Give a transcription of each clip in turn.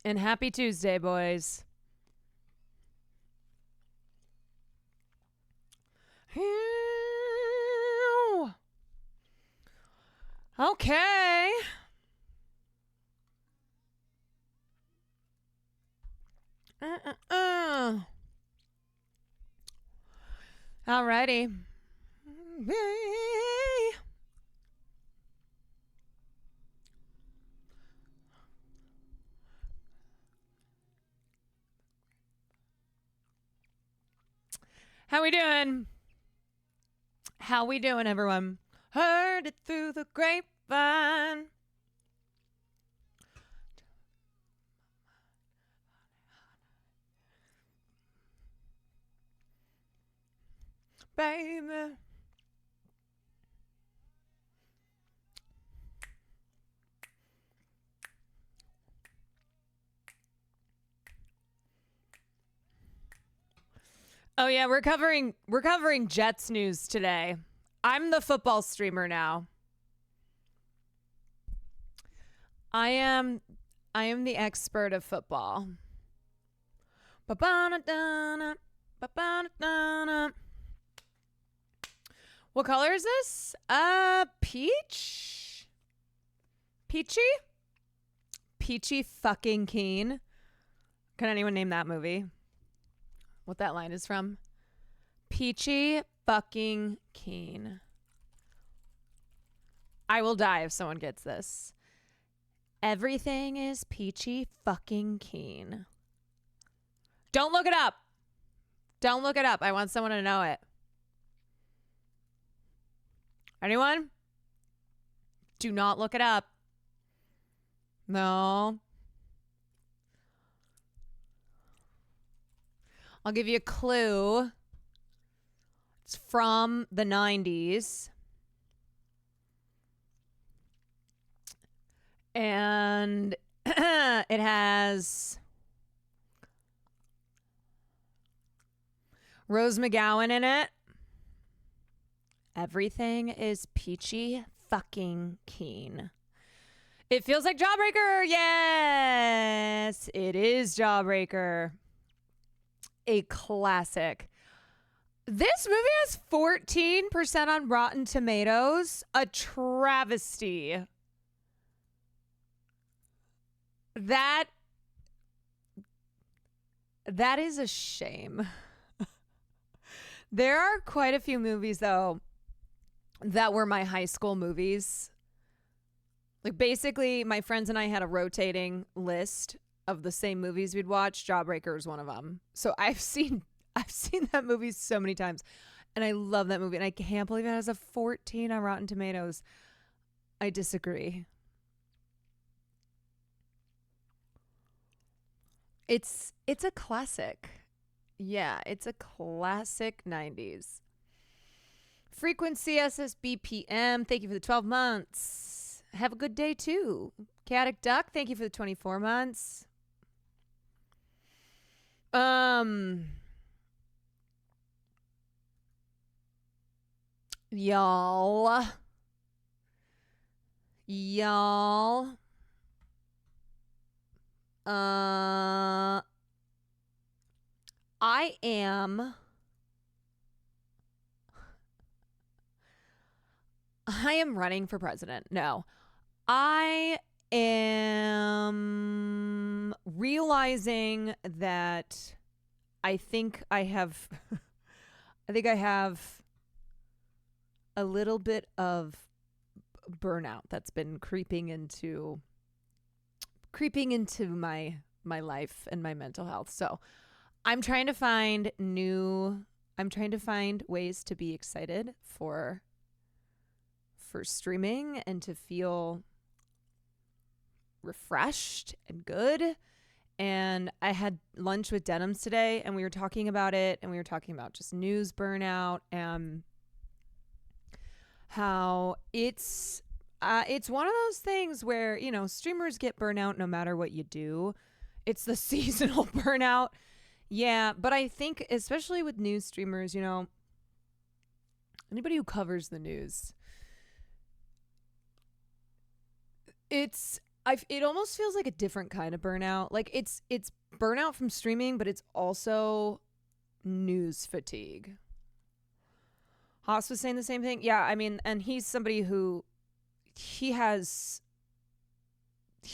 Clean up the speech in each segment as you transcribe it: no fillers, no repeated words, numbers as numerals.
And happy Tuesday, boys. Okay. Alrighty. How we doing? How we doing, everyone? Heard it through the grapevine. Baby. Oh yeah, we're covering Jets news today. I'm the football streamer now. I am the expert of football. What color is this? Peach? Peachy? Peachy fucking keen. Can anyone name that movie? What that line is from? Peachy fucking keen. I will die if someone gets this. Everything is peachy fucking keen. Don't look it up. Don't look it up. I want someone to know it. Anyone? Do not look it up. No. I'll give you a clue. It's from the 90s. And it has Rose McGowan in it. Everything is peachy fucking keen. It feels like Jawbreaker. Yes, it is Jawbreaker. A classic. This movie has 14% on Rotten Tomatoes. A travesty. That is a shame. There are quite a few movies, though, that were my high school movies. Like, basically, my friends and I had a rotating list of the same movies we'd watch. Jawbreaker is one of them. So I've seen that movie so many times, and I love that movie, and I can't believe it has a 14 on Rotten Tomatoes. I disagree. It's a classic. Yeah, it's a classic 90s. Frequency SSBPM, thank you for the 12 months. Have a good day too. Chaotic Duck, thank you for the 24 months. Y'all. I am running for president. No. I am realizing that I think I have a little bit of burnout that's been creeping into my life and my mental health. So I'm trying to find ways to be excited for streaming and to feel refreshed and good. And I had lunch with Denims today, and we were talking about it, and we were talking about just news burnout and how it's one of those things where, you know, streamers get burnout no matter what you do. It's the seasonal burnout. Yeah, but I think especially with news streamers, you know, anybody who covers the news, it's it almost feels like a different kind of burnout. Like it's burnout from streaming, but it's also news fatigue. Haas was saying the same thing. Yeah, I mean, and he's somebody who he has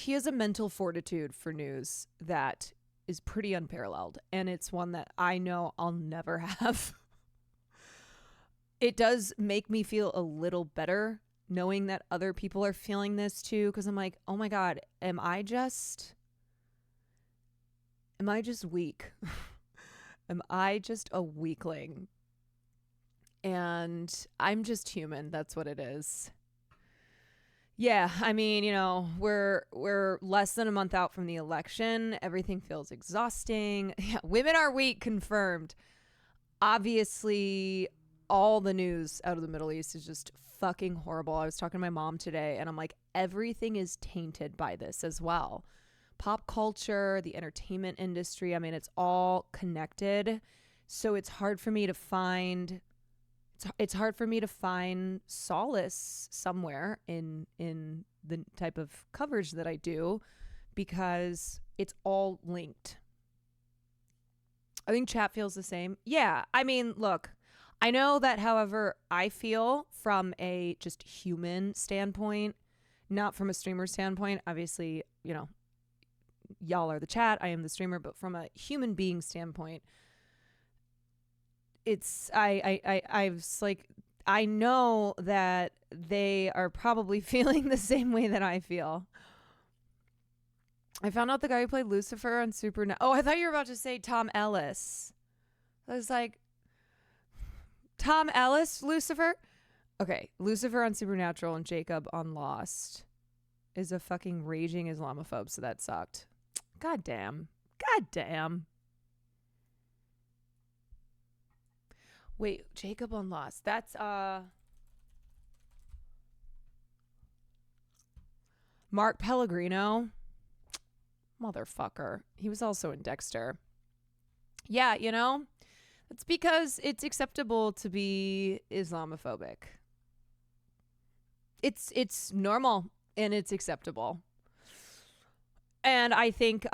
a mental fortitude for news that is pretty unparalleled, and it's one that I know I'll never have. It does make me feel a little better knowing that other people are feeling this too, because I'm like, oh my God, am I just weak? Am I just a weakling? And I'm just human. That's what it is. Yeah, I mean, we're less than a month out from the election. Everything feels exhausting. Yeah, women are weak, confirmed. Obviously, all the news out of the Middle East is just fucking horrible. I was talking to my mom today, and I'm like, everything is tainted by this as well. Pop culture, the entertainment industry, I mean, it's all connected. So it's hard for me to find solace somewhere in the type of coverage that I do, because it's all linked. I think chat feels the same. Yeah, I mean, look, I know that, however, I feel from a just human standpoint, not from a streamer standpoint. Obviously, y'all are the chat, I am the streamer, but from a human being standpoint, it's I know that they are probably feeling the same way that I feel. I found out the guy who played Lucifer on Oh, I thought you were about to say Tom Ellis. I was like, Tom Ellis, Lucifer? Okay, Lucifer on Supernatural and Jacob on Lost is a fucking raging Islamophobe, so that sucked. God damn. Wait, Jacob on Lost. That's Mark Pellegrino. Motherfucker. He was also in Dexter. Yeah, it's because it's acceptable to be Islamophobic. It's normal and it's acceptable. And I think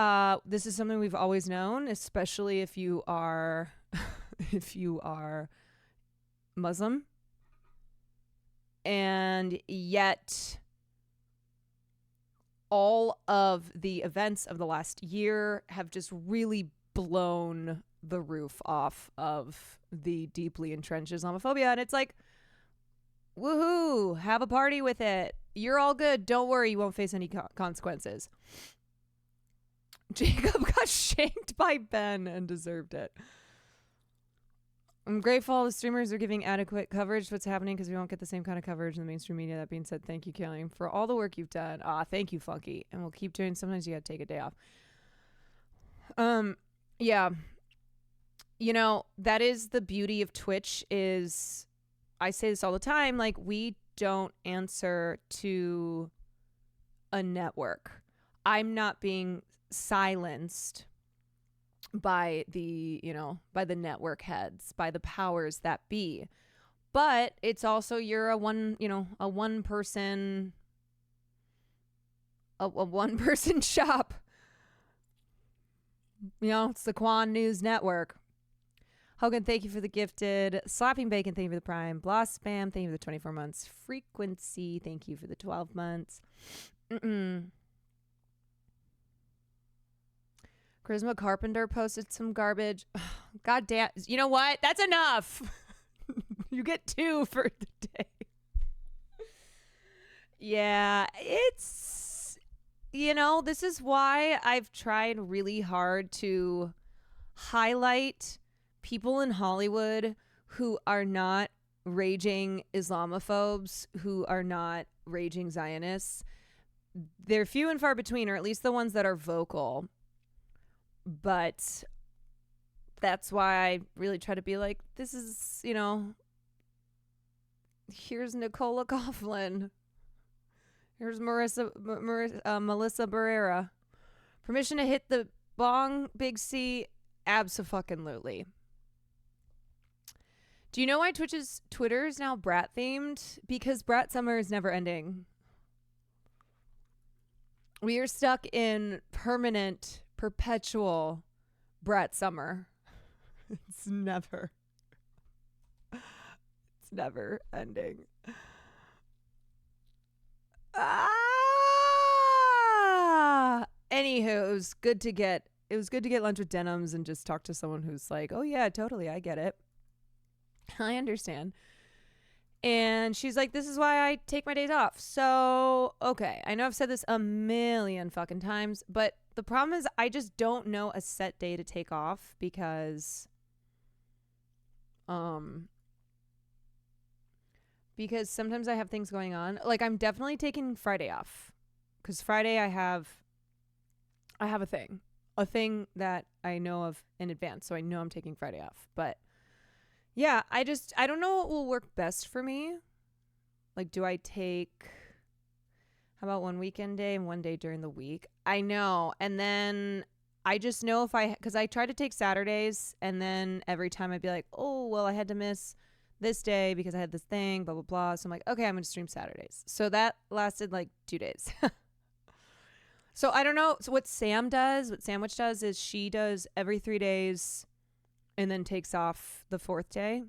this is something we've always known, especially if you are Muslim. And yet all of the events of the last year have just really blown the roof off of the deeply entrenched Islamophobia. And it's like, woohoo, have a party with it. You're all good. Don't worry, you won't face any consequences. Jacob got shanked by Ben and deserved it. I'm grateful the streamers are giving adequate coverage to what's happening, because we won't get the same kind of coverage in the mainstream media. That being said, thank you, Kelly, for all the work you've done. Thank you, Funky. And we'll keep doing. Sometimes you got to take a day off. Yeah. That is the beauty of Twitch is, I say this all the time, like, we don't answer to a network. I'm not being silenced by the network heads, by the powers that be. But it's also, you're a one person shop. It's the Quan News Network. Hogan, thank you for the gifted. Slapping Bacon, thank you for the prime. Bloss Spam, thank you for the 24 months. Frequency, thank you for the 12 months. Charisma Carpenter posted some garbage. God damn. You know what? That's enough. You get 2 for the day. Yeah, it's, this is why I've tried really hard to highlight people in Hollywood who are not raging Islamophobes, who are not raging Zionists. They're few and far between, or at least the ones that are vocal. But that's why I really try to be like, this is, here's Nicola Coughlan. Here's Melissa Barrera. Permission to hit the bong, Big C? Abso-fucking-lutely. Do you know why Twitter is now Brat themed? Because Brat Summer is never ending. We are stuck in perpetual Brat summer. It's never ending. Anywho, it was good to get lunch with Denims and just talk to someone who's like, oh yeah, totally, I get it. I understand. And she's like, this is why I take my days off. So, okay, I know I've said this a million fucking times, but the problem is I just don't know a set day to take off because sometimes I have things going on. Like, I'm definitely taking Friday off because Friday I have a thing that I know of in advance. So I know I'm taking Friday off. But yeah, I don't know what will work best for me. Like, do I take, how about one weekend day and one day during the week? I know. And then I just know because I try to take Saturdays and then every time I'd be like, oh, well, I had to miss this day because I had this thing, blah, blah, blah. So I'm like, okay, I'm going to stream Saturdays. So that lasted like 2 days. So I don't know. So what Sandwich does is she does every 3 days and then takes off the 4th day.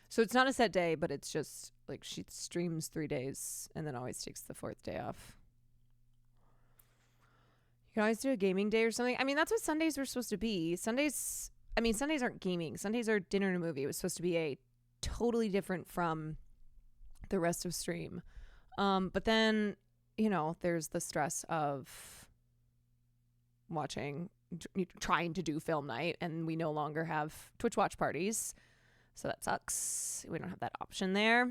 So it's not a set day, but it's just like she streams 3 days and then always takes the 4th day off. You can always do a gaming day or something. I mean, that's what Sundays were supposed to be. Sundays aren't gaming. Sundays are dinner and a movie. It was supposed to be a totally different from the rest of stream. But then, there's the stress of trying to do film night, and we no longer have Twitch watch parties. So that sucks. We don't have that option there.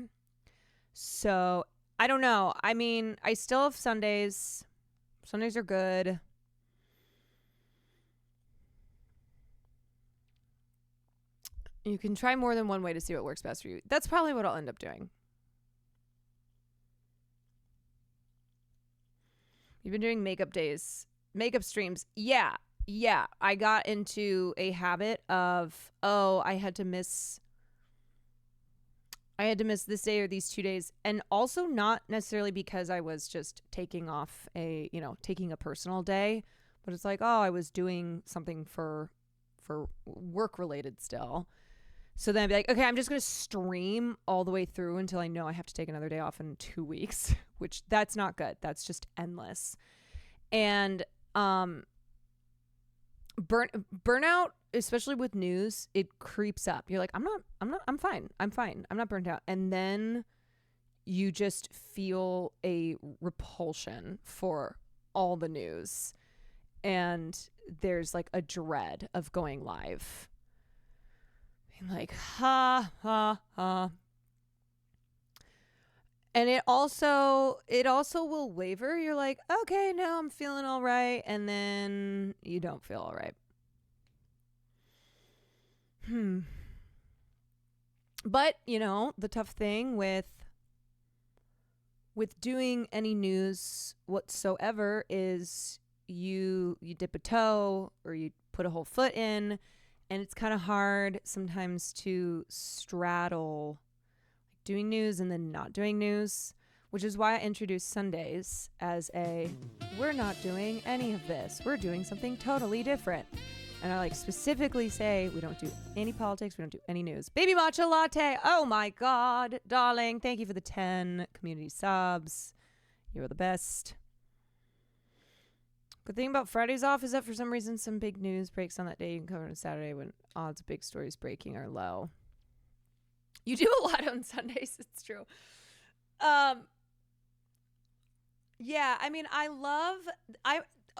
So I don't know. I mean, I still have Sundays. Sundays are good. You can try more than one way to see what works best for you. That's probably what I'll end up doing. You've been doing makeup streams. Yeah. I got into a habit of, I had to miss this day or these 2 days. And also not necessarily because I was just taking off taking a personal day, but it's like, I was doing something for work related still. So then I'd be like, okay, I'm just going to stream all the way through until I know I have to take another day off in 2 weeks, which that's not good. That's just endless. And burnout, especially with news, it creeps up. You're like, I'm fine. I'm not burnt out. And then you just feel a repulsion for all the news. And there's like a dread of going live. Like, ha. And it also will waver. You're like, okay, now I'm feeling all right. And then you don't feel all right. But, the tough thing with doing any news whatsoever is you dip a toe or you put a whole foot in. And it's kind of hard sometimes to straddle doing news and then not doing news, which is why I introduced Sundays as we're not doing any of this. We're doing something totally different. And I specifically say we don't do any politics. We don't do any news. Baby matcha latte. Oh my God, darling. Thank you for the 10 community subs. You are the best. Good thing about Fridays off is that for some reason some big news breaks on that day. You can cover it on Saturday when odds of big stories breaking are low. You do a lot on Sundays. It's true. Yeah, I mean,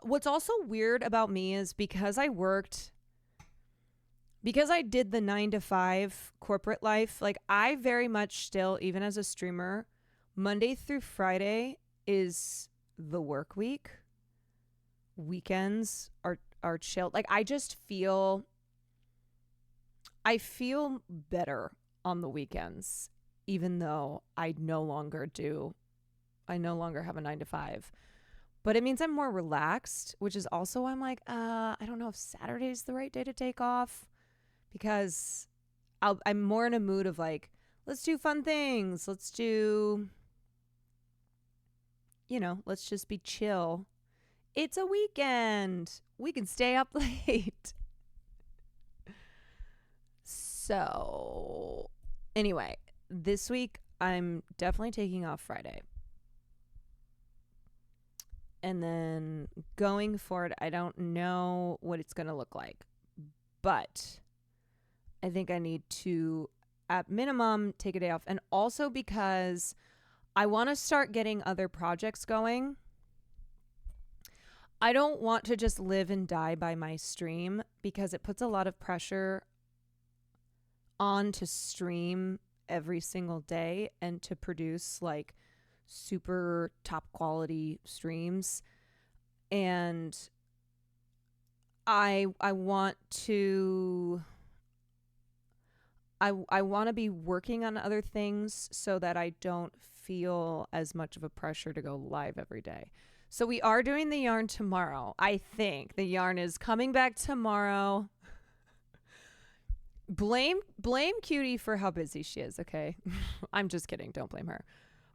what's also weird about me is because I did the 9 to 5 corporate life, I very much still, even as a streamer, Monday through Friday is the work week. Weekends are chilled. I feel better on the weekends, even though I no longer have a 9 to 5. But it means I'm more relaxed, which is also I'm like, I don't know if Saturday's the right day to take off because I'm more in a mood of let's do fun things. Let's do, let's just be chill. It's a weekend. We can stay up late. So, anyway, this week I'm definitely taking off Friday. And then going forward, I don't know what it's going to look like. But I think I need to, at minimum, take a day off. And also because I want to start getting other projects going. I don't want to just live and die by my stream because it puts a lot of pressure on to stream every single day and to produce like super top quality streams. And I want to be working on other things so that I don't feel as much of a pressure to go live every day. So we are doing the yarn tomorrow. I think the yarn is coming back tomorrow. Blame Cutie for how busy she is, okay? I'm just kidding. Don't blame her.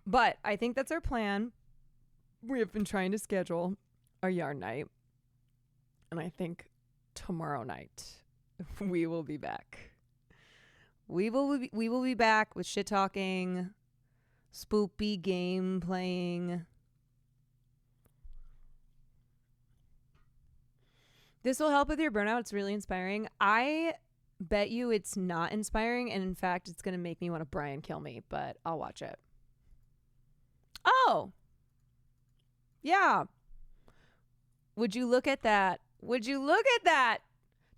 But I think that's our plan. We have been trying to schedule our yarn night. And I think tomorrow night we will be back. We will be back with shit talking, spoopy game playing. This will help with your burnout. It's really inspiring. I bet you it's not inspiring, and in fact, it's going to make me want to Brian kill me, but I'll watch it. Oh. Yeah. Would you look at that? Would you look at that?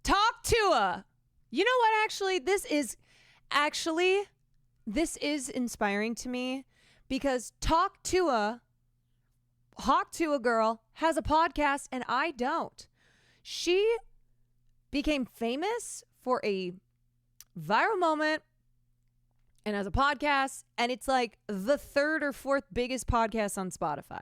Talk to her. You know what, this is inspiring to me because Talk to a girl has a podcast and I don't. She became famous for a viral moment and has a podcast, and it's like the third or fourth biggest podcast on Spotify.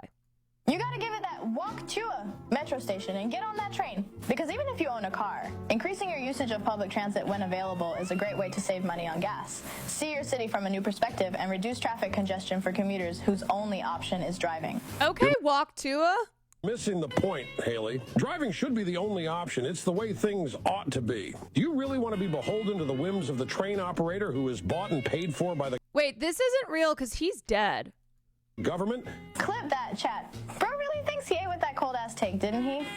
You gotta give it that walk to a metro station and get on that train. Because even if you own a car, increasing your usage of public transit when available is a great way to save money on gas. See your city from a new perspective and reduce traffic congestion for commuters whose only option is driving. Okay, walk to a. Missing the point, Haley. Driving should be the only option. It's the way things ought to be. Do you really want to be beholden to the whims of the train operator who is bought and paid for by the Wait, this isn't real because he's dead. government? Clip that, chat. Bro really thinks he ate with that cold-ass take, didn't he?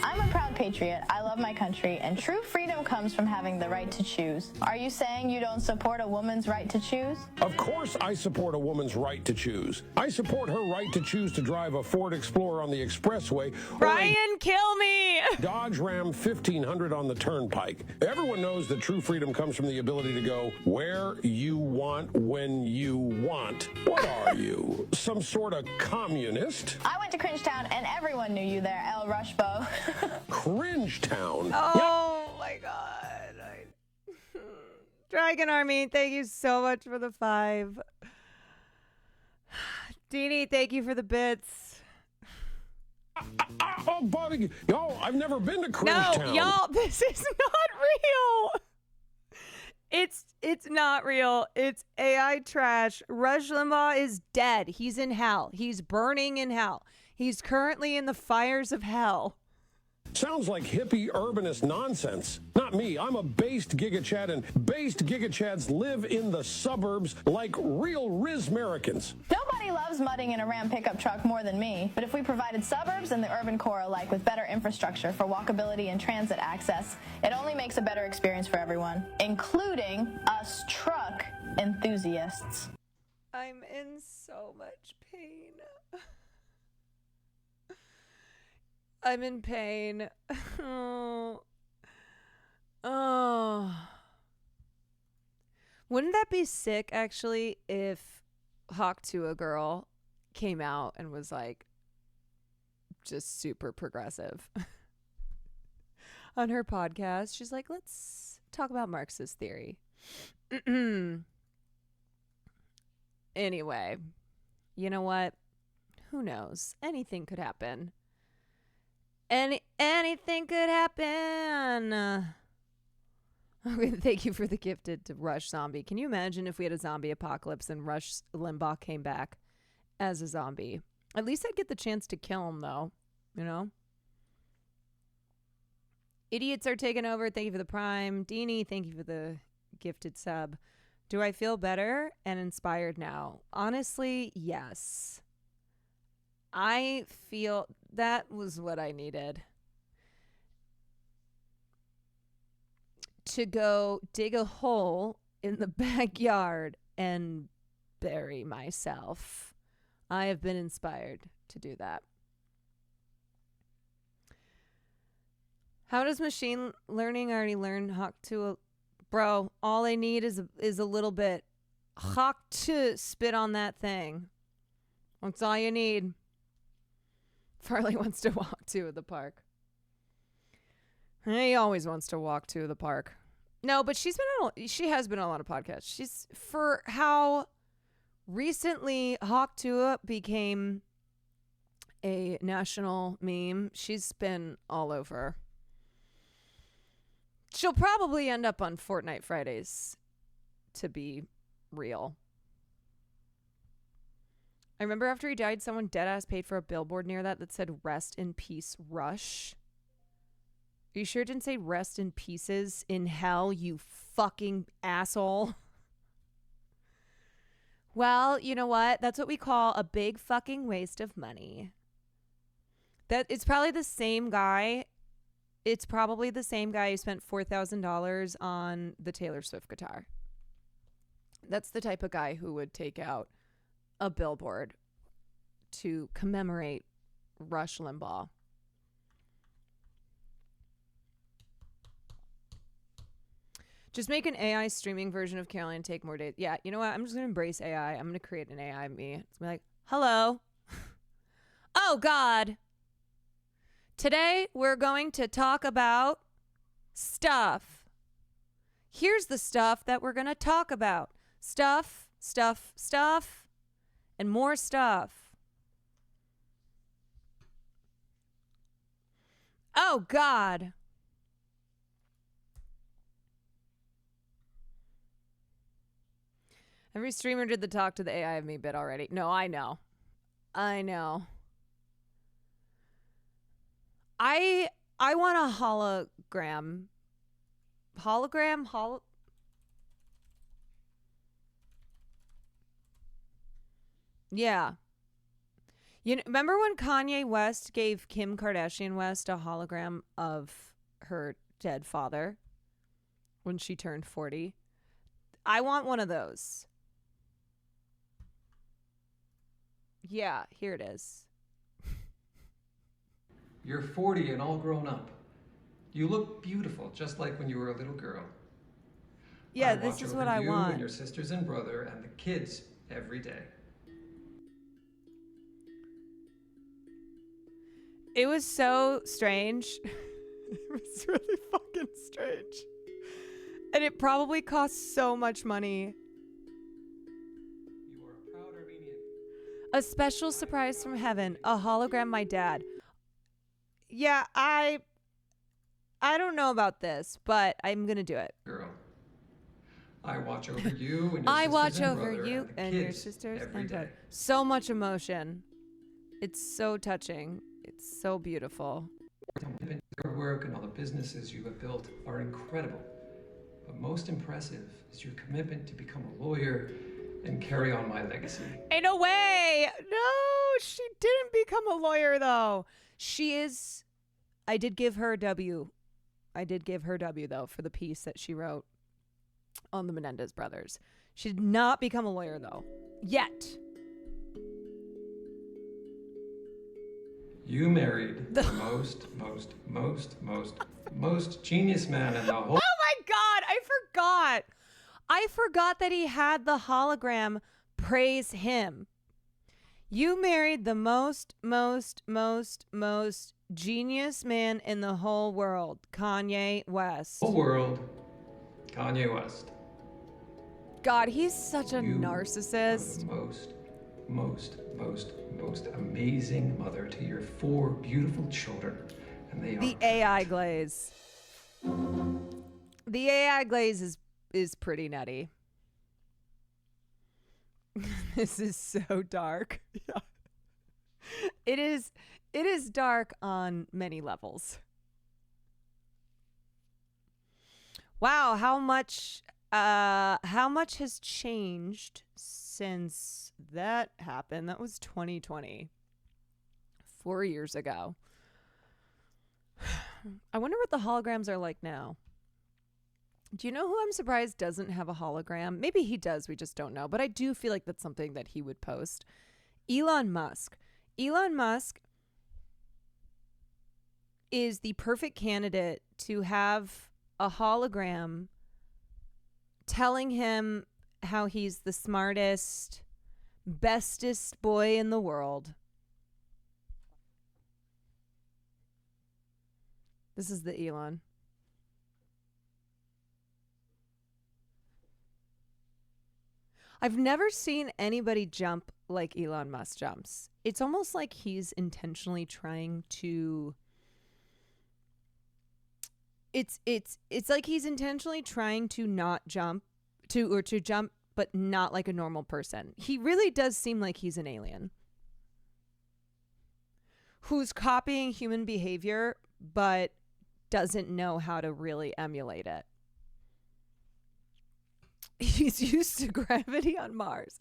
I'm a proud patriot. I love my country, and true freedom comes from having the right to choose. Are you saying you don't support a woman's right to choose? Of course I support a woman's right to choose. I support her right to choose to drive a Ford Explorer on the expressway Brian, kill me! or a Dodge Ram 1500 on the turnpike. Everyone knows that true freedom comes from the ability to go where you want when you want. What are you? Some sort of communist? I went to Cringetown, and everyone knew you there, El Rushbo. Cringetown? Oh my god. Dragon Army, thank you so much for the 5. Deanie, thank you for the bits. Oh, buddy, yo, I've never been to Cringetown. No, y'all, this is not real. It's not real. It's AI trash. Rush Limbaugh is dead. He's in hell. He's burning in hell. He's currently in the fires of hell. Sounds like hippie urbanist nonsense. Not me. I'm a based GigaChad, and based GigaChads live in the suburbs like real Rizmericans. Nobody loves mudding in a Ram pickup truck more than me, but if we provided suburbs and the urban core alike with better infrastructure for walkability and transit access, it only makes a better experience for everyone, including us truck enthusiasts. I'm in so much pain. I'm in pain. Oh. Oh. Wouldn't that be sick, actually, if Hawk to a Girl came out and was like just super progressive on her podcast? She's like, let's talk about Marxist theory. Anyway, you know what? Who knows? Anything could happen. Anything could happen. Okay, thank you for the gifted to Rush Zombie. Can you imagine if we had a zombie apocalypse and Rush Limbaugh came back as a zombie? At least I'd get the chance to kill him, though. You know? Idiots are taking over. Thank you for the prime. Deanie, thank you for the gifted sub. Do I feel better and inspired now? Honestly, yes. I feel that was what I needed. To go dig a hole in the backyard and bury myself. I have been inspired to do that. How does machine learning already learn Hawk to? Bro, all I need is a little bit Hawk to spit on that thing. That's all you need. Farley wants to walk to the park. He always wants to walk to the park. No, but she has been on a lot of podcasts. She's, for how recently Hawk Tuah became a national meme, she's been all over. She'll probably end up on Fortnite Fridays, to be real. I remember after he died, someone deadass paid for a billboard near that said, "Rest in peace, Rush." Are you sure it didn't say "Rest in pieces in hell, you fucking asshole"? Well, you know what? That's what we call a big fucking waste of money. It's probably the same guy. It's probably the same guy who spent $4,000 on the Taylor Swift guitar. That's the type of guy who would take out a billboard to commemorate Rush Limbaugh. Just make an AI streaming version of Caroline and take more days. Yeah, you know what? I'm just going to embrace AI. I'm going to create an AI me. It's going to be like, hello. Oh, God. Today, we're going to talk about stuff. Here's the stuff that we're going to talk about. Stuff, stuff, stuff, and more stuff. Oh, God. Every streamer did the talk to the AI of me bit already. No, I know. I want a hologram. Yeah. You know, remember when Kanye West gave Kim Kardashian West a hologram of her dead father when she turned 40? I want one of those. Yeah, here it is. You're 40 and all grown up. You look beautiful, just like when you were a little girl. Yeah, this is what I want. You and your sisters and brother and the kids every day. It was so strange. It was really fucking strange. And it probably cost so much money. You are a proud Armenian. A special surprise from heaven. A hologram my dad. Yeah, I don't know about this, but I'm going to do it. Girl. I watch over you and your I sisters watch and over brother you and your kids sisters every and day. brother. So much emotion. It's so touching. It's so beautiful. Your work and all the businesses you have built are incredible. But most impressive is your commitment to become a lawyer and carry on my legacy. Ain't no way. No, she didn't become a lawyer, though. She is. I did give her a W. Though, for the piece that she wrote on the Menendez brothers. She did not become a lawyer, though. Yet. You married the most genius man in the whole... Oh my God, I forgot that he had the hologram praise him. You married the most genius man in the whole world, Kanye West. whole world, Kanye West. God, he's such a narcissist. Most amazing mother to your 4 beautiful children. And they The are AI glaze. The AI glaze is pretty nutty. This is so dark. Yeah. It is dark on many levels. Wow, how much has changed since that happened? That was 2020. 4 years ago. I wonder what the holograms are like now. Do you know who I'm surprised doesn't have a hologram? Maybe he does, we just don't know. But I do feel like that's something that he would post. Elon Musk. Elon Musk is the perfect candidate to have a hologram telling him how he's the smartest, bestest boy in the world. This is the Elon. I've never seen anybody jump like Elon Musk jumps. It's almost like he's intentionally trying to... It's like he's intentionally trying to not jump to jump, but not like a normal person. He really does seem like he's an alien who's copying human behavior, but doesn't know how to really emulate it. He's used to gravity on Mars.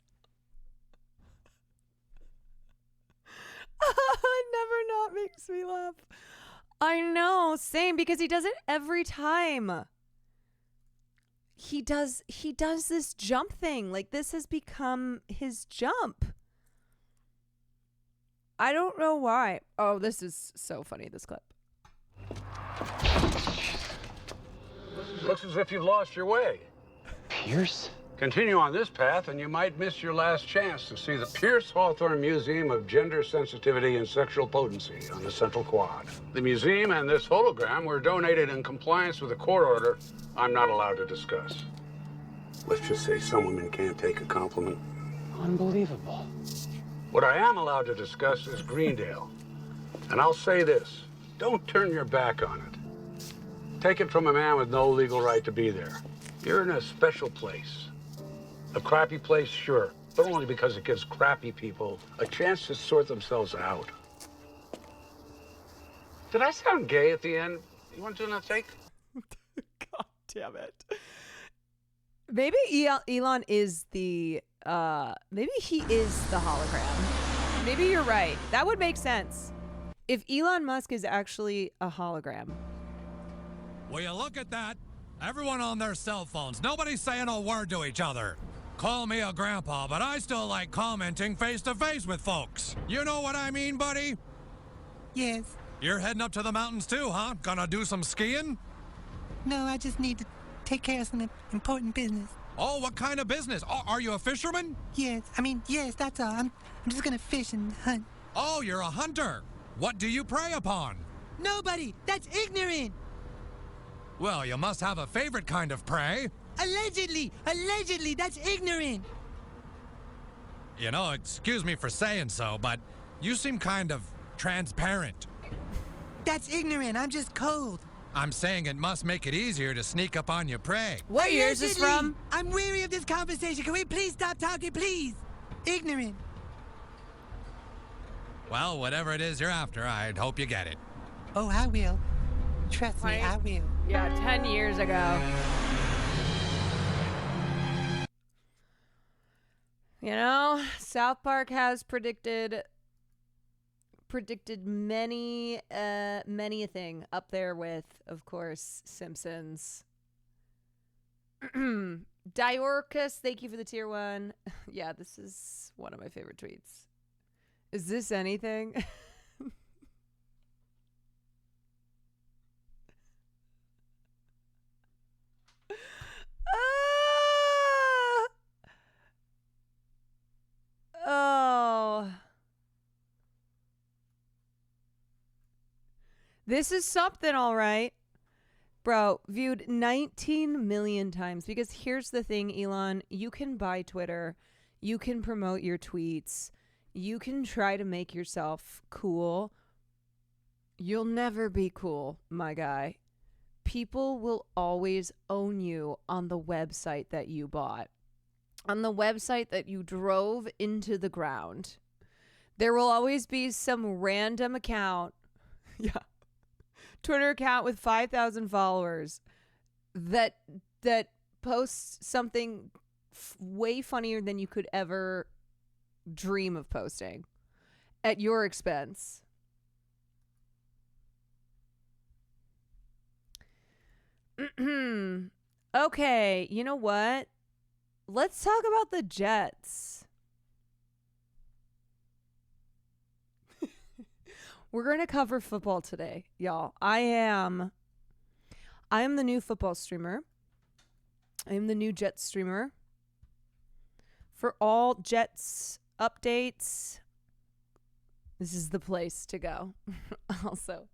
It never not makes me laugh. I know, same, because he does it every time. He does this jump thing. Like, this has become his jump. I don't know why. Oh, this is so funny, this clip. Looks as if you've lost your way. Pierce? Continue on this path and you might miss your last chance to see the Pierce Hawthorne Museum of Gender Sensitivity and Sexual Potency on the Central Quad. The museum and this hologram were donated in compliance with a court order I'm not allowed to discuss. Let's just say some women can't take a compliment. Unbelievable. What I am allowed to discuss is Greendale. And I'll say this, don't turn your back on it. Take it from a man with no legal right to be there. You're in a special place. A crappy place, sure, but only because it gives crappy people a chance to sort themselves out. Did I sound gay at the end? You want to do another take? God damn it. Maybe Elon is the, maybe he is the hologram. Maybe you're right. That would make sense. If Elon Musk is actually a hologram. Will you look at that? Everyone on their cell phones. Nobody's saying a word to each other. Call me a grandpa, but I still like commenting face-to-face with folks. You know what I mean, buddy? Yes. You're heading up to the mountains too, huh? Gonna do some skiing? No, I just need to take care of some important business. Oh, what kind of business? Oh, are you a fisherman? Yes, yes, that's all. I'm just gonna fish and hunt. Oh, you're a hunter. What do you prey upon? Nobody! That's ignorant! Well, you must have a favorite kind of prey. Allegedly, that's ignorant! You know, excuse me for saying so, but you seem kind of transparent. That's ignorant, I'm just cold. I'm saying it must make it easier to sneak up on your prey. What year is this from? I'm weary of this conversation. Can we please stop talking, please? Ignorant. Well, whatever it is you're after, I'd hope you get it. Oh, I will. Trust me, I will. Yeah, 10 years ago. You know, South Park has predicted many a thing, up there with, of course, Simpsons. Diorcus, thank you for the tier 1. Yeah, this is one of my favorite tweets. Is this anything? Oh. This is something, all right. Bro, viewed 19 million times. Because here's the thing, Elon. You can buy Twitter. You can promote your tweets. You can try to make yourself cool. You'll never be cool, my guy. People will always own you on the website that you bought. On the website that you drove into the ground. There will always be some random account, Twitter account with 5,000 followers that posts something way funnier than you could ever dream of posting at your expense. Okay, you know what? Let's talk about the Jets. We're going to cover football today, y'all. I am the new football streamer. I am the new Jets streamer. For all Jets updates, this is the place to go. Also,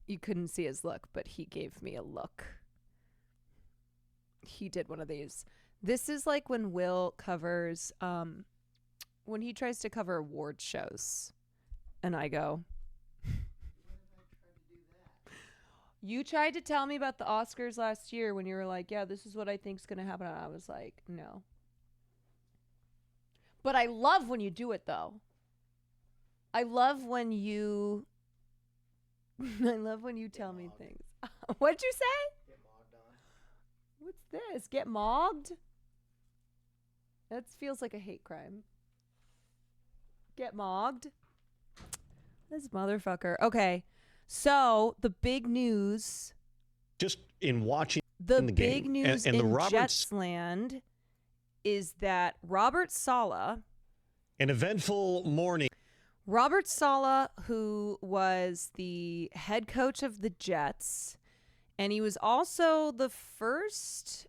you couldn't see his look, but he gave me a look. He did one of these. This is like when Will covers, when he tries to cover award shows. And I go, you tried to tell me about the Oscars last year when you were like, yeah, this is what I think's going to happen. And I was like, no. But I love when you do it, though. I love when you tell me things. What'd you say? Get mogged on. What's this? Get mogged? That feels like a hate crime. Get mogged? This motherfucker. Okay. So, the big news. Just in watching the game. Big news and in the Roberts Jetsland is that Robert Saleh. An eventful morning. Robert Saleh, who was the head coach of the Jets, and he was also the first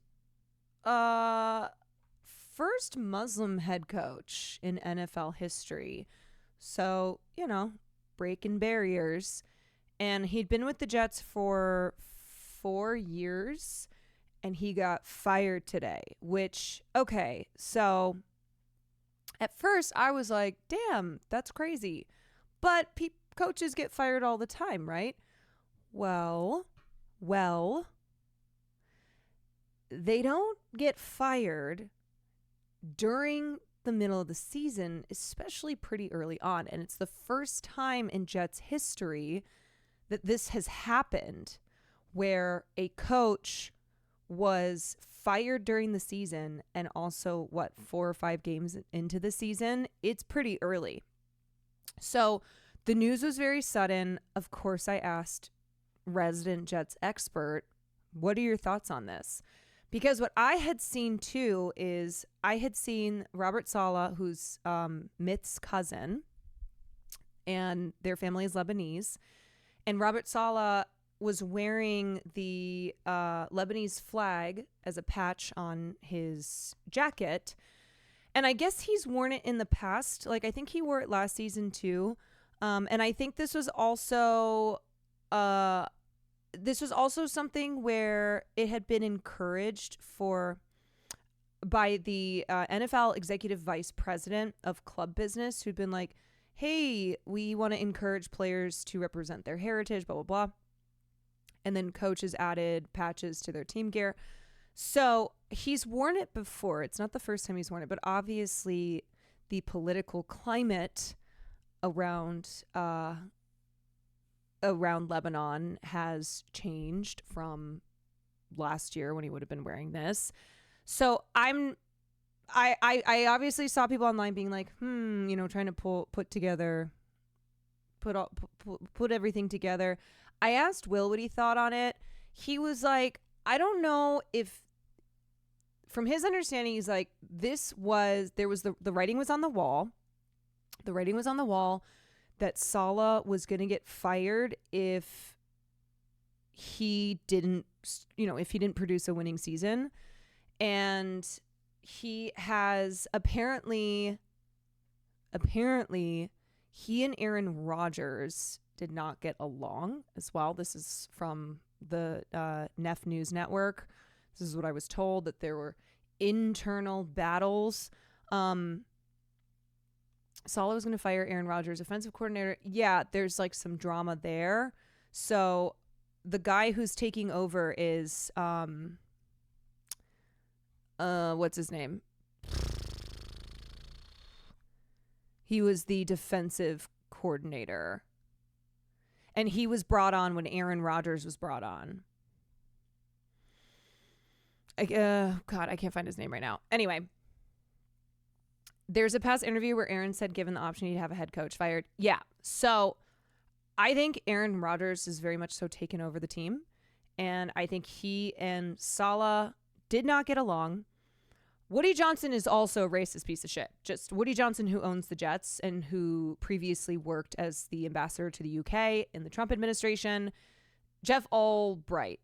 Muslim head coach in NFL history. So, breaking barriers. And he'd been with the Jets for 4 years, and he got fired today, which, okay, so at first I was like, damn, that's crazy. But coaches get fired all the time, right? Well, they don't get fired during the middle of the season, especially pretty early on. And it's the first time in Jets history that this has happened, where a coach was fired during the season and also 4 or 5 games into the season. It's pretty early. So the news was very sudden. Of course, I asked resident Jets expert, what are your thoughts on this? Because what I had seen too is I had seen Robert Saleh, who's Mitt's cousin, and their family is Lebanese. And Robert Saleh was wearing the Lebanese flag as a patch on his jacket. And I guess he's worn it in the past. Like, I think he wore it last season too. And I think this was also something where it had been encouraged by the NFL executive vice president of club business, who'd been like, hey, we want to encourage players to represent their heritage, blah, blah, blah. And then coaches added patches to their team gear. So he's worn it before. It's not the first time he's worn it, but obviously the political climate around Lebanon has changed from last year when he would have been wearing this. So I obviously saw people online being like, trying to put everything together. I asked Will what he thought on it. He was like, I don't know if, from his understanding, he's like, the writing was on the wall. The writing was on the wall that Saleh was going to get fired if he didn't produce a winning season. And he has apparently he and Aaron Rodgers did not get along as well. This is from the Neff News Network. This is what I was told, that there were internal battles. Saleh was going to fire Aaron Rodgers, offensive coordinator. Yeah, there's like some drama there. So the guy who's taking over is what's his name? He was the defensive coordinator. And he was brought on when Aaron Rodgers was brought on. God, I can't find his name right now. Anyway, there's a past interview where Aaron said given the option he'd have a head coach fired. Yeah. So I think Aaron Rodgers is very much so taken over the team. And I think he and Saleh did not get along. Woody Johnson is also a racist piece of shit. Just Woody Johnson, who owns the Jets and who previously worked as the ambassador to the UK in the Trump administration. Jeff Ulbrich.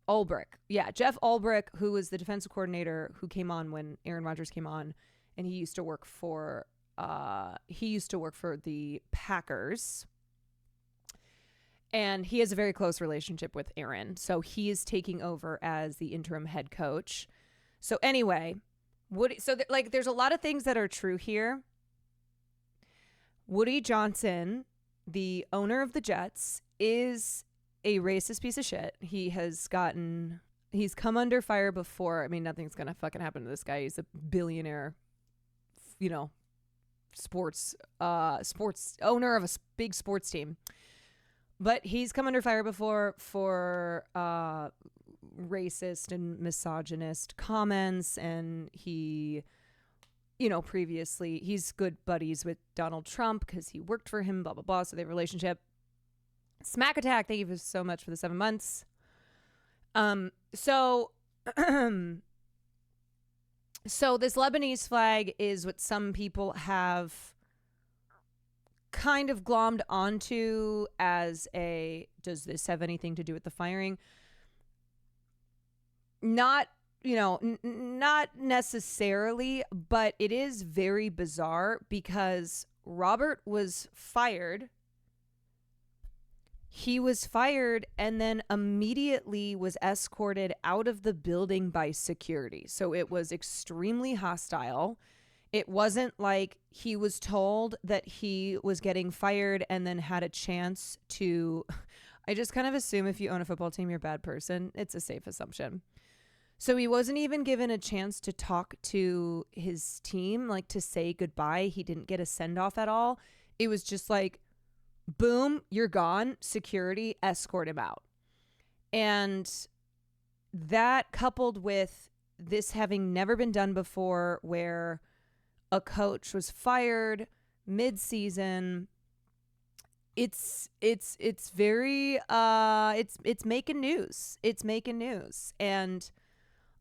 Jeff Ulbrich, who was the defensive coordinator who came on when Aaron Rodgers came on, and he used to work for the Packers. And he has a very close relationship with Aaron. So he is taking over as the interim head coach. So anyway, there's a lot of things that are true here. Woody Johnson, the owner of the Jets, is a racist piece of shit. He's come under fire before. I mean, nothing's going to fucking happen to this guy. He's a billionaire, sports owner of a big sports team. But he's come under fire before for racist and misogynist comments, and he, previously he's good buddies with Donald Trump because he worked for him, blah, blah, blah. So they have a relationship. Smack Attack, thank you so much for the 7 months. So this Lebanese flag is what some people have kind of glommed onto as does this have anything to do with the firing? Not necessarily, but it is very bizarre because Robert was fired. He was fired and then immediately was escorted out of the building by security. So it was extremely hostile. It wasn't like he was told that he was getting fired and then had a chance to... I just kind of assume if you own a football team, you're a bad person. It's a safe assumption. So he wasn't even given a chance to talk to his team, like to say goodbye. He didn't get a send-off at all. It was just like, boom, you're gone. Security, escort him out. And that coupled with this having never been done before, where a coach was fired mid-season, it's very it's making news. It's making news. And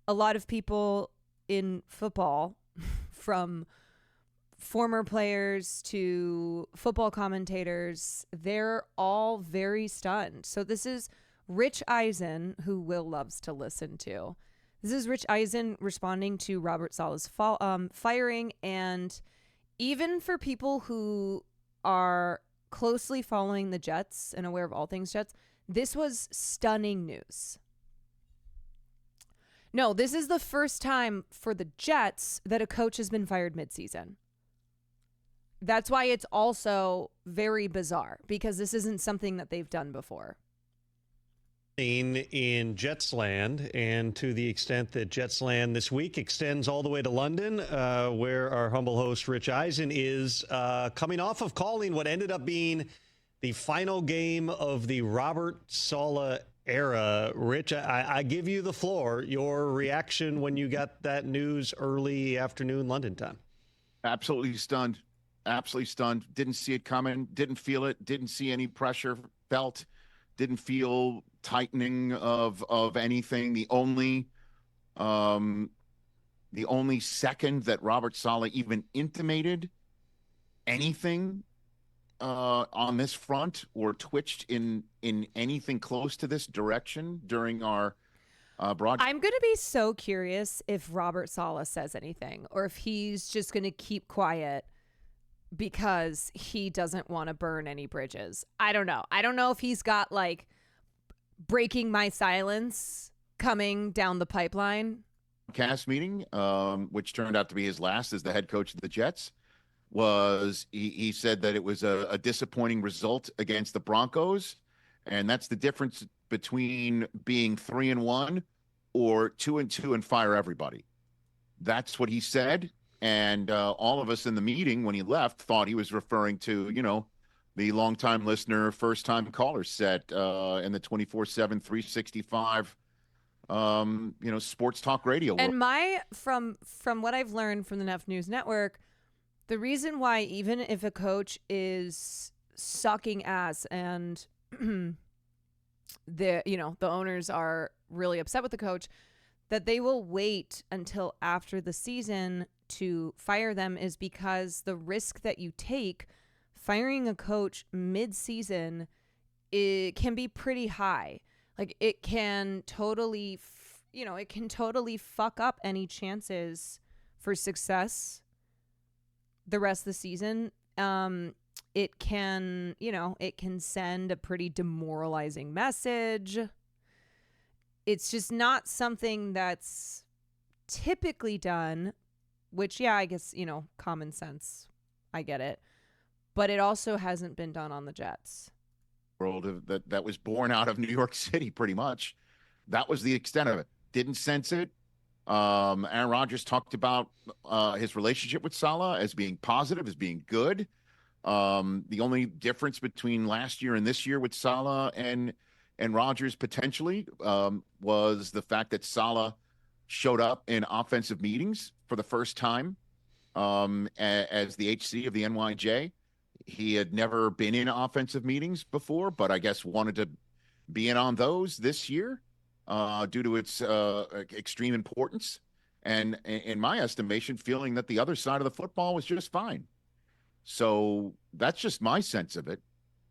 a lot of people in football, from former players to football commentators, they're all very stunned. So this is Rich Eisen, who Will loves to listen to. This is Rich Eisen responding to Robert Saleh's firing. And even for people who are closely following the Jets and aware of all things Jets, this was stunning news. No, this is the first time for the Jets that a coach has been fired midseason. That's why it's also very bizarre, because this isn't something that they've done before. In Jetsland, and to the extent that Jetsland this week extends all the way to London, where our humble host Rich Eisen is coming off of calling what ended up being the final game of the Robert Saleh era. Rich, I give you the floor. Your reaction when you got that news early afternoon London time. Absolutely stunned. Absolutely stunned. Didn't see it coming. Didn't feel it. Didn't see any pressure felt. Didn't feel tightening of anything. The only second that Robert Saleh even intimated anything on this front or twitched in anything close to this direction during our broadcast. I'm going to be so curious if Robert Saleh says anything, or if he's just going to keep quiet because he doesn't want to burn any bridges. I don't know. I don't know if he's got like breaking my silence coming down the pipeline. Cast meeting, which turned out to be his last as the head coach of the Jets, was he said that it was a disappointing result against the Broncos, and that's the difference between being 3-1 or 2-2 and fire everybody. That's what he said, And all of us in the meeting when he left thought he was referring to, the longtime listener, first-time caller set in the 24/7, 365, sports talk radio world. And from what I've learned from the Neff News Network, the reason why even if a coach is sucking ass and the owners are really upset with the coach, that they will wait until after the season to fire them is because the risk that you take firing a coach mid-season, it can be pretty high. Like it can totally fuck up any chances for success the rest of the season. It can send a pretty demoralizing message. It's just not something that's typically done, which, yeah, I guess, common sense. I get it. But it also hasn't been done on the Jets. World that was born out of New York City, pretty much. That was the extent of it. Didn't sense it. Aaron Rodgers talked about his relationship with Saleh as being positive, as being good. The only difference between last year and this year with Saleh and Rodgers potentially was the fact that Saleh showed up in offensive meetings for the first time as the HC of the NYJ. He had never been in offensive meetings before, but I guess wanted to be in on those this year due to its extreme importance. And in my estimation, feeling that the other side of the football was just fine. So that's just my sense of it.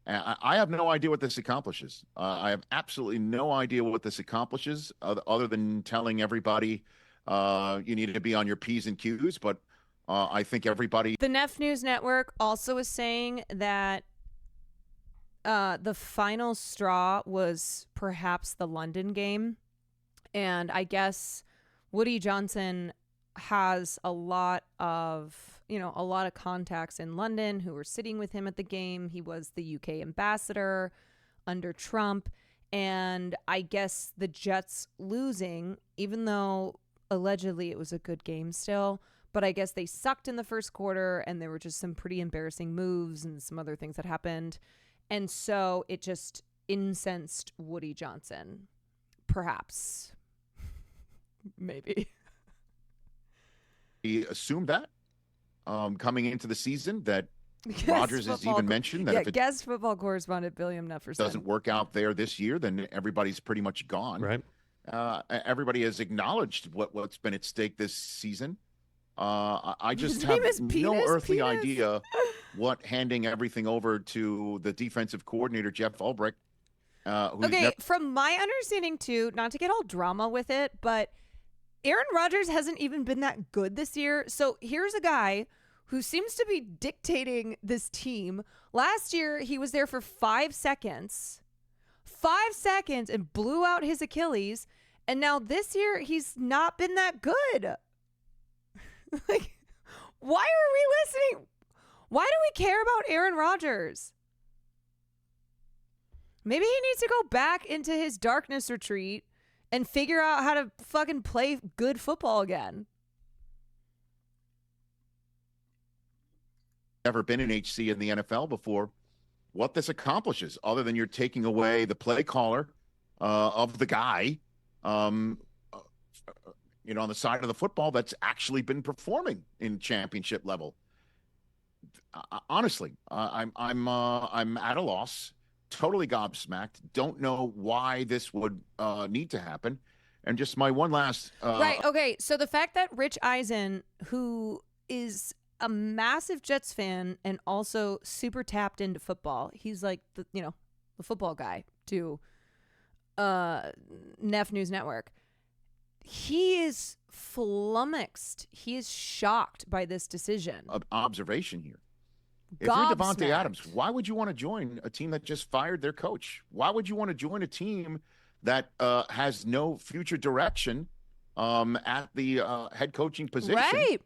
I have no idea what this accomplishes. I have absolutely no idea what this accomplishes other than telling everybody you need to be on your P's and Q's. But I think everybody. The Neff News Network also is saying that the final straw was perhaps the London game. And I guess Woody Johnson has a lot of contacts in London who were sitting with him at the game. He was the UK ambassador under Trump. And I guess the Jets losing, even though allegedly it was a good game still, but I guess they sucked in the first quarter and there were just some pretty embarrassing moves and some other things that happened. And so it just incensed Woody Johnson. Perhaps. Maybe. He assumed that coming into the season that Rodgers has even mentioned that if it guest football correspondent William Nefferson doesn't work out there this year, then everybody's pretty much gone. Right. Everybody has acknowledged what's been at stake this season. I just have no earthly idea what handing everything over to the defensive coordinator, Jeff Ulbrich. From my understanding, too, not to get all drama with it, but Aaron Rodgers hasn't even been that good this year. So here's a guy who seems to be dictating this team. Last year, he was there for 5 seconds. 5 seconds and blew out his Achilles. And now this year, he's not been that good. Like, why are we listening? Why do we care about Aaron Rodgers? Maybe he needs to go back into his darkness retreat and figure out how to fucking play good football again. Never been an HC in the NFL before. What this accomplishes, other than you're taking away the play caller of the guy, on the side of the football that's actually been performing in championship level. Honestly, I'm at a loss. Totally gobsmacked. Don't know why this would need to happen. And just my one last right. Okay. So the fact that Rich Eisen, who is a massive Jets fan and also super tapped into football, he's like the football guy to Neff News Network. He is flummoxed. He is shocked by this decision. Observation here. If you're Devontae Adams, why would you want to join a team that just fired their coach? Why would you want to join a team that has no future direction at the head coaching position? Right.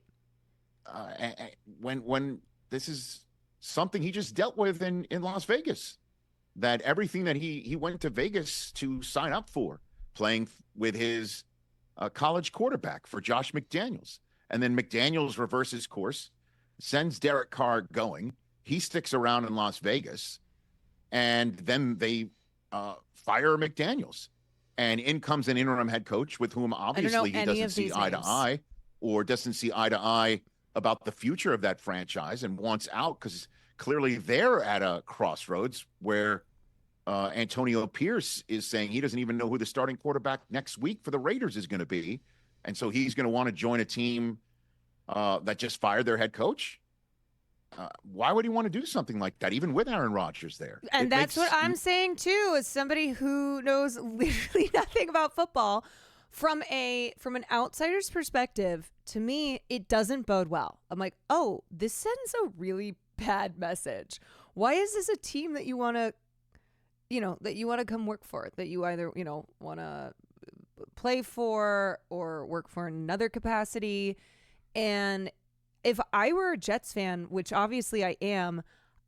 When this is something he just dealt with in Las Vegas, that everything that he went to Vegas to sign up for, playing with his college quarterback for Josh McDaniels, And then McDaniels reverses course, sends Derek Carr going. He sticks around in Las Vegas, and then they fire McDaniels. And in comes an interim head coach with whom obviously he doesn't see eye to eye, or doesn't see eye to eye about the future of that franchise and wants out because clearly they're at a crossroads where Antonio Pierce is saying he doesn't even know who the starting quarterback next week for the Raiders is going to be. And so he's going to want to join a team that just fired their head coach. Why would he want to do something like that, even with Aaron Rodgers there? And that's what I'm saying, too, as somebody who knows literally nothing about football. From an outsider's perspective, to me, it doesn't bode well. I'm like, oh, this sends a really bad message. Why is this a team that you want to come work for, that you either, want to play for or work for in another capacity? And if I were a Jets fan, which obviously I am,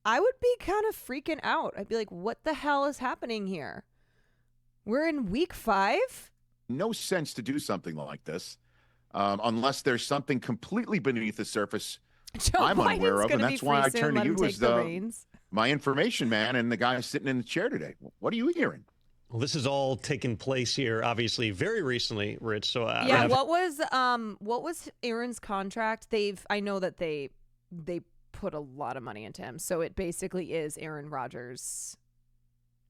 I would be kind of freaking out. I'd be like, what the hell is happening here? We're in week 5? No sense to do something like this unless there's something completely beneath the surface I'm unaware of. And that's why I turn to you as my information man and the guy sitting in the chair today. What are you hearing? Well, this has all taken place here, obviously, very recently, Rich. So what was Aaron's contract? I know that they put a lot of money into him, so it basically is Aaron Rodgers.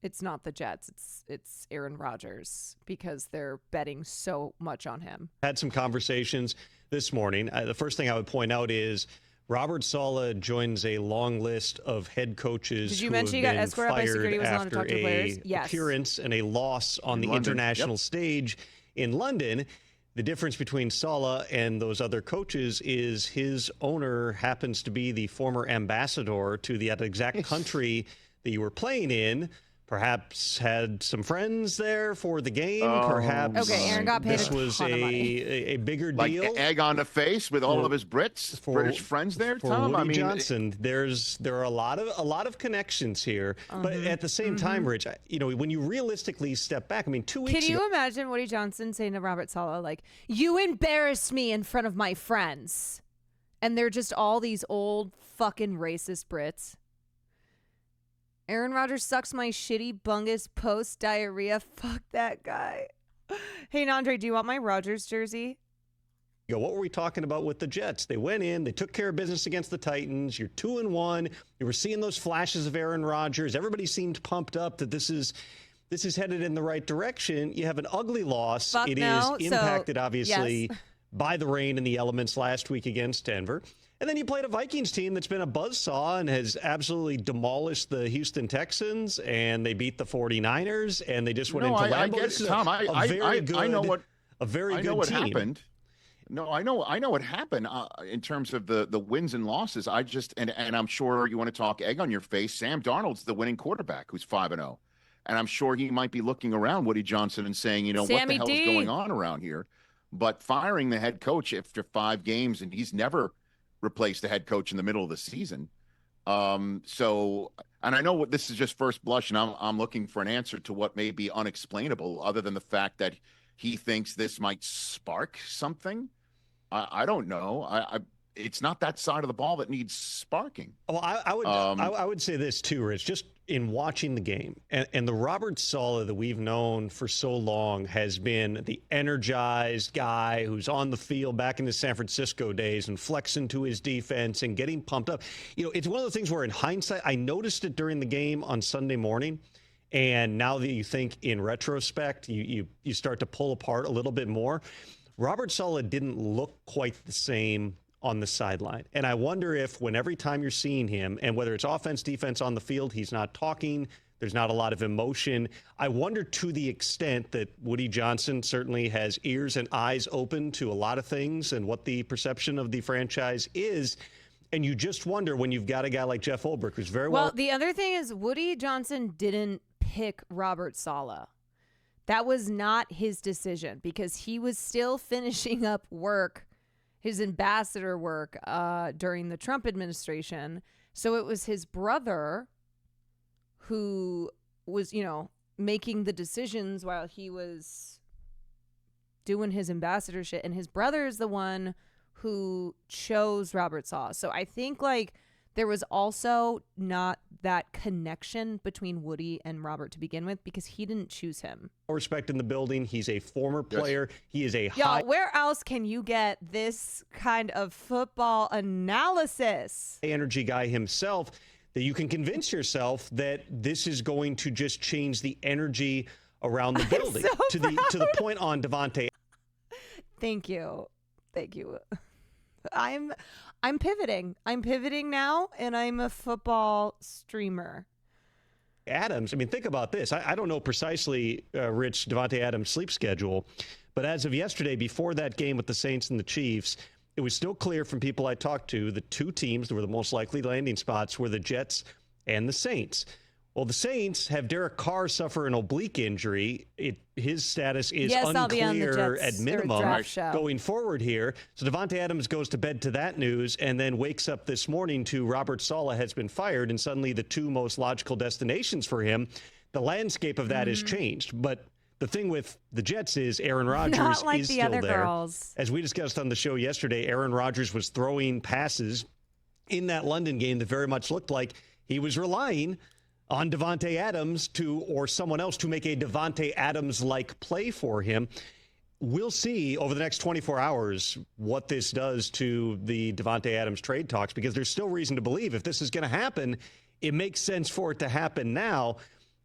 It's not the Jets. It's Aaron Rodgers because they're betting so much on him. Had some conversations this morning. The first thing I would point out is Robert Saleh joins a long list of head coaches. Did you mention you got escorted by security? Was allowed to talk to players? Yes. Appearance and a loss on the international stage in London. The difference between Saleh and those other coaches is his owner happens to be the former ambassador to that exact country that you were playing in. Perhaps had some friends there for the game. Perhaps Aaron got paid this was a bigger deal. Like egg on the face with all of his British friends there, Tom. Woody Johnson. There are a lot of connections here, but at the same time, Rich, when you realistically step back, 2 weeks ago. Can you imagine Woody Johnson saying to Robert Saleh, like, "You embarrassed me in front of my friends," and they're just all these old fucking racist Brits. Aaron Rodgers sucks my shitty bungus post diarrhea. Fuck that guy. Hey, Andre, do you want my Rodgers jersey? What were we talking about with the Jets? They went in, they took care of business against the Titans. You're 2-1. You were seeing those flashes of Aaron Rodgers. Everybody seemed pumped up that this is headed in the right direction. You have an ugly loss. It is impacted, obviously, by the rain and the elements last week against Denver. And then you played a Vikings team that's been a buzzsaw and has absolutely demolished the Houston Texans, and they beat the 49ers, and they just went into Lambeau. I get it, Tom. I know what team. Happened. No, I know what happened in terms of the wins and losses. And I'm sure you want to talk egg on your face. Sam Darnold's the winning quarterback who's 5-0. And I'm sure he might be looking around Woody Johnson and saying, what the hell is going on around here? But firing the head coach after 5 games, and he's never replaced the head coach in the middle of the season. And I know what this is just first blush, and I'm looking for an answer to what may be unexplainable, other than the fact that he thinks this might spark something. I don't know. It's not that side of the ball that needs sparking. Well, I would say this too, Rich. Just in watching the game, and the Robert Saleh that we've known for so long has been the energized guy who's on the field back in the San Francisco days and flexing to his defense and getting pumped up. It's one of the things where in hindsight, I noticed it during the game on Sunday morning. And now that you think in retrospect, you start to pull apart a little bit more. Robert Saleh didn't look quite the same on the sideline. And I wonder if every time you're seeing him, and whether it's offense, defense on the field, he's not talking, there's not a lot of emotion. I wonder to the extent that Woody Johnson certainly has ears and eyes open to a lot of things and what the perception of the franchise is. And you just wonder when you've got a guy like Jeff Ulbrich, who's very well. Well, the other thing is Woody Johnson didn't pick Robert Saleh. That was not his decision because he was still finishing up work, his ambassador work during the Trump administration. So it was his brother who was, making the decisions while he was doing his ambassador shit. And his brother is the one who chose Robert Saleh. So I think like there was also not that connection between Woody and Robert to begin with because he didn't choose him. Respect in the building. He's a former player. He is a Yo, where else can you get this kind of football analysis? Energy guy himself, that you can convince yourself that this is going to just change the energy around the building to the point on Davante. Thank you. I'm pivoting. I'm pivoting now, and I'm a football streamer. Adams, I mean, think about this. I don't know precisely, Rich, Davante Adams' sleep schedule, but as of yesterday, before that game with the Saints and the Chiefs, it was still clear from people I talked to, the two teams that were the most likely landing spots were the Jets and the Saints. Well, the Saints have Derek Carr suffer an oblique injury. His status is unclear at minimum going forward here. So Davante Adams goes to bed to that news and then wakes up this morning to Robert Saleh has been fired, and suddenly the two most logical destinations for him, the landscape of that has changed. But the thing with the Jets is Aaron Rodgers is still there. Girls. As we discussed on the show yesterday, Aaron Rodgers was throwing passes in that London game that very much looked like he was relying on Davante Adams or someone else to make a Davante Adams-like play for him. We'll see over the next 24 hours what this does to the Davante Adams trade talks, because there's still reason to believe if this is going to happen, it makes sense for it to happen now.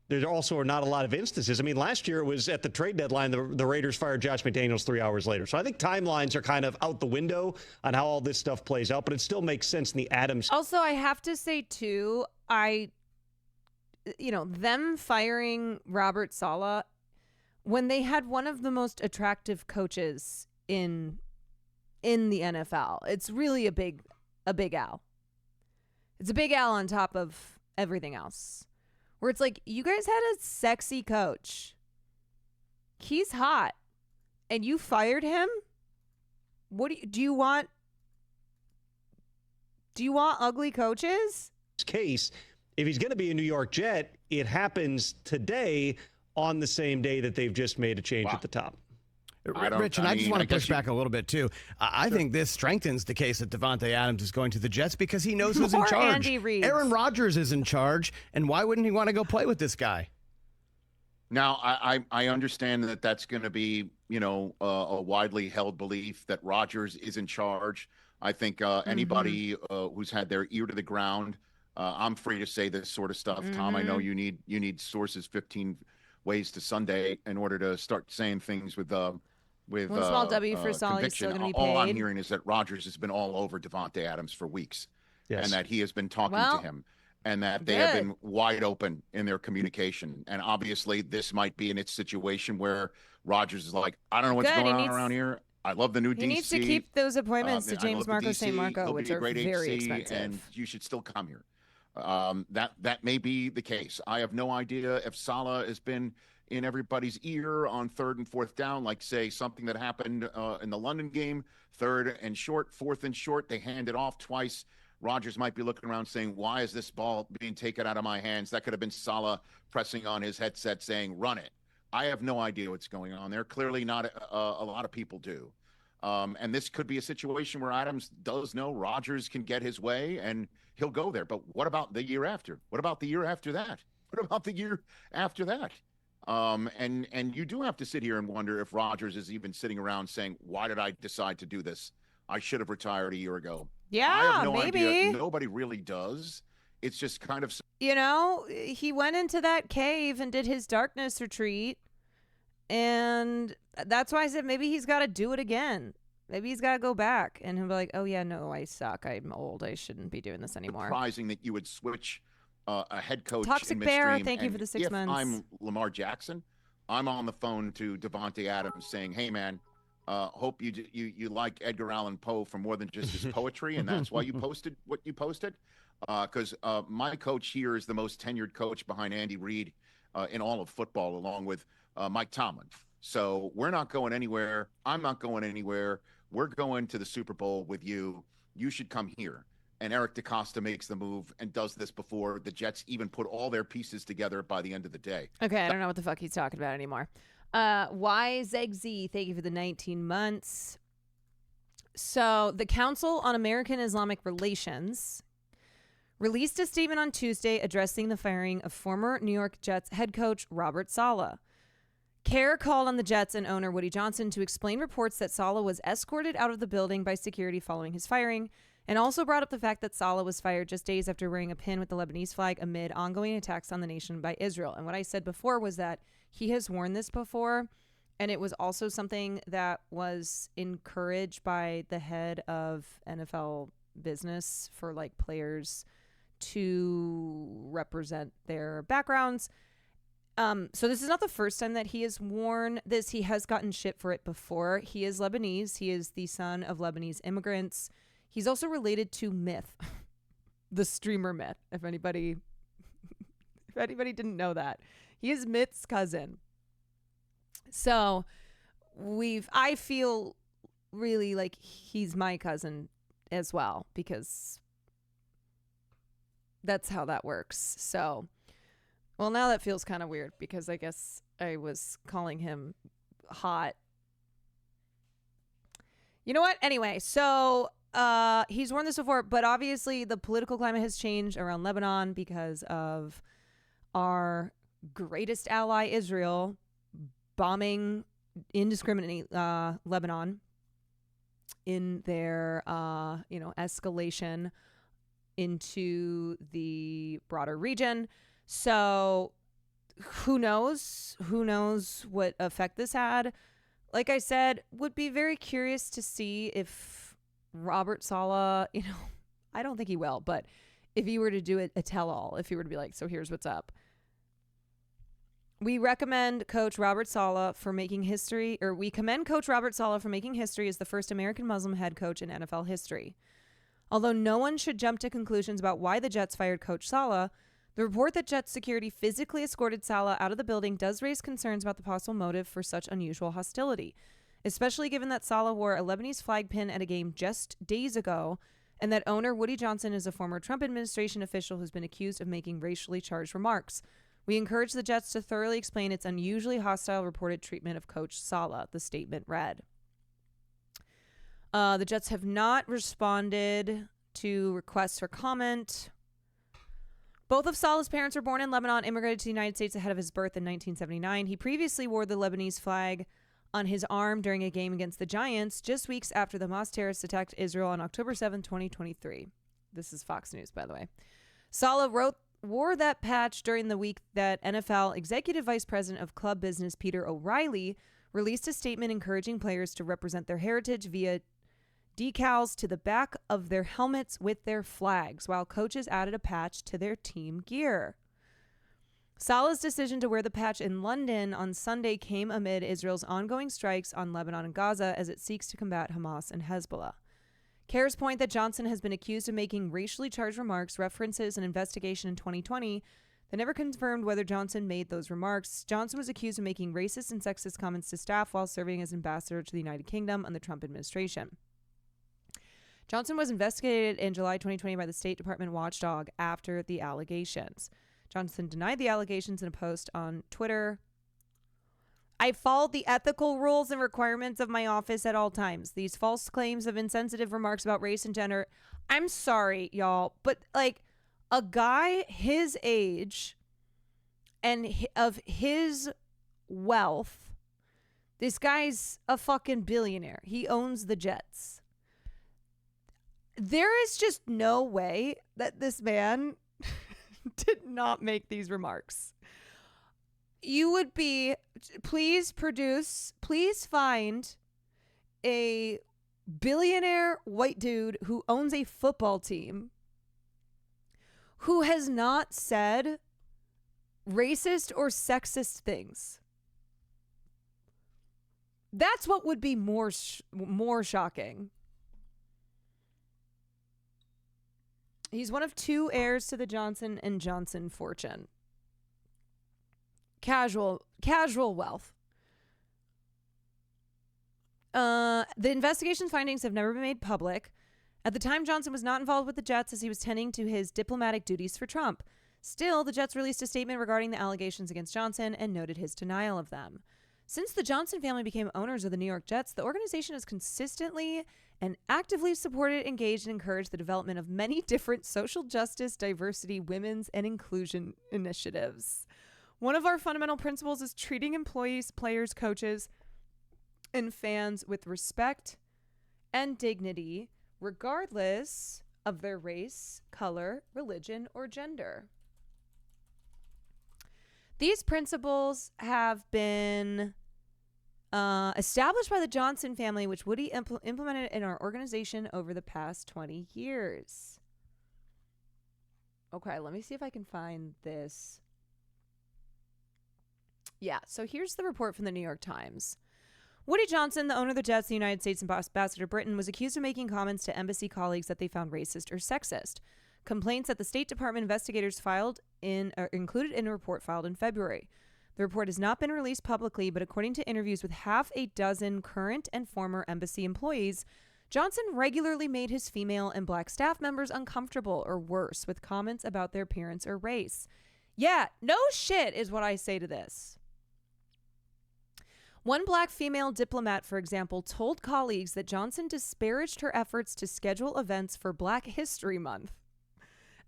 There also are not a lot of instances. I mean, last year it was at the trade deadline, the Raiders fired Josh McDaniels 3 hours later. So I think timelines are kind of out the window on how all this stuff plays out, but it still makes sense in the Adams. Also, I have to say, too, them firing Robert Saleh when they had one of the most attractive coaches in the NFL. It's really a big L. It's a big L on top of everything else. Where it's like, you guys had a sexy coach. He's hot. And you fired him? What do you want ugly coaches? Case, if he's going to be a New York Jet, it happens today on the same day that they've just made a change at the top. Rich, and I just want to push back a little bit, too. I think this strengthens the case that Davante Adams is going to the Jets because he knows who's in charge. Andy Reid. Aaron Rodgers is in charge, and why wouldn't he want to go play with this guy? Now, I understand that that's going to be, a widely held belief that Rodgers is in charge. I think anybody who's had their ear to the ground, I'm free to say this sort of stuff. Tom, I know you need sources 15 ways to Sunday in order to start saying things with one small W for Saleh is still going to be paid. All I'm hearing is that Rodgers has been all over Davante Adams for weeks, and that he has been talking to him, and that they have been wide open in their communication. And obviously, this might be in its situation where Rodgers is like, I don't know what's going on around here. I love the new DC. He needs to keep those appointments to James Marco St. Marco, which are very expensive. And you should still come here. That may be the case. I have no idea if Saleh has been in everybody's ear on 3rd and 4th down, like, say, something that happened in the London game, 3rd and short, 4th and short. They hand it off twice. Rodgers might be looking around saying, why is this ball being taken out of my hands? That could have been Saleh pressing on his headset saying, run it. I have no idea what's going on there. Clearly not a lot of people do. And this could be a situation where Adams does know Rodgers can get his way and he'll go there. But what about the year after? What about the year after that? What about the year after that? And you do have to sit here and wonder if Rodgers is even sitting around saying, why did I decide to do this? I should have retired a year ago. Yeah, I have no maybe. idea. Nobody really does. It's just kind of... he went into that cave and did his darkness retreat. And that's why I said maybe he's got to do it again. Maybe he's got to go back. And he'll be like, oh, yeah, no, I suck. I'm old. I shouldn't be doing this anymore. Surprising that you would switch a head coach Toxic in Bear, midstream. thank you for the 6 months. If I'm Lamar Jackson, I'm on the phone to Davante Adams saying, hey, man, hope you like Edgar Allan Poe for more than just his poetry, and that's why you posted what you posted. Because my coach here is the most tenured coach behind Andy Reid in all of football, along with Mike Tomlin. So we're not going anywhere. I'm not going anywhere. We're going to the Super Bowl with you. You should come here. And Eric DeCosta makes the move and does this before the Jets even put all their pieces together by the end of the day. Okay, I don't know what the fuck he's talking about anymore. YZegZ, thank you for the 19 months. So the Council on American Islamic Relations released a statement on Tuesday addressing the firing of former New York Jets head coach Robert Saleh. CARE called on the Jets and owner Woody Johnson to explain reports that Saleh was escorted out of the building by security following his firing, and also brought up the fact that Saleh was fired just days after wearing a pin with the Lebanese flag amid ongoing attacks on the nation by Israel. And what I said before was that he has worn this before, and it was also something that was encouraged by the head of NFL business for like players to represent their backgrounds. So this is not the first time that he has worn this. He has gotten shit for it before. He is Lebanese. He is the son of Lebanese immigrants. He's also related to Myth, the streamer Myth, if anybody didn't know that. He is Myth's cousin. So I feel really like he's my cousin as well, because that's how that works. So, well, now that feels kind of weird because I guess I was calling him hot. You know what? Anyway, so he's worn this before, but obviously the political climate has changed around Lebanon because of our greatest ally, Israel, bombing indiscriminately Lebanon in their escalation into the broader region. So who knows what effect this had. Like I said, would be very curious to see if Robert Saleh, I don't think he will, but if he were to do a tell-all, if he were to be like, so here's what's up. We recommend Coach Robert Saleh for making history, or we commend Coach Robert Saleh for making history as the first American Muslim head coach in NFL history. Although no one should jump to conclusions about why the Jets fired Coach Saleh, the report that Jets security physically escorted Saleh out of the building does raise concerns about the possible motive for such unusual hostility, especially given that Saleh wore a Lebanese flag pin at a game just days ago, and that owner Woody Johnson is a former Trump administration official who's been accused of making racially charged remarks. We encourage the Jets to thoroughly explain its unusually hostile reported treatment of Coach Saleh, the statement read. The Jets have not responded to requests for comment. Both of Saleh's parents were born in Lebanon, immigrated to the United States ahead of his birth in 1979. He previously wore the Lebanese flag on his arm during a game against the Giants, just weeks after the Hamas terrorists attacked Israel on October 7, 2023. This is Fox News, by the way. Saleh wore that patch during the week that NFL Executive Vice President of Club Business Peter O'Reilly released a statement encouraging players to represent their heritage via decals to the back of their helmets with their flags, while coaches added a patch to their team gear. Saleh's decision to wear the patch in London on Sunday came amid Israel's ongoing strikes on Lebanon and Gaza as it seeks to combat Hamas and Hezbollah. CARE's point that Johnson has been accused of making racially charged remarks references an investigation in 2020 that never confirmed whether Johnson made those remarks. Johnson was accused of making racist and sexist comments to staff while serving as ambassador to the United Kingdom under the Trump administration. Johnson was investigated in July 2020 by the State Department watchdog after the allegations. Johnson denied the allegations in a post on Twitter. I followed the ethical rules and requirements of my office at all times. These false claims of insensitive remarks about race and gender. I'm sorry, y'all, but like a guy his age and of his wealth, this guy's a fucking billionaire. He owns the Jets. There is just no way that this man did not make these remarks. You would be, please find a billionaire white dude who owns a football team who has not said racist or sexist things. That's what would be more shocking. He's one of two heirs to the Johnson & Johnson fortune. Casual wealth. The investigation's findings have never been made public. At the time, Johnson was not involved with the Jets as he was tending to his diplomatic duties for Trump. Still, the Jets released a statement regarding the allegations against Johnson and noted his denial of them. Since the Johnson family became owners of the New York Jets, the organization has consistently and actively supported, engaged, and encouraged the development of many different social justice, diversity, women's, and inclusion initiatives. One of our fundamental principles is treating employees, players, coaches, and fans with respect and dignity, regardless of their race, color, religion, or gender. These principles have been established by the Johnson family, which Woody implemented in our organization over the past 20 years. Okay, let me see if I can find this. Yeah, so here's the report from the New York Times. Woody Johnson, the owner of the Jets, the United States ambassador to Britain, was accused of making comments to embassy colleagues that they found racist or sexist. Complaints that the State Department investigators included in a report filed in February. The report has not been released publicly, but according to interviews with half a dozen current and former embassy employees, Johnson regularly made his female and black staff members uncomfortable or worse with comments about their appearance or race. Yeah, no shit is what I say to this. One black female diplomat, for example, told colleagues that Johnson disparaged her efforts to schedule events for Black History Month.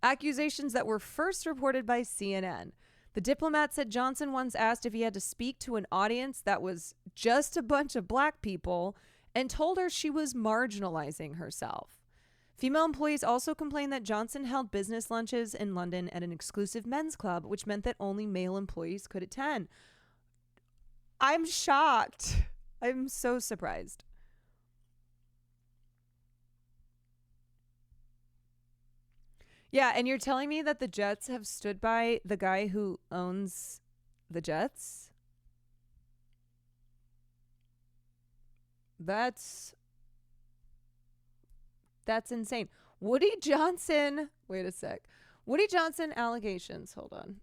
Accusations that were first reported by CNN. The diplomat said Johnson once asked if he had to speak to an audience that was just a bunch of black people and told her she was marginalizing herself. Female employees also complained that Johnson held business lunches in London at an exclusive men's club, which meant that only male employees could attend. I'm shocked. I'm so surprised. Yeah, and you're telling me that the Jets have stood by the guy who owns the Jets? That's insane. Woody Johnson, wait a sec. Woody Johnson allegations. Hold on.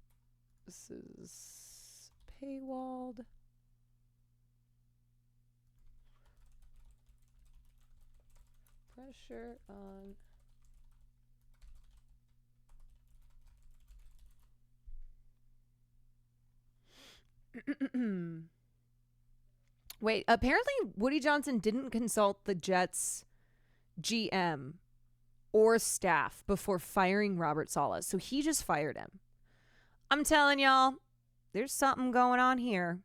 This is paywalled. Pressure on. Wait, apparently Woody Johnson didn't consult the Jets GM or staff before firing Robert Saleh, so he just fired him. I'm telling y'all, there's something going on here.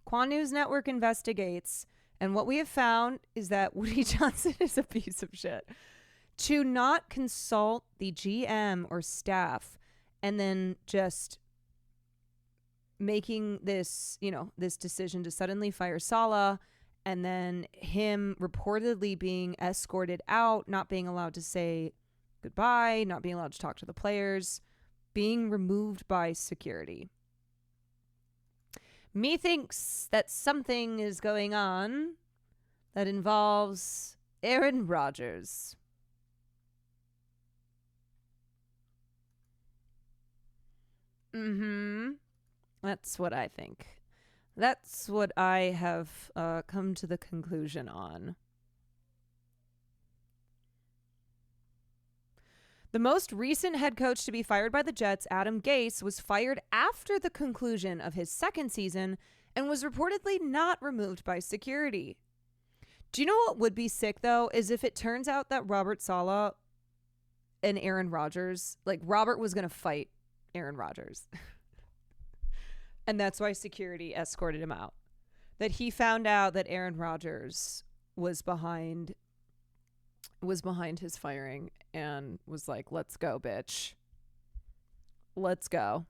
Quan News Network investigates, and what we have found is that Woody Johnson is a piece of shit. To not consult the GM or staff and then just making this, this decision to suddenly fire Saleh, and then him reportedly being escorted out, not being allowed to say goodbye, not being allowed to talk to the players, being removed by security. Methinks that something is going on that involves Aaron Rodgers. That's what I think. That's what I have come to the conclusion on. The most recent head coach to be fired by the Jets, Adam Gase, was fired after the conclusion of his second season and was reportedly not removed by security. Do you know what would be sick, though, is if it turns out that Robert Saleh and Aaron Rodgers, Robert was going to fight Aaron Rodgers. And that's why security escorted him out. That he found out that Aaron Rodgers was behind his firing and was like, let's go, bitch. Let's go.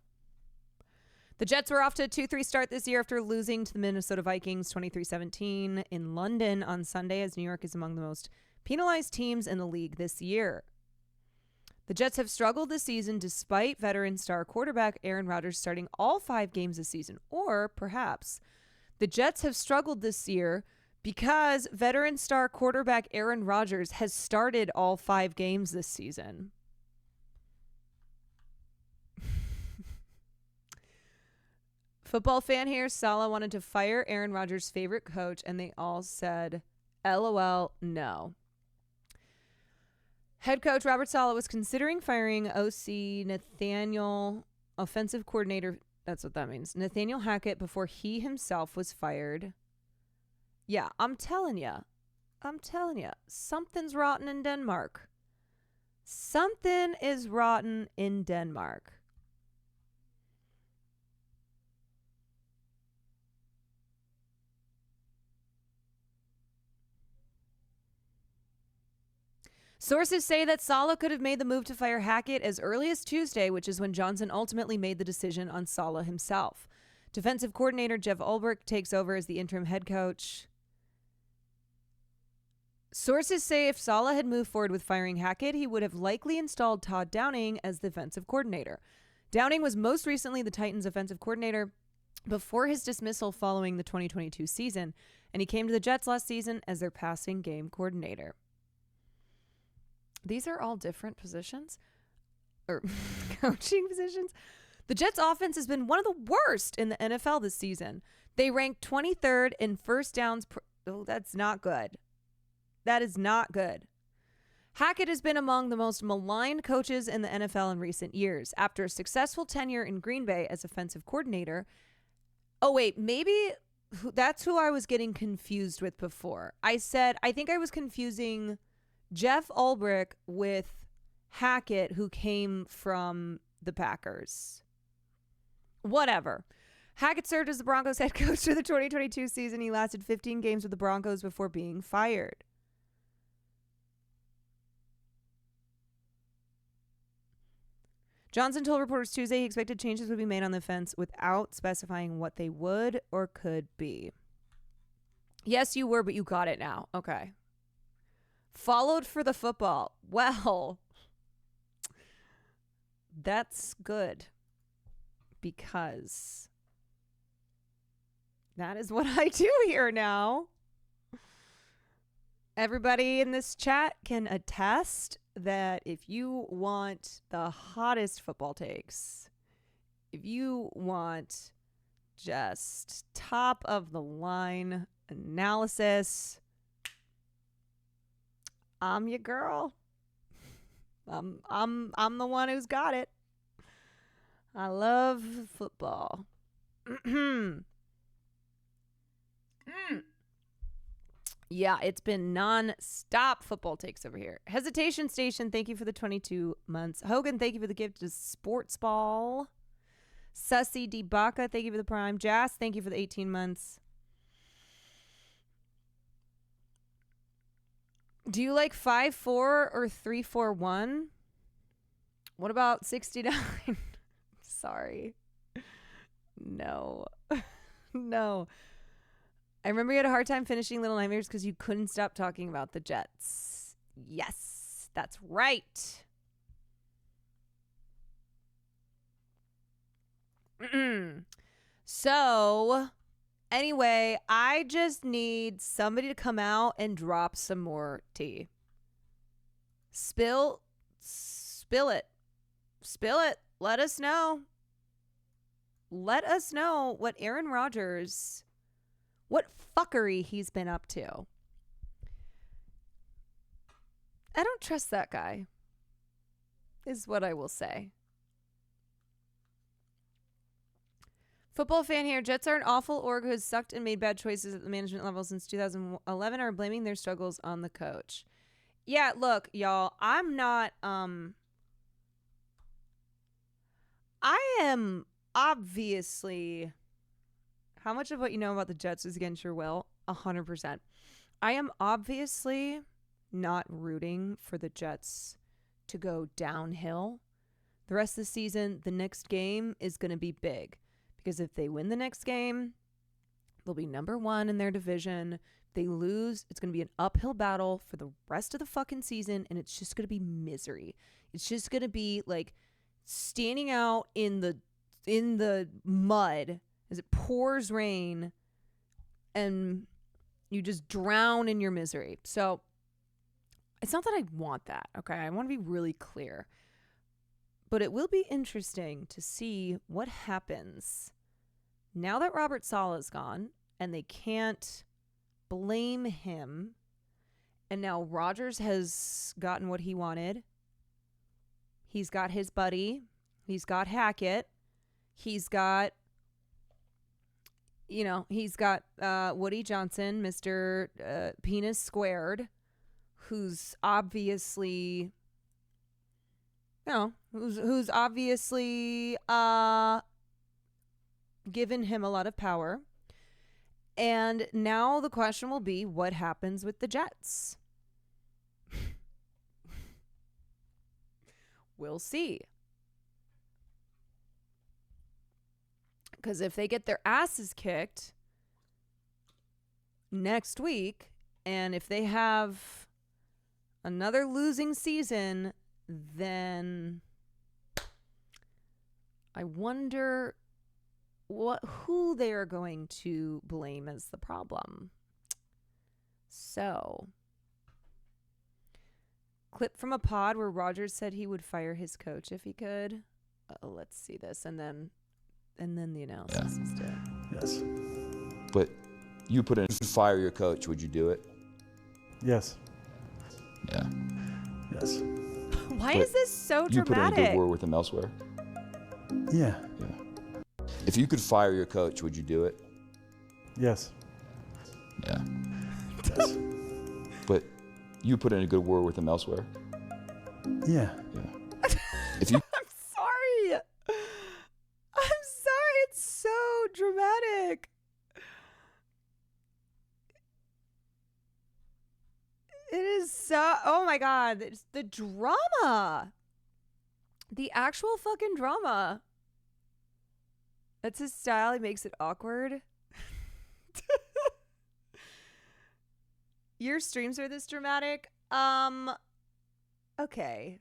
The Jets were off to a 2-3 start this year after losing to the Minnesota Vikings 23-17 in London on Sunday, as New York is among the most penalized teams in the league this year. The Jets have struggled this season despite veteran star quarterback Aaron Rodgers starting all 5 games this season. Or perhaps the Jets have struggled this year because veteran star quarterback Aaron Rodgers has started all 5 games this season. Football fan here, Saleh wanted to fire Aaron Rodgers' favorite coach, and they all said, LOL, no. Head coach Robert Saleh was considering firing OC Nathaniel, offensive coordinator That's what that means. Nathaniel Hackett before he himself was fired. Yeah, I'm telling you. Something's rotten in Denmark. Something is rotten in Denmark. Sources say that Saleh could have made the move to fire Hackett as early as Tuesday, which is when Johnson ultimately made the decision on Saleh himself. Defensive coordinator Jeff Ulbrich takes over as the interim head coach. Sources say if Saleh had moved forward with firing Hackett, he would have likely installed Todd Downing as the defensive coordinator. Downing was most recently the Titans' offensive coordinator before his dismissal following the 2022 season, and he came to the Jets last season as their passing game coordinator. These are all different positions or coaching positions. The Jets offense has been one of the worst in the NFL this season. They ranked 23rd in first downs. Oh, that's not good. That is not good. Hackett has been among the most maligned coaches in the NFL in recent years. After a successful tenure in Green Bay as offensive coordinator. Oh, wait, maybe that's who I was getting confused with before. I think I was confusing Jeff Ulbrich with Hackett, who came from the Packers. Whatever. Hackett served as the Broncos head coach for the 2022 season. He lasted 15 games with the Broncos before being fired. Johnson told reporters Tuesday he expected changes would be made on the fence without specifying what they would or could be. Yes, you were, but you got it now. Okay. Followed for the football. Well, that's good because that is what I do here now. Everybody in this chat can attest that if you want the hottest football takes, if you want just top of the line analysis, I'm your girl. I'm the one who's got it. I love football. Yeah, it's been non-stop football takes over here. Hesitation Station, thank you for the 22 months. Hogan, thank you for the gift to Sports Ball. Sussy D. Baca, thank you for the prime. Jazz, thank you for the 18 months. Do you like 5-4 or 3-4-1? What about 69? Sorry. No. No. I remember you had a hard time finishing Little Nightmares because you couldn't stop talking about the Jets. Yes, that's right. So, anyway, I just need somebody to come out and drop some more tea. Spill it. Spill it. Let us know. Let us know what Aaron Rodgers, what fuckery he's been up to. I don't trust that guy, is what I will say. Football fan here. Jets are an awful org who has sucked and made bad choices at the management level since 2011 are blaming their struggles on the coach. Yeah, look, y'all, I'm not, I am obviously, how much of what you know about the Jets is against your will? 100%. I am obviously not rooting for the Jets to go downhill. The rest of the season, the next game is going to be big. Because if they win the next game, they'll be number one in their division. If they lose, it's going to be an uphill battle for the rest of the fucking season, and it's just going to be misery. It's just going to be like standing out in the mud as it pours rain, and you just drown in your misery. So it's not that I want that, okay? I want to be really clear. But it will be interesting to see what happens now that Robert Saleh is gone and they can't blame him. And now Rodgers has gotten what he wanted. He's got his buddy. He's got Hackett. He's got, he's got Woody Johnson, Mr. Penis Squared, who's obviously, who's obviously given him a lot of power. And now the question will be, what happens with the Jets? We'll see. Because if they get their asses kicked next week, and if they have another losing season, then I wonder who they are going to blame as the problem. So, clip from a pod where Rodgers said he would fire his coach if he could. Let's see this, and then the analysis is done. Yes. But you put in fire your coach, would you do it? Yes. Yeah. Yes. Why is this so dramatic? You put in a good word with him elsewhere? Yeah. If you could fire your coach, would you do it? Yes. Yeah. Yes. But you put in a good word with him elsewhere? Yeah. If you I'm sorry. It's so dramatic. It is so, oh my God. It's the drama. The actual fucking drama. That's his style. He makes it awkward. Your streams are this dramatic? Okay.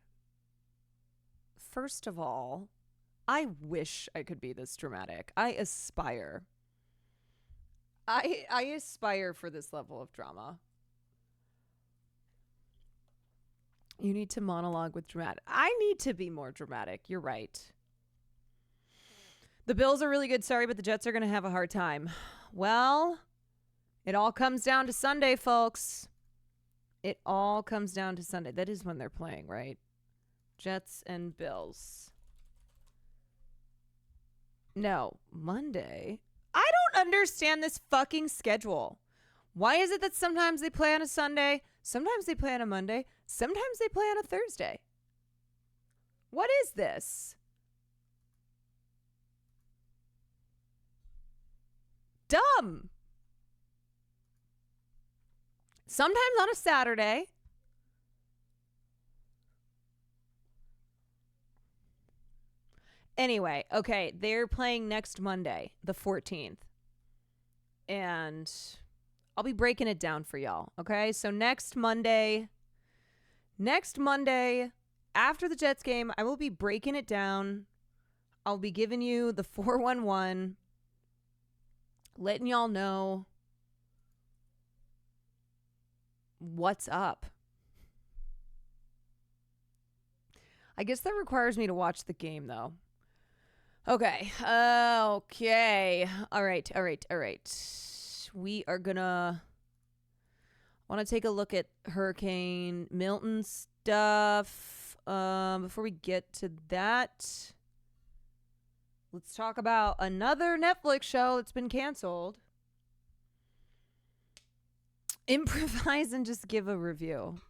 First of all, I wish I could be this dramatic. I aspire. I aspire for this level of drama. You need to monologue with dramatic. I need to be more dramatic. You're right. The Bills are really good, sorry, but the Jets are going to have a hard time. Well, it all comes down to Sunday, folks. It all comes down to Sunday. That is when they're playing, right? Jets and Bills. No, Monday. I don't understand this fucking schedule. Why is it that sometimes they play on a Sunday, sometimes they play on a Monday, sometimes they play on a Thursday? What is this? Dumb. Sometimes on a Saturday. Anyway, okay, they're playing next Monday, the 14th. And I'll be breaking it down for y'all, okay? So next Monday, after the Jets game, I will be breaking it down. I'll be giving you the 411, letting y'all know what's up. I guess that requires me to watch the game, though. Okay. Okay. All right. We are gonna want to take a look at Hurricane Milton stuff. Before we get to that, let's talk about another Netflix show that's been canceled. Improvise and just give a review.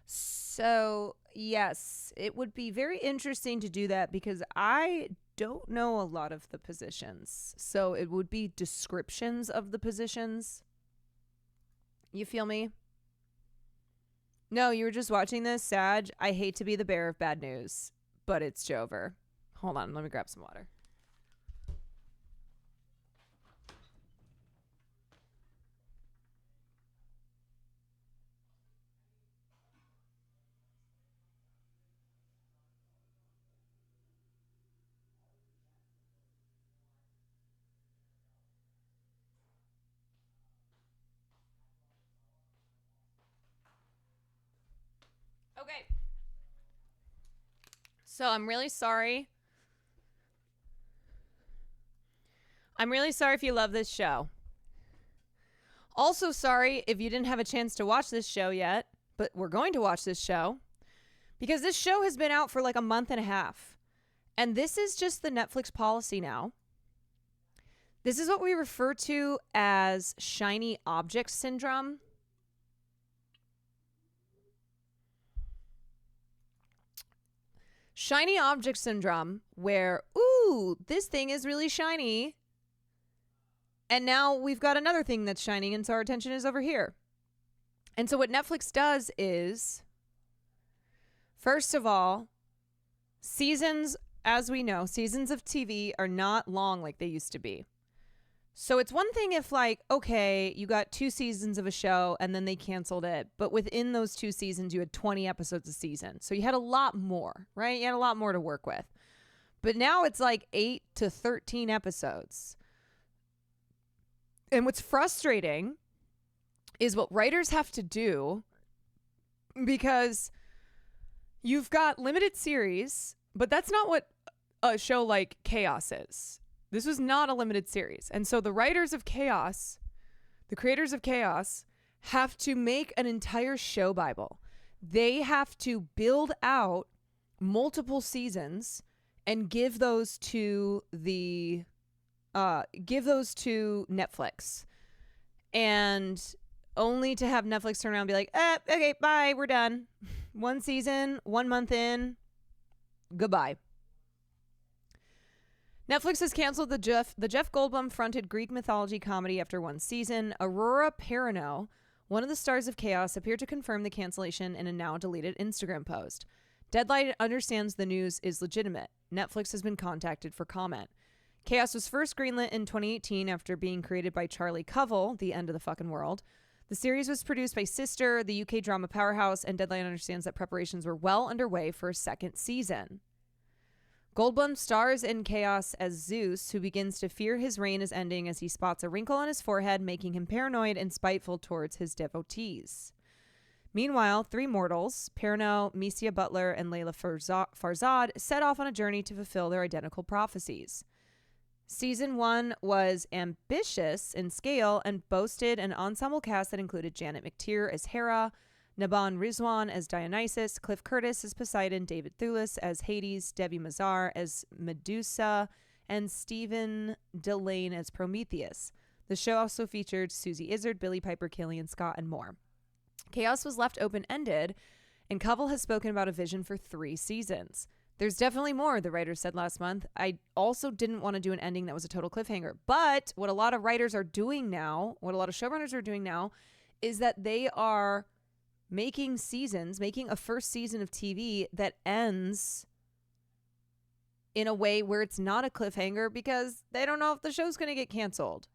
So, yes, it would be very interesting to do that because I don't know a lot of the positions. So it would be descriptions of the positions. You feel me? No, you were just watching this, Sag. I hate to be the bearer of bad news, but it's Jover. Hold on, let me grab some water. Okay. So I'm really sorry. I'm really sorry if you love this show. Also sorry if you didn't have a chance to watch this show yet, but we're going to watch this show because this show has been out for like a month and a half. And this is just the Netflix policy now. This is what we refer to as shiny object syndrome. Shiny object syndrome, where, ooh, this thing is really shiny. And now we've got another thing that's shining, and so our attention is over here. And so what Netflix does is, first of all, seasons, as we know, seasons of TV are not long like they used to be. So it's one thing if, like, okay, you got 2 seasons of a show and then they canceled it. But within those 2 seasons, you had 20 episodes a season. So you had a lot more, right? You had a lot more to work with. But now it's like 8 to 13 episodes. And what's frustrating is what writers have to do, because you've got limited series, but that's not what a show like Chaos is. This was not a limited series. And so the writers of Chaos, the creators of Chaos, have to make an entire show Bible. They have to build out multiple seasons and give those to Netflix. And only to have Netflix turn around and be like, okay, bye, we're done. 1 season, 1 month in, goodbye. Netflix has canceled the Jeff Goldblum-fronted Greek mythology comedy after 1 season. Aurora Perrineau, one of the stars of Chaos, appeared to confirm the cancellation in a now-deleted Instagram post. Deadline understands the news is legitimate. Netflix has been contacted for comment. Chaos was first greenlit in 2018 after being created by Charlie Covell, the end of the fucking world. The series was produced by Sister, the UK drama powerhouse, and Deadline understands that preparations were well underway for a 2nd season. Goldblum stars in Chaos as Zeus, who begins to fear his reign is ending as he spots a wrinkle on his forehead, making him paranoid and spiteful towards his devotees. Meanwhile, 3 mortals, Perrineau, Misia Butler, and Layla Farzad, set off on a journey to fulfill their identical prophecies. Season 1 was ambitious in scale and boasted an ensemble cast that included Janet McTeer as Hera, Naban Rizwan as Dionysus, Cliff Curtis as Poseidon, David Thewlis as Hades, Debbie Mazar as Medusa, and Stephen Delane as Prometheus. The show also featured Susie Izzard, Billy Piper, Killian Scott, and more. Chaos was left open-ended, and Covell has spoken about a vision for 3 seasons. There's definitely more, the writers said last month. I also didn't want to do an ending that was a total cliffhanger. But what a lot of writers are doing now, what a lot of showrunners are doing now, is that they are making a first season of TV that ends in a way where it's not a cliffhanger because they don't know if the show's going to get canceled.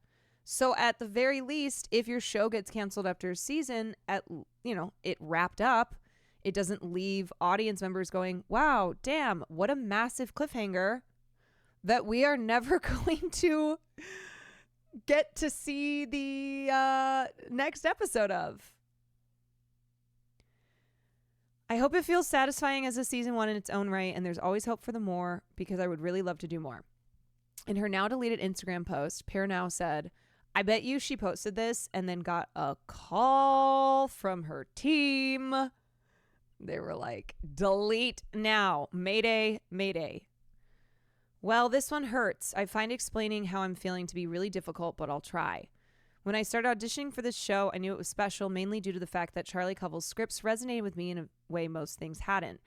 So at the very least, if your show gets canceled after a season, it wrapped up, it doesn't leave audience members going, wow, damn, what a massive cliffhanger that we are never going to get to see the next episode of. I hope it feels satisfying as a season 1 in its own right, and there's always hope for the more because I would really love to do more. In her now deleted Instagram post, Perrineau said, I bet you she posted this and then got a call from her team. They were like, delete now. Mayday, mayday. Well, this one hurts. I find explaining how I'm feeling to be really difficult, but I'll try. When I started auditioning for this show, I knew it was special, mainly due to the fact that Charlie Covell's scripts resonated with me in a way most things hadn't.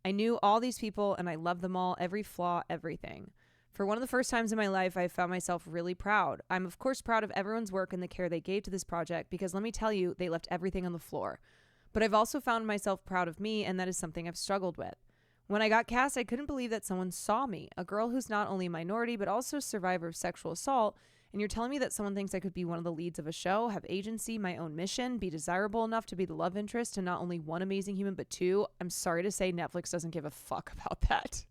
I knew all these people, and I loved them all, every flaw, everything. For one of the first times in my life, I found myself really proud. I'm, of course, proud of everyone's work and the care they gave to this project, because let me tell you, they left everything on the floor. But I've also found myself proud of me, and that is something I've struggled with. When I got cast, I couldn't believe that someone saw me, a girl who's not only a minority, but also a survivor of sexual assault. And you're telling me that someone thinks I could be one of the leads of a show, have agency, my own mission, be desirable enough to be the love interest to not only one amazing human, but 2? I'm sorry to say Netflix doesn't give a fuck about that.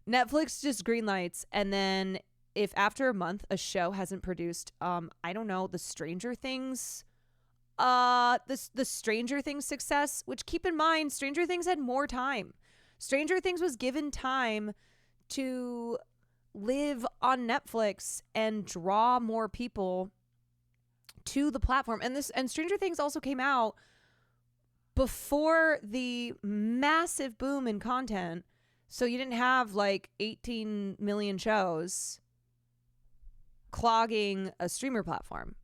Netflix just greenlights, and then if after a month a show hasn't produced, I don't know, the Stranger Things success, which keep in mind, Stranger Things had more time. Stranger Things was given time to live on Netflix and draw more people to the platform. And Stranger Things also came out before the massive boom in content So you didn't have like 18 million shows clogging a streamer platform.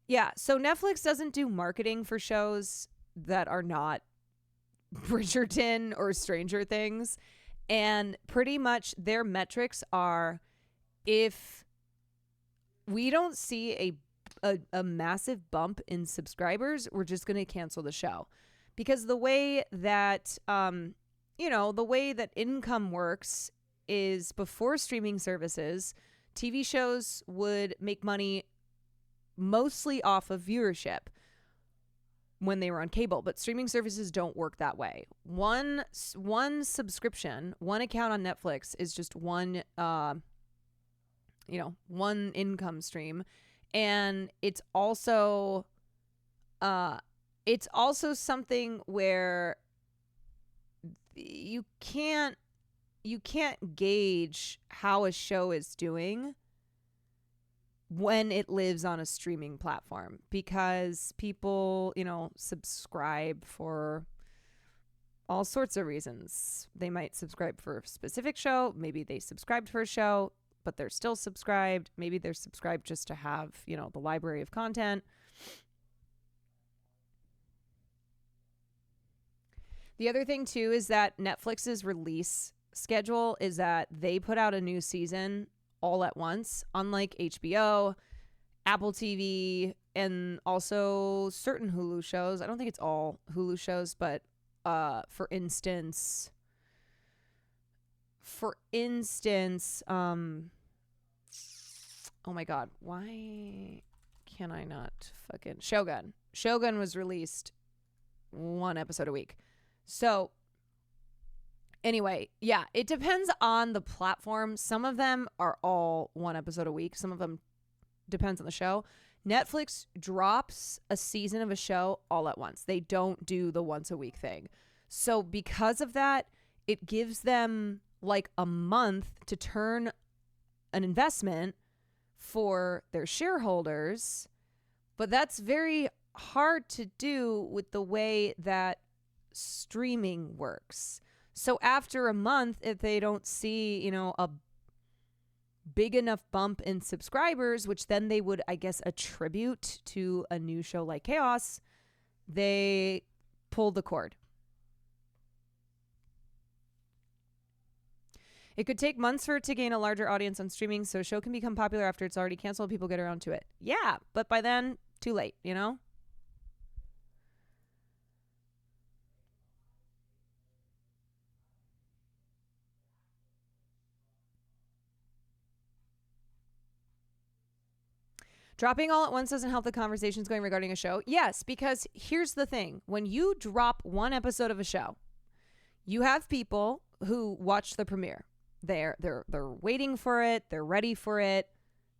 Yeah, so Netflix doesn't do marketing for shows that are not Bridgerton or Stranger Things. And pretty much their metrics are, if we don't see a massive bump in subscribers, we're just going to cancel the show. Because the way that, the way that income works is, before streaming services, TV shows would make money mostly off of viewership when they were on cable, but streaming services don't work that way. One subscription, one account on Netflix is just one income stream, and it's also something where you can't gauge how a show is doing when it lives on a streaming platform, because people, subscribe for all sorts of reasons. They might subscribe for a specific show. Maybe they subscribed for a show, but they're still subscribed. Maybe they're subscribed just to have, the library of content. The other thing too is that Netflix's release schedule is that they put out a new season all at once, unlike HBO, Apple TV, and also certain Hulu shows. I don't think it's all Hulu shows, but for instance, oh my God, why can I not fucking Shogun? Shogun was released one episode a week. So anyway, yeah, it depends on the platform. Some of them are all one episode a week. Some of them depends on the show. Netflix drops a season of a show all at once. They don't do the once a week thing. So because of that, it gives them like a month to turn an investment for their shareholders. But that's very hard to do with the way that streaming works. So after a month, if they don't see, a big enough bump in subscribers, which then they would, I guess, attribute to a new show like Chaos, they pull the cord. It could take months for it to gain a larger audience on streaming, so a show can become popular after it's already canceled. People get around to it. Yeah, but by then, too late, Dropping all at once doesn't help the conversations going regarding a show. Yes, because here's the thing. When you drop one episode of a show, you have people who watch the premiere. They're waiting for it. They're ready for it.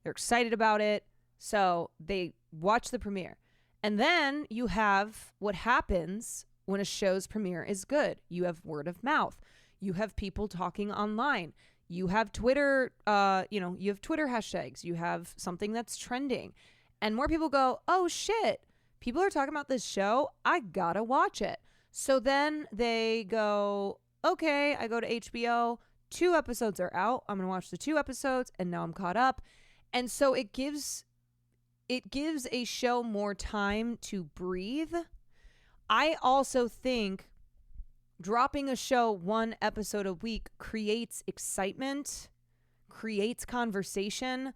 They're excited about it. So they watch the premiere. And then you have what happens when a show's premiere is good. You have word of mouth. You have people talking online. You have Twitter, you have Twitter hashtags. You have something that's trending. And more people go, oh, shit, people are talking about this show. I gotta watch it. So then they go, okay, I go to HBO. 2 episodes are out. I'm going to watch the 2 episodes, and now I'm caught up. And so it gives a show more time to breathe. I also think dropping a show 1 episode a week creates excitement, creates conversation.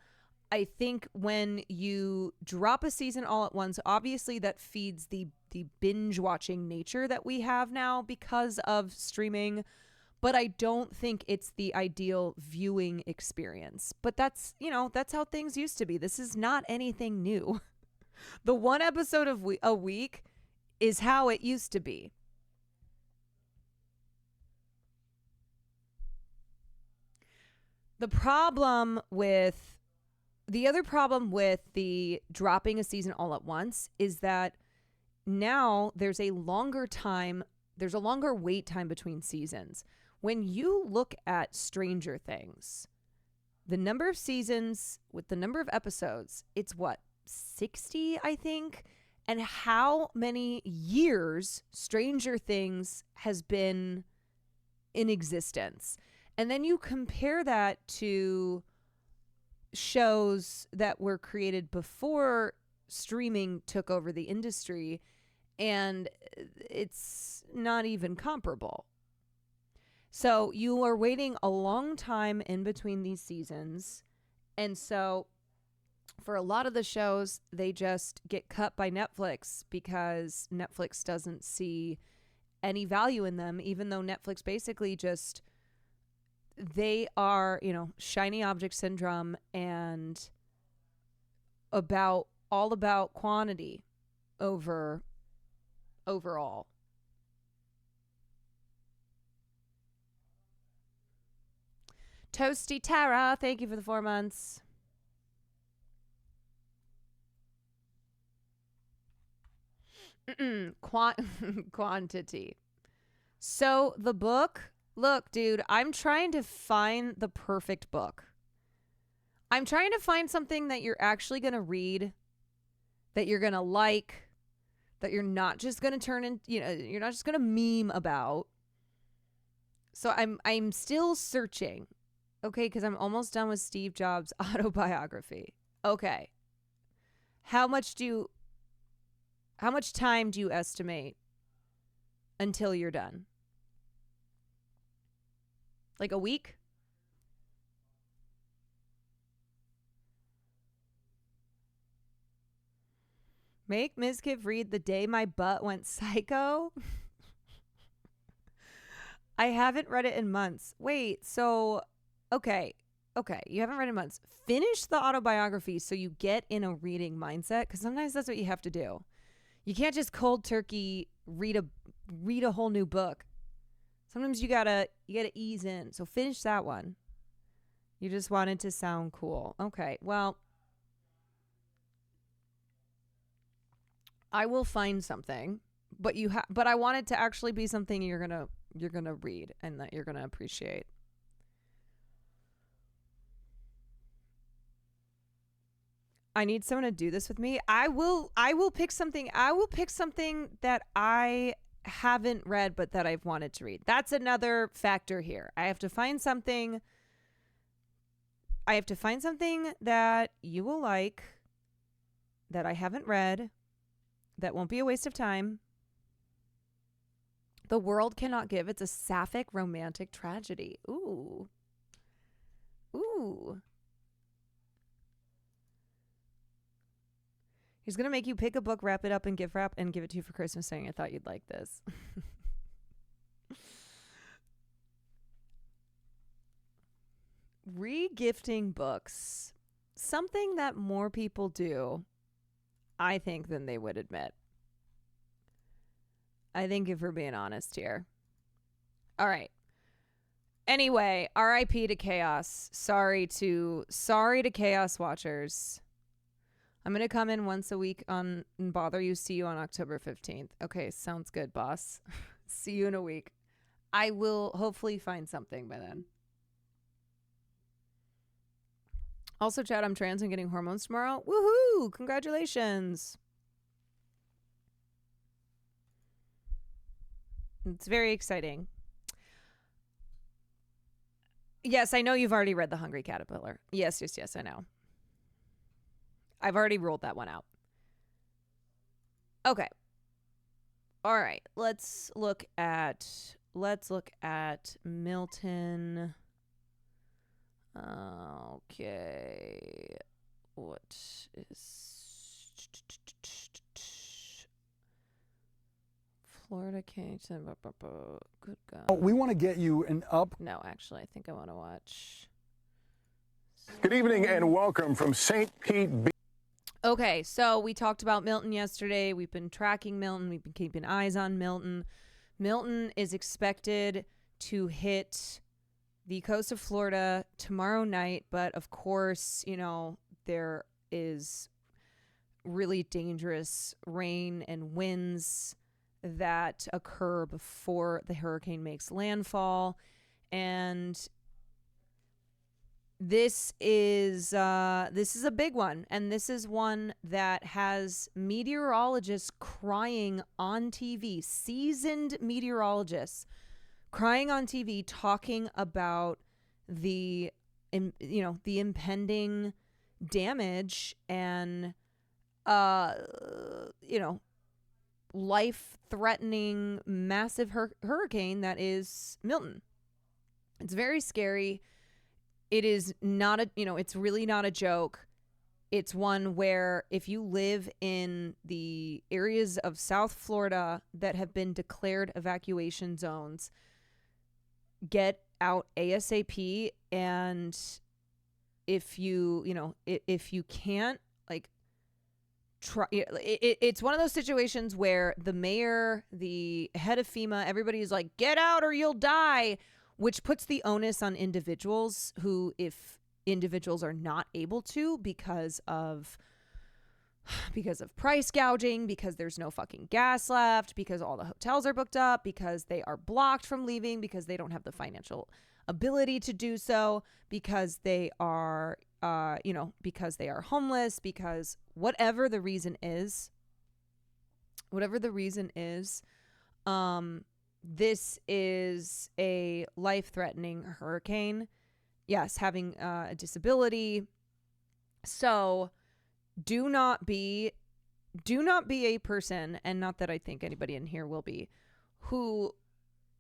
I think when you drop a season all at once, obviously that feeds the binge watching nature that we have now because of streaming. But I don't think it's the ideal viewing experience. But that's how things used to be. This is not anything new. The 1 episode of a week is how it used to be. The other problem with the dropping a season all at once is that now there's a longer wait time between seasons. When you look at Stranger Things, the number of seasons with the number of episodes, it's 60, I think? And how many years Stranger Things has been in existence. And then you compare that to shows that were created before streaming took over the industry, and it's not even comparable. So you are waiting a long time in between these seasons. And so for a lot of the shows, they just get cut by Netflix because Netflix doesn't see any value in them, even though Netflix basically just, they are, shiny object syndrome and all about quantity overall. Toasty Tara, thank you for the 4 months. Quantity. So the book, look, dude, I'm trying to find the perfect book. I'm trying to find something that you're actually going to read, that you're going to like, that you're not just going to turn in, you're not just going to meme about. So I'm still searching. Okay, because I'm almost done with Steve Jobs' autobiography. Okay. How much time do you estimate until you're done? Like a week? Make Ms. Kiv read The Day My Butt Went Psycho? I haven't read it in months. Wait, so, okay, you haven't read it in months. Finish the autobiography so you get in a reading mindset, because sometimes that's what you have to do. You can't just cold turkey read a whole new book. Sometimes you gotta ease in. So finish that one. You just wanted to sound cool. Okay, well, I will find something, but I want it to actually be something you're gonna read and that you're gonna appreciate. I need someone to do this with me. I will pick something. I will pick something that I haven't read but that I've wanted to read. That's another factor here. I have to find something that you will like, that I haven't read, that won't be a waste of time. The World Cannot Give. It's a sapphic romantic tragedy. Ooh. He's going to make you pick a book, wrap it up, and gift wrap, and give it to you for Christmas, saying, I thought you'd like this. Re-gifting books. Something that more people do, I think, than they would admit. I think if we're being honest here. All right. Anyway, RIP to Chaos. Sorry to Chaos Watchers. I'm going to come in once a week and bother you. See you on October 15th. Okay, sounds good, boss. See you in a week. I will hopefully find something by then. Also, Chad, I'm trans and getting hormones tomorrow. Woohoo! Congratulations. It's very exciting. Yes, I know you've already read The Hungry Caterpillar. Yes, I know. I've already ruled that one out. Okay. All right. Let's look at Milton. Okay. What is Florida Cage? Good God. We want to get you an up. No, actually, I think I want to watch. Good evening and welcome from St. Pete Beach. Okay, so we talked about Milton yesterday. We've been tracking Milton. We've been keeping eyes on Milton. Milton is expected to hit the coast of Florida tomorrow night, but of course, there is really dangerous rain and winds that occur before the hurricane makes landfall. And this is a big one, and this is one that has meteorologists crying on TV, seasoned meteorologists crying on TV, talking about the impending damage and life-threatening massive hurricane that is Milton. It's very scary. It is not it's really not a joke. It's one where if you live in the areas of South Florida that have been declared evacuation zones, get out ASAP. And if you can't, like, try, it's one of those situations where the mayor, the head of FEMA, everybody's like, get out or you'll die, which puts the onus on individuals who, if individuals are not able to because of price gouging, because there's no fucking gas left, because all the hotels are booked up, because they are blocked from leaving, because they don't have the financial ability to do so, because they are homeless, because whatever the reason is, this is a life-threatening hurricane. Yes, having a disability. So do not be a person, and not that I think anybody in here will be, who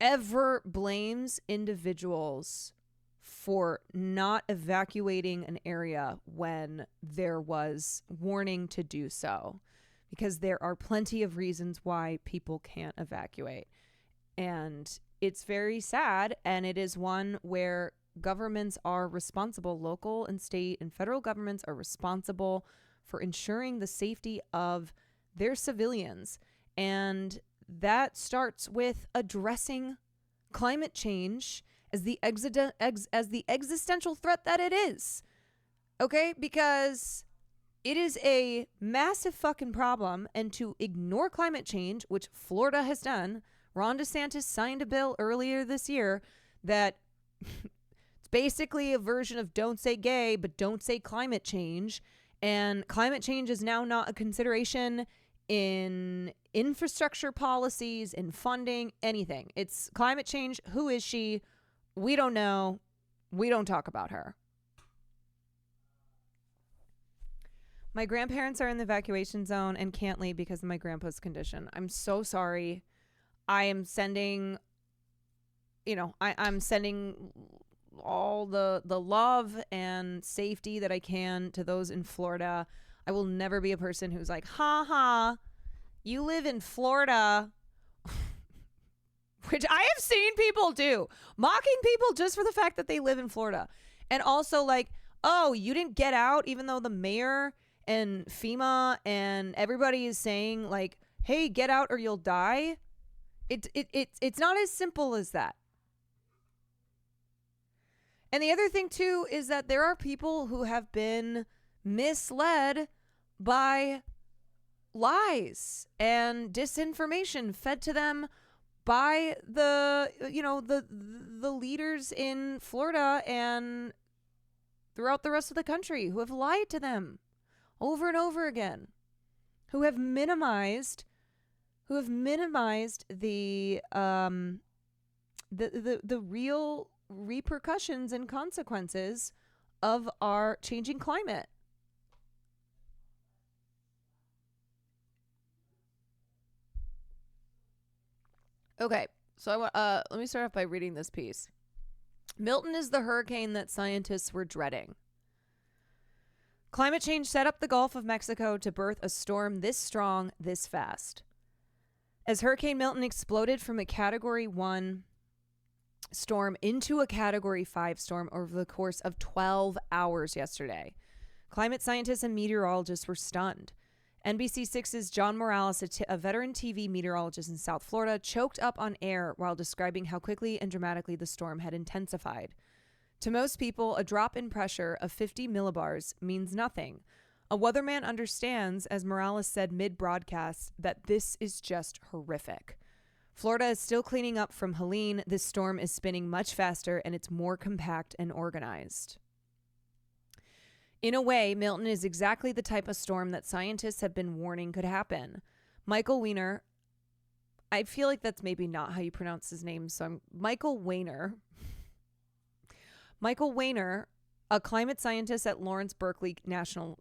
ever blames individuals for not evacuating an area when there was warning to do so, because there are plenty of reasons why people can't evacuate. And it's very sad, and it is one where governments are responsible. Local and state and federal governments are responsible for ensuring the safety of their civilians. And that starts with addressing climate change as the existential threat that it is. Okay? Because it is a massive fucking problem, and to ignore climate change, which Florida has done. Ron DeSantis signed a bill earlier this year that it's basically a version of don't say gay, but don't say climate change. And climate change is now not a consideration in infrastructure policies, in funding, anything. It's climate change. Who is she? We don't know. We don't talk about her. My grandparents are in the evacuation zone and can't leave because of my grandpa's condition. I'm so sorry. I am sending, I'm sending all the love and safety that I can to those in Florida. I will never be a person who's like, ha, you live in Florida, which I have seen people do, mocking people just for the fact that they live in Florida. And also like, oh, you didn't get out, even though the mayor and FEMA and everybody is saying like, hey, get out or you'll die. It's not as simple as that. And the other thing too is that there are people who have been misled by lies and disinformation fed to them by the leaders in Florida and throughout the rest of the country, who have lied to them over and over again, who have minimized the real repercussions and consequences of our changing climate. Okay, so let me start off by reading this piece. Milton is the hurricane that scientists were dreading. Climate change set up the Gulf of Mexico to birth a storm this strong, this fast. As Hurricane Milton exploded from a Category 1 storm into a Category 5 storm over the course of 12 hours yesterday, climate scientists and meteorologists were stunned. NBC6's John Morales, a veteran TV meteorologist in South Florida, choked up on air while describing how quickly and dramatically the storm had intensified. To most people, a drop in pressure of 50 millibars means nothing. A weatherman understands, as Morales said mid-broadcast, that this is just horrific. Florida is still cleaning up from Helene. This storm is spinning much faster, and it's more compact and organized. In a way, Milton is exactly the type of storm that scientists have been warning could happen. Michael Weiner, I feel like that's maybe not how you pronounce his name. So I'm Michael Weiner. Michael Weiner, a climate scientist at Lawrence Berkeley National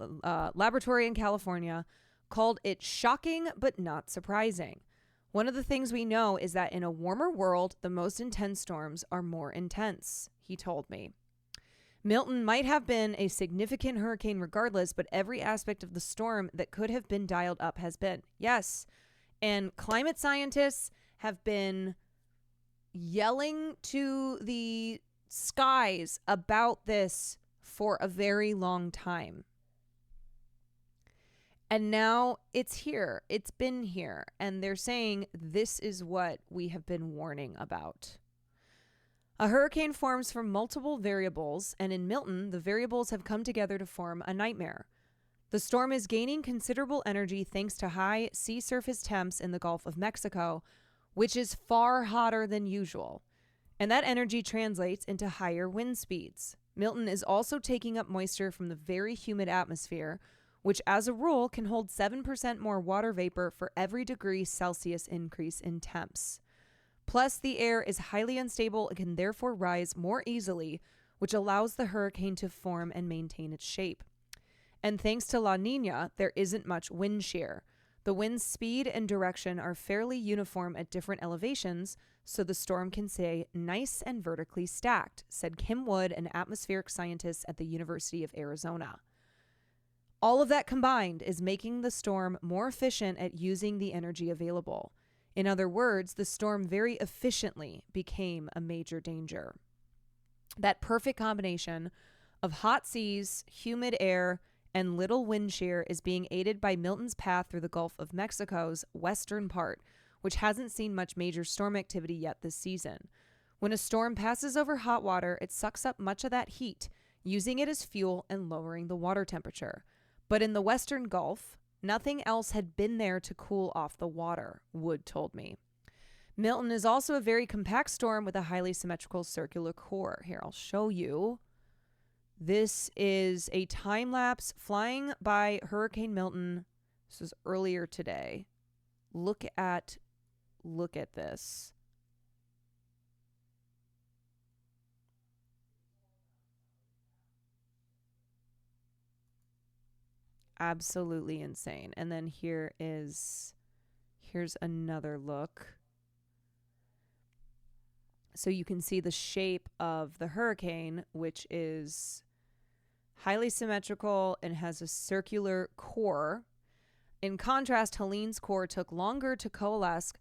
Laboratory in California, called it shocking but not surprising. One of the things we know is that in a warmer world, the most intense storms are more intense, he told me. Milton might have been a significant hurricane regardless, but every aspect of the storm that could have been dialed up has been. Yes. And climate scientists have been yelling to the skies about this for a very long time. And now it's here. It's been here. And they're saying this is what we have been warning about. A hurricane forms from multiple variables, and in Milton, the variables have come together to form a nightmare. The storm is gaining considerable energy thanks to high sea surface temps in the Gulf of Mexico, which is far hotter than usual. And that energy translates into higher wind speeds. Milton is also taking up moisture from the very humid atmosphere, which as a rule can hold 7% more water vapor for every degree Celsius increase in temps. Plus, the air is highly unstable and can therefore rise more easily, which allows the hurricane to form and maintain its shape. And thanks to La Nina, there isn't much wind shear. The wind's speed and direction are fairly uniform at different elevations, so the storm can stay nice and vertically stacked, said Kim Wood, an atmospheric scientist at the University of Arizona. All of that combined is making the storm more efficient at using the energy available. In other words, the storm very efficiently became a major danger. That perfect combination of hot seas, humid air, and little wind shear is being aided by Milton's path through the Gulf of Mexico's western part, which hasn't seen much major storm activity yet this season. When a storm passes over hot water, it sucks up much of that heat, using it as fuel and lowering the water temperature. But in the western Gulf, nothing else had been there to cool off the water, Wood told me. Milton is also a very compact storm with a highly symmetrical circular core. Here, I'll show you. This is a time lapse flying by Hurricane Milton. This was earlier today. Look at this. Absolutely insane. And then here's another look. So you can see the shape of the hurricane, which is highly symmetrical and has a circular core. In contrast, Helene's core took longer to coalesce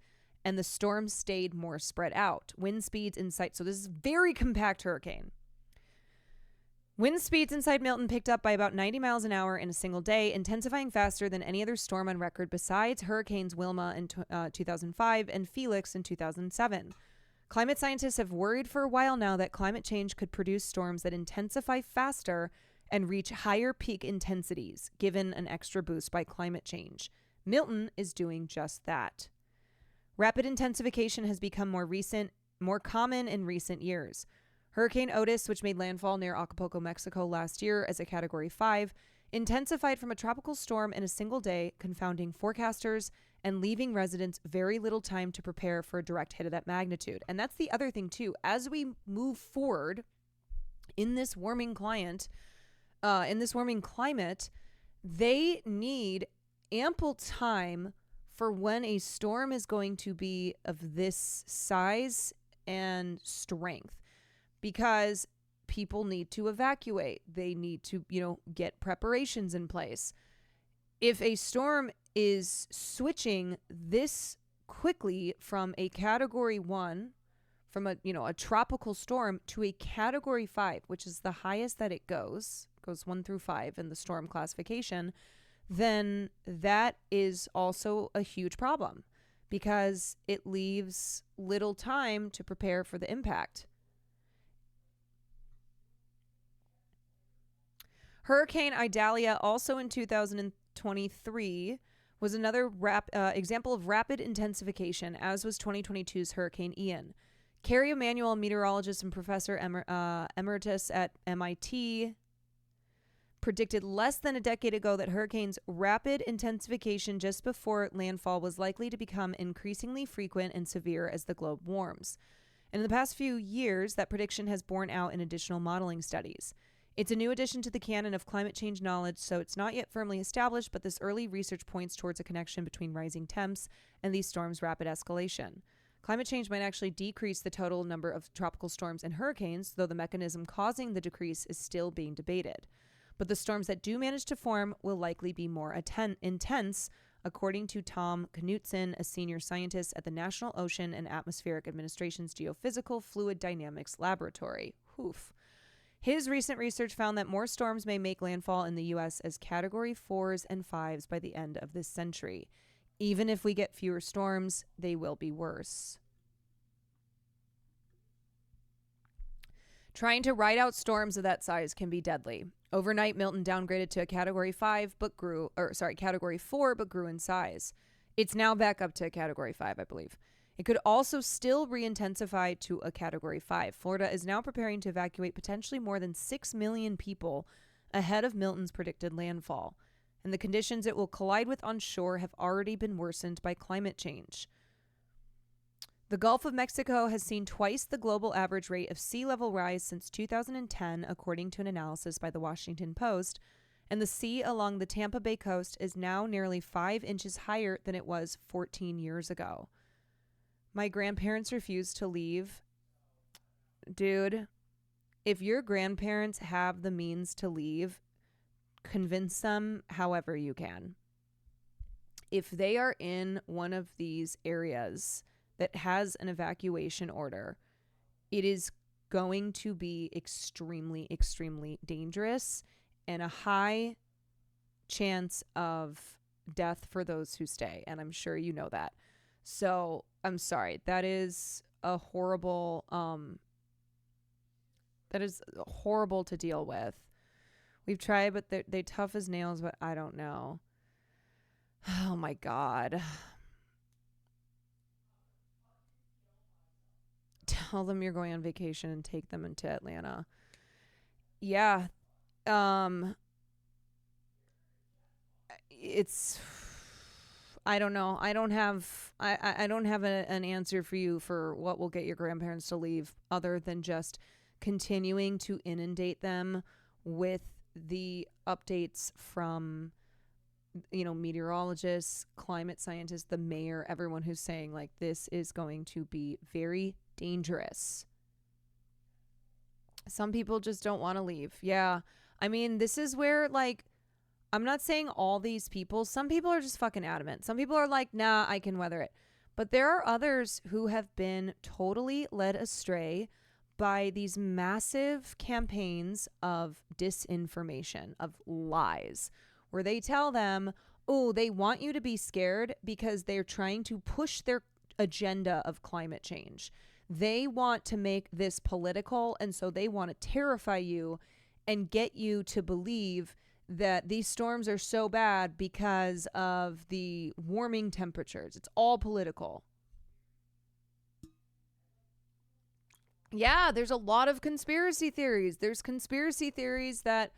and the storm stayed more spread out. Wind speeds inside, so this is a very compact hurricane. Wind speeds inside Milton picked up by about 90 miles an hour in a single day, intensifying faster than any other storm on record besides Hurricanes Wilma in 2005 and Felix in 2007. Climate scientists have worried for a while now that climate change could produce storms that intensify faster and reach higher peak intensities, given an extra boost by climate change. Milton is doing just that. Rapid intensification has become more common in recent years. Hurricane Otis, which made landfall near Acapulco, Mexico last year as a Category 5, intensified from a tropical storm in a single day, confounding forecasters and leaving residents very little time to prepare for a direct hit of that magnitude. And that's the other thing, too. As we move forward in this warming climate, they need ample time for when a storm is going to be of this size and strength, because people need to evacuate. They need to, get preparations in place. If a storm is switching this quickly from a Category 1, from a tropical storm to a Category 5, which is the highest that it goes 1 through 5 in the storm classification, then that is also a huge problem because it leaves little time to prepare for the impact. Hurricane Idalia, also in 2023, was another example of rapid intensification, as was 2022's Hurricane Ian. Carrie Emanuel, meteorologist and professor emeritus at MIT, predicted less than a decade ago that hurricanes' rapid intensification just before landfall was likely to become increasingly frequent and severe as the globe warms. And in the past few years, that prediction has borne out in additional modeling studies. It's a new addition to the canon of climate change knowledge, so it's not yet firmly established, but this early research points towards a connection between rising temps and these storms' rapid escalation. Climate change might actually decrease the total number of tropical storms and hurricanes, though the mechanism causing the decrease is still being debated. But the storms that do manage to form will likely be more intense, according to Tom Knutson, a senior scientist at the National Ocean and Atmospheric Administration's Geophysical Fluid Dynamics Laboratory. Oof. His recent research found that more storms may make landfall in the U.S. as Category 4s and 5s by the end of this century. Even if we get fewer storms, they will be worse. Trying to ride out storms of that size can be deadly. Overnight, Milton downgraded to a Category 4, but grew in size. It's now back up to a Category 5, I believe. It could also still re-intensify to a Category 5. Florida is now preparing to evacuate potentially more than 6 million people ahead of Milton's predicted landfall. And the conditions it will collide with on shore have already been worsened by climate change. The Gulf of Mexico has seen twice the global average rate of sea level rise since 2010, according to an analysis by the Washington Post, and the sea along the Tampa Bay coast is now nearly 5 inches higher than it was 14 years ago. My grandparents refused to leave. Dude, if your grandparents have the means to leave, convince them however you can. If they are in one of these areas that has an evacuation order, it is going to be extremely, extremely dangerous and a high chance of death for those who stay. And I'm sure you know that. So I'm sorry. That is horrible to deal with. We've tried, but they tough as nails, but I don't know. Oh my God. Tell them you're going on vacation and take them into Atlanta. Yeah. It's, I don't know. I don't have an answer for you for what will get your grandparents to leave other than just continuing to inundate them with the updates from, meteorologists, climate scientists, the mayor, everyone who's saying like this is going to be very dangerous. Some people just don't want to leave. Yeah. I mean, this is where I'm not saying all these people, some people are just fucking adamant. Some people are like, nah, I can weather it. But there are others who have been totally led astray by these massive campaigns of disinformation, of lies, where they tell them, oh, they want you to be scared because they're trying to push their agenda of climate change. They want to make this political, and so they want to terrify you and get you to believe that these storms are so bad because of the warming temperatures. It's all political. Yeah, there's a lot of conspiracy theories. There's conspiracy theories that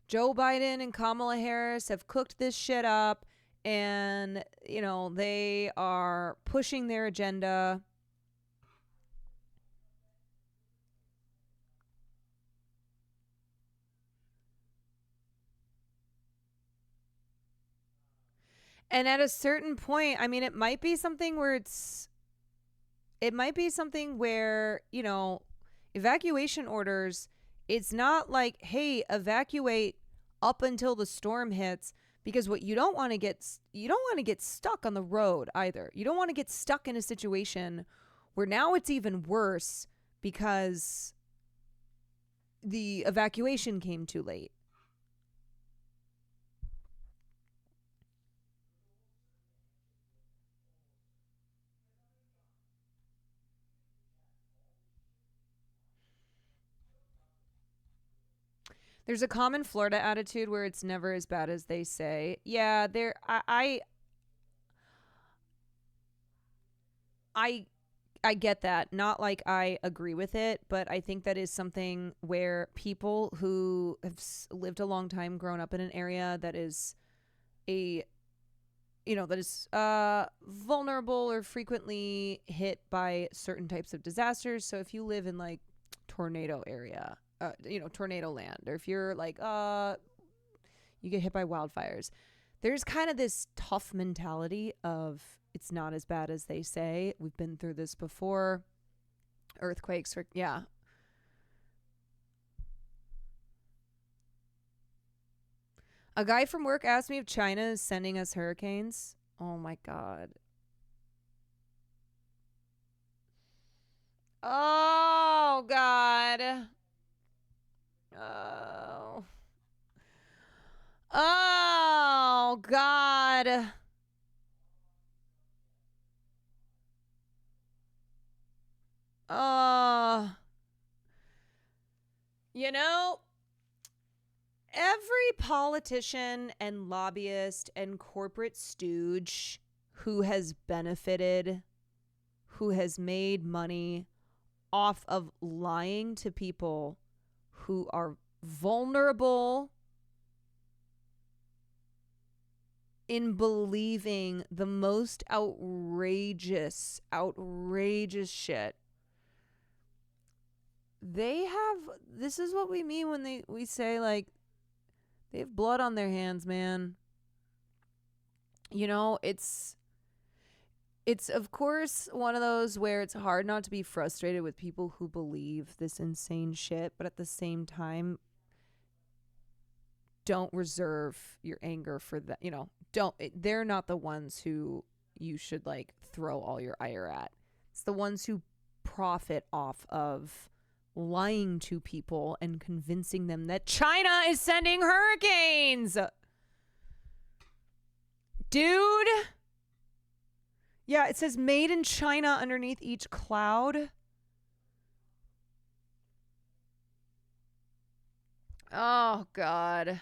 Joe Biden and Kamala Harris have cooked this shit up and, they are pushing their agenda. And at a certain point, I mean, it might be something where evacuation orders, it's not like, hey, evacuate up until the storm hits, because what you don't want to get stuck on the road either. You don't want to get stuck in a situation where now it's even worse because the evacuation came too late. There's a common Florida attitude where it's never as bad as they say. Yeah, I I get that. Not like I agree with it, but I think that is something where people who have lived a long time, grown up in an area that is vulnerable or frequently hit by certain types of disasters. So if you live in like tornado area, tornado land, or if you're like, you get hit by wildfires, there's kind of this tough mentality of it's not as bad as they say. We've been through this before. Earthquakes, yeah. A guy from work asked me if China is sending us hurricanes. Oh my God. Oh God. Oh. Oh God. Every politician and lobbyist and corporate stooge who has benefited, who has made money off of lying to people who are vulnerable in believing the most outrageous shit. This is what we mean when we say like they have blood on their hands, man. It's of course one of those where it's hard not to be frustrated with people who believe this insane shit, but at the same time, don't reserve your anger for that. They're not the ones who you should like throw all your ire at. It's the ones who profit off of lying to people and convincing them that China is sending hurricanes. Dude. Yeah, it says made in China underneath each cloud. Oh, God.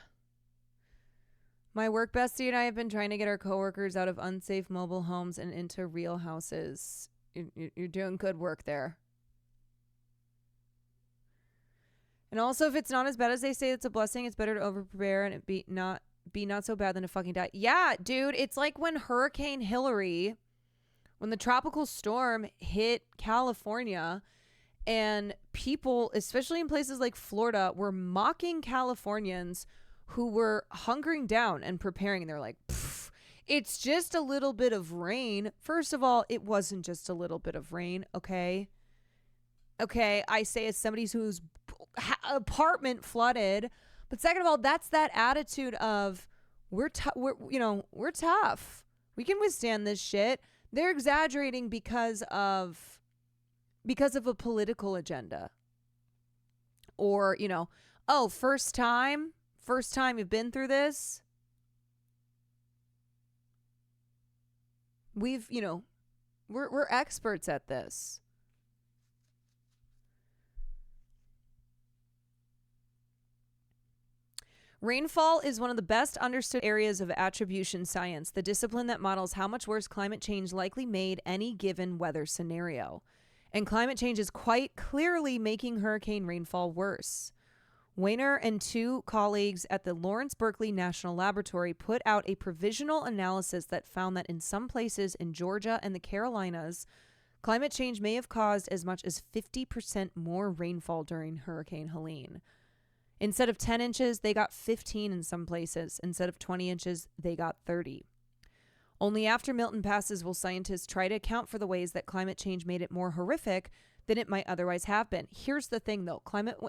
My work bestie and I have been trying to get our coworkers out of unsafe mobile homes and into real houses. You're doing good work there. And also, if it's not as bad as they say, it's a blessing. It's better to over-prepare and it be not so bad than to fucking die. Yeah, dude, it's like when Hurricane Hillary, when the tropical storm hit California, and people, especially in places like Florida, were mocking Californians who were hunkering down and preparing. They're like, it's just a little bit of rain. First of all, it wasn't just a little bit of rain, okay? Okay, I say as somebody whose apartment flooded. But second of all, that's that attitude of we're tough. We can withstand this shit. They're exaggerating because of a political agenda. Or, first time you've been through this. We're experts at this. Rainfall is one of the best understood areas of attribution science, the discipline that models how much worse climate change likely made any given weather scenario. And climate change is quite clearly making hurricane rainfall worse. Weiner and two colleagues at the Lawrence Berkeley National Laboratory put out a provisional analysis that found that in some places in Georgia and the Carolinas, climate change may have caused as much as 50% more rainfall during Hurricane Helene. Instead of 10 inches, they got 15 in some places. Instead of 20 inches, they got 30. Only after Milton passes will scientists try to account for the ways that climate change made it more horrific than it might otherwise have been. Here's the thing, though. Climate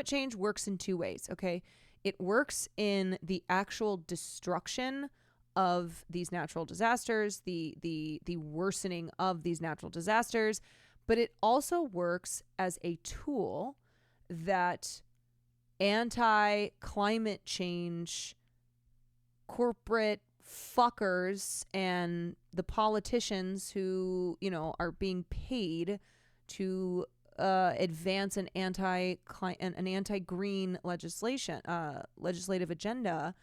change works in two ways, okay? It works in the actual destruction of these natural disasters, the worsening of these natural disasters, but it also works as a tool that anti-climate change corporate fuckers and the politicians who, are being paid to advance an anti-green legislative agenda,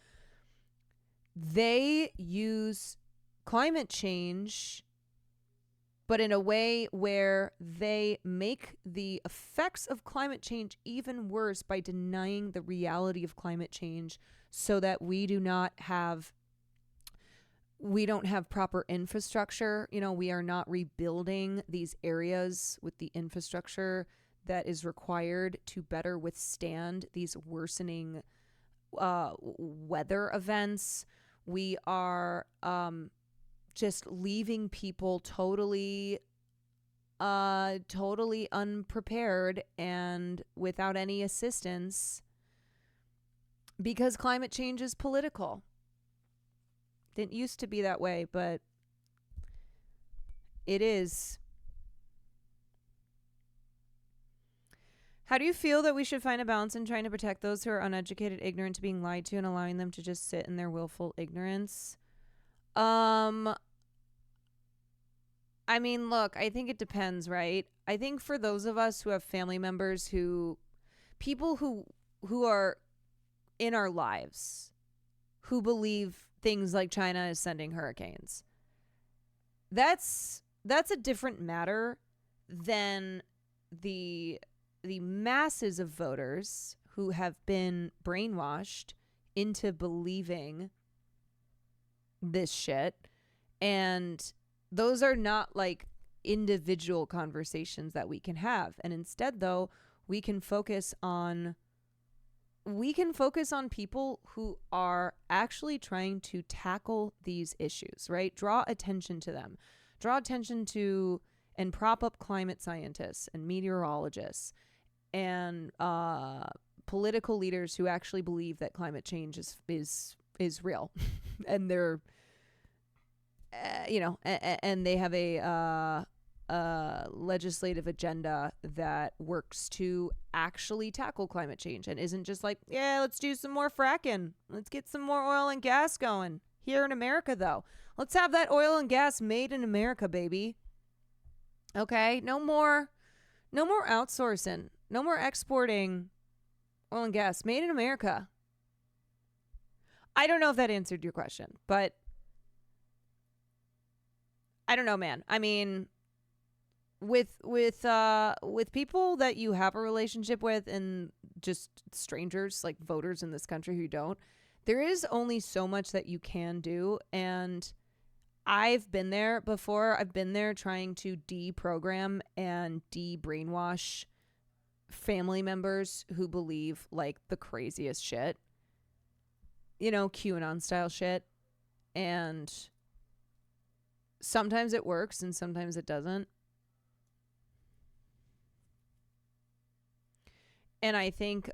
they use climate change but in a way where they make the effects of climate change even worse by denying the reality of climate change so that we don't have proper infrastructure. You know, we are not rebuilding these areas with the infrastructure that is required to better withstand these worsening weather events. We are just leaving people totally unprepared and without any assistance because climate change is political. Didn't used to be that way, but it is. How do you feel that we should find a balance in trying to protect those who are uneducated, ignorant to being lied to, and allowing them to just sit in their willful ignorance? I mean, look, I think it depends, right? I think for those of us who have family members people who are in our lives who believe things like China is sending hurricanes, that's a different matter than the masses of voters who have been brainwashed into believing this shit. And those are not like individual conversations that we can have. And instead, though, we can focus on people who are actually trying to tackle these issues, right? Draw attention to them. Draw attention to and prop up climate scientists and meteorologists and political leaders who actually believe that climate change is real. And they're and they have a legislative agenda that works to actually tackle climate change and isn't just like, yeah, let's do some more fracking. Let's get some more oil and gas going here in America, though. Let's have that oil and gas made in America, baby. Okay, no more outsourcing, no more exporting oil and gas made in America. I don't know if that answered your question, but I don't know, man. I mean, with people that you have a relationship with and just strangers, like voters in this country who don't, there is only so much that you can do. And I've been there before. I've been there trying to deprogram and de-brainwash family members who believe like the craziest shit, you know, QAnon style shit. And sometimes it works and sometimes it doesn't. And I think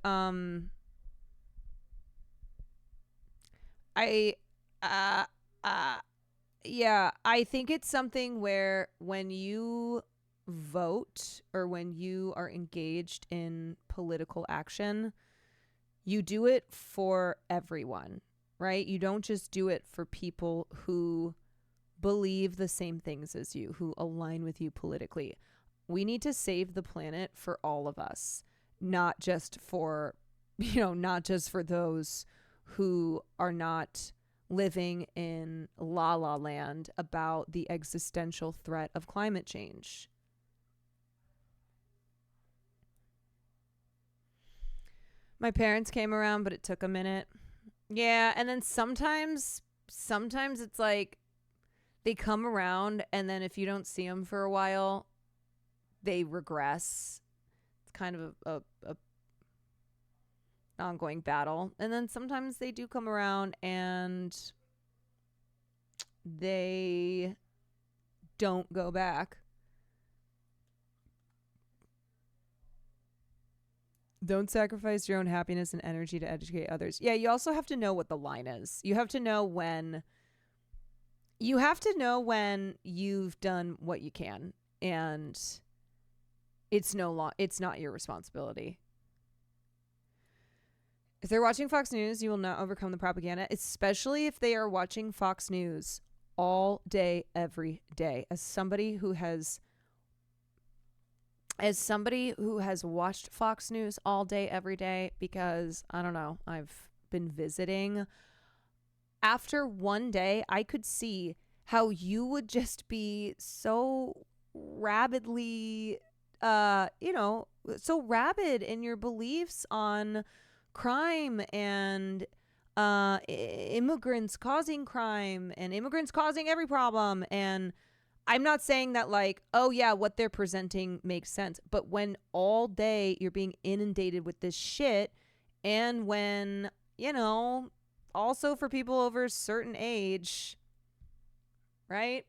I think it's something where when you vote or when you are engaged in political action, you do it for everyone, right? You don't just do it for people who believe the same things as you, who align with you politically. We need to save the planet for all of us, not just for those who are not living in la la land about the existential threat of climate change. My parents came around, but it took a minute. Yeah, and then sometimes it's like they come around and then if you don't see them for a while, they regress. It's kind of a ongoing battle. And then sometimes they do come around and they don't go back. Don't sacrifice your own happiness and energy to educate others. Yeah, you also have to know what the line is. You have to know when you've done what you can and it's not your responsibility. If they're watching Fox News, you will not overcome the propaganda, especially if they are watching Fox News all day, every day. As somebody who has watched Fox News all day, every day, because, I don't know, I've been visiting. After one day, I could see how you would just be so rabidly, so rabid in your beliefs on crime and immigrants causing crime and immigrants causing every problem. And I'm not saying that like, oh yeah, what they're presenting makes sense. But when all day you're being inundated with this shit, and when, also for people over a certain age, right?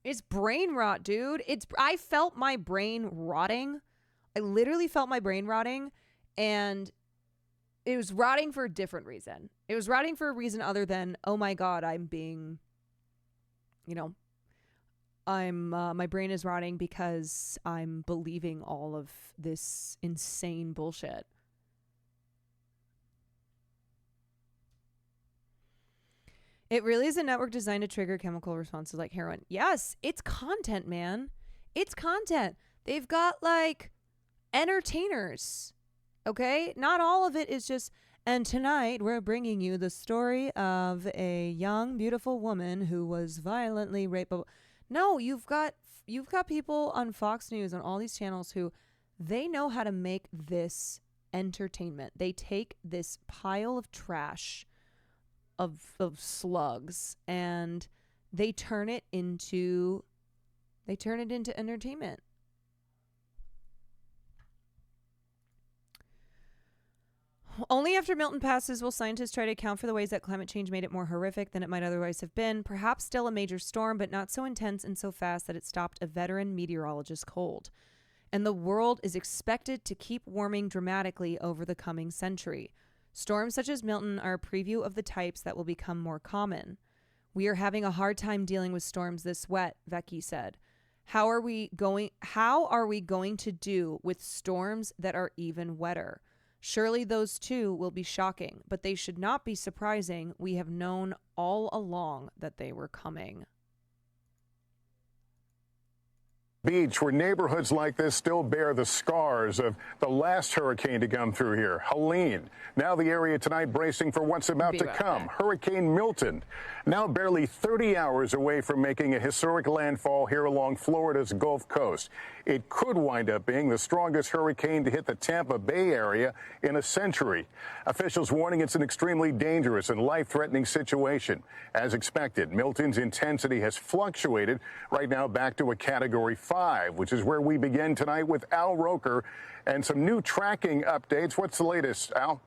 It's brain rot, dude. I felt my brain rotting. I literally felt my brain rotting, and it was rotting for a different reason. It was rotting for a reason other than, oh my God, I'm being, my brain is rotting because I'm believing all of this insane bullshit. It really is a network designed to trigger chemical responses like heroin. Yes, it's content, man. It's content. They've got like entertainers, okay? Not all of it is just, and tonight we're bringing you the story of a young, beautiful woman who was violently raped. No, you've got people on Fox News, on all these channels who they know how to make this entertainment. They take this pile of trash of slugs and they turn it into entertainment. Only after Milton passes will scientists try to account for the ways that climate change made it more horrific than it might otherwise have been. Perhaps still a major storm, but not so intense and so fast that it stopped a veteran meteorologist cold. And the world is expected to keep warming dramatically over the coming century. Storms such as Milton are a preview of the types that will become more common. We are having a hard time dealing with storms this wet, Vecchi said. How are we going to do with storms that are even wetter? Surely those too will be shocking, but they should not be surprising. We have known all along that they were coming. Beach, where neighborhoods like this still bear the scars of the last hurricane to come through here, Helene. Now the area tonight bracing for what's about to come. Hurricane Milton, now barely 30 hours away from making a historic landfall here along Florida's Gulf Coast. It could wind up being the strongest hurricane to hit the Tampa Bay area in a century. Officials warning it's an extremely dangerous and life-threatening situation. As expected, Milton's intensity has fluctuated, right now back to a Category 5, which is where we begin tonight with Al Roker and some new tracking updates. What's the latest, Al?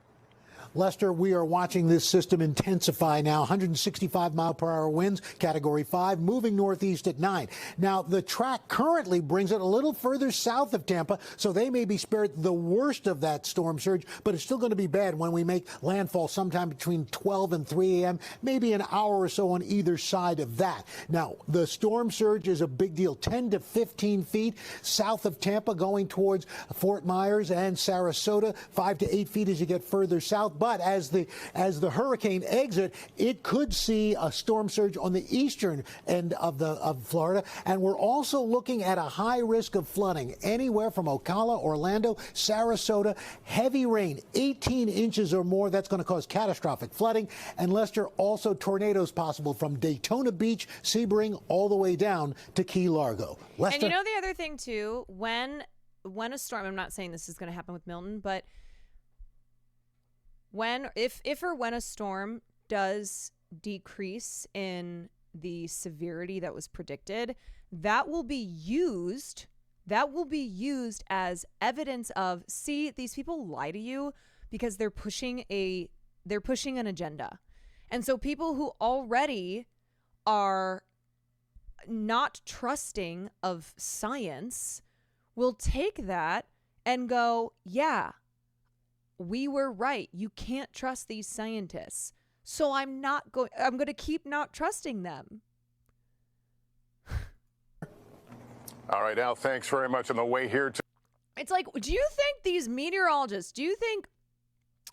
Lester, we are watching this system intensify now. 165 mile per hour winds, Category 5, moving northeast at 9. Now, the track currently brings it a little further south of Tampa, so they may be spared the worst of that storm surge, but it's still going to be bad when we make landfall sometime between 12 and 3 a.m., maybe an hour or so on either side of that. Now, the storm surge is a big deal, 10 to 15 feet south of Tampa going towards Fort Myers and Sarasota, 5 to 8 feet as you get further south. But as the hurricane exit, it could see a storm surge on the eastern end of Florida, and we're also looking at a high risk of flooding anywhere from Ocala, Orlando, Sarasota. Heavy rain, 18 inches or more. That's going to cause catastrophic flooding. And Lester, also tornadoes possible from Daytona Beach, Sebring, all the way down to Key Largo. Lester? And the other thing too, when a storm, I'm not saying this is going to happen with Milton, but if or when a storm does decrease in the severity that was predicted, that will be used as evidence of, see, these people lie to you because they're pushing an agenda. And so people who already are not trusting of science will take that and go, yeah, we were right. You can't trust these scientists. So I'm going to keep not trusting them. All right, Al, thanks very much on the way here. It's like, do you think these meteorologists, do you think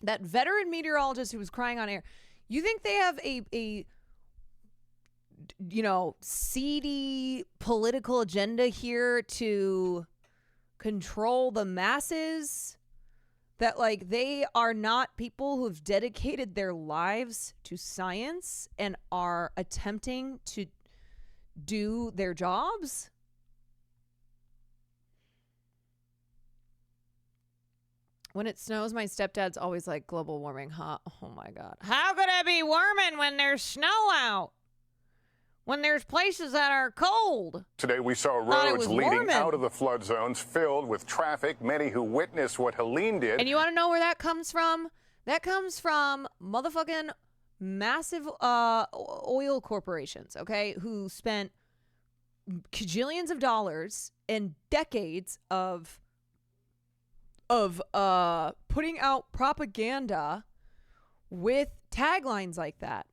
that veteran meteorologist who was crying on air, you think they have a seedy political agenda here to control the masses? That, like, they are not people who have dedicated their lives to science and are attempting to do their jobs? When it snows, my stepdad's always like, global warming, huh? Oh my God. How could it be warming when there's snow out? When there's places that are cold? Today we saw roads leading out of the flood zones filled with traffic. Many who witnessed what Helene did. And you want to know where that comes from? That comes from motherfucking massive oil corporations, okay? Who spent kajillions of dollars and decades of putting out propaganda with taglines like that.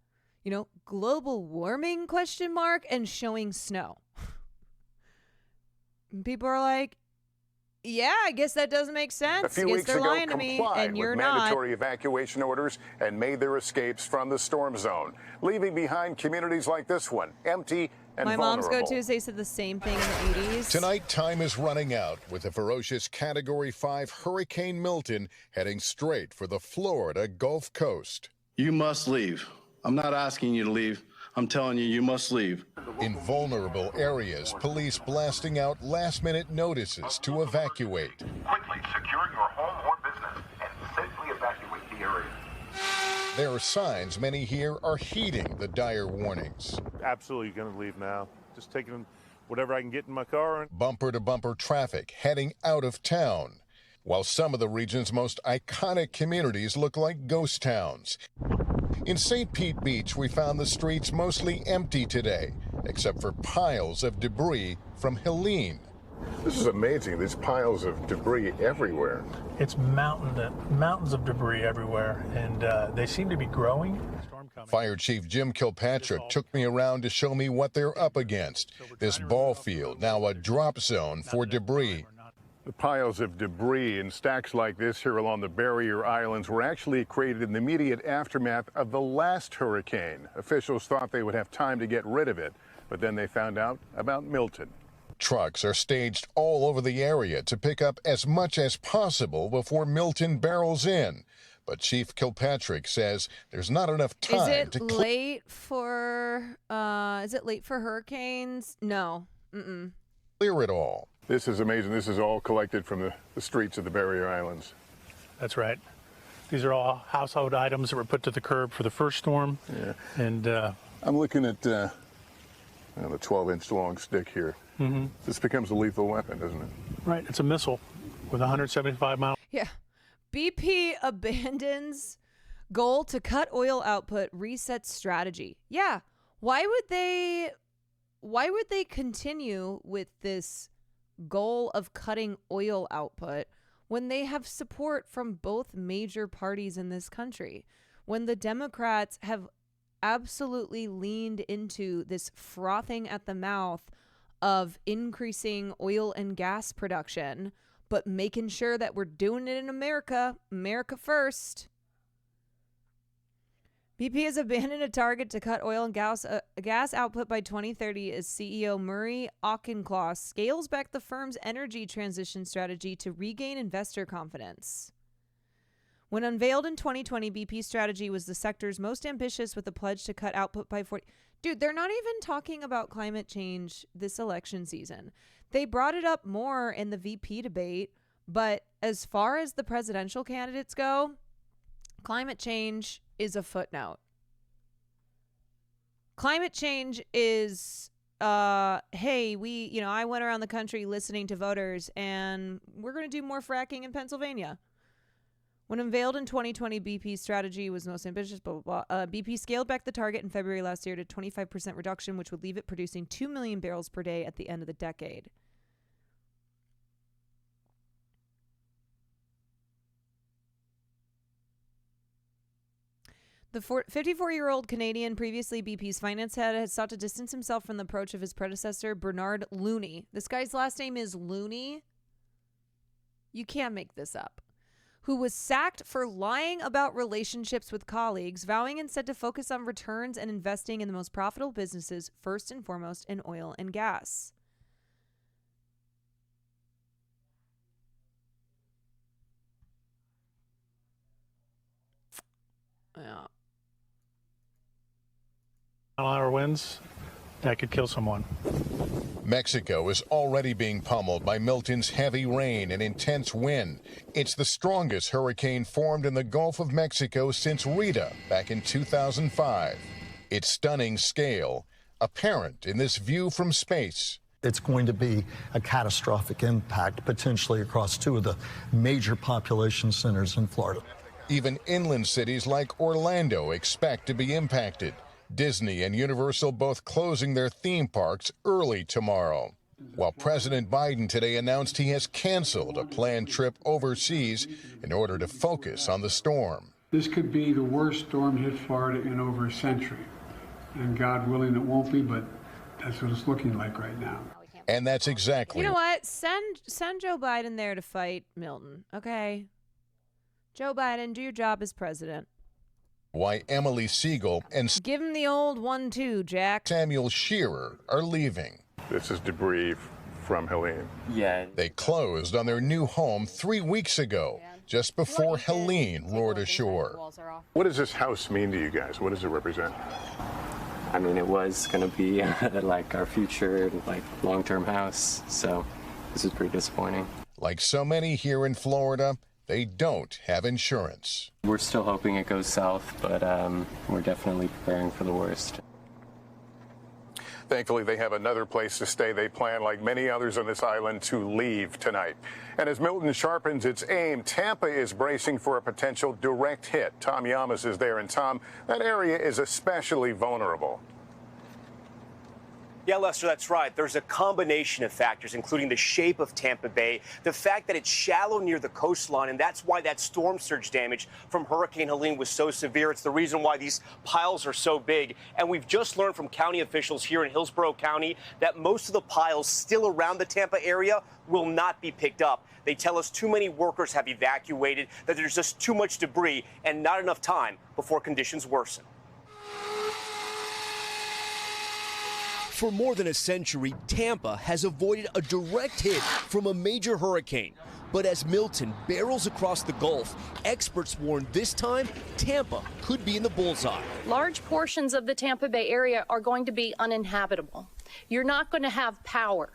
You know, global warming ? And showing snow. And people are like, yeah, I guess that doesn't make sense. A few weeks ago, complied with mandatory evacuation orders and made their escapes from the storm zone, leaving behind communities like this one, empty and My vulnerable. mom's go-tos, they said the same thing in the 80s. Tonight, time is running out with a ferocious Category 5 Hurricane Milton heading straight for the Florida Gulf Coast. You must leave. I'm not asking you to leave. I'm telling you, you must leave. In vulnerable areas, police blasting out last-minute notices to evacuate. Quickly secure your home or business and safely evacuate the area. There are signs many here are heeding the dire warnings. Absolutely going to leave now. Just taking whatever I can get in my car. Bumper-to-bumper traffic heading out of town, while some of the region's most iconic communities look like ghost towns. In St. Pete Beach, we found the streets mostly empty today, except for piles of debris from Helene. This is amazing. There's piles of debris everywhere. It's mountains of debris everywhere, and they seem to be growing. Fire Chief Jim Kilpatrick took me around to show me what they're up against. This ball field, now a drop zone for debris. The piles of debris and stacks like this here along the barrier islands were actually created in the immediate aftermath of the last hurricane. Officials thought they would have time to get rid of it, but then they found out about Milton. Trucks are staged all over the area to pick up as much as possible before Milton barrels in. But Chief Kilpatrick says there's not enough time Is it late for hurricanes? No. Clear it all. This is amazing. This is all collected from the streets of the barrier islands. That's right. These are all household items that were put to the curb for the first storm. Yeah. And I'm looking at the 12-inch long stick here. Mm-hmm. This becomes a lethal weapon, doesn't it? Right. It's a missile with 175 miles. Yeah. BP abandons goal to cut oil output, resets strategy. Yeah. Why would they continue with this goal of cutting oil output when they have support from both major parties in this country? When the Democrats have absolutely leaned into this frothing at the mouth of increasing oil and gas production, but making sure that we're doing it in America first. BP has abandoned a target to cut oil and gas output by 2030 as CEO Murray Auchincloss scales back the firm's energy transition strategy to regain investor confidence. When unveiled in 2020, BP's strategy was the sector's most ambitious, with a pledge to cut output by 40%. Dude, they're not even talking about climate change this election season. They brought it up more in the VP debate, but as far as the presidential candidates go, climate change is a footnote. Climate change is, hey, I went around the country listening to voters, and we're going to do more fracking in Pennsylvania. When unveiled in 2020, BP's strategy was most ambitious, blah, blah, blah. BP scaled back the target in February last year to 25% reduction, which would leave it producing 2 million barrels per day at the end of the decade. The 54-year-old Canadian, previously BP's finance head, has sought to distance himself from the approach of his predecessor, Bernard Looney. This guy's last name is Looney. You can't make this up. Who was sacked for lying about relationships with colleagues, vowing instead to focus on returns and investing in the most profitable businesses, first and foremost in oil and gas. Yeah. Mile-an-hour winds, that could kill someone. Mexico is already being pummeled by Milton's heavy rain and intense wind. It's the strongest hurricane formed in the Gulf of Mexico since Rita back in 2005. Its stunning scale apparent in this view from space. It's going to be a catastrophic impact, potentially across two of the major population centers in Florida. Even inland cities like Orlando expect to be impacted. Disney and Universal both closing their theme parks early tomorrow. While President Biden today announced he has canceled a planned trip overseas in order to focus on the storm. This could be the worst storm hit Florida in over a century. And God willing it won't be, but that's what it's looking like right now. And that's exactly. You know what? Send Joe Biden there to fight Milton, okay? Joe Biden, do your job as president. Why Emily Siegel and give him the old 1-2, Jack. Samuel Shearer are leaving. This is debris from Helene. Yeah. They closed on their new home 3 weeks ago, just before Helene roared ashore. What does this house mean to you guys? What does it represent? I mean, it was going to be like our future, like long-term house. So this is pretty disappointing. Like so many here in Florida, they don't have insurance. We're still hoping it goes south, but we're definitely preparing for the worst. Thankfully, they have another place to stay. They plan, like many others on this island, to leave tonight. And as Milton sharpens its aim, Tampa is bracing for a potential direct hit. Tom Yamas is there. And Tom, that area is especially vulnerable. Yeah, Lester, that's right. There's a combination of factors, including the shape of Tampa Bay, the fact that it's shallow near the coastline, and that's why that storm surge damage from Hurricane Helene was so severe. It's the reason why these piles are so big. And we've just learned from county officials here in Hillsborough County that most of the piles still around the Tampa area will not be picked up. They tell us too many workers have evacuated, that there's just too much debris and not enough time before conditions worsen. For more than a century, Tampa has avoided a direct hit from a major hurricane. But as Milton barrels across the Gulf, experts warn this time Tampa could be in the bullseye. Large portions of the Tampa Bay area are going to be uninhabitable. You're not going to have power.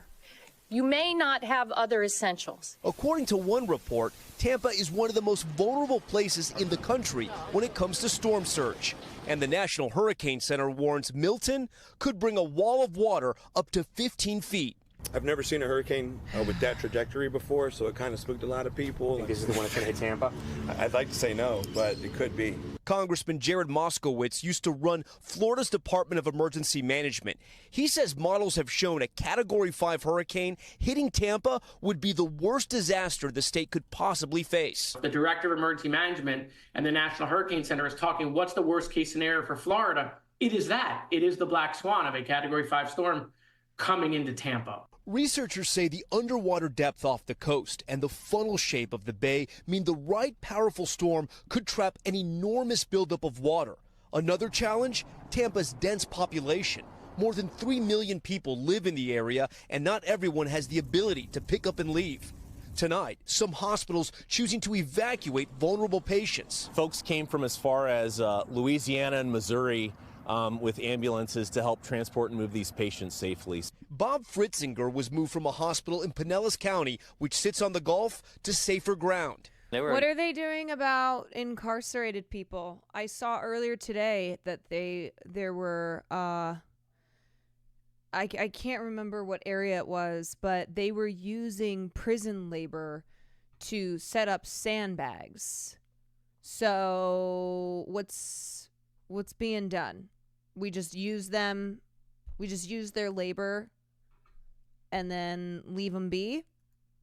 You may not have other essentials. According to one report, Tampa is one of the most vulnerable places in the country when it comes to storm surge. And the National Hurricane Center warns Milton could bring a wall of water up to 15 feet. I've never seen a hurricane with that trajectory before, so it kind of spooked a lot of people. Think this is the one that's going to hit Tampa? I'd like to say no, but it could be. Congressman Jared Moskowitz used to run Florida's Department of Emergency Management. He says models have shown a Category 5 hurricane hitting Tampa would be the worst disaster the state could possibly face. The Director of Emergency Management and the National Hurricane Center is talking what's the worst case scenario for Florida. It is that. It is the black swan of a Category 5 storm coming into Tampa. Researchers say the underwater depth off the coast and the funnel shape of the bay mean the right powerful storm could trap an enormous buildup of water. Another challenge, Tampa's dense population. More than 3 million people live in the area, and not everyone has the ability to pick up and leave. Tonight, some hospitals choosing to evacuate vulnerable patients. Folks came from as far as Louisiana and Missouri with ambulances to help transport and move these patients safely. Bob Fritzinger was moved from a hospital in Pinellas County, which sits on the Gulf, to safer ground. What are they doing about incarcerated people? I saw earlier today that there were I can't remember what area it was, but they were using prison labor to set up sandbags. So what's being done? We just use them. We just use their labor and then leave them be.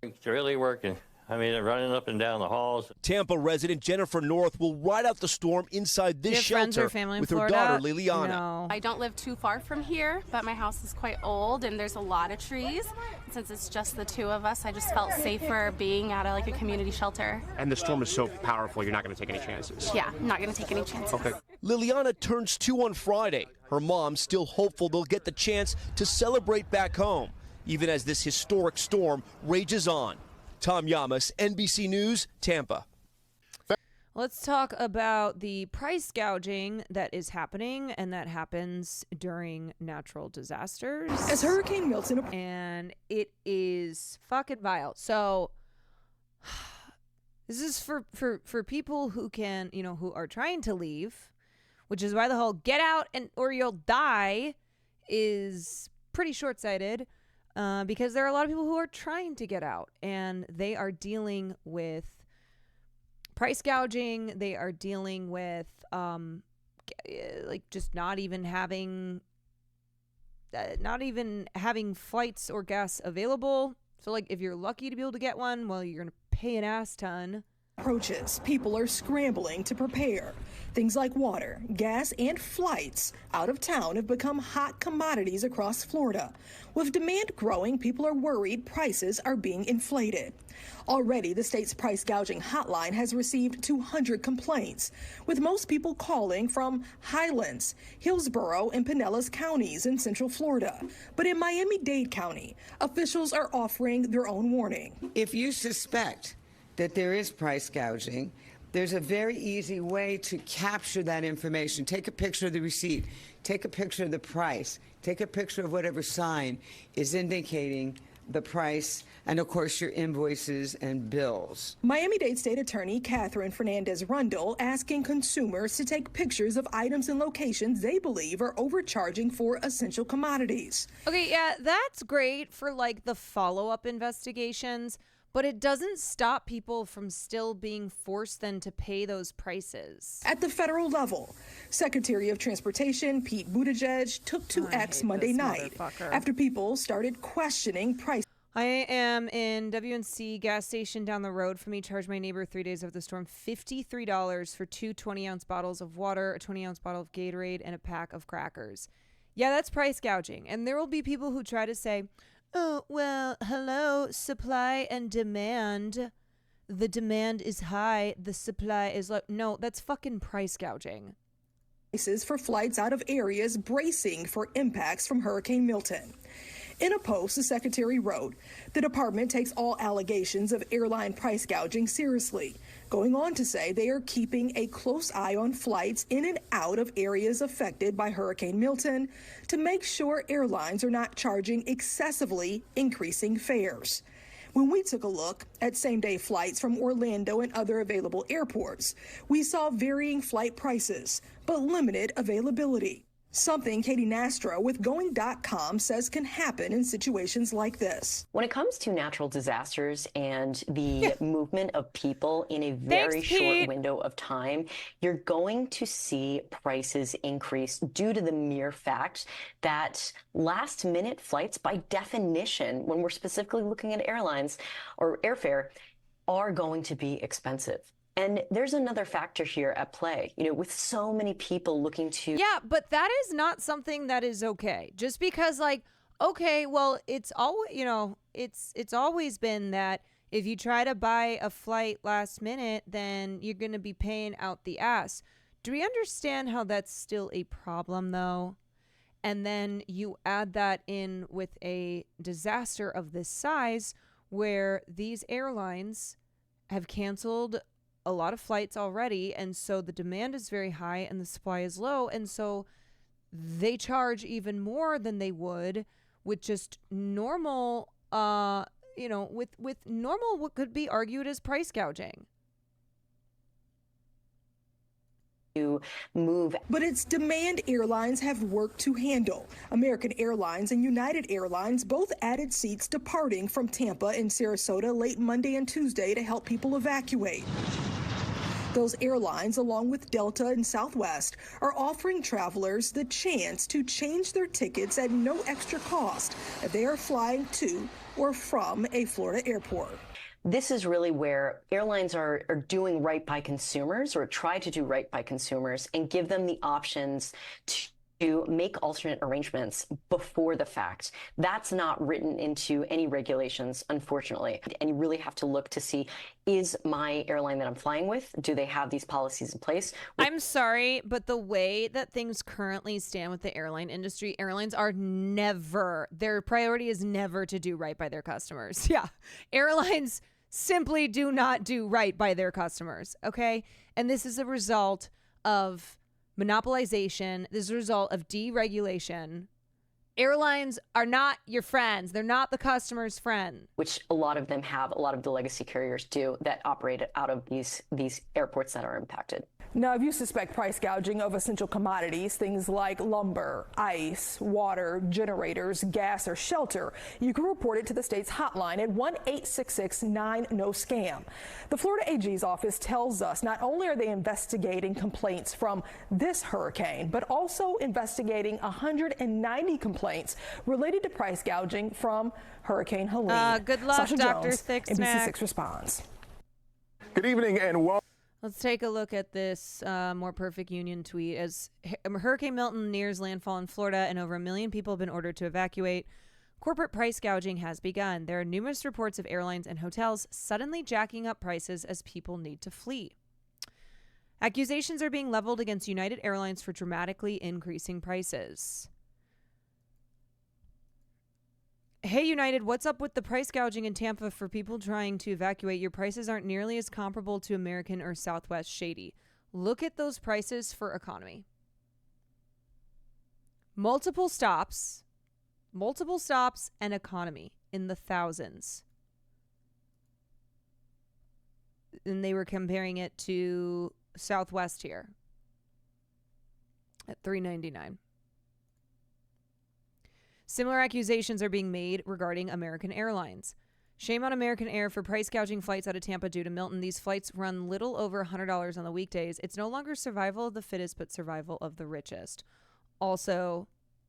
It's really working. I mean, they're running up and down the halls. Tampa resident Jennifer North will ride out the storm inside this shelter with her daughter Liliana. No. I don't live too far from here, but my house is quite old and there's a lot of trees. And since it's just the two of us, I just felt safer being at a community shelter. And the storm is so powerful, you're not going to take any chances. Yeah, I'm not going to take any chances. Okay. Liliana turns 2 on Friday. Her mom's still hopeful they'll get the chance to celebrate back home, even as this historic storm rages on. Tom Yamas, NBC News, Tampa. Well, let's talk about the price gouging that is happening and that happens during natural disasters. As Hurricane Milton, and it is fucking vile. So this is for people who can, who are trying to leave, which is why the whole get out or you'll die is pretty short-sighted, because there are a lot of people who are trying to get out and they are dealing with price gouging. They are dealing with just not even having flights or gas available. So like if you're lucky to be able to get one, well, you're gonna pay an ass ton. Approaches, people are scrambling to prepare. Things like water, gas, and flights out of town have become hot commodities across Florida. With demand growing, people are worried prices are being inflated. Already, the state's price gouging hotline has received 200 complaints, with most people calling from Highlands, Hillsborough, and Pinellas counties in central Florida. But in Miami-Dade County, officials are offering their own warning. If you suspect that there is price gouging, there's a very easy way to capture that information. Take a picture of the receipt, take a picture of the price, take a picture of whatever sign is indicating the price, and of course your invoices and bills. Miami-Dade State Attorney Catherine Fernandez-Rundle asking consumers to take pictures of items and locations they believe are overcharging for essential commodities. Okay, yeah, that's great for like the follow-up investigations, but it doesn't stop people from still being forced then to pay those prices. At the federal level, Secretary of Transportation Pete Buttigieg took to X Monday night after people started questioning price. I am in WNC gas station down the road from me. Charged my neighbor 3 days of the storm $53 for two 20-ounce bottles of water, a 20-ounce bottle of Gatorade, and a pack of crackers. Yeah, that's price gouging. And there will be people who try to say, oh, well, hello, supply and demand. The demand is high, the supply is low. No, that's fucking price gouging. Prices for flights out of areas bracing for impacts from Hurricane Milton. In a post, the secretary wrote, the department takes all allegations of airline price gouging seriously, going on to say they are keeping a close eye on flights in and out of areas affected by Hurricane Milton to make sure airlines are not charging excessively increasing fares. When we took a look at same-day flights from Orlando and other available airports, we saw varying flight prices, but limited availability. Something Katie Nastro with Going.com says can happen in situations like this. When it comes to natural disasters and the movement of people in a very short window of time, you're going to see prices increase due to the mere fact that last-minute flights, by definition, when we're specifically looking at airlines or airfare, are going to be expensive. And there's another factor here at play, with so many people looking to. Yeah, but that is not something that is okay. Just because okay, well, it's always, it's always been that if you try to buy a flight last minute, then you're going to be paying out the ass. Do we understand how that's still a problem though? And then you add that in with a disaster of this size where these airlines have canceled a lot of flights already, and so the demand is very high and the supply is low, and so they charge even more than they would with just normal with normal what could be argued as price gouging. To move. But it's demand airlines have worked to handle. American Airlines and United Airlines both added seats departing from Tampa and Sarasota late Monday and Tuesday to help people evacuate. Those airlines, along with Delta and Southwest, are offering travelers the chance to change their tickets at no extra cost if they are flying to or from a Florida airport. This is really where airlines are doing right by consumers, or try to do right by consumers, and give them the options to make alternate arrangements before the fact. That's not written into any regulations, unfortunately. And you really have to look to see, is my airline that I'm flying with, do they have these policies in place? I'm sorry, but the way that things currently stand with the airline industry, airlines are never, their priority is never to do right by their customers. Yeah. Airlines simply do not do right by their customers, okay? And this is a result of monopolization. This is a result of deregulation. Airlines are not your friends. They're not the customer's friend. Which a lot of them have, a lot of the legacy carriers do, that operate out of these airports that are impacted. Now, if you suspect price gouging of essential commodities, things like lumber, ice, water, generators, gas, or shelter, you can report it to the state's hotline at 1-866-9-NO-SCAM. The Florida AG's office tells us not only are they investigating complaints from this hurricane, but also investigating 190 complaints related to price gouging from Hurricane Helene. Good luck, Sasha Dr. Jones, Thicksnack. NBC6 responds. Good evening and welcome. Let's take a look at this more perfect union tweet. As Hurricane Milton nears landfall in Florida and over 1 million people have been ordered to evacuate, corporate price gouging has begun. There are numerous reports of airlines and hotels suddenly jacking up prices as people need to flee. Accusations are being leveled against United Airlines for dramatically increasing prices. Hey, United, what's up with the price gouging in Tampa for people trying to evacuate? Your prices aren't nearly as comparable to American or Southwest shady. Look at those prices for economy. Multiple stops and economy in the thousands. And they were comparing it to Southwest here at $3.99. Similar accusations are being made regarding American Airlines. Shame on American Air for price gouging flights out of Tampa due to Milton. These flights run little over $100 on the weekdays. It's no longer survival of the fittest, but survival of the richest. Also,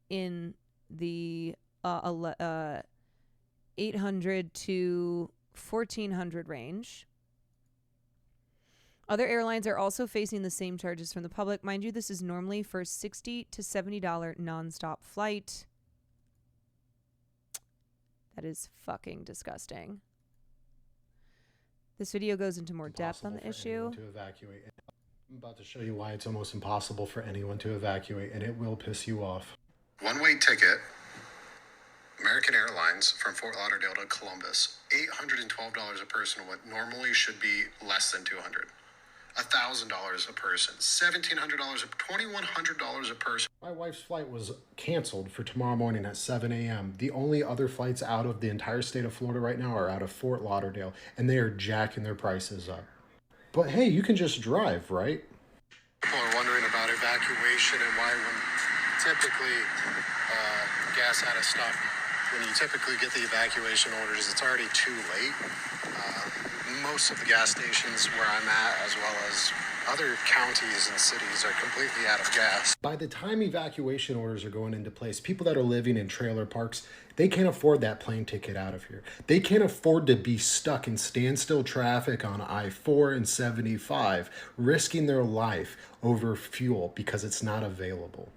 in the 800 to 1,400 range. Other airlines are also facing the same charges from the public. Mind you, this is normally for $60 to $70 nonstop flight. That is fucking disgusting. This video goes into more depth on the issue. To evacuate. I'm about to show you why it's almost impossible for anyone to evacuate, and it will piss you off. One-way ticket, American Airlines from Fort Lauderdale to Columbus, $812 a person, what normally should be less than $200. $1,000 a person, $1,700, $2,100 a person. My wife's flight was canceled for tomorrow morning at 7 a.m. The only other flights out of the entire state of Florida right now are out of Fort Lauderdale, and they are jacking their prices up. But hey, you can just drive, right? People are wondering about evacuation and why when typically gas out of stock, when you typically get the evacuation orders, it's already too late. Most of the gas stations where I'm at, as well as other counties and cities, are completely out of gas. By the time evacuation orders are going into place, people that are living in trailer parks, they can't afford that plane ticket out of here. They can't afford to be stuck in standstill traffic on I-4 and 75, risking their life over fuel because it's not available.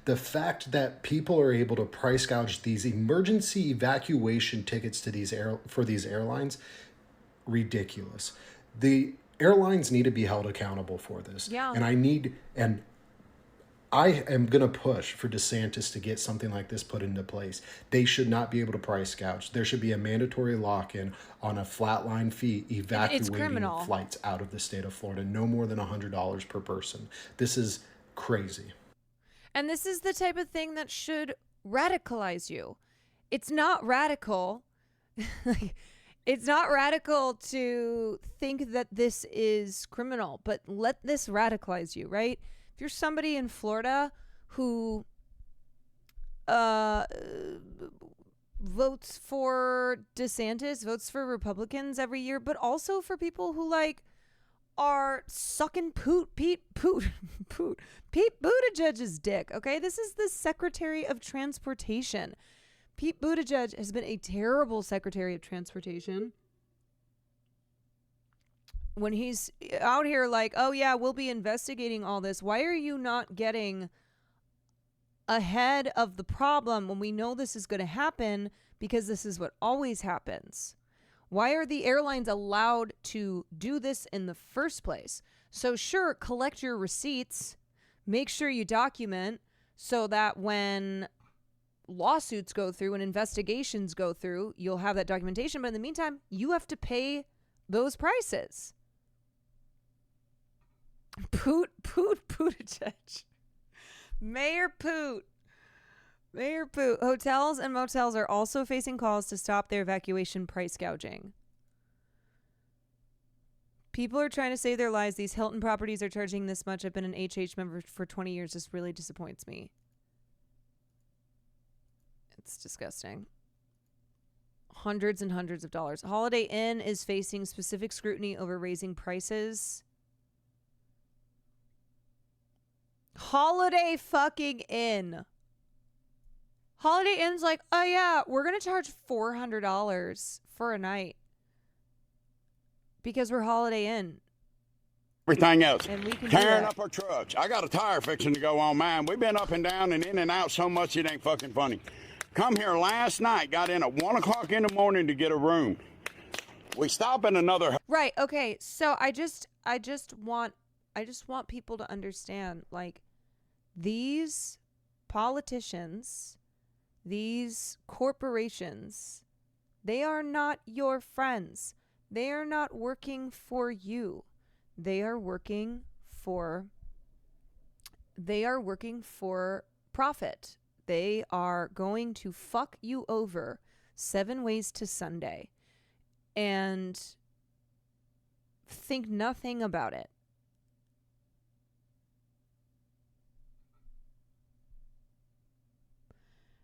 The fact that people are able to price gouge these emergency evacuation tickets to for these airlines, ridiculous. The airlines need to be held accountable for this. Yeah. And I am going to push for DeSantis to get something like this put into place. They should not be able to price gouge. There should be a mandatory lock-in on a flatline fee evacuating flights out of the state of Florida. No more than $100 per person. This is crazy. And this is the type of thing that should radicalize you. It's not radical. It's not radical to think that this is criminal, but let this radicalize you, right? If you're somebody in Florida who votes for DeSantis, votes for Republicans every year, but also for people who are sucking Pete Buttigieg's dick, okay? This is the Secretary of Transportation. Pete Buttigieg has been a terrible Secretary of Transportation. When he's out here oh yeah, we'll be investigating all this. Why are you not getting ahead of the problem when we know this is going to happen? Because this is what always happens. Why are the airlines allowed to do this in the first place? So sure, collect your receipts. Make sure you document so that when lawsuits go through and investigations go through, you'll have that documentation. But in the meantime, you have to pay those prices. Buttigieg. Mayor Poot. Hotels and motels are also facing calls to stop their evacuation price gouging. People are trying to save their lives. These Hilton properties are charging this much. I've been an HH member for 20 years. This really disappoints me. It's disgusting. Hundreds and hundreds of dollars. Holiday Inn is facing specific scrutiny over raising prices. Holiday fucking Inn. Holiday Inn's like, oh yeah, we're going to charge $400 for a night. Because we're Holiday Inn. Everything else. And we can tearing up our trucks. I got a tire fixing to go on mine. We've been up and down and in and out so much it ain't fucking funny. Come here last night, got in at 1 o'clock in the morning to get a room. We stop in another. Right. Okay. So I just want people to understand, like, these politicians, these corporations, they are not your friends. They are not working for you. They are working for profit. They are going to fuck you over 7 ways to Sunday and think nothing about it.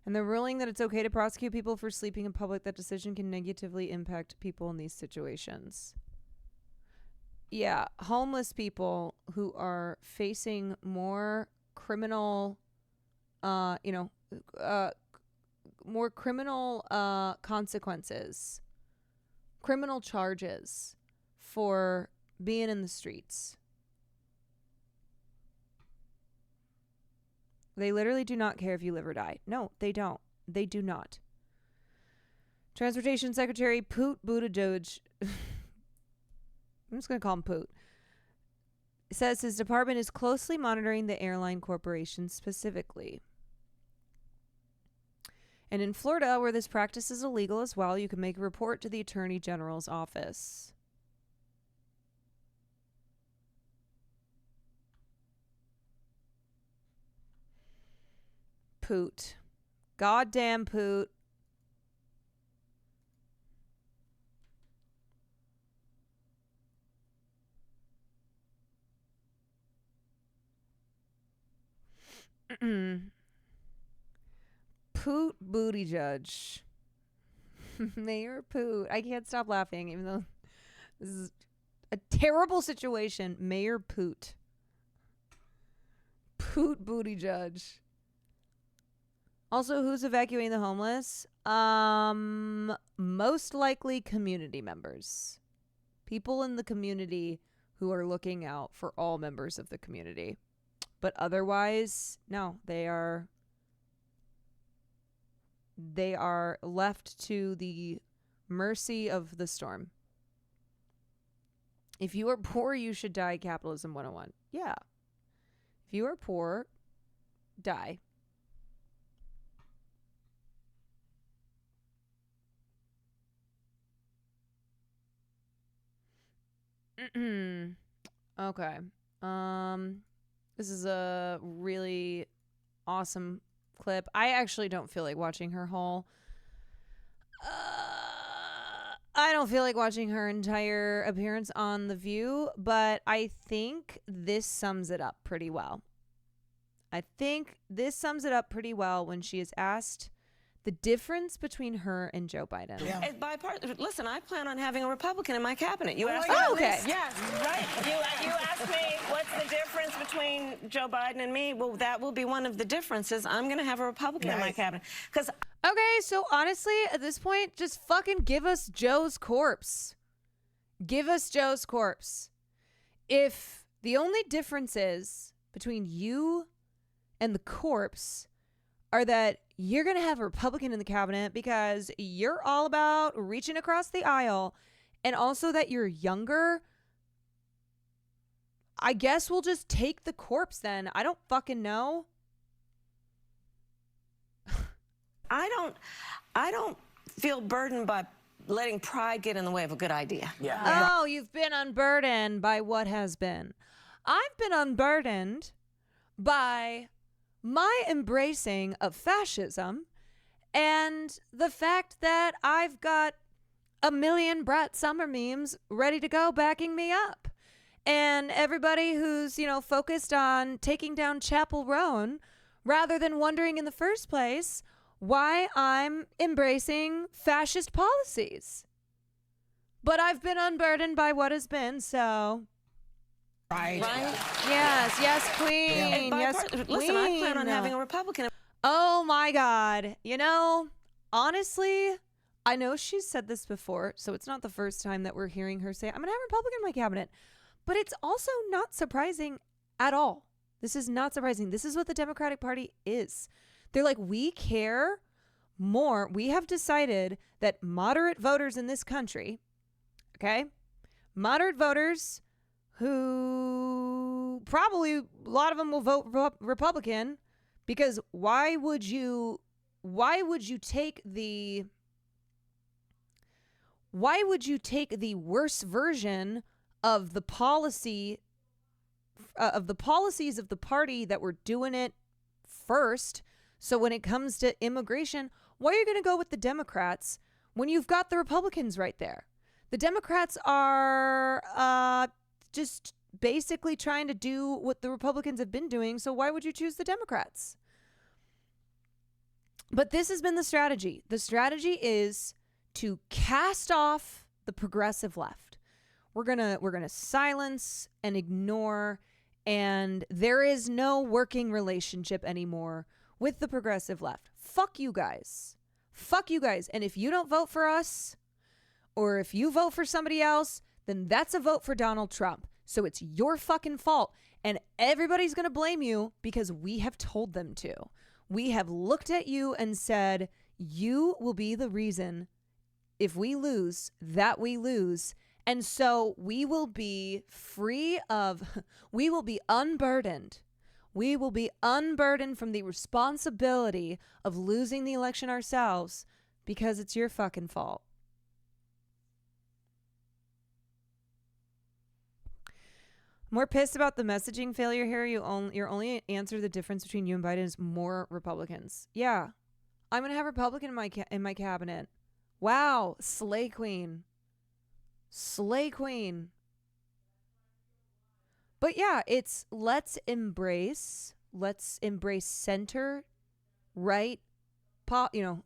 And the ruling that it's okay to prosecute people for sleeping in public, that decision can negatively impact people in these situations. Yeah, homeless people who are facing more criminal, consequences, criminal charges for being in the streets. They literally do not care if you live or die. No, they don't. They do not. Transportation Secretary Poot Buttigieg, I'm just going to call him Poot, says his department is closely monitoring the airline corporation specifically. And in Florida, where this practice is illegal as well, you can make a report to the Attorney General's office. Poot. Goddamn Poot. Poot Buttigieg. Mayor Poot. I can't stop laughing, even though this is a terrible situation. Mayor Poot. Poot Buttigieg. Also, who's evacuating the homeless? Most likely community members. People in the community who are looking out for all members of the community. But otherwise, no, they are left to the mercy of the storm. If you are poor, you should die. Capitalism 101. Yeah. If you are poor, die. Okay. This is a really awesome clip. I actually don't feel like watching her whole. I don't feel like watching her entire appearance on The View, but I think this sums it up pretty well. I think this sums it up pretty well when she is asked the difference between her and Joe Biden. Yeah. Listen, I plan on having a Republican in my cabinet. You asked me. Oh, okay. Yes, right. You asked me what's the difference between Joe Biden and me. Well, that will be one of the differences. I'm going to have a Republican in my cabinet. Okay, so honestly, at this point, just fucking give us Joe's corpse. Give us Joe's corpse. If the only difference is between you and the corpse are that you're going to have a Republican in the cabinet because you're all about reaching across the aisle, and also that you're younger, I guess we'll just take the corpse then. I don't fucking know. I don't feel burdened by letting pride get in the way of a good idea. Yeah. Oh, you've been unburdened by what has been. I've been unburdened by my embracing of fascism and the fact that I've got a million Brett Summer memes ready to go backing me up. And everybody who's, focused on taking down Chapel Roan rather than wondering in the first place why I'm embracing fascist policies. But I've been unburdened by what has been, so... Right. Yes, queen. Yes, queen. Listen, I plan on having a Republican. Oh, my God. Honestly, I know she's said this before, so it's not the first time that we're hearing her say, I'm going to have a Republican in my cabinet. But it's also not surprising at all. This is not surprising. This is what the Democratic Party is. They're like, we care more. We have decided that moderate voters in this country, okay, moderate voters who probably a lot of them will vote Republican, because why would you take the worst version of the policies of the party that were doing it first? So when it comes to immigration, why are you going to go with the Democrats when you've got the Republicans right there? The Democrats are just basically trying to do what the Republicans have been doing. So why would you choose the Democrats? But this has been the strategy. The strategy is to cast off the progressive left. We're gonna silence and ignore, and there is no working relationship anymore with the progressive left. Fuck you guys. Fuck you guys. And if you don't vote for us, or if you vote for somebody else, then that's a vote for Donald Trump. So it's your fucking fault. And everybody's going to blame you because we have told them to. We have looked at you and said, you will be the reason if we lose, that we lose. And so we will be we will be unburdened. We will be unburdened from the responsibility of losing the election ourselves because it's your fucking fault. More pissed about the messaging failure here. Your only answer, the difference between you and Biden is more Republicans. Yeah, I'm gonna have Republican in my cabinet. Wow, slay queen. But yeah, it's let's embrace center right, an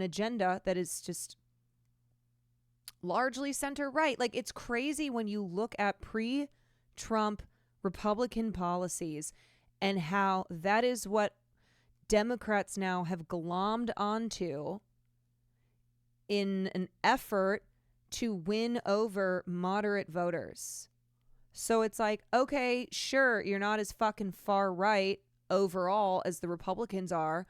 agenda that is just largely center right. Like, it's crazy when you look at pre-Trump Republican policies and how that is what Democrats now have glommed onto in an effort to win over moderate voters. So it's like, okay, sure, you're not as fucking far right overall as the Republicans are,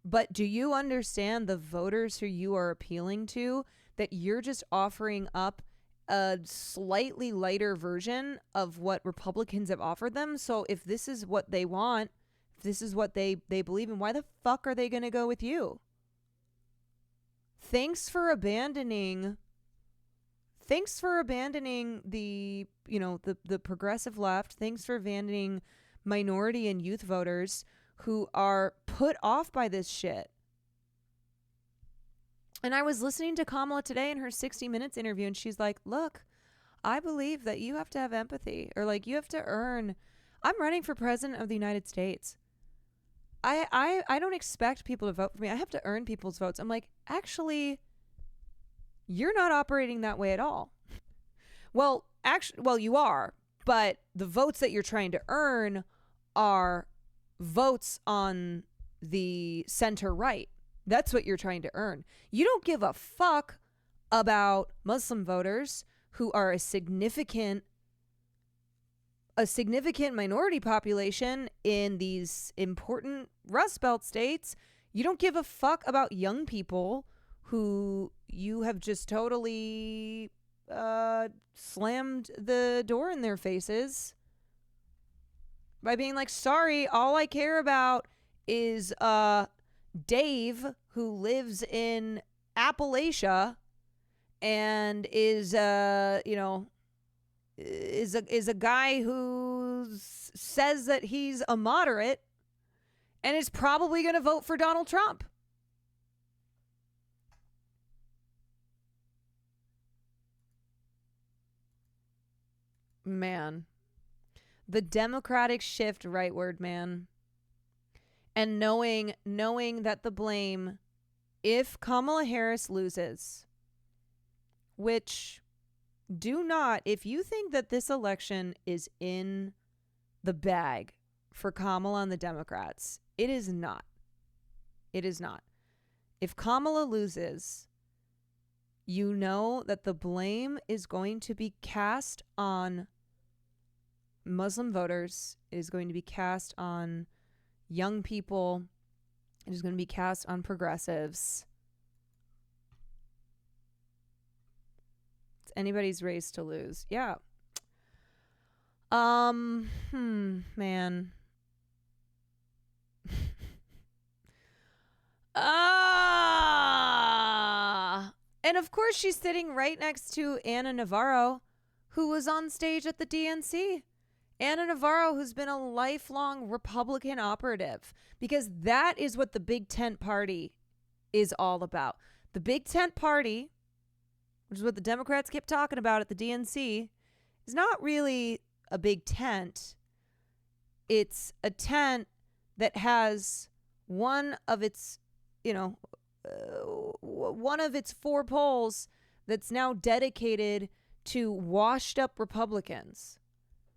but do you understand the voters who you are appealing to, that you're just offering up a slightly lighter version of what Republicans have offered them? So if this is what they want, if this is what they believe in, why the fuck are they going to go with you? Thanks for abandoning the progressive left. Thanks for abandoning minority and youth voters who are put off by this shit. And I was listening to Kamala today in her 60 Minutes interview, and she's like, look, I believe that you have to have empathy, or like you have to earn. I'm running for president of the United States. I don't expect people to vote for me. I have to earn people's votes. I'm like, actually, you're not operating that way at all. Well, you are, but the votes that you're trying to earn are votes on the center right. That's what you're trying to earn. You don't give a fuck about Muslim voters who are a significant minority population in these important Rust Belt states. You don't give a fuck about young people who you have just totally slammed the door in their faces by being like, sorry, all I care about is Dave, who lives in Appalachia, and is a guy who says that he's a moderate and is probably going to vote for Donald Trump. Man, the Democratic shift rightward, man. And knowing that the blame, if Kamala Harris loses, which do not, if you think that this election is in the bag for Kamala and the Democrats, it is not. It is not. If Kamala loses, you know that the blame is going to be cast on Muslim voters. It is going to be cast on young people. It is going to be cast on progressives. It's anybody's race to lose. Yeah. Man. And of course she's sitting right next to Anna Navarro, who was on stage at the DNC. Anna Navarro, who's been a lifelong Republican operative, because that is what the Big Tent Party is all about. The Big Tent Party, which is what the Democrats kept talking about at the DNC, is not really a big tent. It's a tent that has one of its, one of its 4 poles that's now dedicated to washed up Republicans.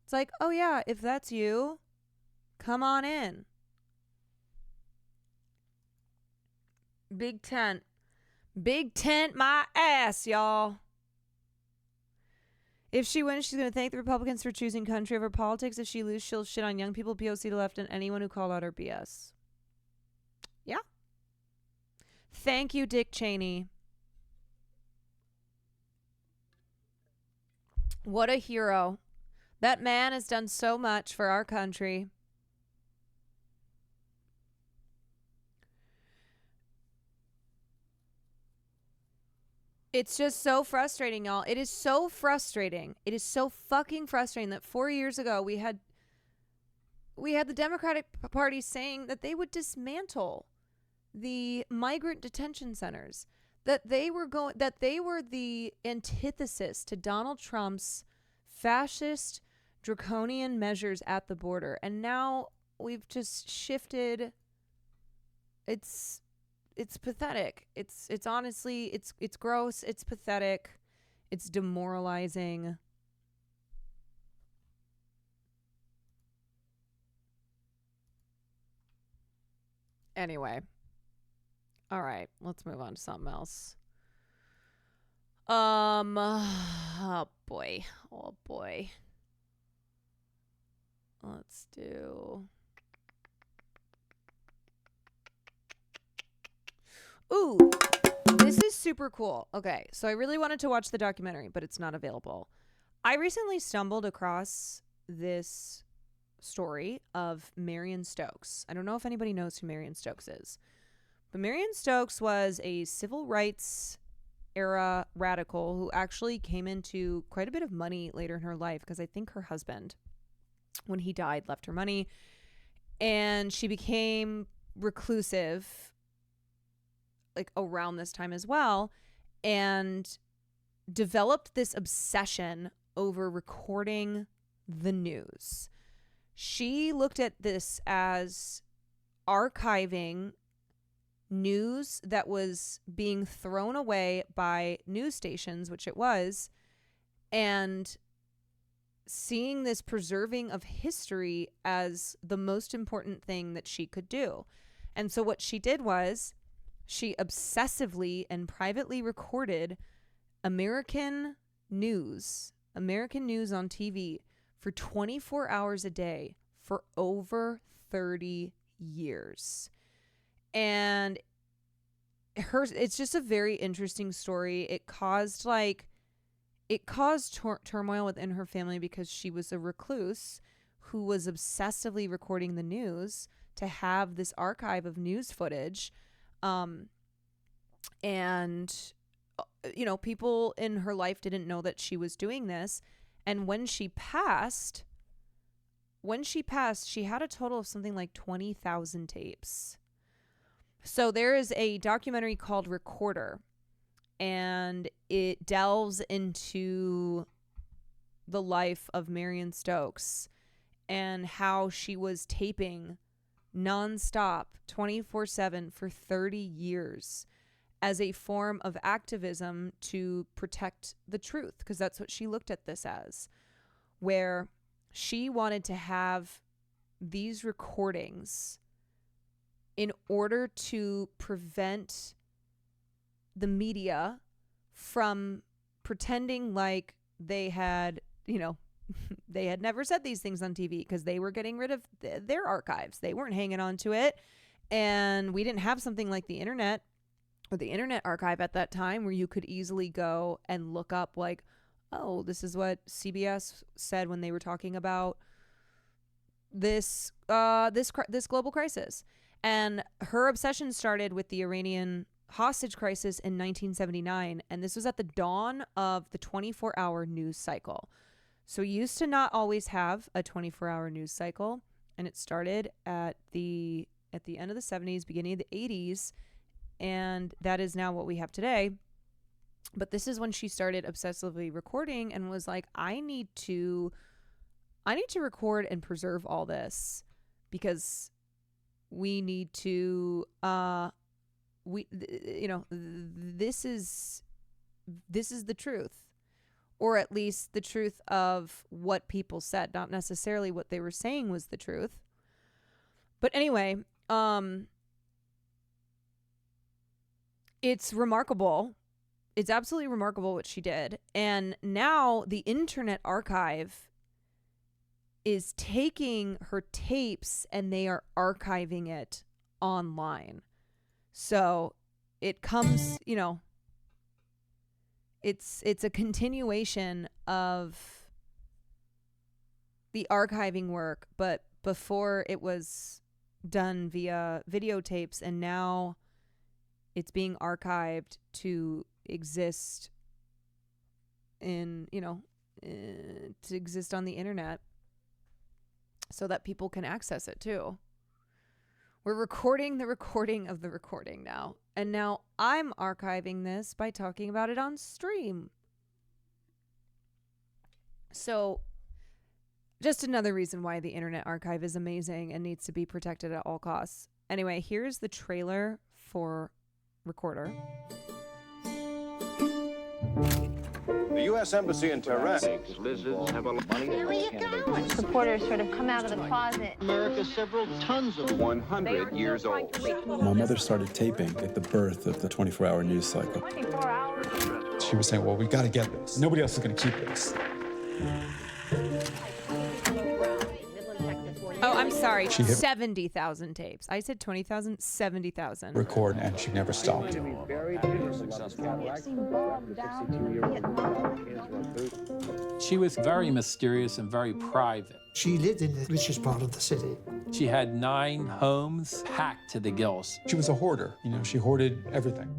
It's like, oh yeah, if that's you, come on in. Big tent. Big tent my ass, y'all. If she wins, she's going to thank the Republicans for choosing country over politics. If she loses, she'll shit on young people, POC, the left, and anyone who called out her BS. Yeah. Thank you, Dick Cheney. What a hero. That man has done so much for our country. It's just so frustrating, y'all. It is so frustrating. It is so fucking frustrating that 4 years ago we had the Democratic Party saying that they would dismantle the migrant detention centers, that they were the antithesis to Donald Trump's fascist draconian measures at the border. And now we've just shifted. It's pathetic. It's honestly, it's gross. It's pathetic. It's demoralizing. Anyway. All right, let's move on to something else. Oh boy. Let's do. Ooh, this is super cool. Okay, so I really wanted to watch the documentary, but it's not available. I recently stumbled across this story of Marion Stokes. I don't know if anybody knows who Marion Stokes is, but Marion Stokes was a civil rights era radical who actually came into quite a bit of money later in her life, because I think her husband, when he died, left her money, and she became reclusive like around this time as well, and developed this obsession over recording the news. She looked at this as archiving news that was being thrown away by news stations, which it was, and seeing this preserving of history as the most important thing that she could do. And so what she did was she obsessively and privately recorded American news on TV for 24 hours a day for over 30 years. And it's just a very interesting story. It caused turmoil within her family, because she was a recluse who was obsessively recording the news to have this archive of news footage. And people in her life didn't know that she was doing this. And when she passed, she had a total of something like 20,000 tapes. So there is a documentary called Recorder, and it delves into the life of Marion Stokes and how she was taping nonstop 24/7 for 30 years as a form of activism to protect the truth, because that's what she looked at this as, where she wanted to have these recordings in order to prevent the media from pretending like they had, they had never said these things on TV, because they were getting rid of their archives. They weren't hanging on to it. And we didn't have something like the internet or the Internet Archive at that time, where you could easily go and look up like, oh, this is what CBS said when they were talking about this global crisis. And her obsession started with the Iranian hostage crisis in 1979, and this was at the dawn of the 24-hour news cycle. So we used to not always have a 24-hour news cycle, and it started at the end of the 70s, beginning of the 80s, and that is now what we have today. But this is when she started obsessively recording and was like, I need to record and preserve all this, because we need to this is the truth, or at least the truth of what people said, not necessarily what they were saying was the truth. But anyway, it's remarkable. It's absolutely remarkable what she did. And now the Internet Archive is taking her tapes and they are archiving it online. So it comes, it's a continuation of the archiving work, but before it was done via videotapes, and now it's being archived to exist to exist on the internet so that people can access it too. We're recording the recording of the recording now. And now I'm archiving this by talking about it on stream. So just another reason why the Internet Archive is amazing and needs to be protected at all costs. Anyway, here's the trailer for Recorder. The U.S. Embassy in Tehran. Where are you going? Supporters sort of come out of the closet. America several tons of 100 years old. My mother started taping at the birth of the 24-hour news cycle. 24 hours. She was saying, well, we got to get this. Nobody else is going to keep this. Oh, I'm sorry. She hit 70,000 tapes. I said 20,000, 70,000. Record, and she never stopped. She was very mysterious and very private. She lived in the richest part of the city. She had 9 homes packed to the gills. She was a hoarder. She hoarded everything.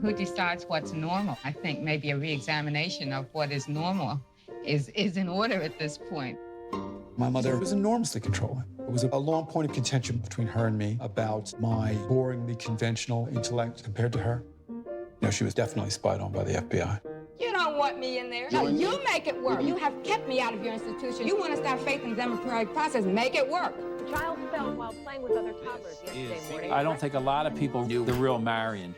Who decides what's normal? I think maybe a re-examination of what is normal is in order at this point. My mother was enormously controlling. It was a long point of contention between her and me about my boringly conventional intellect compared to her. She was definitely spied on by the FBI. You don't want me in there. No, you make it work. You have kept me out of your institution. You want to stop faith in the democratic process. Make it work. The child fell while playing with other toddlers yesterday morning. I don't think a lot of people knew the real Marion.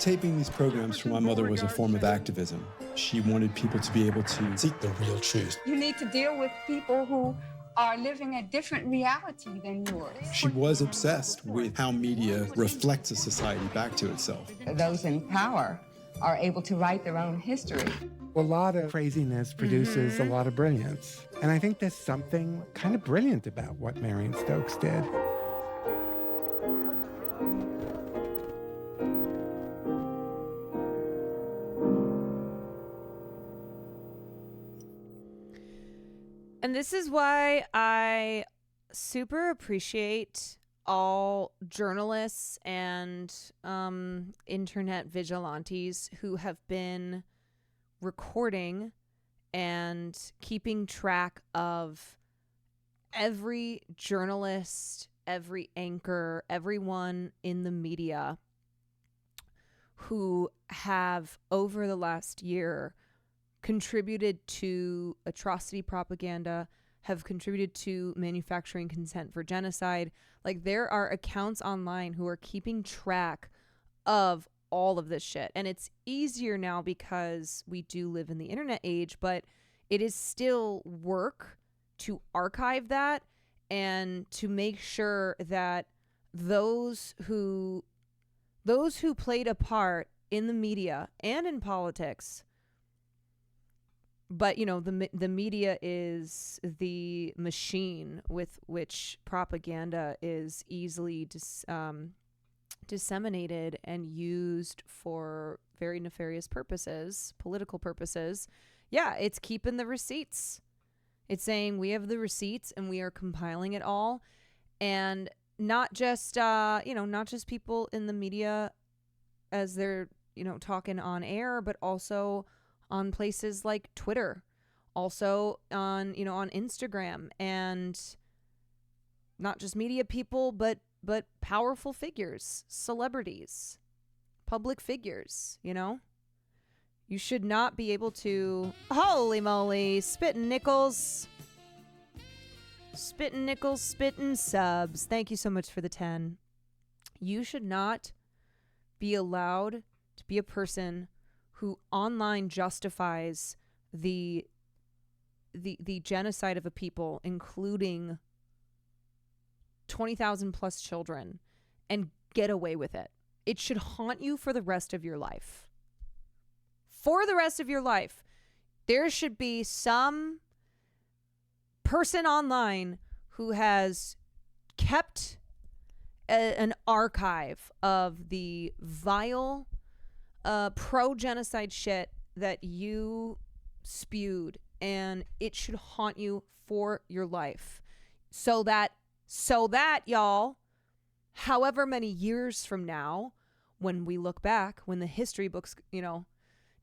Taping these programs for my mother was a form of activism. She wanted people to be able to seek the real truth. You need to deal with people who are living a different reality than yours. She was obsessed with how media reflects a society back to itself. Those in power are able to write their own history. A lot of craziness produces a lot of brilliance. And I think there's something kind of brilliant about what Marion Stokes did. And this is why I super appreciate all journalists and internet vigilantes who have been recording and keeping track of every journalist, every anchor, everyone in the media who have over the last year contributed to atrocity propaganda, have contributed to manufacturing consent for genocide. Like, there are accounts online who are keeping track of all of this shit. And it's easier now because we do live in the internet age, but it is still work to archive that and to make sure that those who played a part in the media and in politics, but, you know, the media is the machine with which propaganda is easily disseminated and used for very nefarious purposes, political purposes. Yeah, it's keeping the receipts. It's saying we have the receipts and we are compiling it all. And not just, not just people in the media as they're, talking on air, but also on places like Twitter, also on Instagram, and not just media people, but powerful figures, celebrities, public figures, You should not be able to, holy moly, spitting nickels, spitting subs. Thank you so much for the 10. You should not be allowed to be a person who online justifies the genocide of a people, including 20,000 plus children, and get away with it. It should haunt you for the rest of your life. For the rest of your life, there should be some person online who has kept an archive of the vile pro-genocide shit that you spewed, and it should haunt you for your life. So that y'all, however many years from now, when we look back, when the history books,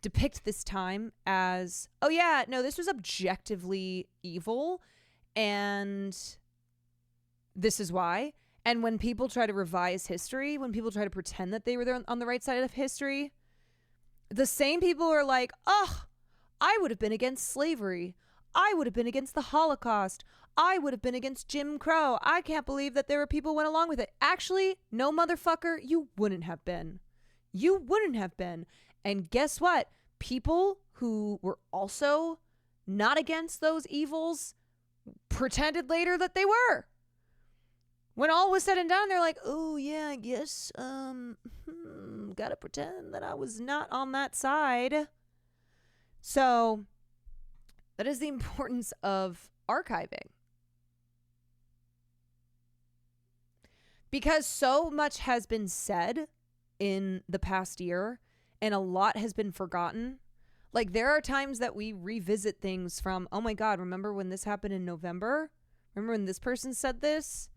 depict this time as, oh yeah, no, this was objectively evil, and this is why. And when people try to revise history, when people try to pretend that they were there on the right side of history, the same people are like, oh, I would have been against slavery. I would have been against the Holocaust. I would have been against Jim Crow. I can't believe that there were people who went along with it. Actually, no, motherfucker, you wouldn't have been. You wouldn't have been. And guess what? People who were also not against those evils pretended later that they were. When all was said and done, they're like, oh, yeah, I guess, gotta pretend that I was not on that side. So that is the importance of archiving. Because so much has been said in the past year and a lot has been forgotten. Like, there are times that we revisit things from, oh my God, remember when this happened in November? Remember when this person said this?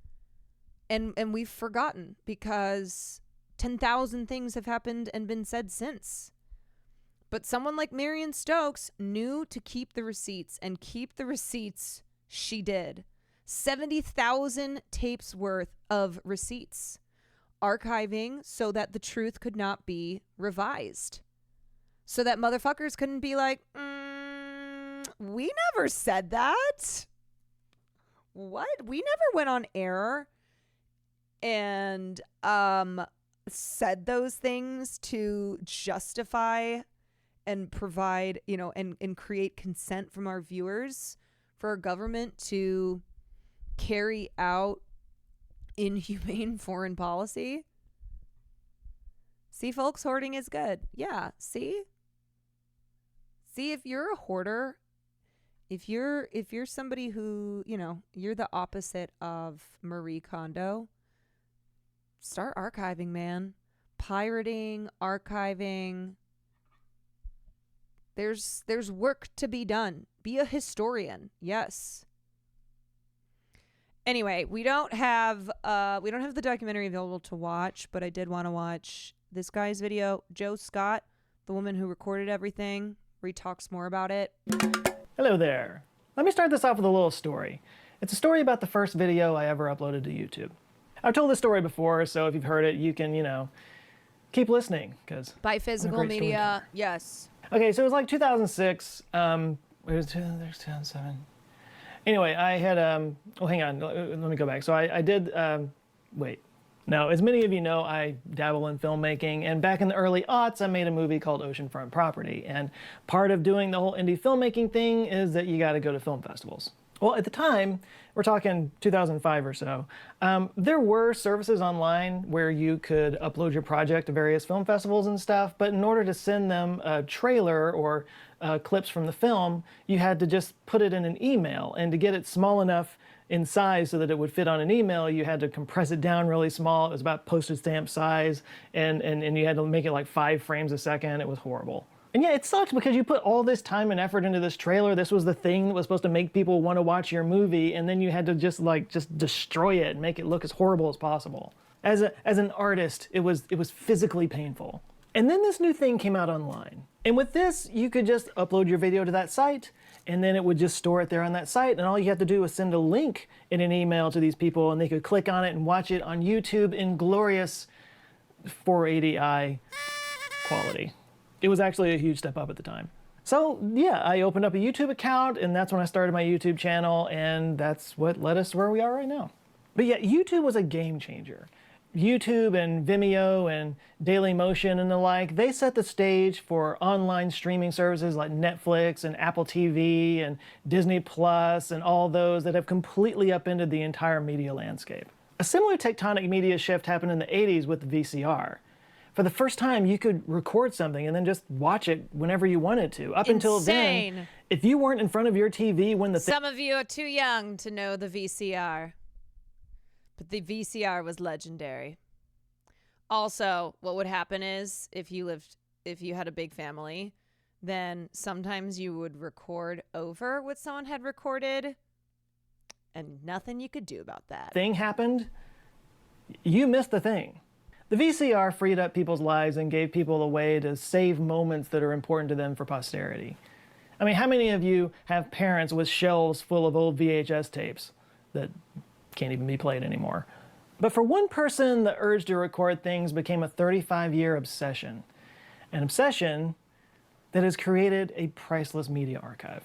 And we've forgotten because 10,000 things have happened and been said since. But someone like Marion Stokes knew to keep the receipts, and keep the receipts she did. 70,000 tapes worth of receipts. Archiving so that the truth could not be revised. So that motherfuckers couldn't be like, we never said that. What? We never went on air and said those things to justify and provide, and create consent from our viewers for our government to carry out inhumane foreign policy. See, folks, hoarding is good. Yeah, see, if you're a hoarder, if you're somebody who, you're the opposite of Marie Kondo, start archiving, man. Pirating, archiving. There's work to be done. Be a historian. Yes. Anyway, we don't have the documentary available to watch, but I did want to watch this guy's video, Joe Scott, the woman who recorded everything, where he talks more about it. Hello there. Let me start this off with a little story. It's a story about the first video I ever uploaded to YouTube. I've told this story before, so if you've heard it, you can, keep listening, because by physical media, yes. Okay, so it was like 2006. It was 2007. Anyway, I had, hang on, let me go back. So I did, wait. Now, as many of you know, I dabble in filmmaking, and back in the early aughts, I made a movie called Oceanfront Property, and part of doing the whole indie filmmaking thing is that you gotta go to film festivals. Well, at the time, we're talking 2005 or so, there were services online where you could upload your project to various film festivals and stuff, but in order to send them a trailer or clips from the film, you had to just put it in an email, and to get it small enough in size so that it would fit on an email, you had to compress it down really small. It was about postage stamp size, and you had to make it like 5 frames a second. It was horrible. And yeah, it sucks because you put all this time and effort into this trailer. This was the thing that was supposed to make people want to watch your movie, and then you had to just destroy it and make it look as horrible as possible. As an artist, it was physically painful. And then this new thing came out online. And with this, you could just upload your video to that site, and then it would just store it there on that site, and all you have to do is send a link in an email to these people, and they could click on it and watch it on YouTube in glorious 480i quality. It was actually a huge step up at the time. So yeah, I opened up a YouTube account, and that's when I started my YouTube channel, and that's what led us to where we are right now. But yeah, YouTube was a game changer. YouTube and Vimeo and Dailymotion and the like, they set the stage for online streaming services like Netflix and Apple TV and Disney Plus and all those that have completely upended the entire media landscape. A similar tectonic media shift happened in the 80s with the VCR. For the first time, you could record something and then just watch it whenever you wanted to. Up until then, if you weren't in front of your TV when the Some of you are too young to know the VCR. But the VCR was legendary. Also, what would happen is if you had a big family, then sometimes you would record over what someone had recorded, and nothing you could do about that. Thing happened, you missed the thing. The VCR freed up people's lives and gave people a way to save moments that are important to them for posterity. I mean, how many of you have parents with shelves full of old VHS tapes that can't even be played anymore? But for one person, the urge to record things became a 35-year obsession. An obsession that has created a priceless media archive.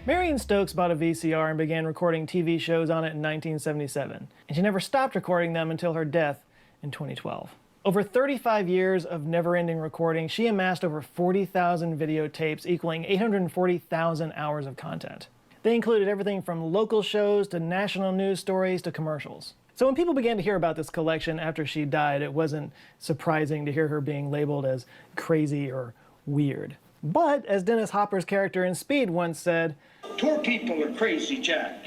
Marion Stokes bought a VCR and began recording TV shows on it in 1977, and she never stopped recording them until her death in 2012. Over 35 years of never-ending recording, she amassed over 40,000 videotapes, equaling 840,000 hours of content. They included everything from local shows to national news stories to commercials. So when people began to hear about this collection after she died, it wasn't surprising to hear her being labeled as crazy or weird. But, as Dennis Hopper's character in Speed once said, "Poor people are crazy, Jack.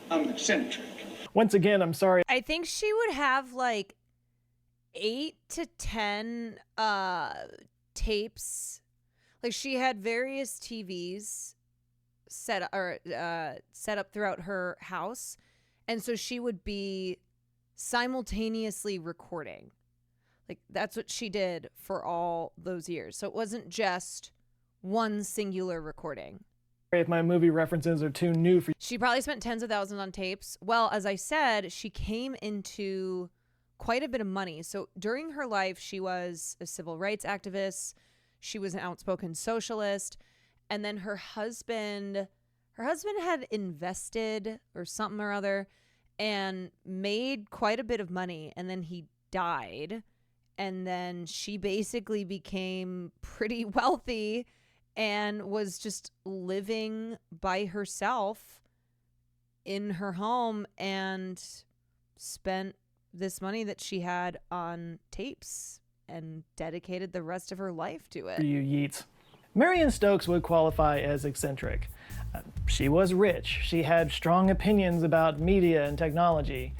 I'm eccentric." Once again, I'm sorry. I think she would have like 8 to 10 tapes. Like she had various TVs set up throughout her house, and so she would be simultaneously recording. Like that's what she did for all those years. So it wasn't just one singular recording. If my movie references are too new for you. She probably spent tens of thousands on tapes. Well, as I said, she came into quite a bit of money. So during her life, she was a civil rights activist. She was an outspoken socialist. And then her husband had invested or something or other and made quite a bit of money. And then he died. And then she basically became pretty wealthy and was just living by herself in her home and spent this money that she had on tapes and dedicated the rest of her life to it. You yeets. Marion Stokes would qualify as eccentric. She was rich. She had strong opinions about media and technology.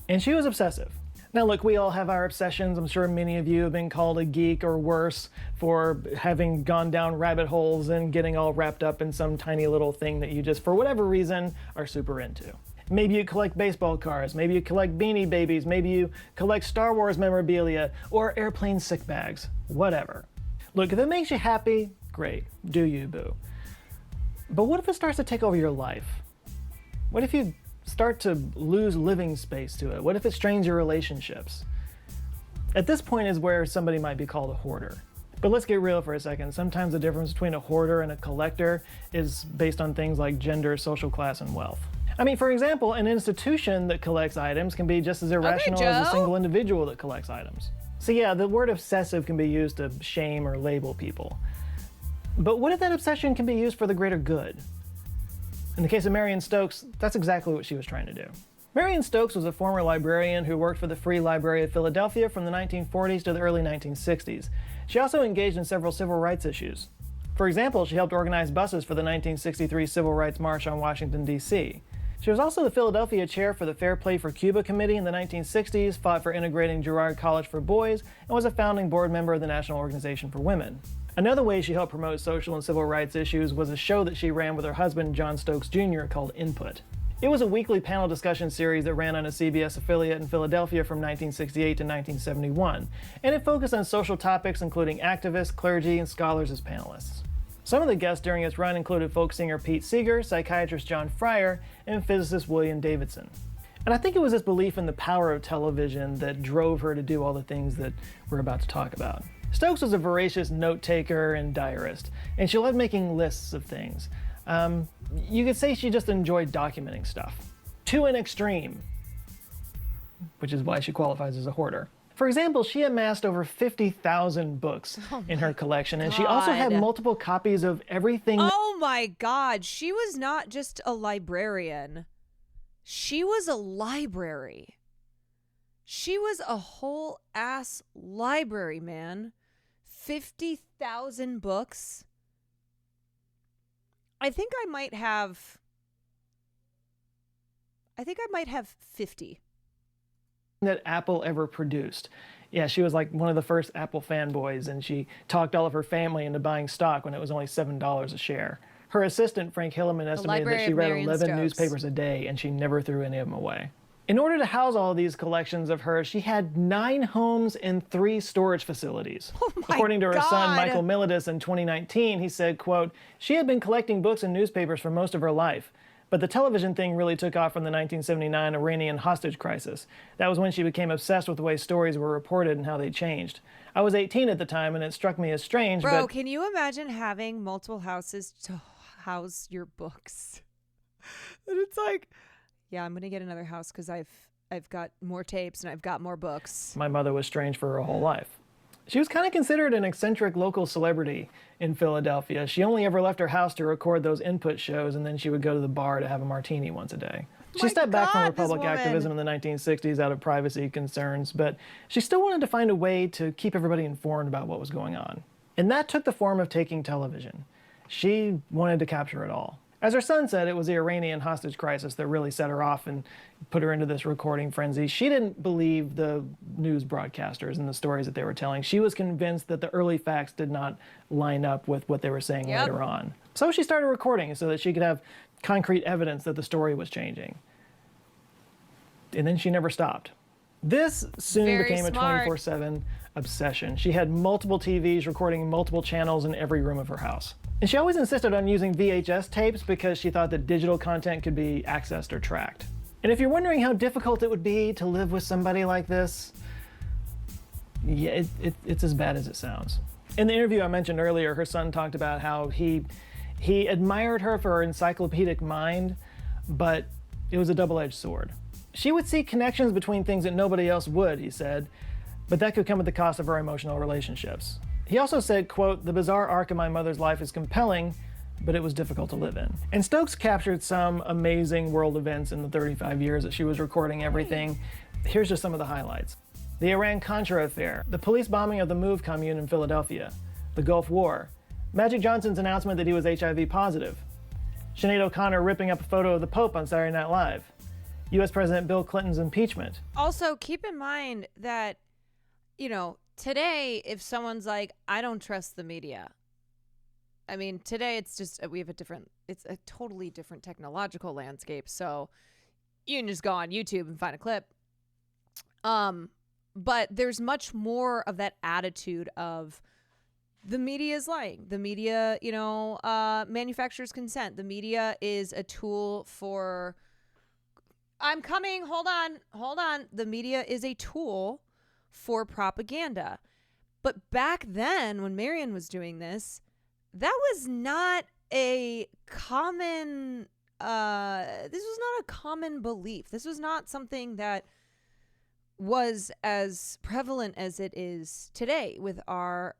And she was obsessive. Now look, we all have our obsessions. I'm sure many of you have been called a geek or worse for having gone down rabbit holes and getting all wrapped up in some tiny little thing that you just, for whatever reason, are super into. Maybe you collect baseball cards, maybe you collect Beanie Babies, maybe you collect Star Wars memorabilia or airplane sick bags, whatever. Look, if it makes you happy, great, do you, boo. But what if it starts to take over your life? What if you start to lose living space to it? What if it strains your relationships? At this point is where somebody might be called a hoarder. But let's get real for a second. Sometimes the difference between a hoarder and a collector is based on things like gender, social class, and wealth. I mean, for example, an institution that collects items can be just as irrational as a single individual that collects items. So yeah, the word obsessive can be used to shame or label people. But what if that obsession can be used for the greater good? In the case of Marion Stokes, that's exactly what she was trying to do. Marion Stokes was a former librarian who worked for the Free Library of Philadelphia from the 1940s to the early 1960s. She also engaged in several civil rights issues. For example, she helped organize buses for the 1963 Civil Rights March on Washington, D.C. She was also the Philadelphia chair for the Fair Play for Cuba Committee in the 1960s, fought for integrating Girard College for boys, and was a founding board member of the National Organization for Women. Another way she helped promote social and civil rights issues was a show that she ran with her husband, John Stokes Jr., called Input. It was a weekly panel discussion series that ran on a CBS affiliate in Philadelphia from 1968 to 1971, and it focused on social topics including activists, clergy, and scholars as panelists. Some of the guests during its run included folk singer Pete Seeger, psychiatrist John Fryer, and physicist William Davidson. And I think it was this belief in the power of television that drove her to do all the things that we're about to talk about. Stokes was a voracious note-taker and diarist, and she loved making lists of things. You could say she just enjoyed documenting stuff. To an extreme, which is why she qualifies as a hoarder. For example, she amassed over 50,000 books in her collection, and she also had multiple copies of everything. Oh my God, she was not just a librarian. She was a library. She was a whole ass library, man. 50,000 books. I think I might have 50. That Apple ever produced. Yeah, she was like one of the first Apple fanboys, and she talked all of her family into buying stock when it was only $7 a share. Her assistant, Frank Hilleman, estimated that she read 11 newspapers a day, and she never threw any of them away. In order to house all of these collections of hers, she had 9 homes and 3 storage facilities. According to her son, Michael Milidis, in 2019, he said, quote, "She had been collecting books and newspapers for most of her life, but the television thing really took off from the 1979 Iranian hostage crisis. That was when she became obsessed with the way stories were reported and how they changed. I was 18 at the time, and it struck me as strange, Bro, can you imagine having multiple houses to house your books? And it's like, yeah, I'm gonna get another house because I've got more tapes and I've got more books. My mother was strange for her whole life. She was kind of considered an eccentric local celebrity in Philadelphia. She only ever left her house to record those Input shows, and then she would go to the bar to have a martini once a day. She stepped back from her public activism in the 1960s out of privacy concerns, but she still wanted to find a way to keep everybody informed about what was going on. And that took the form of taking television. She wanted to capture it all. As her son said, it was the Iranian hostage crisis that really set her off and put her into this recording frenzy. She didn't believe the news broadcasters and the stories that they were telling. She was convinced that the early facts did not line up with what they were saying later on. So she started recording so that she could have concrete evidence that the story was changing. And then she never stopped. This soon became a 24/7 obsession. She had multiple TVs recording multiple channels in every room of her house. And she always insisted on using VHS tapes because she thought that digital content could be accessed or tracked. And if you're wondering how difficult it would be to live with somebody like this, yeah, it's as bad as it sounds. In the interview I mentioned earlier, her son talked about how he admired her for her encyclopedic mind, but it was a double-edged sword. She would see connections between things that nobody else would, he said, but that could come at the cost of her emotional relationships. He also said, quote, "The bizarre arc of my mother's life is compelling, but it was difficult to live in." And Stokes captured some amazing world events in the 35 years that she was recording everything. Here's just some of the highlights. The Iran-Contra affair, the police bombing of the Move commune in Philadelphia, the Gulf War, Magic Johnson's announcement that he was HIV positive, Sinead O'Connor ripping up a photo of the Pope on Saturday Night Live, U.S. President Bill Clinton's impeachment. Also, keep in mind that, today, if someone's like, I don't trust the media. I mean, today it's just, it's a totally different technological landscape. So you can just go on YouTube and find a clip. But there's much more of that attitude of the media is lying. The media, manufactures consent. The media is a tool for, I'm coming, hold on. The media is a tool for propaganda. But back then, when Marion was doing this, that was not a common, this was not a common belief. This was not something that was as prevalent as it is today with our,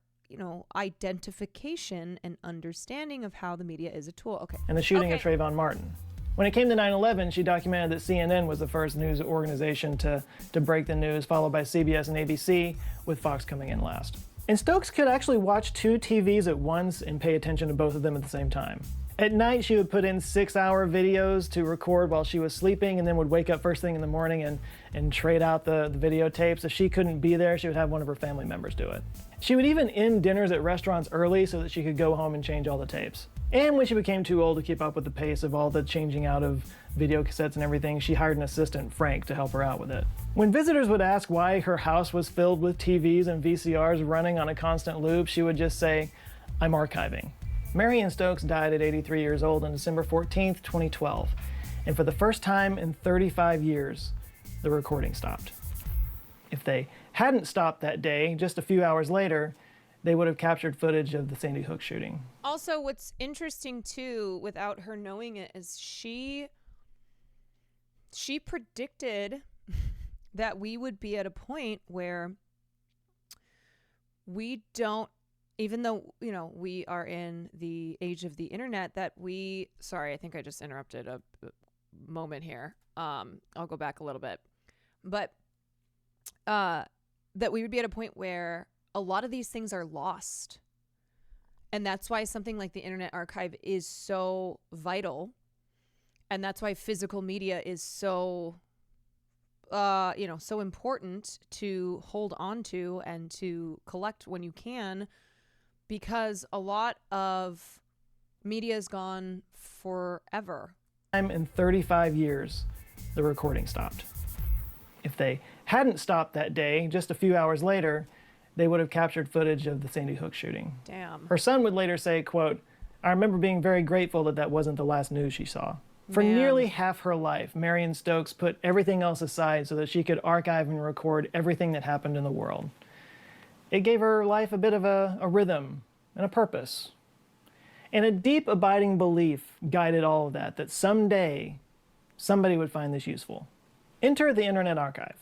identification and understanding of how the media is a tool. Okay. And the shooting of Trayvon Martin. When it came to 9/11, she documented that CNN was the first news organization to break the news, followed by CBS and ABC, with Fox coming in last. And Stokes could actually watch 2 TVs at once and pay attention to both of them at the same time. At night, she would put in 6-hour videos to record while she was sleeping, and then would wake up first thing in the morning and trade out the videotapes. If she couldn't be there, she would have one of her family members do it. She would even end dinners at restaurants early so that she could go home and change all the tapes. And when she became too old to keep up with the pace of all the changing out of video cassettes and everything, she hired an assistant, Frank, to help her out with it. When visitors would ask why her house was filled with TVs and VCRs running on a constant loop, she would just say, "I'm archiving." Marion Stokes died at 83 years old on December 14th, 2012. And for the first time in 35 years, the recording stopped. If they hadn't stopped that day, just a few hours later, they would have captured footage of the Sandy Hook shooting. Also, what's interesting too, without her knowing it, is she predicted that we would be at a point where we don't, even though, we are in the age of the internet, sorry, I think I just interrupted a moment here. I'll go back a little bit. But that we would be at a point where a lot of these things are lost. And that's why something like the Internet Archive is so vital. And that's why physical media is so, so important to hold on to and to collect when you can, because a lot of media is gone forever. In 35 years, the recording stopped. If they hadn't stopped that day, just a few hours later, they would have captured footage of the Sandy Hook shooting. Damn. Her son would later say, quote, "I remember being very grateful that wasn't the last news she saw." For nearly half her life, Marion Stokes put everything else aside so that she could archive and record everything that happened in the world. It gave her life a bit of a rhythm and a purpose. And a deep, abiding belief guided all of that someday somebody would find this useful. Enter the Internet Archive.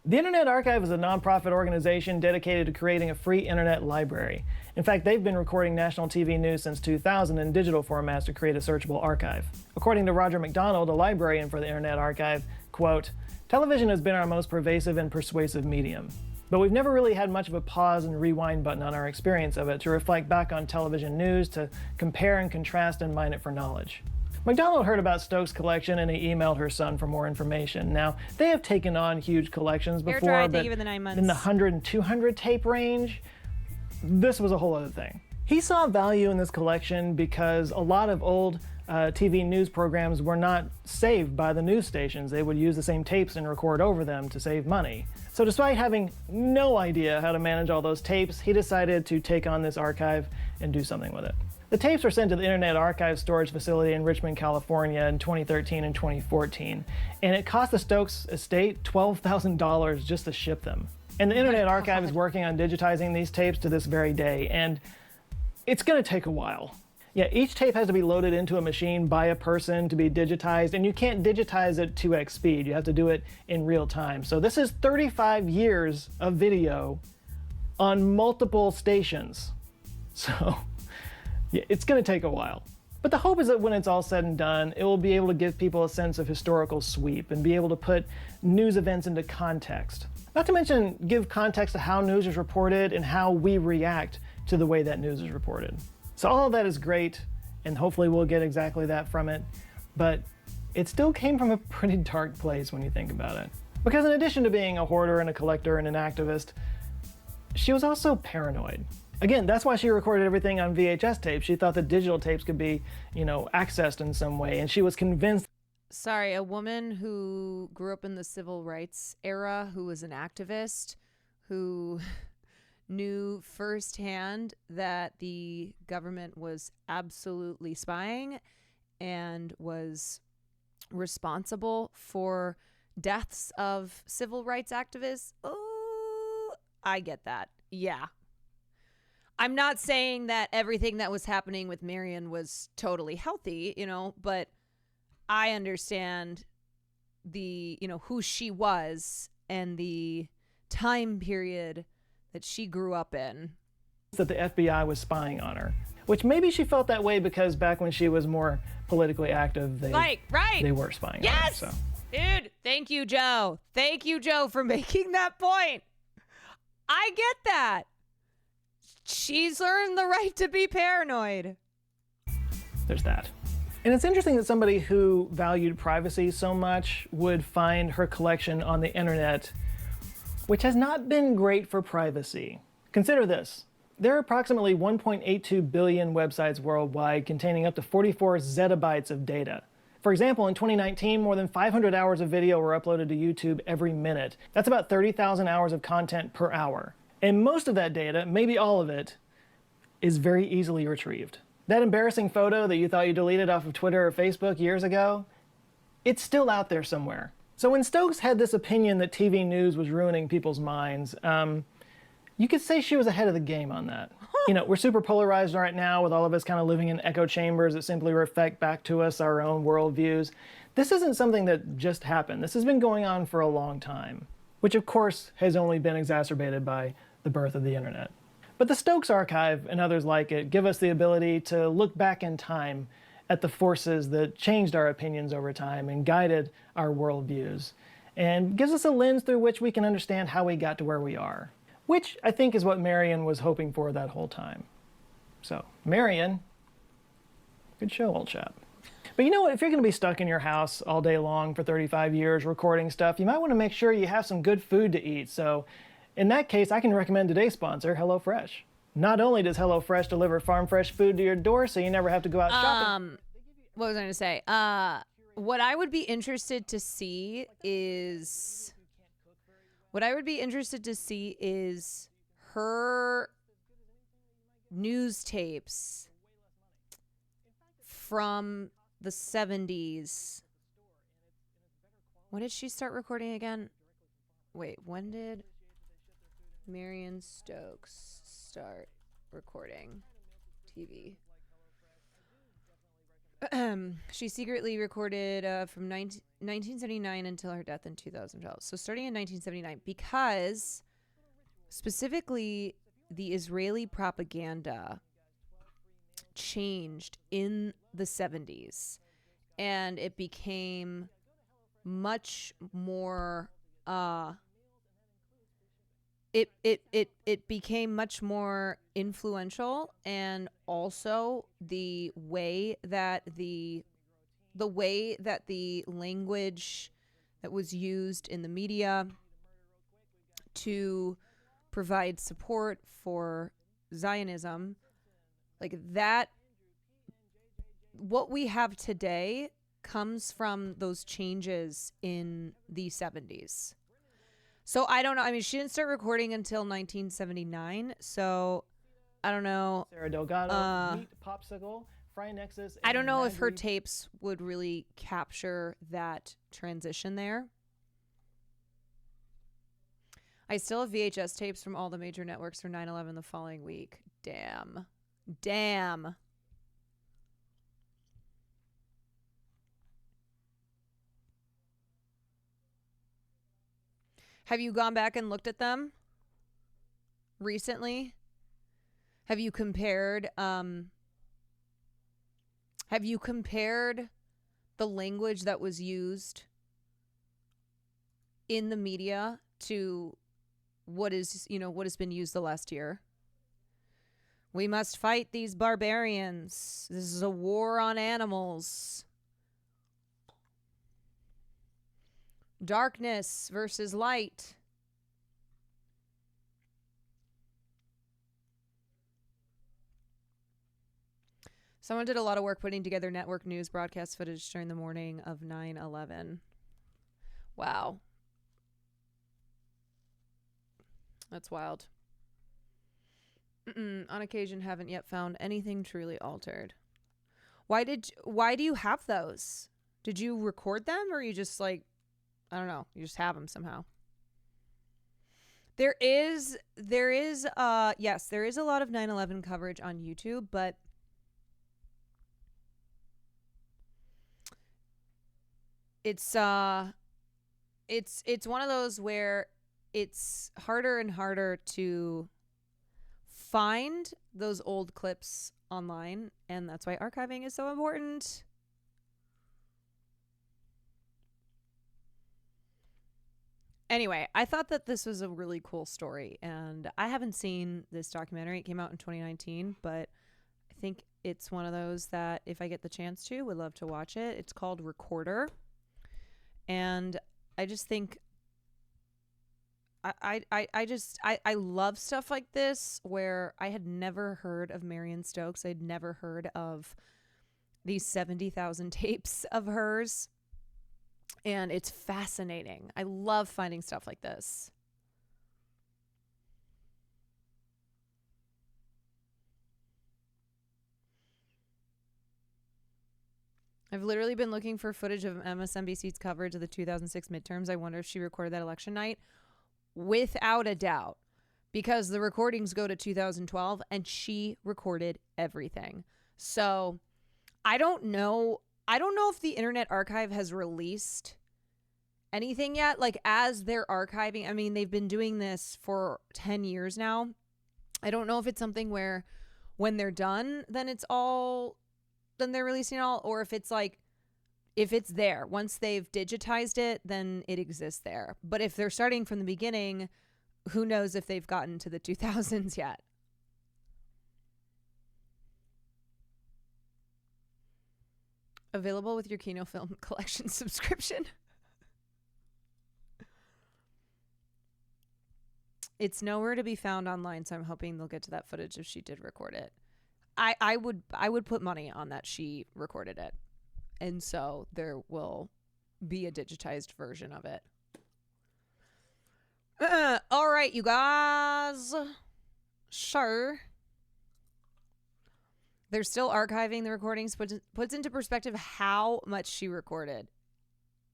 The Internet Archive is a nonprofit organization dedicated to creating a free internet library. In fact, they've been recording national TV news since 2000 in digital formats to create a searchable archive. According to Roger McDonald, a librarian for the Internet Archive, quote, "Television has been our most pervasive and persuasive medium. But we've never really had much of a pause and rewind button on our experience of it to reflect back on television news, to compare and contrast and mine it for knowledge." McDonald heard about Stokes' collection and he emailed her son for more information. Now, they have taken on huge collections before, but in the 9 months. In the 100 and 200 tape range, this was a whole other thing. He saw value in this collection because a lot of old TV news programs were not saved by the news stations. They would use the same tapes and record over them to save money. So despite having no idea how to manage all those tapes, he decided to take on this archive and do something with it. The tapes were sent to the Internet Archive storage facility in Richmond, California in 2013 and 2014, and it cost the Stokes estate $12,000 just to ship them. And the Internet Archive is working on digitizing these tapes to this very day, and it's going to take a while. Yeah, each tape has to be loaded into a machine by a person to be digitized, and you can't digitize at 2x speed. You have to do it in real time. So this is 35 years of video on multiple stations. So yeah, it's going to take a while. But the hope is that when it's all said and done, it will be able to give people a sense of historical sweep and be able to put news events into context. Not to mention give context to how news is reported and how we react to the way that news is reported. So all of that is great, and hopefully we'll get exactly that from it. But it still came from a pretty dark place when you think about it. Because in addition to being a hoarder and a collector and an activist, she was also paranoid. Again, that's why she recorded everything on VHS tapes. She thought that digital tapes could be, accessed in some way, and she was convinced. Sorry, a woman who grew up in the civil rights era, who was an activist, who knew firsthand that the government was absolutely spying and was responsible for deaths of civil rights activists. Oh, I get that. Yeah. I'm not saying that everything that was happening with Marion was totally healthy, but I understand the, who she was and the time period that she grew up in. That the FBI was spying on her, which maybe she felt that way because back when she was more politically active, they were spying on her. So. Dude, thank you, Joe. Thank you, Joe, for making that point. I get that. She's earned the right to be paranoid. There's that. And it's interesting that somebody who valued privacy so much would find her collection on the internet, which has not been great for privacy. Consider this. There are approximately 1.82 billion websites worldwide containing up to 44 zettabytes of data. For example, in 2019, more than 500 hours of video were uploaded to YouTube every minute. That's about 30,000 hours of content per hour. And most of that data, maybe all of it, is very easily retrieved. That embarrassing photo that you thought you deleted off of Twitter or Facebook years ago, it's still out there somewhere. So when Stokes had this opinion that TV news was ruining people's minds, you could say she was ahead of the game on that. We're super polarized right now with all of us kind of living in echo chambers that simply reflect back to us our own worldviews. This isn't something that just happened. This has been going on for a long time, which of course has only been exacerbated by the birth of the internet. But the Stokes Archive and others like it give us the ability to look back in time at the forces that changed our opinions over time and guided our worldviews, and gives us a lens through which we can understand how we got to where we are, which I think is what Marion was hoping for that whole time. So, Marion, good show, old chap. But you know what, if you're going to be stuck in your house all day long for 35 years recording stuff, you might want to make sure you have some good food to eat. So, in that case, I can recommend today's sponsor, HelloFresh. Not only does HelloFresh deliver farm fresh food to your door so you never have to go out shopping. What was I going to say? What I would be interested to see is her news tapes from the 70s. When did she start recording again? Wait, when did Marion Stokes start recording TV? She secretly recorded from 1979 until her death in 2012. So starting in 1979, because specifically the Israeli propaganda changed in the 70s, and it became much more it became much more influential, and also the way that the language that was used in the media to provide support for Zionism, like that, what we have today comes from those changes in the 70s. So I don't know. I mean, she didn't start recording until 1979. So I don't know. Sarah Delgado, Meat Popsicle, Fry Nexus. I don't know if her tapes would really capture that transition there. I still have VHS tapes from all the major networks for 9/11 the following week. Damn. Have you gone back and looked at them recently? Have you compared the language that was used in the media to what has been used the last year? We must fight these barbarians. This is a war on animals. Darkness versus light. Someone did a lot of work putting together network news broadcast footage during the morning of 9/11. Wow. That's wild. On occasion, haven't yet found anything truly altered. Why do you have those? Did you record them, or you just like, I don't know, you just have them somehow? Yes, there is a lot of 9/11 coverage on YouTube, but it's one of those where it's harder and harder to find those old clips online, and that's why archiving is so important. Anyway, I thought that this was a really cool story, and I haven't seen this documentary. It came out in 2019, but I think it's one of those that if I get the chance to, would love to watch it. It's called Recorder, and I just think I love stuff like this where I had never heard of Marion Stokes. I'd never heard of these 70,000 tapes of hers. And it's fascinating. I love finding stuff like this. I've literally been looking for footage of MSNBC's coverage of the 2006 midterms. I wonder if she recorded that election night. Without a doubt, because the recordings go to 2012 and she recorded everything. So I don't know if the Internet Archive has released anything yet. Like, as they're archiving, I mean, they've been doing this for 10 years now. I don't know if it's something where when they're done, then they're releasing it all, or if it's like, if it's there, once they've digitized it, then it exists there. But if they're starting from the beginning, who knows if they've gotten to the 2000s yet. Available with your Kino Film Collection subscription. It's nowhere to be found online, so I'm hoping they'll get to that footage if she did record it. I would put money on that she recorded it. And so there will be a digitized version of it. All right, you guys. Sure. They're still archiving the recordings, puts into perspective how much she recorded.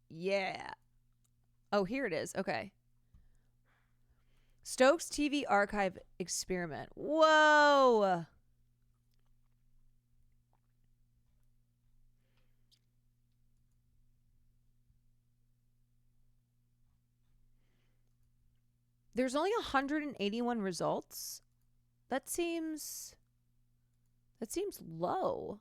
Yeah. Oh, here it is. Okay. Stokes TV Archive Experiment. Whoa. There's only 181 results. That seems low.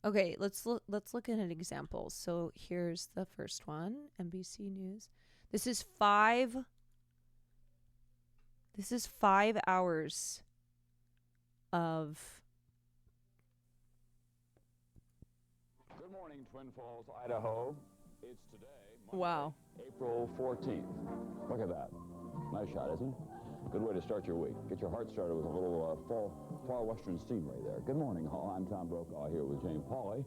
Okay, let's look at an example. So here's the first one, NBC News. This is 5 hours of. Good morning, Twin Falls, Idaho. It's today, Monday, Wow. April 14th. Look at that. Nice shot, isn't it? Good way to start your week. Get your heart started with a little far western scenery there. Good morning, all. I'm Tom Brokaw here with Jane Pauley,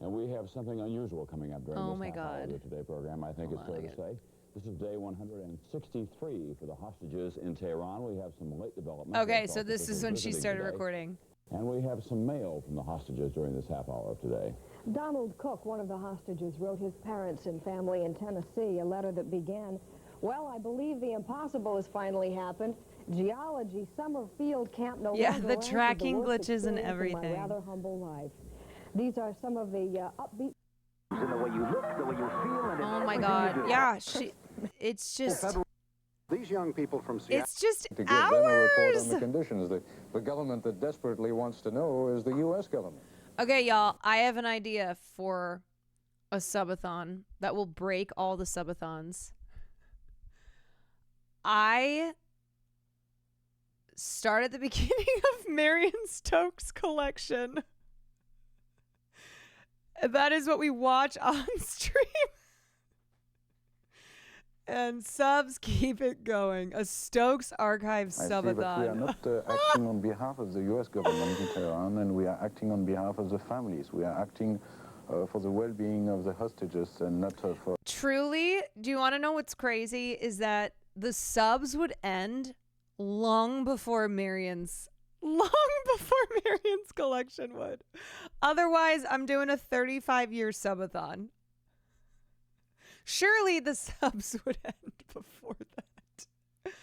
and we have something unusual coming up during this half hour of the Today program. I think it's fair to say. This is day 163 for the hostages in Tehran. We have some late developments. Okay, so this is when she started recording. And we have some mail from the hostages during this half hour of today. Donald Cook, one of the hostages, wrote his parents and family in Tennessee a letter that began, "Well, I believe the impossible has finally happened. Geology summer field camp no longer the tracking glitches and experience of everything. my rather humble life." These are some of the upbeat. In the way you look, the way you feel, and in Oh my everything God! you do. Yeah, it's just. These young people from Seattle. It's just to give them a report on the hours. conditions. The government that desperately wants to know is the U.S. government. Okay, y'all, I have an idea for a subathon that will break all the subathons. I start at the beginning of Marion Stokes' collection. That is what we watch on stream. And subs keep it going. A Stokes Archive subathon. We are not acting on behalf of the U.S. government in Tehran, and we are acting on behalf of the families. We are acting for the well-being of the hostages and not for... Truly, do you want to know what's crazy? Is that the subs would end long before Marion's collection would. Otherwise, I'm doing a 35-year subathon. Surely the subs would end before that.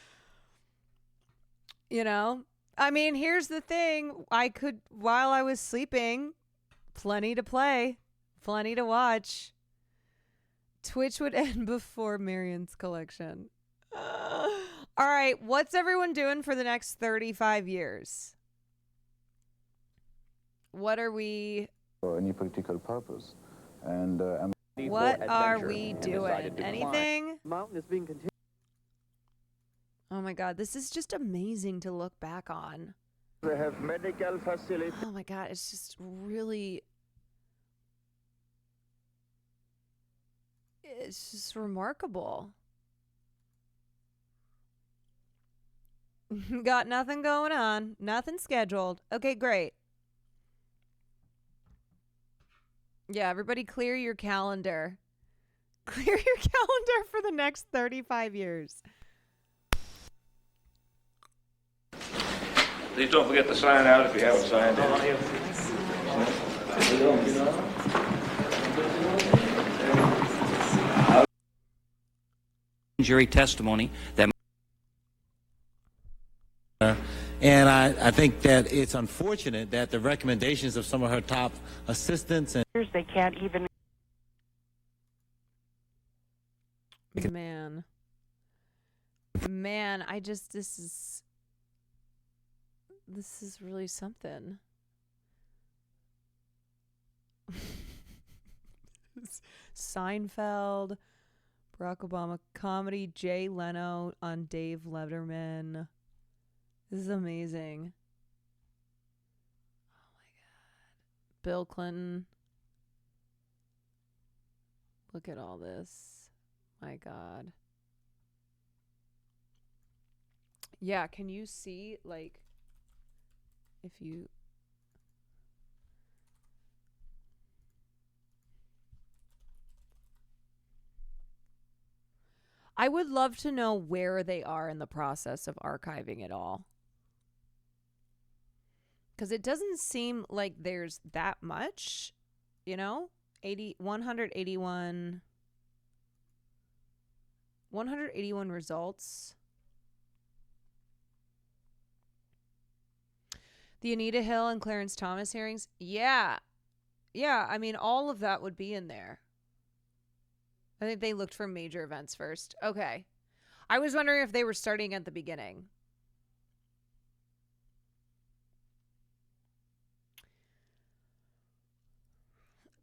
You know? I mean, here's the thing. I could, while I was sleeping, plenty to play, plenty to watch. Twitch would end before Marion's collection. All right. What's everyone doing for the next 35 years? What are we... For any political purpose. And what are we doing? Anything? Mountain is being continued. Oh my God, this is just amazing to look back on. They have medical facilities. Oh my God, it's just really... It's just remarkable. Got nothing going on. Nothing scheduled. Okay, great. Yeah, everybody clear your calendar. Clear your calendar for the next 35 years. Please don't forget to sign out if you haven't signed in. Jury testimony that... And I think that it's unfortunate that the recommendations of some of her top assistants and... They can't even... Man, I just... This is really something. Seinfeld, Barack Obama comedy, Jay Leno on Dave Letterman. This is amazing. Oh my God. Bill Clinton. Look at all this. My God. Yeah, can you see, like, if you... I would love to know where they are in the process of archiving it all. Because it doesn't seem like there's that much, you know? 181 results. The Anita Hill and Clarence Thomas hearings. Yeah. Yeah, I mean, all of that would be in there. I think they looked for major events first. Okay. I was wondering if they were starting at the beginning.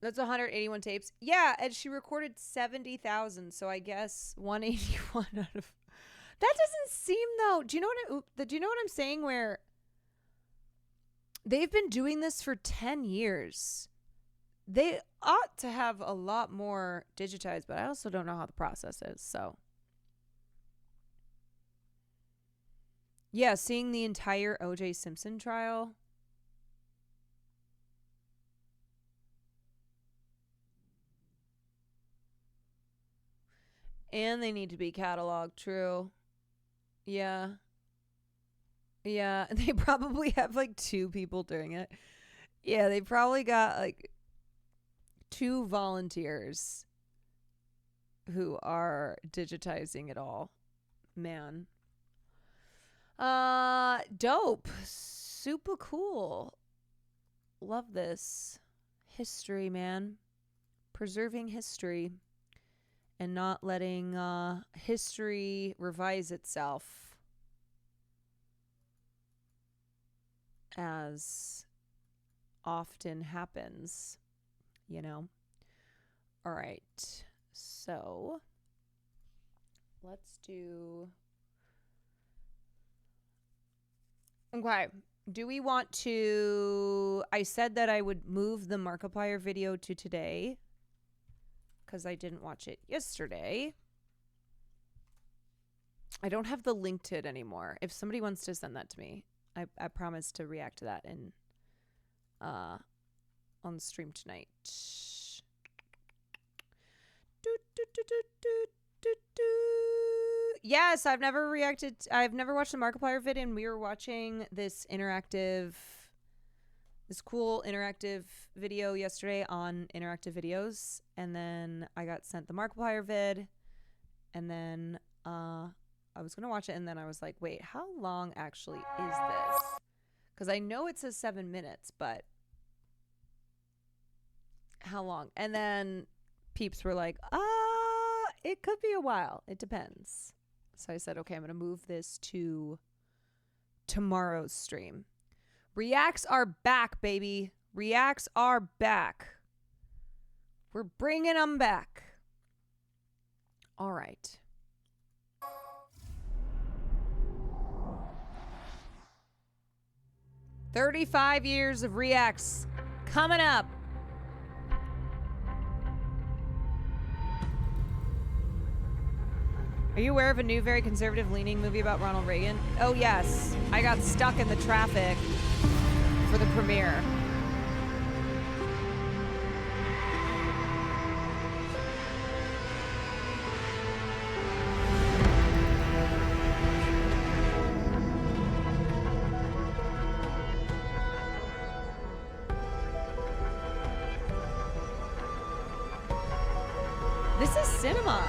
That's 181 tapes. Yeah, and she recorded 70,000, so I guess 181 out of... That doesn't seem, though... Do you know what I'm saying, where they've been doing this for 10 years? They ought to have a lot more digitized, but I also don't know how the process is, so... Yeah, seeing the entire O.J. Simpson trial... And they need to be cataloged, true. Yeah. Yeah, they probably have like 2 people doing it. Yeah, they probably got like 2 volunteers who are digitizing it all. Man. Dope. Super cool. Love this. History, man. Preserving history. And not letting history revise itself, as often happens, you know? All right. So let's do... Okay. Do we want to... I said that I would move the Markiplier video to today, because I didn't watch it yesterday. I don't have the link to it anymore. If somebody wants to send that to me, I promise to react to that in on the stream tonight. Yes, I've never watched the Markiplier vid, and we were watching this cool interactive video yesterday on interactive videos, and then I got sent the Markiplier vid, and then I was gonna watch it, and then I was like, wait, how long actually is this? Because I know it says 7 minutes, but how long? And then peeps were like, it could be a while. It depends. So I said, okay, I'm gonna move this to tomorrow's stream. Reacts are back, baby. Reacts are back. We're bringing them back. All right. "35 years of reacts coming up. Are you aware of a new, very conservative-leaning movie about Ronald Reagan? Oh, yes. I got stuck in the traffic for the premiere. This is cinema.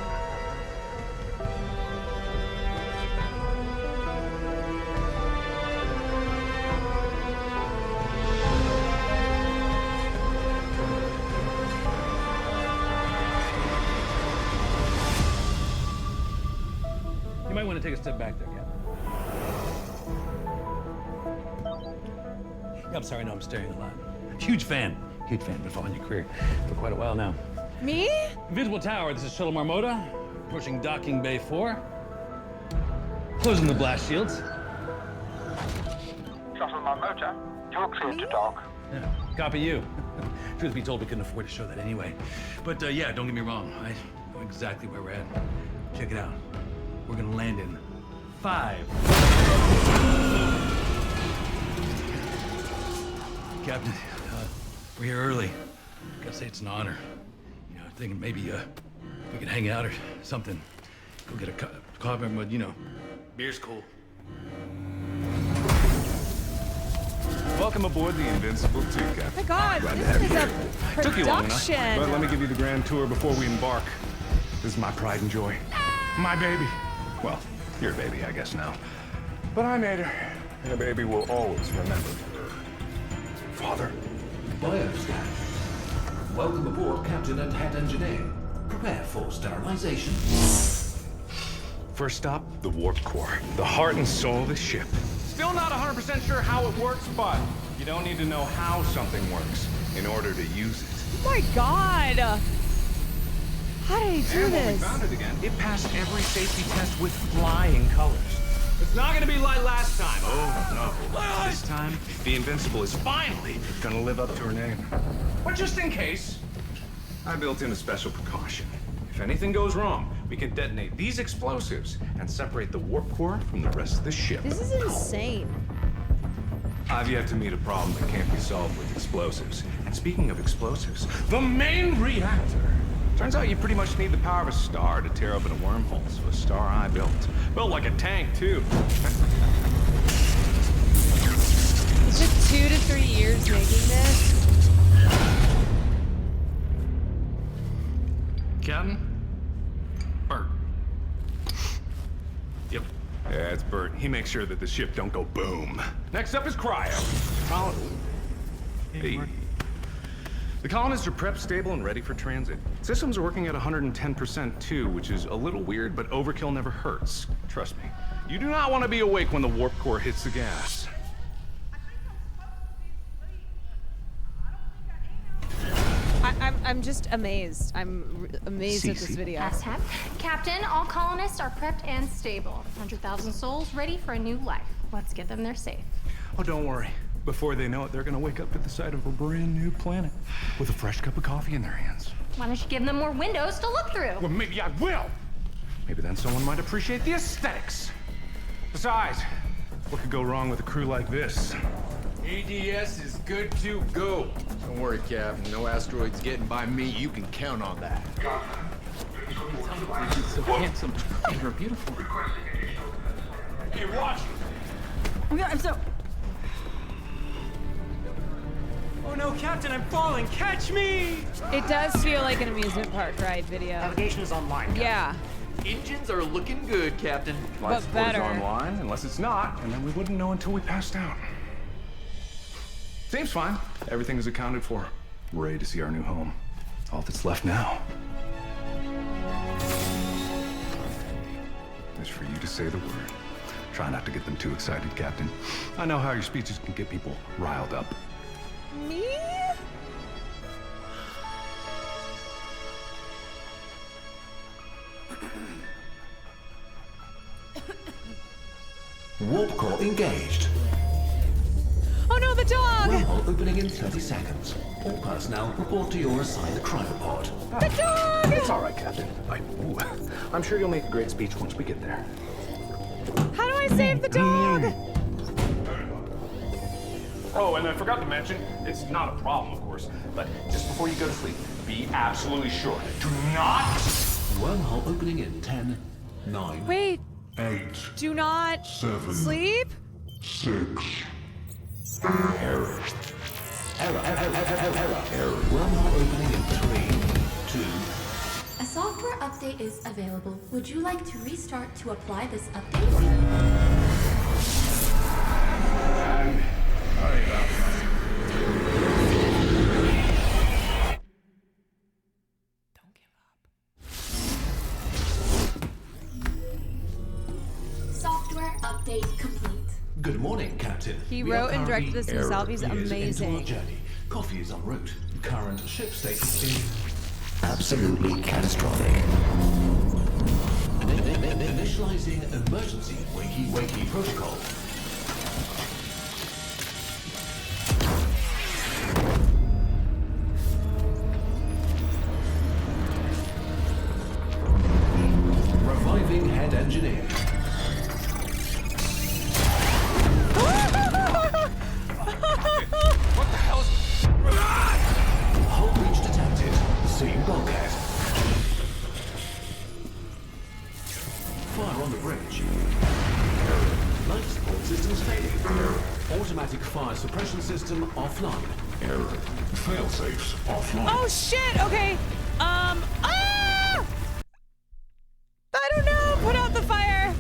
You might want to take a step back there, Captain. Yeah, I'm sorry, no, I'm staring a lot. Huge fan. Been following your career for quite a while now. Me? Invisible Tower, this is Shuttle Marmota, approaching Docking Bay 4. Closing the blast shields. Shuttle Marmota, you're clear to dock. Yeah, copy you. Truth be told, we couldn't afford to show that anyway. But yeah, don't get me wrong, I know exactly where we're at. Check it out. We're gonna land in 5. Captain, we're here early. Gotta say it's an honor. You know, thinking maybe we could hang out or something. Go get a coffee, but you know, beer's cool. Welcome aboard the Invincible 2, Captain. Oh my God, Glad to this have is you a here. Took you long enough, production. but let me give you the grand tour before we embark. This is my pride and joy. My baby. Well, your baby, I guess now. But I made her, and a baby will always remember her father. Bioscan. Welcome aboard, Captain and Head Engineer. Prepare for sterilization. First stop, the warp core, the heart and soul of the ship. Still not 100% sure how it works, but you don't need to know how something works in order to use it. Oh my God. How did he do And when we this? found it again, it passed every safety test with flying colors. It's not gonna be like last time. Oh no. This time, the Invincible is finally gonna live up to her name. But just in case, I built in a special precaution. If anything goes wrong, we can detonate these explosives and separate the warp core from the rest of the ship. This is insane. I've yet to meet a problem that can't be solved with explosives. And speaking of explosives, the main reactor. Turns out you pretty much need the power of a star to tear open a wormhole, so a star I built. Built like a tank, too. It took 2 to 3 years making this. Captain? Bert. Yep. Yeah, it's Bert. He makes sure that the ship don't go boom. Next up is Cryo. Hey. The colonists are prepped, stable, and ready for transit. Systems are working at 110% too, which is a little weird, but overkill never hurts. Trust me. You do not want to be awake when the warp core hits the gas. I'm just amazed. I'm amazed at this video. Captain, all colonists are prepped and stable. 100,000 souls ready for a new life. Let's get them there safe. Oh, don't worry. Before they know it, they're gonna wake up to the sight of a brand new planet with a fresh cup of coffee in their hands. Why don't you give them more windows to look through? Well, maybe I will. Maybe then someone might appreciate the aesthetics. Besides, what could go wrong with a crew like this? ADS is good to go. Don't worry, Cap. No asteroids getting by me. You can count on that. He's so handsome. You're beautiful. Hey, watch! I'm so... Oh no, Captain, I'm falling. Catch me! It does feel like an amusement park ride video. Navigation is online. Yeah. Engines are looking good, Captain. But better. Online, unless it's not, and then we wouldn't know until we passed out. Seems fine. Everything is accounted for. We're ready to see our new home. All that's left now is for you to say the word. Try not to get them too excited, Captain. I know how your speeches can get people riled up. Me? Warp core engaged. Oh no, the dog! Wormhole opening in 30 seconds. All personnel report to your assigned cryopod. The dog! It's all right, Captain. I'm sure you'll make a great speech once we get there. How do I save the dog? Oh, and I forgot to mention, it's not a problem, of course, but just before you go to sleep, be absolutely sure. Do not... Wormhole opening in 10, 9... Wait. 8... Do not... 7... Sleep? 6... Error. Error. Wormhole opening in 3, 2... A software update is available. Would you like to restart to apply this update? Sorry about that. Don't give up. Software update complete. Good morning, Captain. He We wrote are and directed this currently himself. He's years into our amazing. journey. Coffee is en route. Current ship status is absolutely catastrophic. Initializing emergency wakey protocol. Reviving head engineer. What the hell is... Hull breach detected. Seeing bulkhead. Fire on the bridge. Life support systems failing. Automatic fire suppression system offline. Error. Failsafes offline. Oh shit! Okay. Ah! I don't know. Put out the fire.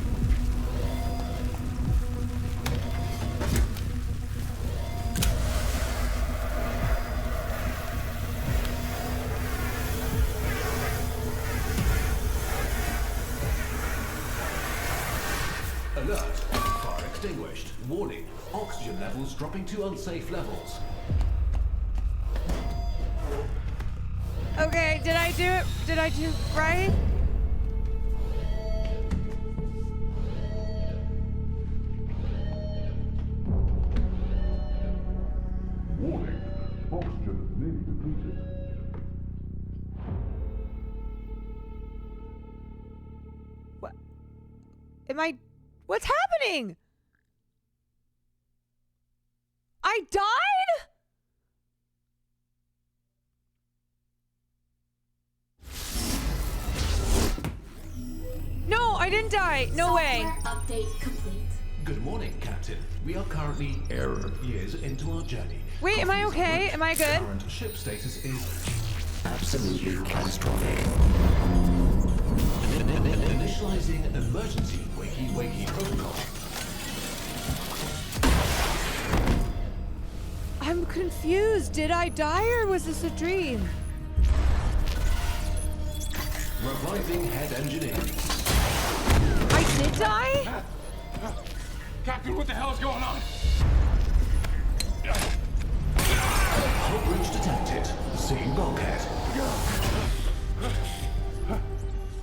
Alert. Fire extinguished. Warning. Oxygen levels dropping to unsafe levels. Okay, did I do it? Did I do right? Warning. Oxygen nearly depleted. What? What's happening? I died? No, I didn't die. No way. Update complete. Good morning, Captain. We are currently years into our journey. Wait, am I okay? Am I good? Current ship status is absolutely catastrophic. Initializing emergency wakey protocol. I'm confused. Did I die or was this a dream? Reviving head engineer. I did die? Captain, what the hell is going on? Hull breach detected. Seeing bulkhead.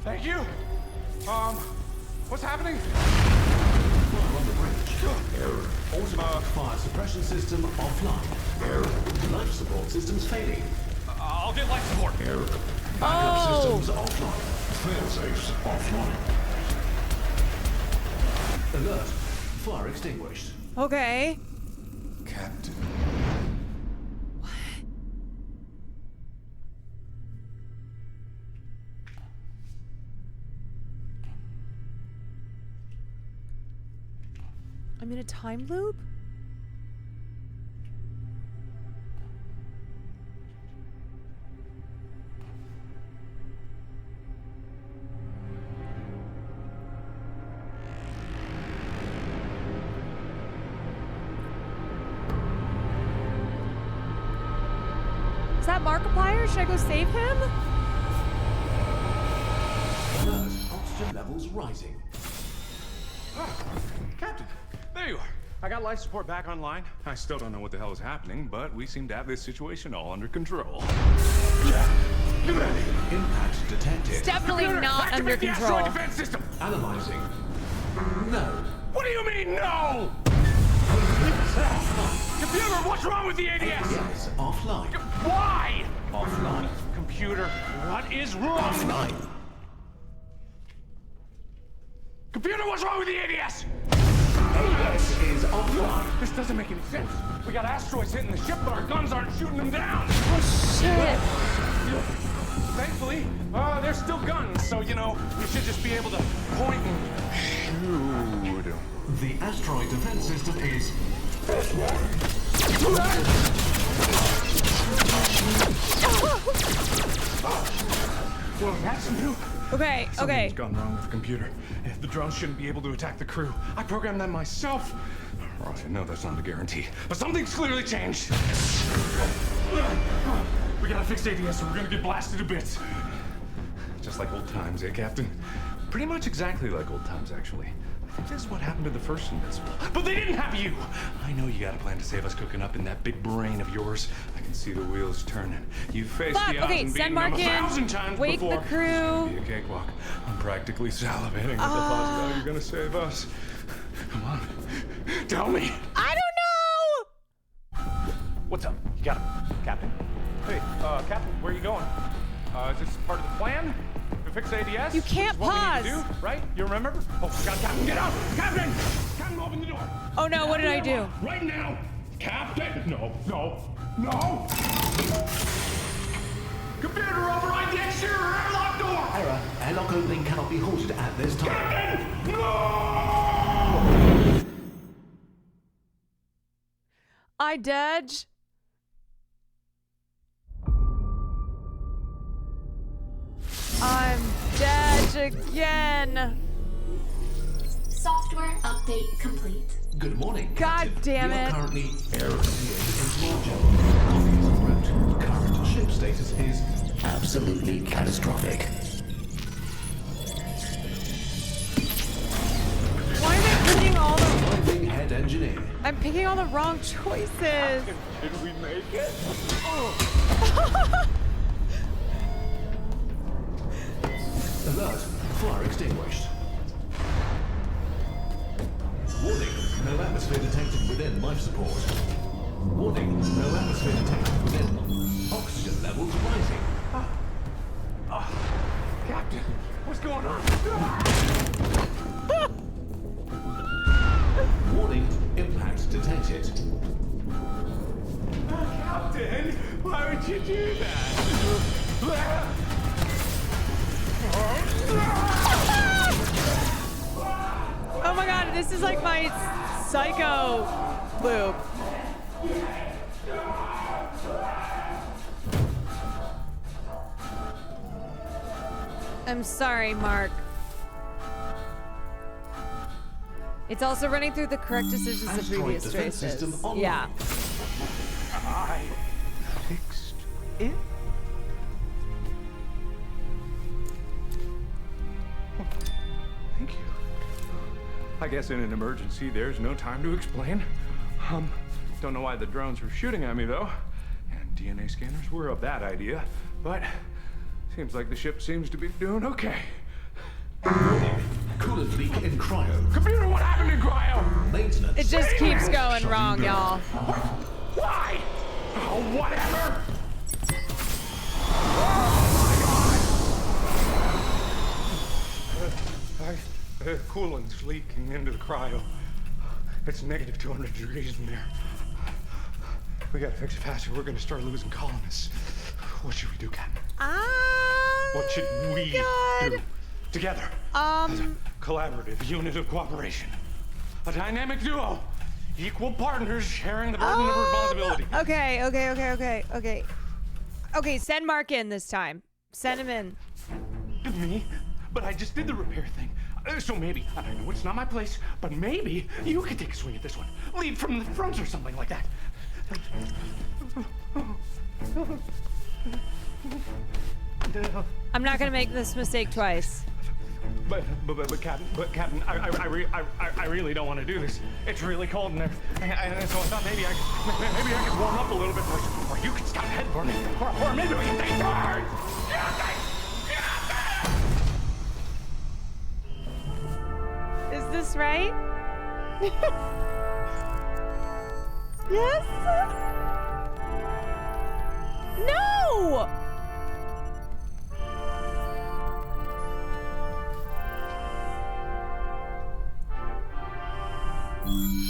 Thank you. What's happening? Fire on the bridge. Error. Automatic fire suppression system offline. Error. Life support systems failing. I'll get life support. Error. Backup systems offline. Failsafes offline. Alert. Fire extinguished. Okay. Captain. I'm in a time loop? Is that Markiplier? Should I go save him? Alert. Oxygen levels rising. Captain, there you are. I got life support back online. I still don't know what the hell is happening, but we seem to have this situation all under control. Get ready. Impact detected. It's definitely not under Activate the control. asteroid defense system. Analyzing. No. What do you mean, no? Computer, what's wrong with the ADS? ADS offline. Why? Offline. Computer, what is wrong? Offline. Computer, what's wrong with the ADS? ADS is offline. This doesn't make any sense. We got asteroids hitting the ship, but our guns aren't shooting them down. Oh, shit. Thankfully, they're still guns, so, you know, we should just be able to point and shoot. The asteroid defense system is... Well, that's new. Okay, Something's gone wrong with the computer. The drones shouldn't be able to attack the crew. I programmed them myself. Right, I know that's not a guarantee, but something's clearly changed. We gotta fix ADS or we're gonna get blasted to bits. Just like old times, eh, Captain? Pretty much exactly like old times, actually. I think this is what happened to the first Invincible. But they didn't have you! I know you got a plan to save us cooking up in that big brain of yours. I can see the wheels turning. You've faced the odds and beaten them 1,000 times Wake before. the crew. This should be a cakewalk. I'm practically salivating with the thoughts of how you're gonna save us. Come on. Tell me. I don't know! What's up? You got him, Captain. Hey, Captain, where are you going? Is this part of the plan? To fix ADS? You can't What pause. we need to do, right? You remember? Oh, God, Captain, get out! Captain! Captain, open the door! Oh no, what did I do? Right now! Captain! No. Computer, override the exterior airlock door! Error. Airlock opening cannot be halted at this time. Captain! No! I dodge. I'm dead again. Software update complete. Good morning, God Captain. damn You are it. currently aircraft into Milton. Copies en route. Current ship status is absolutely catastrophic. Why am I picking all the... Arriving head engineer. I'm picking all the wrong choices. Did we make it? Alert. Fire extinguished. Warning. No atmosphere detected within life support. Warning. No atmosphere detected within. Oxygen levels rising. Captain, what's going on? Warning. Impact detected. Captain, why would you do that? Oh my god, this is like my psycho loop. I'm sorry, Mark. It's also running through the correct decisions of Asteroid previous defense choices. system online. Yeah. I fixed it? Thank you. I guess in an emergency, there's no time to explain. Don't know why the drones were shooting at me, though. And DNA scanners were a bad idea. But seems like the ship seems to be doing okay. Coolant leak in cryo. Computer, what happened in cryo? Maintenance. It just keeps going wrong, y'all. Why? Oh, whatever. The coolant's leaking into the cryo. It's negative 200 degrees in there. We gotta fix it faster. We're gonna start losing colonists. What should we do, Captain? What should we do? Together. As a collaborative unit of cooperation. A dynamic duo. Equal partners sharing the burden of responsibility. Okay, send Mark in this time. Send him in. Me? But I just did the repair thing. So maybe, and I know it's not my place, but maybe you could take a swing at this one. Lead from the front or something like that. I'm not gonna make this mistake twice. But Captain, I really don't want to do this. It's really cold in there, and so I thought maybe I could warm up a little bit first, or you could stop head burning, or maybe we can take turns. Is this right? Yes? No!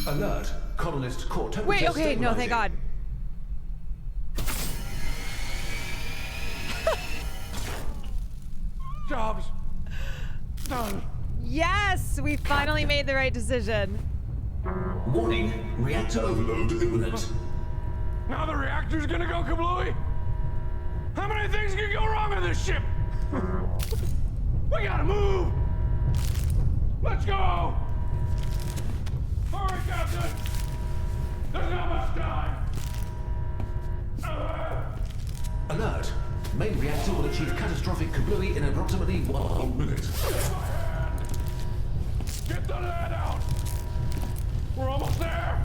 Alert! Colonist core temperature Wait, okay, no, thank God. Job's done. Yes, we finally made the right decision. Warning, reactor overload imminent. Now the reactor's gonna go kablooey? How many things can go wrong on this ship? We gotta move! Let's go! Hurry, Captain! There's not much time! Alert! Main reactor will achieve catastrophic kablooey in approximately 1 minute. Get the lead out! We're almost there!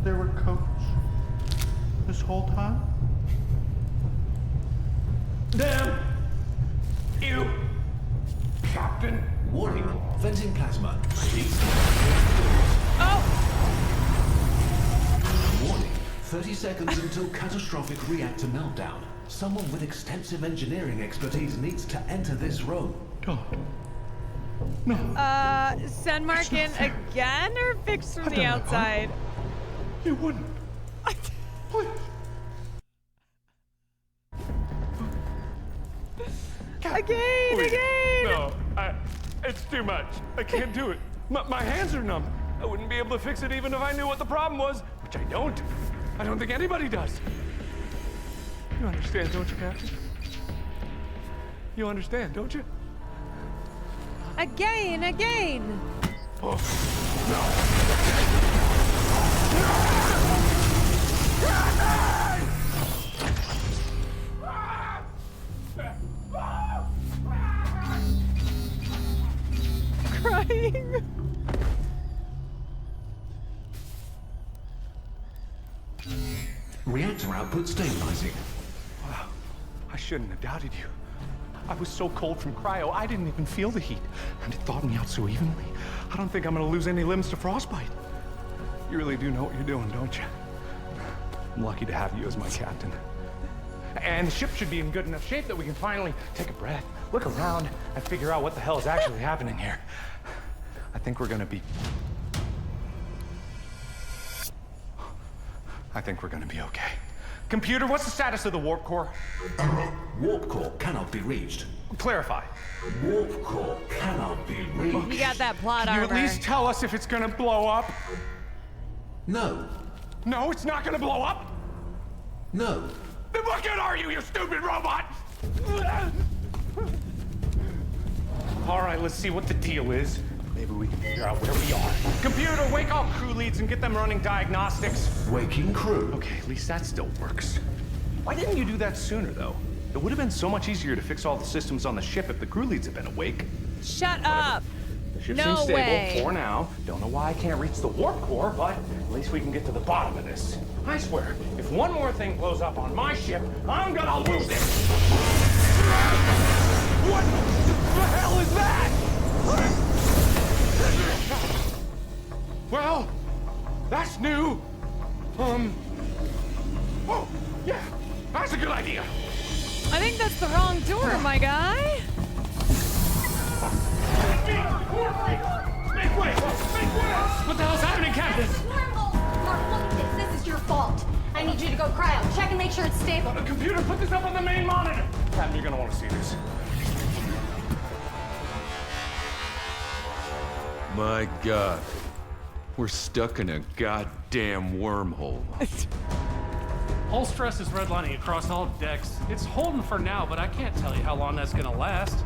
There were codes this whole time? Damn! You! Captain! Warning, venting plasma. Oh! Warning, 30 seconds until catastrophic reactor meltdown. Someone with extensive engineering expertise needs to enter this room. No. Send Mark in again or fix from the outside? You wouldn't. Again! No, it's too much. I can't do it. My hands are numb. I wouldn't be able to fix it even if I knew what the problem was, which I don't. I don't think anybody does. You understand, don't you, Captain? You understand, don't you? Again! Oh, Crying. Reactor output stabilizing. Wow, I shouldn't have doubted you. I was so cold from cryo, I didn't even feel the heat. And it thawed me out so evenly. I don't think I'm gonna lose any limbs to frostbite. You really do know what you're doing, don't you? I'm lucky to have you as my captain. And the ship should be in good enough shape that we can finally take a breath, look around, and figure out what the hell is actually happening here. I think we're gonna be okay. Computer, what's the status of the warp core? Warp core cannot be reached. Clarify. Warp core cannot be reached. You got that plot Can you armor. at least tell us if it's gonna blow up? No. No, it's not gonna blow up? No. Then what good are you, you stupid robot? All right, let's see what the deal is. Maybe we can figure out where we are. Computer, wake all crew leads and get them running diagnostics. Waking crew. Okay, at least that still works. Why didn't you do that sooner, though? It would have been so much easier to fix all the systems on the ship if the crew leads had been awake. Shut up. The ship No seems stable way. for now. Don't know why I can't reach the warp core, but at least we can get to the bottom of this. I swear, if one more thing blows up on my ship, I'm gonna lose it. What the hell is that? Well, that's new. Oh, yeah, that's a good idea. I think that's the wrong door, my guy. Make way! Make way! What the hell's happening, Captain? Mark, look at this. This is your fault. I need you to go cryo. Check and make sure it's stable. Computer, put this up on the main monitor. Captain, you're gonna want to see this. My God. We're stuck in a goddamn wormhole. Hull stress is redlining across all decks. It's holding for now, but I can't tell you how long that's gonna last.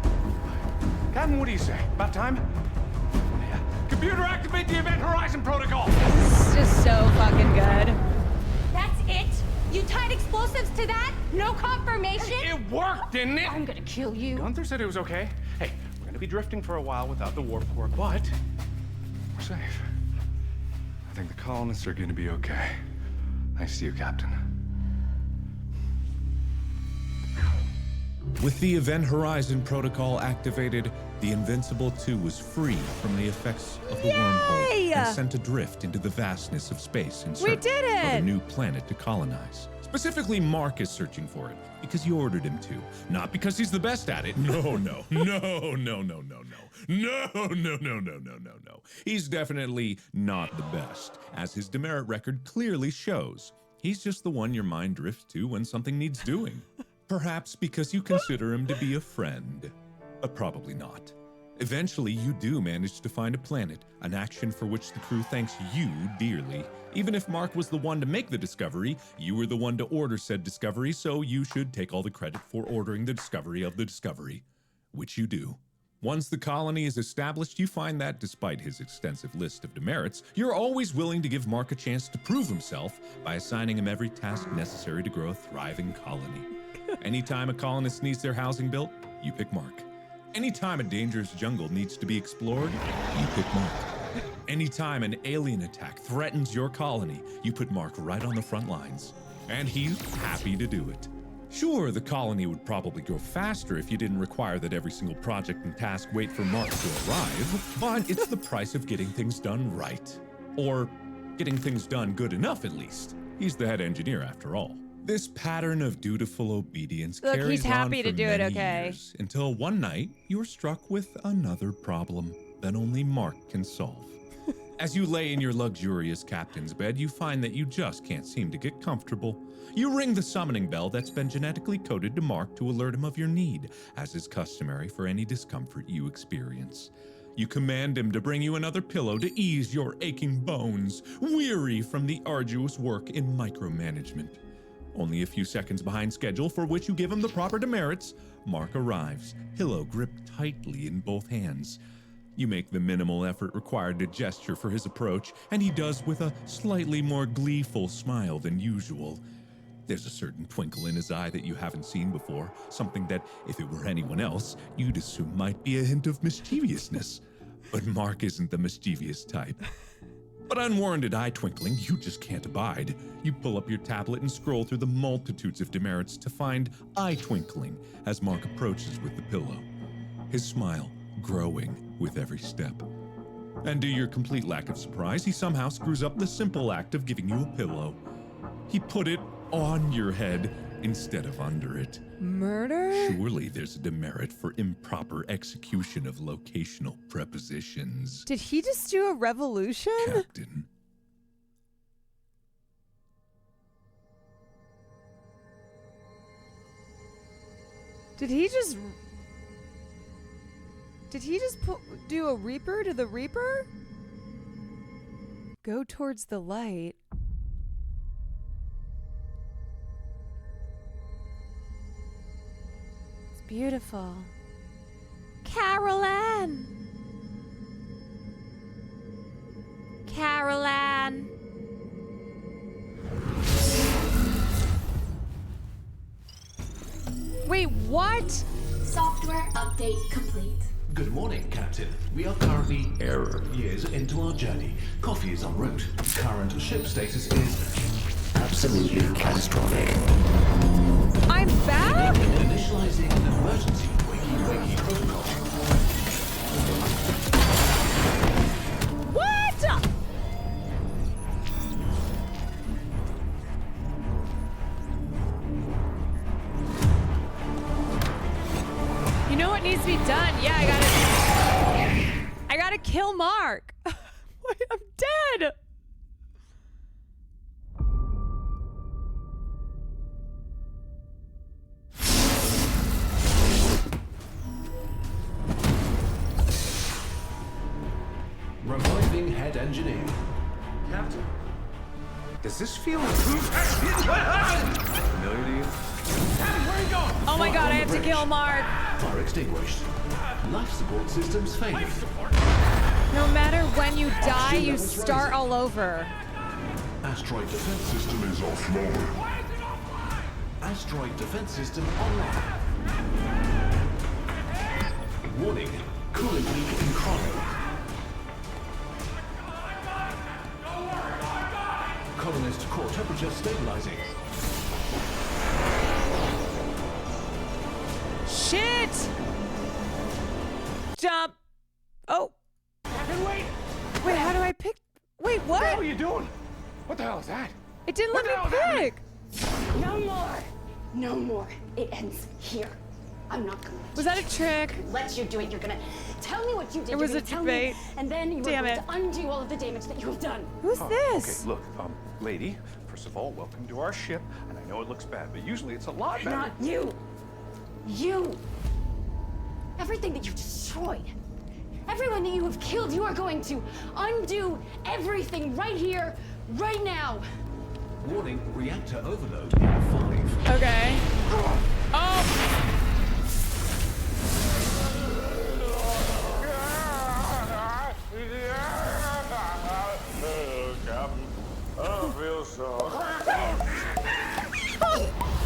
Captain, what do you say? About time? Yeah. Computer, activate the Event Horizon Protocol. This is just so fucking good. That's it? You tied explosives to that? No confirmation? It worked, didn't it? I'm gonna kill you. Gunther said it was okay. Hey, we're gonna be drifting for a while without the warp core, but we're safe. I think the colonists are gonna be okay. Nice to you, Captain. With the Event Horizon Protocol activated, the Invincible 2 was free from the effects of the wormhole and sent adrift into the vastness of space in search of a new planet to colonize. Specifically, Mark is searching for it because you ordered him to, not because he's the best at it. No. He's definitely not the best, as his demerit record clearly shows. He's just the one your mind drifts to when something needs doing. Perhaps because you consider him to be a friend, but probably not. Eventually, you do manage to find a planet, an action for which the crew thanks you dearly. Even if Mark was the one to make the discovery, you were the one to order said discovery, so you should take all the credit for ordering the discovery of the discovery, which you do. Once the colony is established, you find that, despite his extensive list of demerits, you're always willing to give Mark a chance to prove himself by assigning him every task necessary to grow a thriving colony. Anytime a colonist needs their housing built, you pick Mark. Anytime a dangerous jungle needs to be explored, you pick Mark. Anytime an alien attack threatens your colony, you put Mark right on the front lines. And he's happy to do it. Sure, the colony would probably grow faster if you didn't require that every single project and task wait for Mark to arrive, but it's the price of getting things done right. Or getting things done good enough, at least. He's the head engineer, after all. This pattern of dutiful obedience carries on for many years, until one night you're struck with another problem that only Mark can solve. As you lay in your luxurious captain's bed, you find that you just can't seem to get comfortable. You ring the summoning bell that's been genetically coded to Mark to alert him of your need, as is customary for any discomfort you experience. You command him to bring you another pillow to ease your aching bones, weary from the arduous work in micromanagement. Only a few seconds behind schedule, for which you give him the proper demerits, Mark arrives, pillow gripped tightly in both hands. You make the minimal effort required to gesture for his approach, and he does with a slightly more gleeful smile than usual. There's a certain twinkle in his eye that you haven't seen before, something that, if it were anyone else, you'd assume might be a hint of mischievousness. But Mark isn't the mischievous type. But unwarranted eye twinkling, you just can't abide. You pull up your tablet and scroll through the multitudes of demerits to find eye twinkling as Mark approaches with the pillow, his smile growing with every step. And to your complete lack of surprise, he somehow screws up the simple act of giving you a pillow. He put it on your head instead of under it. Murder? Surely there's a demerit for improper execution of locational prepositions. Did he just do a revolution? Captain. Did he just do a Reaper to the Reaper? Go towards the light. Beautiful. Carol Ann. Carol Ann. Wait, what? Software update complete. Good morning, Captain. We are currently years into our journey. Coffee is en route. Current ship status is absolutely catastrophic. I'm back? Initializing an emergency wakey protocol. What? You know what needs to be done? Yeah, I got it. gotta kill Mark. Wait, I'm dead. Reviving head engineer. Captain, does this feel familiar to you? Captain, where are you going? Oh my god, I have to kill Mark. Fire extinguished. Life support systems failing. No matter when you die, you start all over. Asteroid defense system is offline. Asteroid defense system online. Warning, cooling leak in cryo. Colonist core temperature stabilizing. Shit! Jump. Oh. Captain, wait! Wait, how do I pick? Wait, what? What the hell are you doing? What the hell is that? It didn't let me pick. No more. No more. It ends here. I'm not gonna. Was that a trick? Let you do it. You're gonna tell me what you did. It was You're a gonna tell debate. me, and then you're Damn going it. to undo all of the damage that you have done. Who's this? Okay, look, lady, first of all, welcome to our ship, and I know it looks bad, but usually it's a lot better. Not you. You. Everything that you've destroyed. Everyone that you have killed, you are going to undo everything right here, right now. Warning, reactor overload in 5. Okay. Oh! Captain, I don't feel so.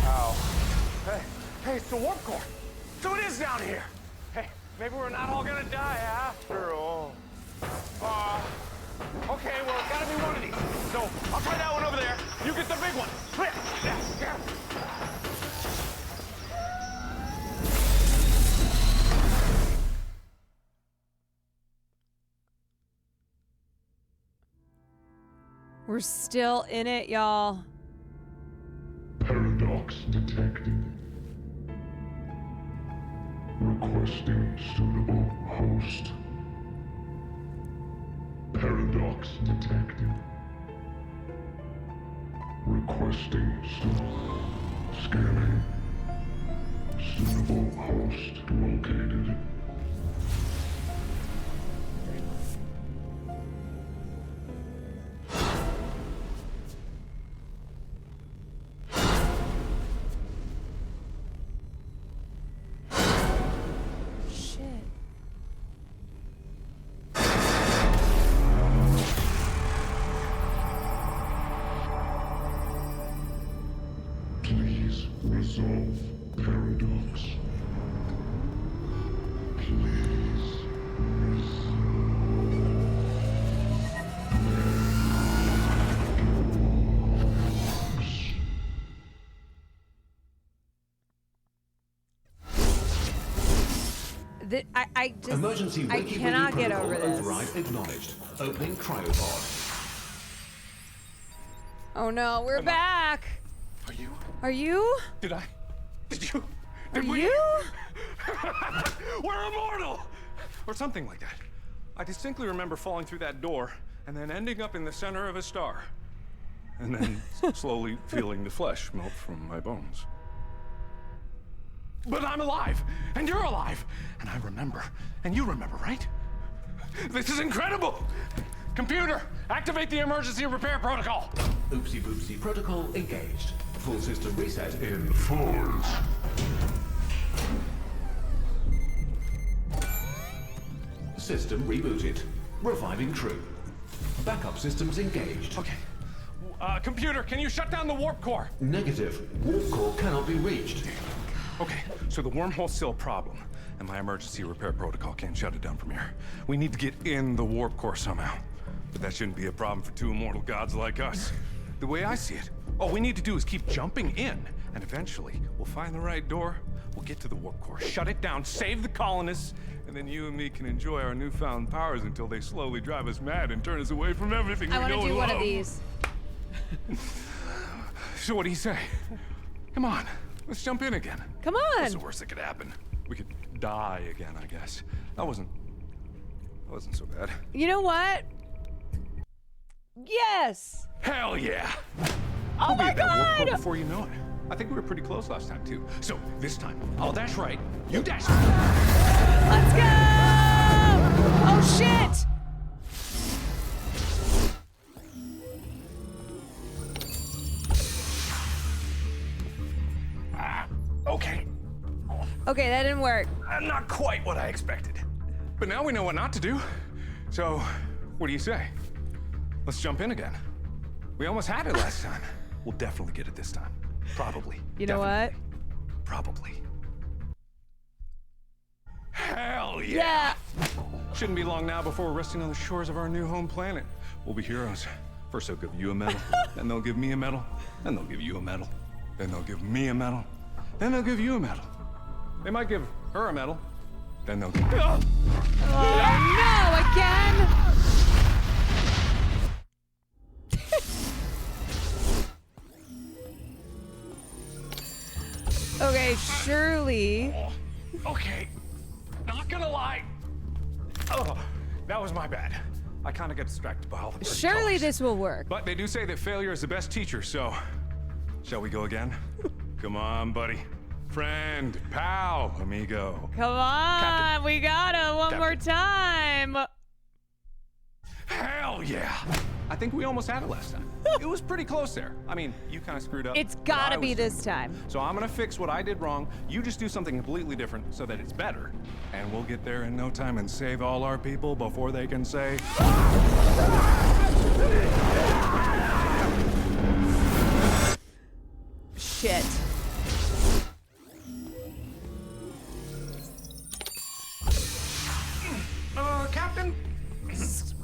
Ow. Hey, it's the warp core. So it is down here. Hey, maybe we're not all gonna die after all. Okay, well, it's gotta be one of these. So I'll try that one over there. You get the big one. Yeah. We're still in it, y'all. Paradox detected. Requesting suitable host. Paradox detected. Requesting scanning. Suitable host located. Please resolve paradox. Please I just, Emergency I wakey cannot get protocol over this. override acknowledged. Opening cryopod. Oh no, we're back. Are you? Are you? Did you? Are Did we? you? We're immortal! Or something like that. I distinctly remember falling through that door and then ending up in the center of a star. And then slowly feeling the flesh melt from my bones. But I'm alive, and you're alive, and I remember, and you remember, right? This is incredible! Computer, activate the emergency repair protocol! Oopsie boopsie protocol engaged. Full system reset in 5. System rebooted. Reviving crew. Backup systems engaged. Okay. Computer, can you shut down the warp core? Negative. Warp core cannot be reached. Okay, so the wormhole's still a problem, and my emergency repair protocol can't shut it down from here. We need to get in the warp core somehow. But that shouldn't be a problem for two immortal gods like us. The way I see it, all we need to do is keep jumping in, and eventually we'll find the right door, we'll get to the warp core, shut it down, save the colonists, and then you and me can enjoy our newfound powers until they slowly drive us mad and turn us away from everything we know and love. I want to do one of these. So what do you say? Come on, let's jump in again. Come on. What's the worst that could happen? We could die again, I guess. That wasn't Wasn't so bad. You know what? Yes. Hell yeah! Oh We'll be my at that warp core God! before you know it. I think we were pretty close last time too. So this time, I'll dash right. You dash. Let's go! Oh shit! Okay. Okay, that didn't work. Not quite what I expected. But now we know what not to do. So, what do you say? Let's jump in again. We almost had it last time. We'll definitely get it this time. Probably. You know what? Probably. Hell yeah! Shouldn't be long now before we're resting on the shores of our new home planet. We'll be heroes. First they'll give you a medal, then they'll give me a medal, then they'll give you a medal, then they'll give me a medal, then they'll give you a medal. They might give her a medal, then they'll give me Oh no, again! Okay, surely. Okay, not gonna lie. Oh, that was my bad. I kind of get distracted by all the pretty Surely colors. this will work. But they do say that failure is the best teacher, so shall we go again? Come on, buddy. Friend, pal, amigo. Come on, Captain. we gotta one more time. Hell yeah! I think we almost had it last time. It was pretty close there. I mean, you kind of screwed up. It's but gotta I be was this doing time. it. So I'm gonna fix what I did wrong. You just do something completely different so that it's better. And we'll get there in no time and save all our people before they can say... Shit. Captain?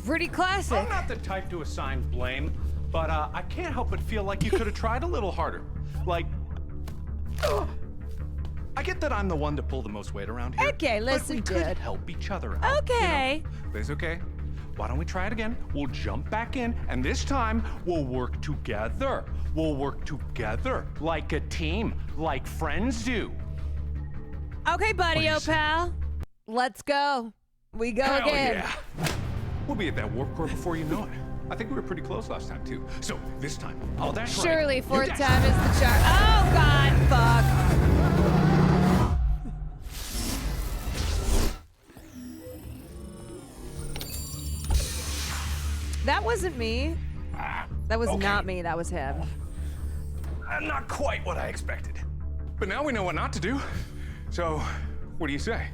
Pretty classic. I'm not the type to assign blame, but I can't help but feel like you could have tried a little harder. Like, I get that I'm the one to pull the most weight around here. Okay, listen, but we could dude. help each other out. Okay. You know? But it's okay. Why don't we try it again? We'll jump back in, and this time we'll work together. We'll work together like a team, like friends do. Okay, buddy, oh pal. Let's go. We go Hell again. yeah. We'll be at that warp core before you know it. I think we were pretty close last time too. So this time, I'll dash right. Surely You fourth dash. time is the charm. Oh God, fuck. That wasn't me. That was not me. That was him. Not quite what I expected. But now we know what not to do. So, what do you say?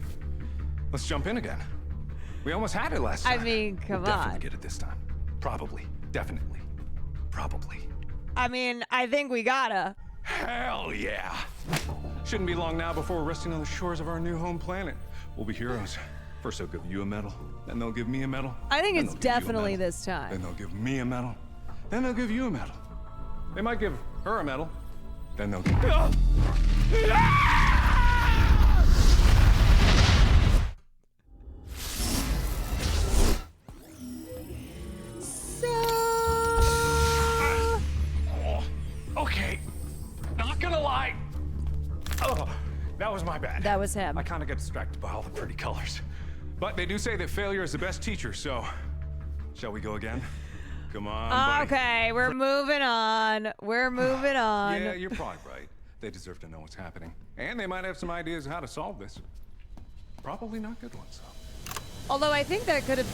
Let's jump in again. We almost had it last time. I mean, come we'll definitely on. get it this time. Probably. Definitely. Probably. I mean, I think we gotta. Hell yeah! Shouldn't be long now before we're resting on the shores of our new home planet. We'll be heroes. First they'll give you a medal, then they'll give me a medal. I think then it's they'll give you a definitely medal, this time. Then they'll give me a medal, then they'll give you a medal. They might give her a medal, then they'll give me Okay, not gonna lie. Oh, that was my bad. That was him. I kind of get distracted by all the pretty colors. But they do say that failure is the best teacher, so shall we go again? Come on, buddy. Okay, we're moving on. We're moving on. Yeah, you're probably right. They deserve to know what's happening. And they might have some ideas how to solve this. Probably not good ones, though. Although I think that could have.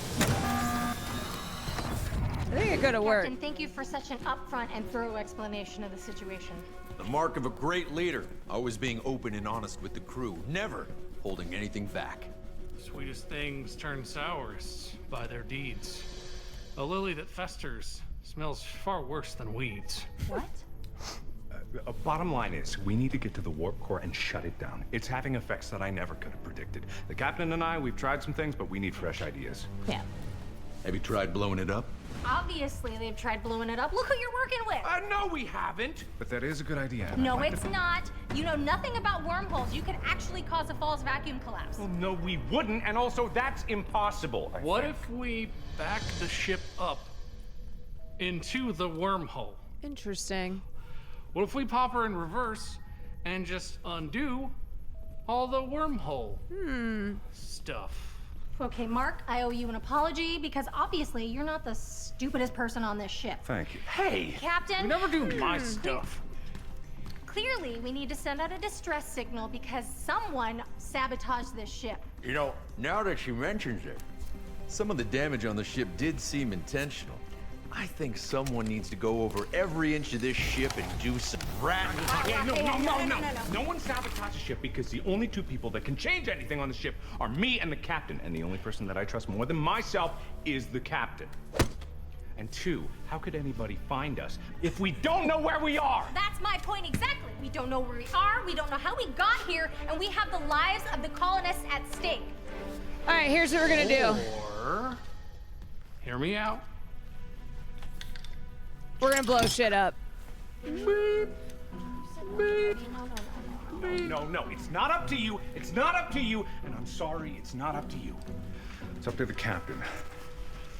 I think it could have worked. Captain, thank you for such an upfront and thorough explanation of the situation. The mark of a great leader, always being open and honest with the crew, never holding anything back. Sweetest things turn sourest by their deeds. A lily that festers smells far worse than weeds. What? Bottom line is, we need to get to the warp core and shut it down. It's having effects that I never could have predicted. The captain and I, we've tried some things, but we need fresh ideas. Yeah. Have you tried blowing it up? Obviously, they've tried blowing it up. Look who you're working with. No, we haven't. But that is a good idea. and I'd No, like it's to- not. You know nothing about wormholes. You could actually cause a false vacuum collapse. Well, no, we wouldn't, and also that's impossible. What if we back the ship up into the wormhole? Interesting. What if we pop her in reverse and just undo all the wormhole stuff? Okay, Mark, I owe you an apology because obviously you're not the stupidest person on this ship. Thank you. Hey! Captain! We never do my stuff. Clearly, we need to send out a distress signal because someone sabotaged this ship. You know, now that she mentions it, some of the damage on the ship did seem intentional. I think someone needs to go over every inch of this ship and do some rat. Yeah, no. No one sabotages the ship because the only two people that can change anything on the ship are me and the captain. And the only person that I trust more than myself is the captain. And two, how could anybody find us if we don't know where we are? That's my point exactly. We don't know where we are, we don't know how we got here, and we have the lives of the colonists at stake. All right, here's what we're gonna do. Or, hear me out. We're gonna blow shit up. No, it's not up to you. It's not up to you. And I'm sorry, it's not up to you. It's up to the captain.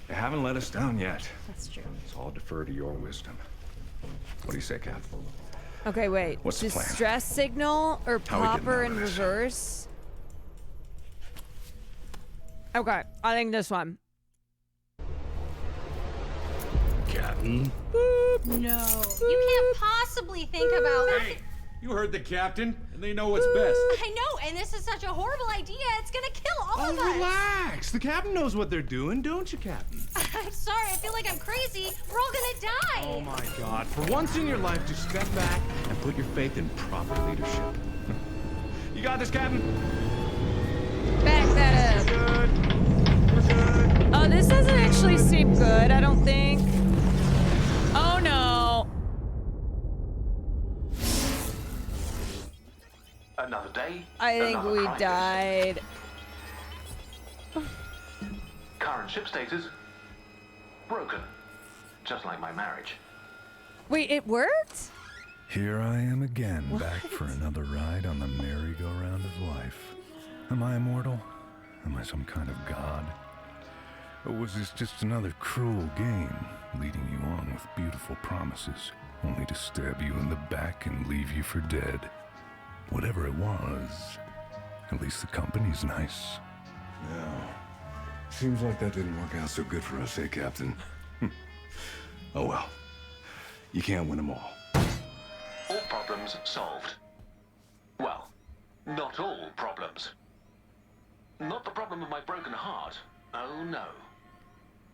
They haven't let us down yet. That's true. So I'll defer to your wisdom. What do you say, Cap? Okay, wait. What's the plan? Distress signal or How are we getting popper out in of this? reverse? Okay, I think this one. Captain? No, you can't possibly think about. Hey, you heard the captain, and they know what's best. I know, and this is such a horrible idea. It's gonna kill all of us. Relax. The captain knows what they're doing, don't you, Captain? I'm sorry. I feel like I'm crazy. We're all gonna die. Oh my God. For once in your life, just step back and put your faith in proper leadership. You got this, Captain? Back that up. Good. We're good. Oh, this doesn't actually seem good, I don't think. Oh no. Another day. I think another we crisis. died. Current ship status broken. Just like my marriage. Wait, it worked? Here I am again, back for another ride on the merry-go-round of life. Am I immortal? Am I some kind of god? Or was this just another cruel game, leading you on with beautiful promises, only to stab you in the back and leave you for dead? Whatever it was, at least the company's nice. Yeah. Seems like that didn't work out so good for us, eh, Captain? Oh well. You can't win them all. All problems solved. Well, not all problems. Not the problem of my broken heart. Oh no.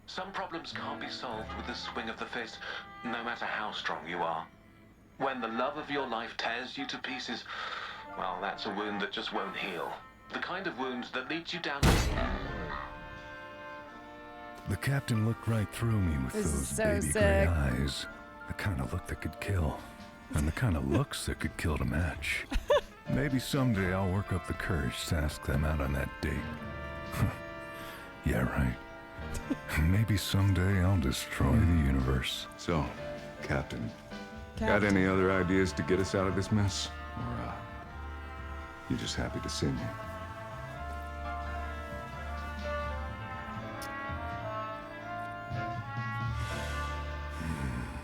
Some problems can't be solved with a swing of the fist, no matter how strong you are. When the love of your life tears you to pieces, well, that's a wound that just won't heal. The kind of wound that leads you down. The captain looked right through me with This is those so baby sick. gray eyes. The kind of look that could kill. And the kind of looks that could kill to match. Maybe someday I'll work up the courage to ask them out on that date. Yeah, right. Maybe someday I'll destroy the universe. So, Captain, got any other ideas to get us out of this mess? Or, you just happy to see me?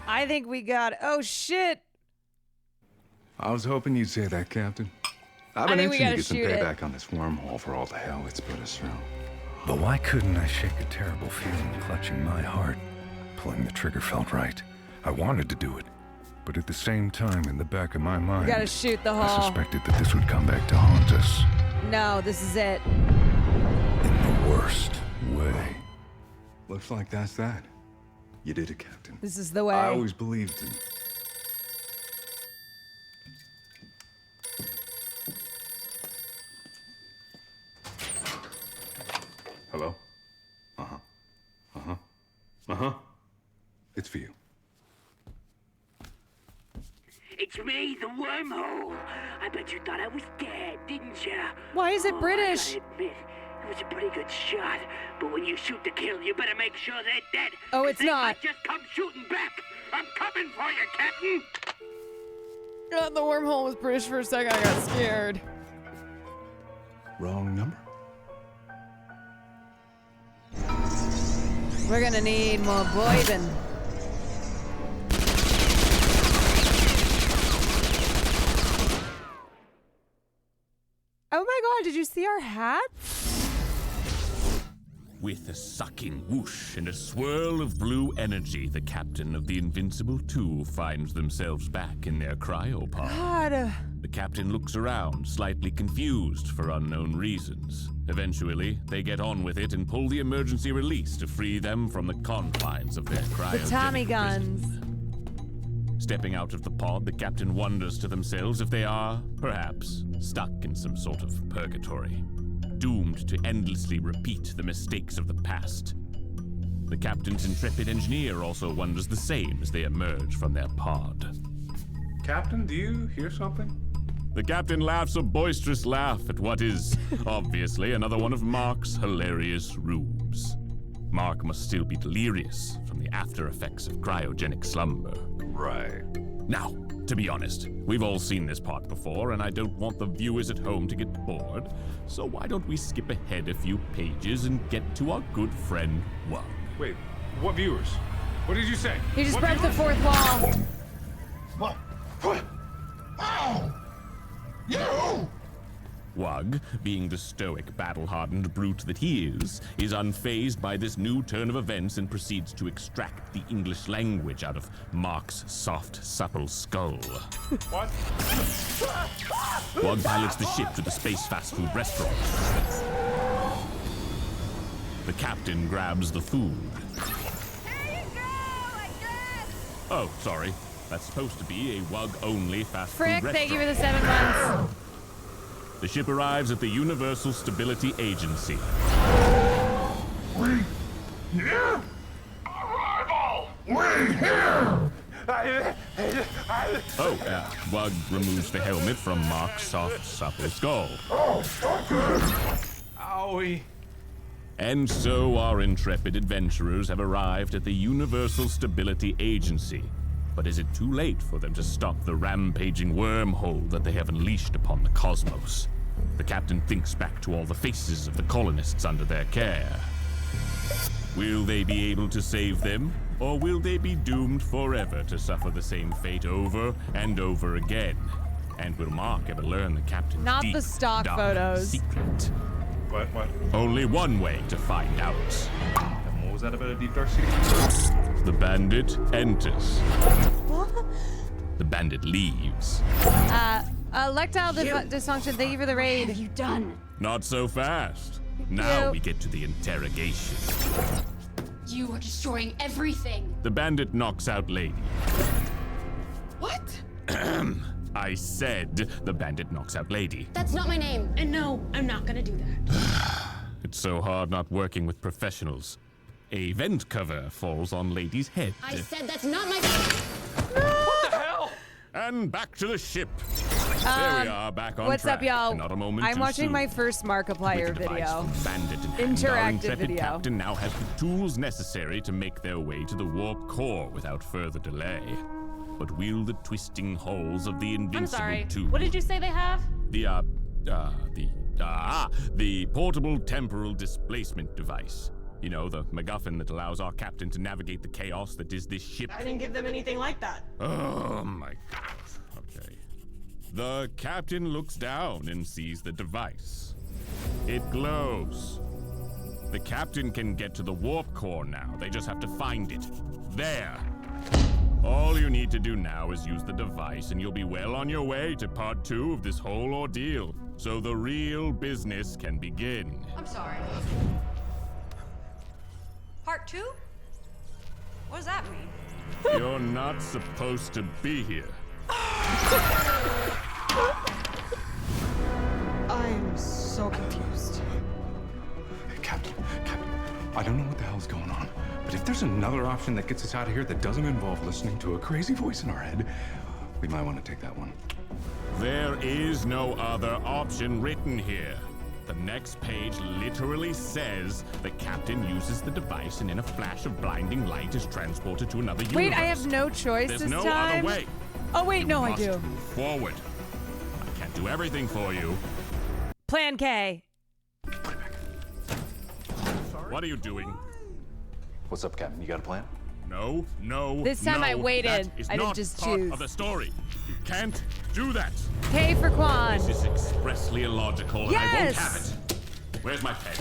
I think we got. Oh shit. I was hoping you'd say that, Captain. I've I been think we itching to gotta get some shoot it. payback on this wormhole for all the hell it's put us through. But why couldn't I shake a terrible feeling clutching my heart? Pulling the trigger felt right. I wanted to do it. But at the same time, in the back of my mind, We gotta shoot the I hole. suspected that this would come back to haunt us No, this is it. in the worst way. Looks like that's that. You did it, Captain. This is the way. I always believed in. Hello? Uh-huh. Uh-huh. Uh-huh. It's for you. It's me, the wormhole. I bet you thought I was dead, didn't you? Why is it I British? gotta admit, it was a pretty good shot. But when you shoot to kill, you better make sure they're dead. Oh, 'cause it's they not. might just come shooting back. I'm coming for you, Captain. God, the wormhole was British for a second. I got scared. Wrong number? We're gonna need more boybin. Oh my god, did you see our hats? With a sucking whoosh and a swirl of blue energy, the captain of the Invincible 2 finds themselves back in their cryopod. God. The captain looks around, slightly confused for unknown reasons. Eventually, they get on with it and pull the emergency release to free them from the confines of their cryogenic The Tommy guns. prison. Stepping out of the pod, the captain wonders to themselves if they are, perhaps, stuck in some sort of purgatory, doomed to endlessly repeat the mistakes of the past. The captain's intrepid engineer also wonders the same as they emerge from their pod. Captain, do you hear something? The captain laughs a boisterous laugh at what is, obviously, another one of Mark's hilarious rubes. Mark must still be delirious from the after effects of cryogenic slumber. Right. Now, to be honest, we've all seen this part before, and I don't want the viewers at home to get bored, so why don't we skip ahead a few pages and get to our good friend, Wug. Wait, what viewers? What did you say? He just What broke the viewers? fourth wall. What? Ow! You! Wug, being the stoic, battle-hardened brute that he is unfazed by this new turn of events and proceeds to extract the English language out of Mark's soft, supple skull. What? Wug pilots the ship to the space fast food restaurant. The captain grabs the food. Oh, sorry. That's supposed to be a Wug-only fast food Frick, restaurant. thank you for the 7 months. The ship arrives at the Universal Stability Agency. Wait here! Arrival! Wait here! Wug removes the helmet from Mark's soft, supple skull. Oh, okay. Owie. And so our intrepid adventurers have arrived at the Universal Stability Agency. But is it too late for them to stop the rampaging wormhole that they have unleashed upon the cosmos? The captain thinks back to all the faces of the colonists under their care. Will they be able to save them, or will they be doomed forever to suffer the same fate over and over again? And will Mark ever learn the captain's Not deep, the stock dark photos. secret? What? Only one way to find out. And what was that about a deep dark secret? The bandit enters. What? The bandit leaves. Electile dysfunction, thank you for the raid. What have you done? Not so fast. Now we get to the interrogation. You are destroying everything. The bandit knocks out Lady. What? I said the bandit knocks out Lady. That's not my name. And no, I'm not gonna do that. It's so hard not working with professionals. A vent cover falls on Lady's head. I said that's not my. What the hell? And back to the ship. There we are, back on What's track. up, y'all? Not a moment I'm too watching soon. my first Markiplier With the device video. from Bandit in hand, our Interactive intrepid video. captain now has the tools necessary to make their way to the warp core without further delay. But will the twisting halls of the Invincible I'm sorry. 2... What did you say they have? The portable temporal displacement device. You know, the MacGuffin that allows our captain to navigate the chaos that is this ship. I didn't give them anything like that. Oh my god. Okay. The captain looks down and sees the device. It glows. The captain can get to the warp core now. They just have to find it. There. All you need to do now is use the device and you'll be well on your way to part 2 of this whole ordeal. So the real business can begin. I'm sorry. Part 2? What does that mean? You're not supposed to be here. I'm so confused. Captain, I don't know what the hell's going on, but if there's another option that gets us out of here that doesn't involve listening to a crazy voice in our head, we might want to take that one. There is no other option written here. The next page literally says the captain uses the device and in a flash of blinding light is transported to another universe. Wait, I have no choice There's this no time? other way. Oh, wait, no, I Must do. move forward. I can't do everything for you. Plan K. What are you doing? What's up, Captain? You got a plan? No. This time I waited. That is I didn't not just part choose. of the story. You can't do that. K for Quan. This is expressly illogical, and I won't Yes! have it. Where's my pen?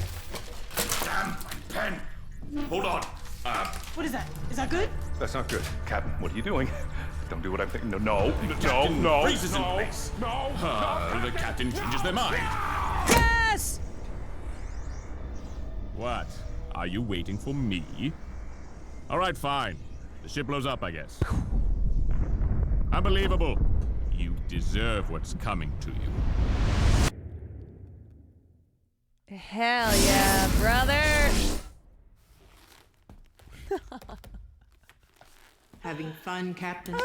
Damn my pen. Hold on. What is that? Is that good? That's not good. Captain, what are you doing? Don't do what I'm thinking. Captain No. freezes in place. The captain changes their mind. Yes! What? Are you waiting for me? All right, fine. The ship blows up, I guess. Unbelievable. You deserve what's coming to you. Hell yeah, brother! Having fun, Captain?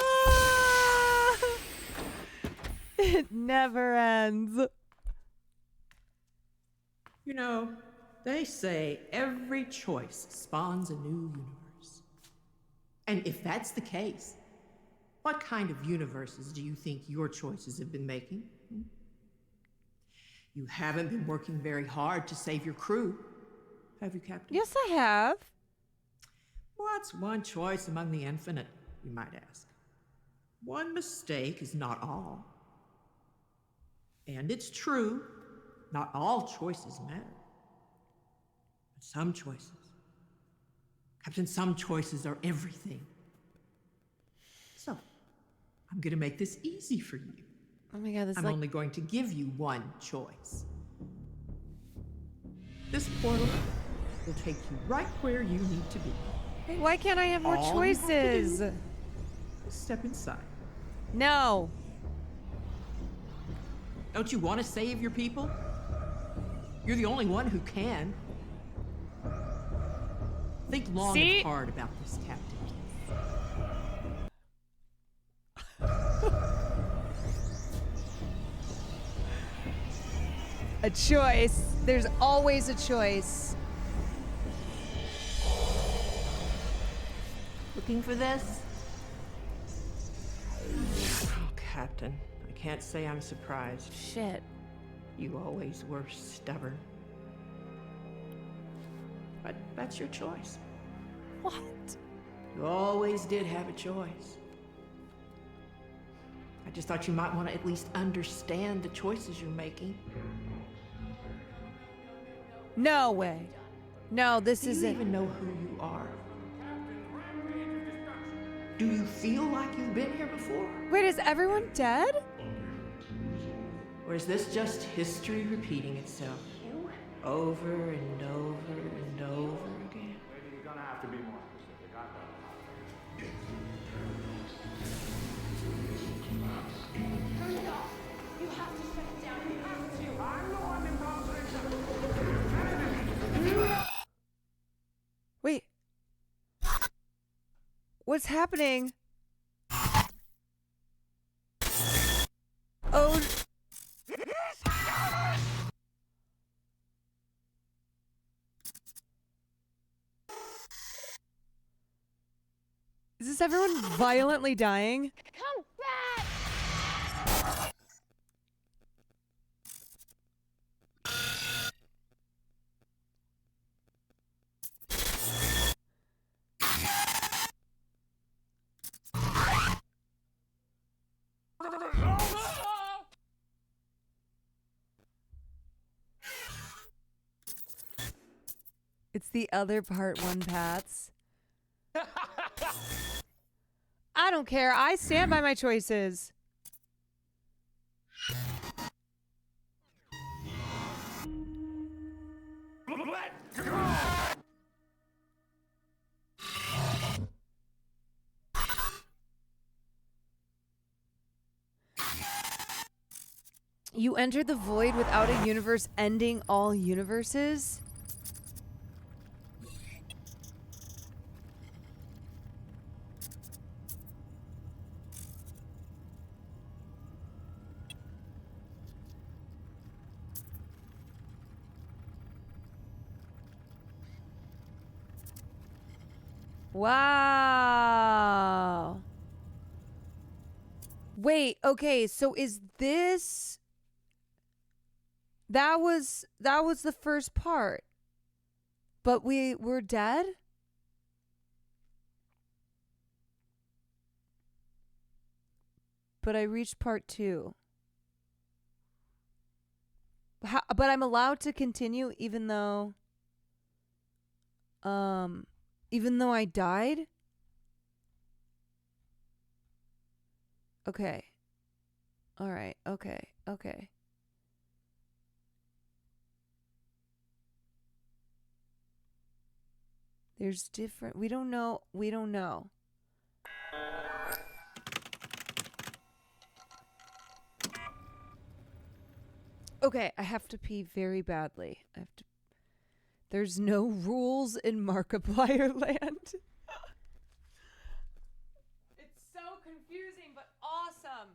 It never ends. You know, they say every choice spawns a new universe. And if that's the case, what kind of universes do you think your choices have been making? You haven't been working very hard to save your crew, have you, Captain? Yes, I have. What's one choice among the infinite, you might ask? One mistake is not all. And it's true, not all choices matter. But some choices, Captain, some choices are everything. So, I'm gonna make this easy for you. Oh my god, this I'm only going to give you one choice. This portal will take you right where you need to be. Hey, why can't I have more All choices? you have to do is step inside. No. Don't you want to save your people? You're the only one who can. Think long See? and hard about this, Captain. A choice. There's always a choice. Looking for this? Oh, Captain, I can't say I'm surprised. Shit. You always were stubborn. But that's your choice. What? You always did have a choice. I just thought you might want to at least understand the choices you're making. No way. No, this Do you isn't. even know who you are? Do you feel like you've been here before? Wait, is everyone dead? Or is this just history repeating itself? Over and over and over again? Maybe you're gonna have to be more specific. You have to shut it down. You have to. I know I'm involved Wait. What's happening? Oh. Is this everyone violently dying? Come back! It's the other part one, Pats. I don't care. I stand by my choices. You entered the void without a universe ending all universes? Wow. Wait, okay, so is this that was the first part. But we were dead? But I reached part 2. But I'm allowed to continue even though Even though I died? Okay. All right. Okay. Okay. There's different. We don't know. We don't know. Okay, I have to pee very badly. I have to. There's no rules in Markiplier land. It's so confusing, but awesome.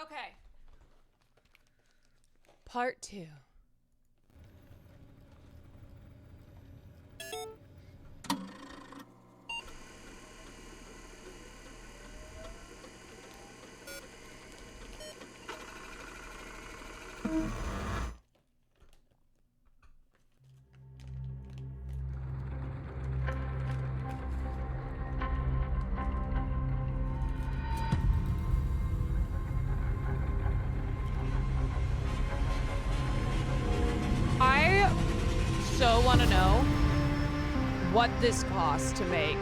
Okay. Part 2. I so want to know what this costs to make.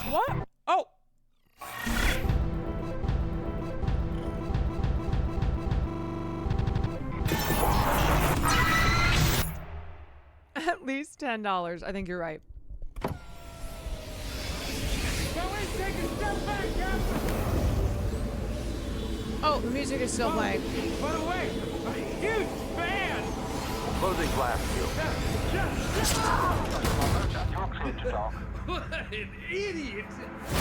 What? Oh. At least $10. I think you're right. Oh, the music is still playing. By the way, a huge fan! Closing blast field. What an idiot!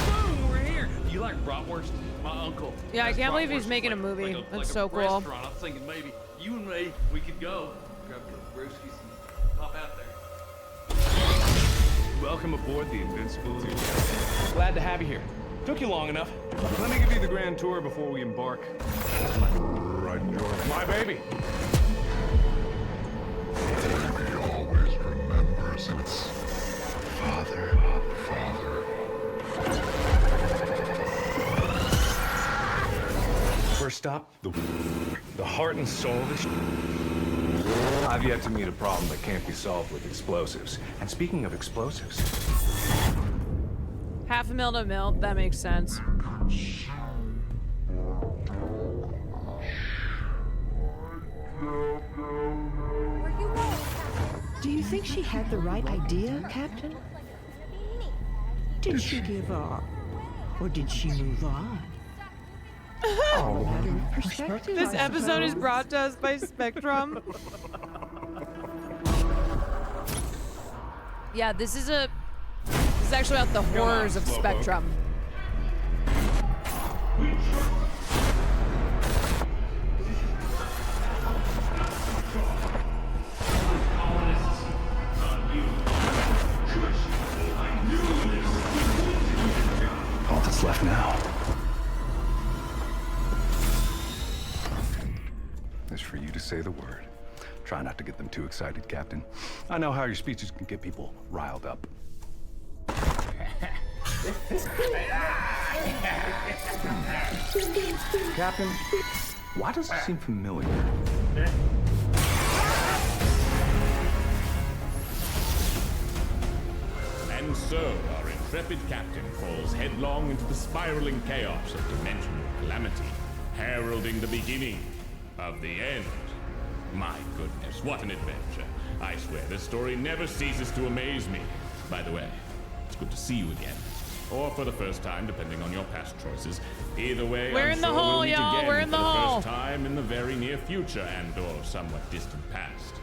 Boom, we're here. You like bratwurst? My uncle. Yeah, I has can't believe he's bratwurst making a like movie. like That's a so cool. restaurant. I'm thinking maybe you and me, we could go grab a couple brewskis and pop out there. Welcome aboard the Invincible. Glad to have you here. Took you long enough. Let me give you the grand tour before we embark. Right, George. My baby. Baby always remembers its father. First stop, the heart and soul of this. I've yet to meet a problem that can't be solved with explosives. And speaking of explosives, $500,000 to $1 million. That makes sense. Do you think she had the right idea, Captain? Did she give up? Or did she move on? All a matter of perspective. This I episode is suppose. brought to us by Spectrum. Yeah, this is actually about the horrors of Spectrum. all that's left now is for you to say the word. Try not to get them too excited, Captain. I know how your speeches can get people riled up. Captain, why does it seem familiar? And so, our intrepid captain falls headlong into the spiraling chaos of dimensional calamity, heralding the beginning of the end. My goodness, what an adventure. I swear, this story never ceases to amaze me. By the way, it's good to see you again. Or for the first time, depending on your past choices. Either way, We're I'm in the sure hole, we'll meet y'all. again We're in the for hole. first time in the very near future and/or somewhat distant past.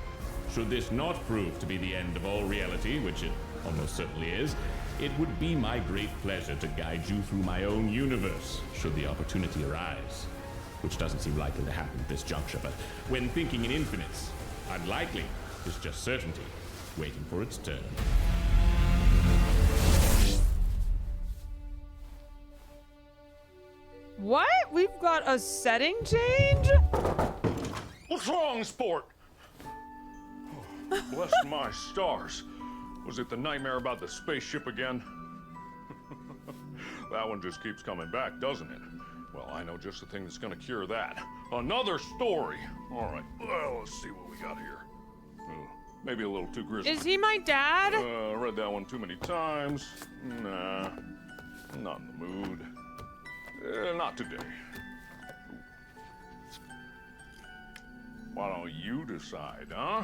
Should this not prove to be the end of all reality, which it almost certainly is, it would be my great pleasure to guide you through my own universe, should the opportunity arise. Which doesn't seem likely to happen at this juncture, but when thinking in infinites, unlikely is just certainty, waiting for its turn. What? We've got a setting change? What's wrong, sport? Oh, bless my stars. Was it the nightmare about the spaceship again? That one just keeps coming back, doesn't it? Well, I know just the thing that's gonna cure that. Another story. All right, well, let's see what we got here. Maybe a little too grisly. Is he my dad? Read that one too many times. Nah, not in the mood. Not today. Why don't you decide, huh?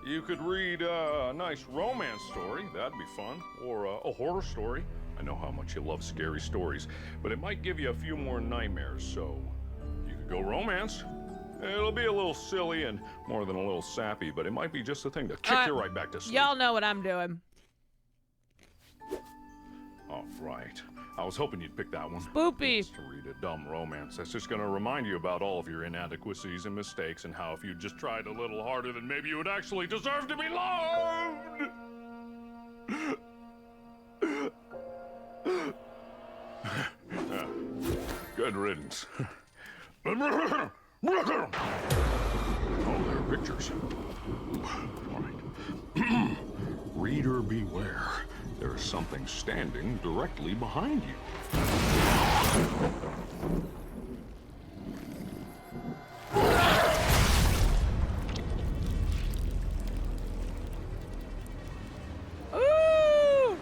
You could read a nice romance story, that'd be fun, or a horror story. I know how much you love scary stories, but it might give you a few more nightmares, so you could go romance. It'll be a little silly and more than a little sappy, but it might be just the thing to kick you right back to sleep. Y'all know what I'm doing. All right. I was hoping you'd pick that one. Spoopy. Just to read a dumb romance that's just gonna remind you about all of your inadequacies and mistakes and how if you just tried a little harder, then maybe you would actually deserve to be loved. Good riddance. Oh, there are pictures. All right. Reader beware. There is something standing directly behind you. Ooh!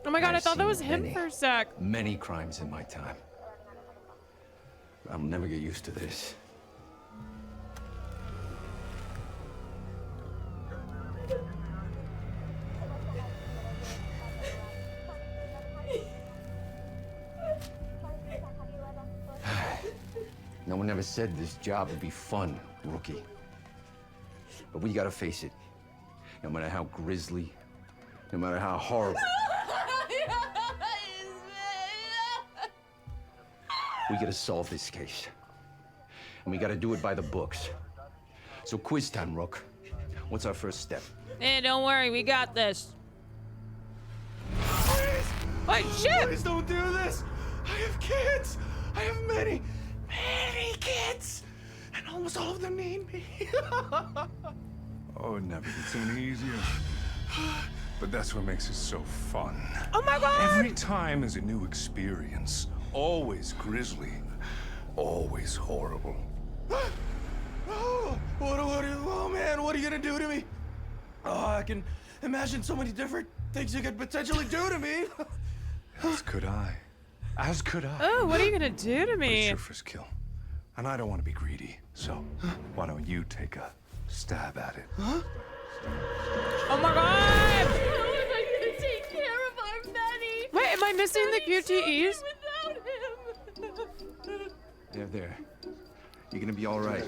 Oh my god, I thought that was him for a sec. Many crimes in my time. I'll never get used to this. No one ever said this job would be fun, rookie. But we gotta face it. No matter how grisly, no matter how horrible, we gotta solve this case. And we gotta do it by the books. So quiz time, Rook. What's our first step? Hey, don't worry, we got this. Wait, shit! Please don't do this! I have kids! I have many kids! And almost all of them need me. Oh, it never gets any easier. But that's what makes it so fun. Oh my god! Every time is a new experience. Always grisly. Always horrible. Oh, oh man, what are you gonna do to me? Oh, I can imagine so many different things you could potentially do to me. As could I. As could I. Oh, what are you gonna do to But me? it's your first kill. And I don't want to be greedy, so why don't you take a stab at it? Huh? Oh my god! How am I gonna take care of our Manny? Wait, am I missing the QTEs? There. You're gonna be all right.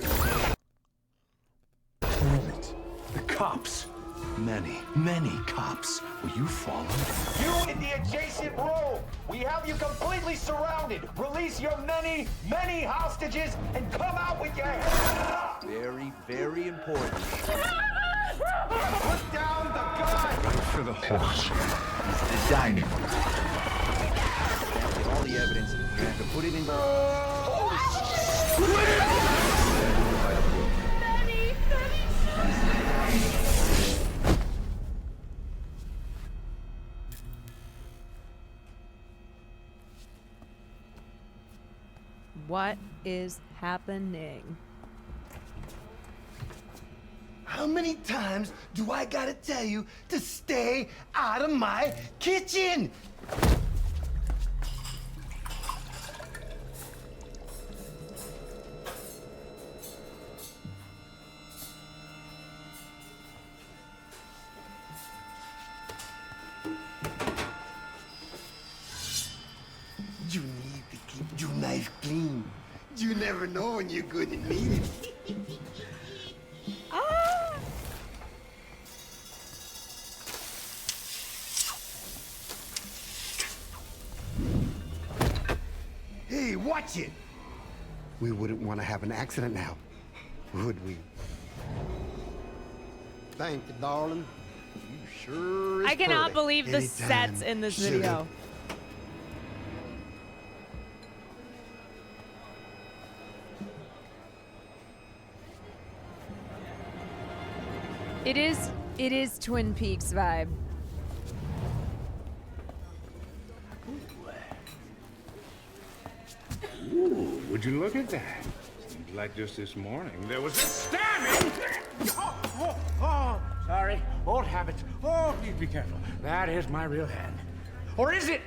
Damn it. The cops. Many cops. Will you follow? You in the adjacent room! We have you completely surrounded! Release your many hostages and come out with your head up! Very, very important. Put down the gun! Right for the horse. It's the diamond. Get all the evidence. You have to put it in. What is happening? How many times do I gotta tell you to stay out of my kitchen? You need to keep your knife clean. You never know when you're gonna need it. Hey, watch it! We wouldn't want to have an accident now, would we? Thank you, darling. You sure is I cannot pretty. believe the Anytime, sets in this sugar. video. It is Twin Peaks vibe. Ooh, would you look at that? Seems like just this morning there was a stabbing. Oh, sorry. Old habits. Oh, please be careful. That is my real hand. Or is it?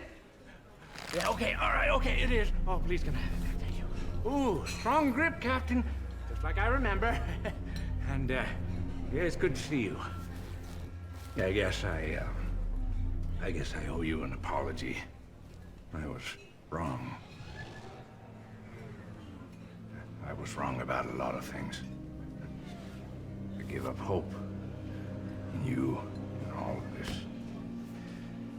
Yeah, okay, all right, okay, it is. Oh, please can I have it? Thank you. Ooh, strong grip, Captain. Just like I remember. And, yeah, it's good to see you. I guess I owe you an apology. I was wrong. I was wrong about a lot of things. I gave up hope in you and all of this.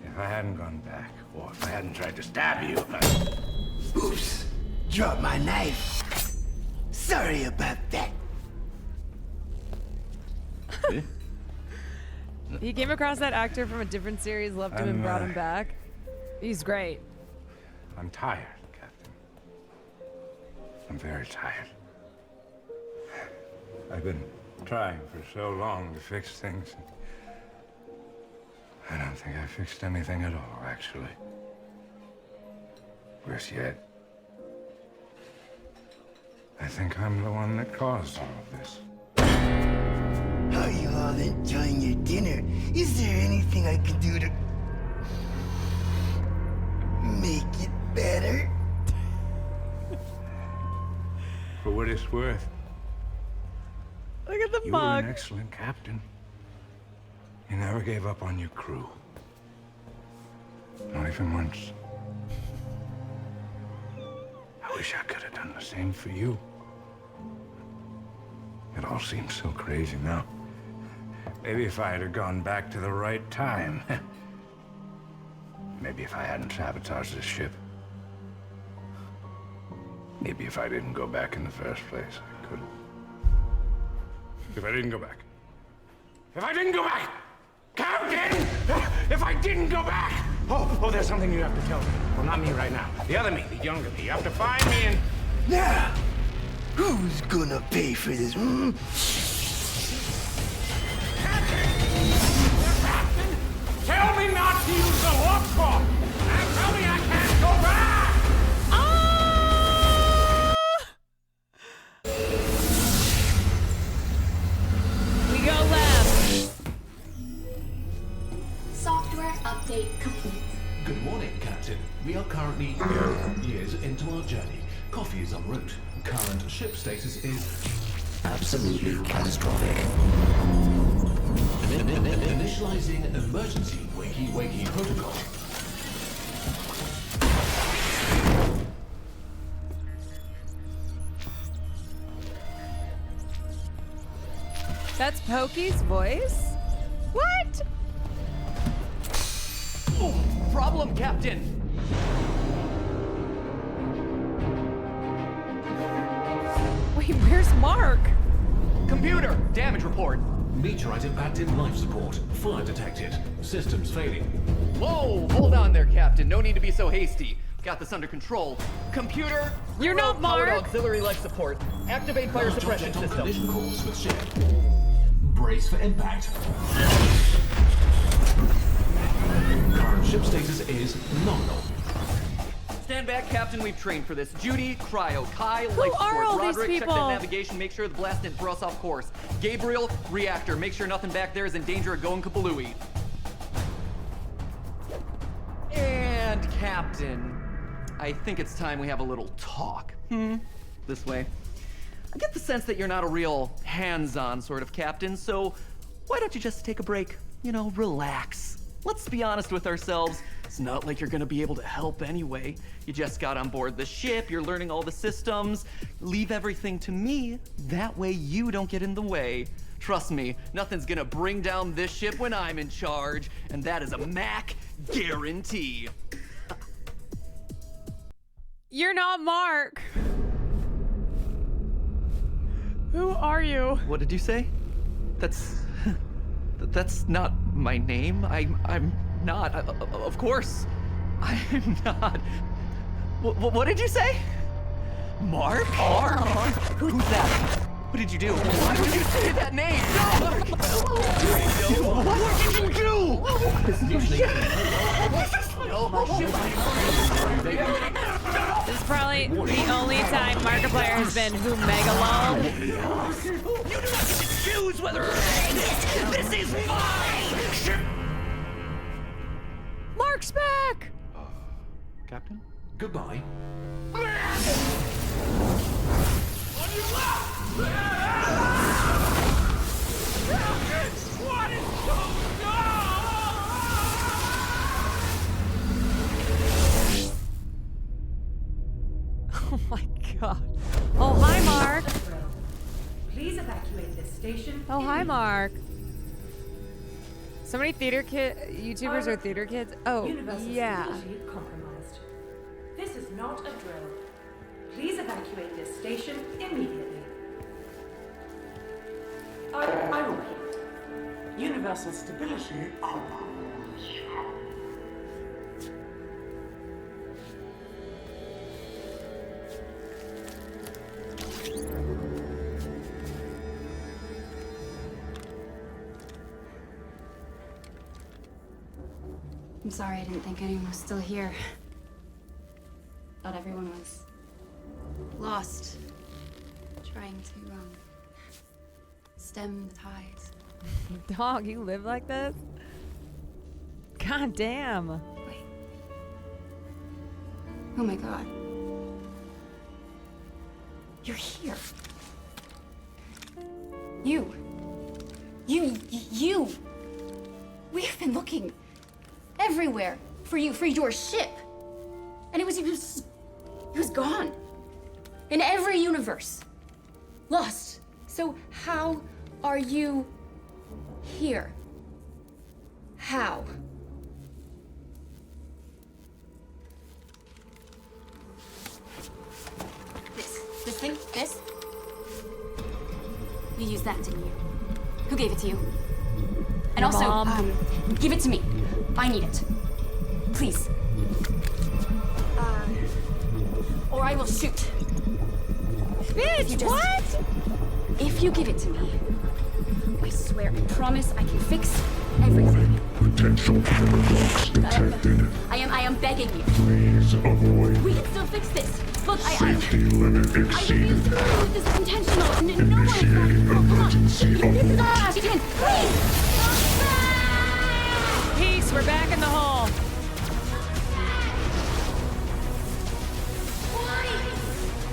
If I hadn't gone back, or if I hadn't tried to stab you, Oops! Dropped my knife. Sorry about that. He came across that actor from a different series, loved him, and brought him back. He's great. I'm tired, Captain. I'm very tired. I've been trying for so long to fix things. I don't think I fixed anything at all, actually. Worse yet, I think I'm the one that caused all of this. Are you all enjoying your dinner? Is there anything I can do to make it better? For what it's worth, Look at the you were mug. an excellent captain. You never gave up on your crew. Not even once. I wish I could have done the same for you. It all seems so crazy now. Maybe if I had gone back to the right time. Maybe if I hadn't sabotaged this ship. Maybe if I didn't go back in the first place, I could. If I didn't go back. If I didn't go back! Captain! If I didn't go back! Oh, there's something you have to tell me. Well, not me right now. The other me, the younger me. You have to find me and... Now, who's gonna pay for this? Tell me not to use the warp core! And tell me I can't go back! We go left. Software update complete. Good morning, Captain. We are currently years into our journey. Coffee is en route. Current ship status is absolutely catastrophic. Initializing emergency wakey protocol. That's Pokey's voice? What? Oh, problem, Captain! Wait, where's Mark? Computer, damage report. Meteorite impacted life support. Fire detected. Systems failing. Whoa, hold on there, Captain. No need to be so hasty. Got this under control. Computer, you're not powered Mark. auxiliary life support. Activate fire suppression system. Collision course with ship. Brace for impact. Current ship status is nominal. stand back, Captain. We've trained for this. Judy, cryo. Kai, life are all support. these Roderick, check people? that navigation. Make sure the blast didn't throw us off course. Gabriel, reactor. Make sure nothing back there is in danger of going kablooey. And Captain, I think it's time we have a little talk. This way. I get the sense that you're not a real hands-on sort of captain, so why don't you just take a break? You know, relax. Let's be honest with ourselves. It's not like you're gonna be able to help anyway. You just got on board the ship, you're learning all the systems. Leave everything to me. That way you don't get in the way. Trust me, nothing's gonna bring down this ship when I'm in charge, and that is a Mac guarantee. You're not Mark. Who are you? What did you say? That's not my name. I'm not. Of course, I'm not. What did you say? Mark? Mark? Who's that? What did you do? Why would you say that name? No! What did you do? This is probably the only time Markiplier has been who Megalol. You do not get to choose whether this is mine! Mark's back! Captain? Goodbye. What is going Oh my god. Oh, hi, Mark. Please evacuate this station. Oh, hi, Mark. So many YouTubers are theater kids. Oh, Universal yeah. stability compromised. This is not a drill. Please evacuate this station immediately. I repeat. Universal stability compromised. I'm sorry, I didn't think anyone was still here. Thought everyone was lost, trying to stem the tides. Dog, you live like this? God damn. Oh my god. You're here. You. We've been looking everywhere for you, for your ship. And it was gone. In every universe. Lost. So how are you here? How? This thing? This? You used that, didn't you? Who gave it to you? And Your also, mom. give it to me. I need it. Please. Or I will shoot. Bitch, what? If you give it to me, I swear, I promise I can fix everything. Potential camera blocks detected. I am begging you. Please avoid. We can still fix this. Look, Safety limit exceeded. This is intentional. Initiating emergency This is abort. our last chance. Please! Peace, we're back in the hole.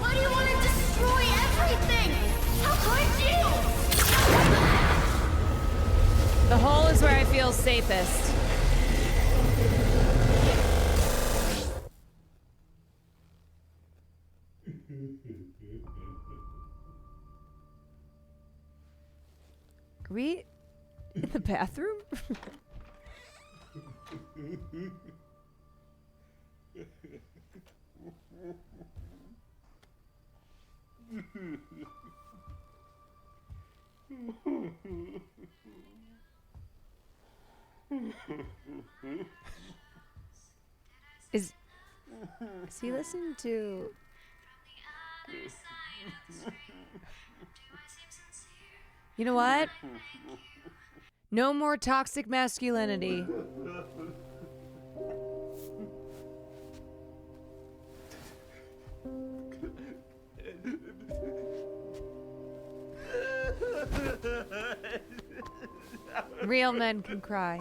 Why do you want to destroy everything? How could you? The hole is where I feel safest. Are we in the bathroom? Is he listening to? You know what? No more toxic masculinity. Real men can cry.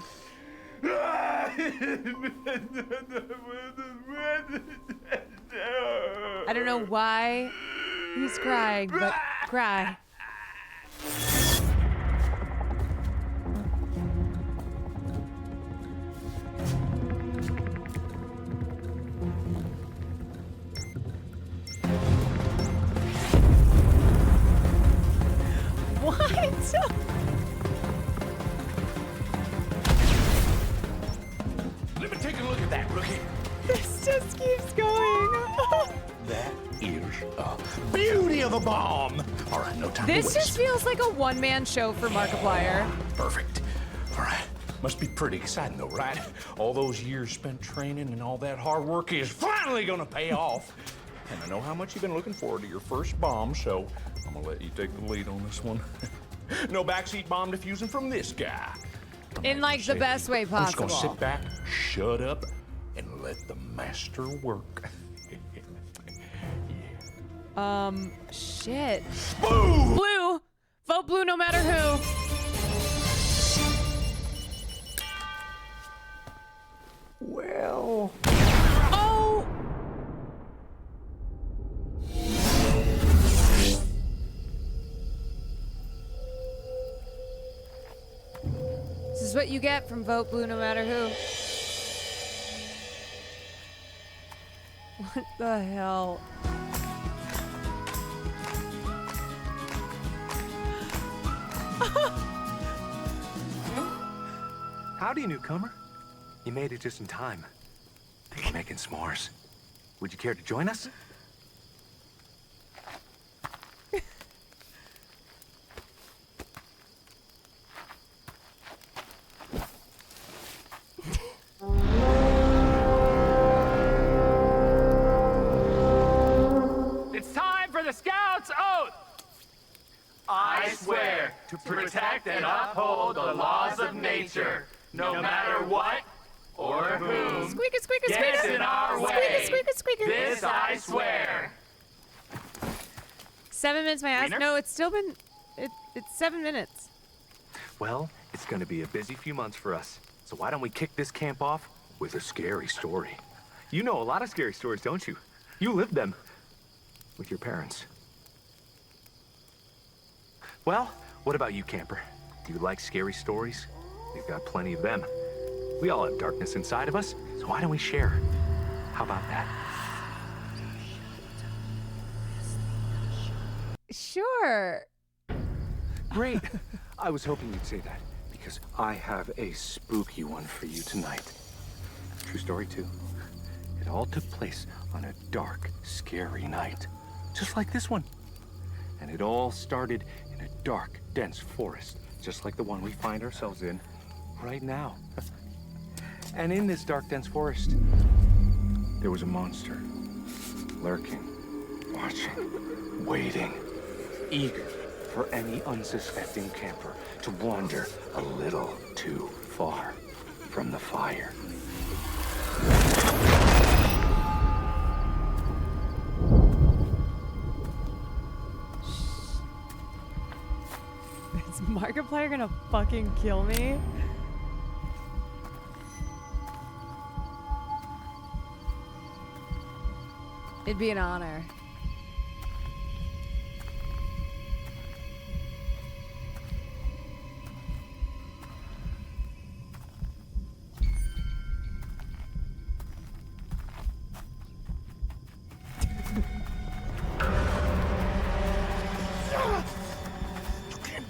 I don't know why he's crying, but cry. What? Let me take a look at that, rookie. This just keeps going. That is a beauty of a bomb. All right, no time to This waste. just feels like a one-man show for Markiplier. Perfect. All right. Must be pretty exciting, though, right? All those years spent training and all that hard work is finally gonna pay off. And I know how much you've been looking forward to your first bomb, so I'm gonna let you take the lead on this one. No backseat bomb defusing from this guy. In like the best way I'm just possible. gonna sit back, shut up, and let the master work. Shit. Blue! Blue! Vote blue no matter who. Well... Oh! This is what you get from vote blue no matter who. What the hell? Howdy, newcomer. You made it just in time. We're making s'mores. Would you care to join us? It's time for the Scouts' oath! I swear to protect and uphold the laws of nature, no matter what or whom Squeaker, squeaker, gets squeaker. in our Squeaker, way. squeaker, squeaker. This I swear. 7 minutes, my ass. Wiener? No, it's still been. It's 7 minutes. Well, it's gonna be a busy few months for us. So why don't we kick this camp off with a scary story? You know a lot of scary stories, don't you? You lived them with your parents. Well, what about you, camper? Do you like scary stories? We've got plenty of them. We all have darkness inside of us, so why don't we share? How about that? Sure. Great. I was hoping you'd say that, because I have a spooky one for you tonight. True story, too. It all took place on a dark, scary night, just like this one. And it all started in a dark, dense forest, just like the one we find ourselves in right now. And in this dark, dense forest, there was a monster, lurking, watching, waiting, eager for any unsuspecting camper to wander a little too far from the fire. Is Markiplier gonna fucking kill me? It'd be an honor.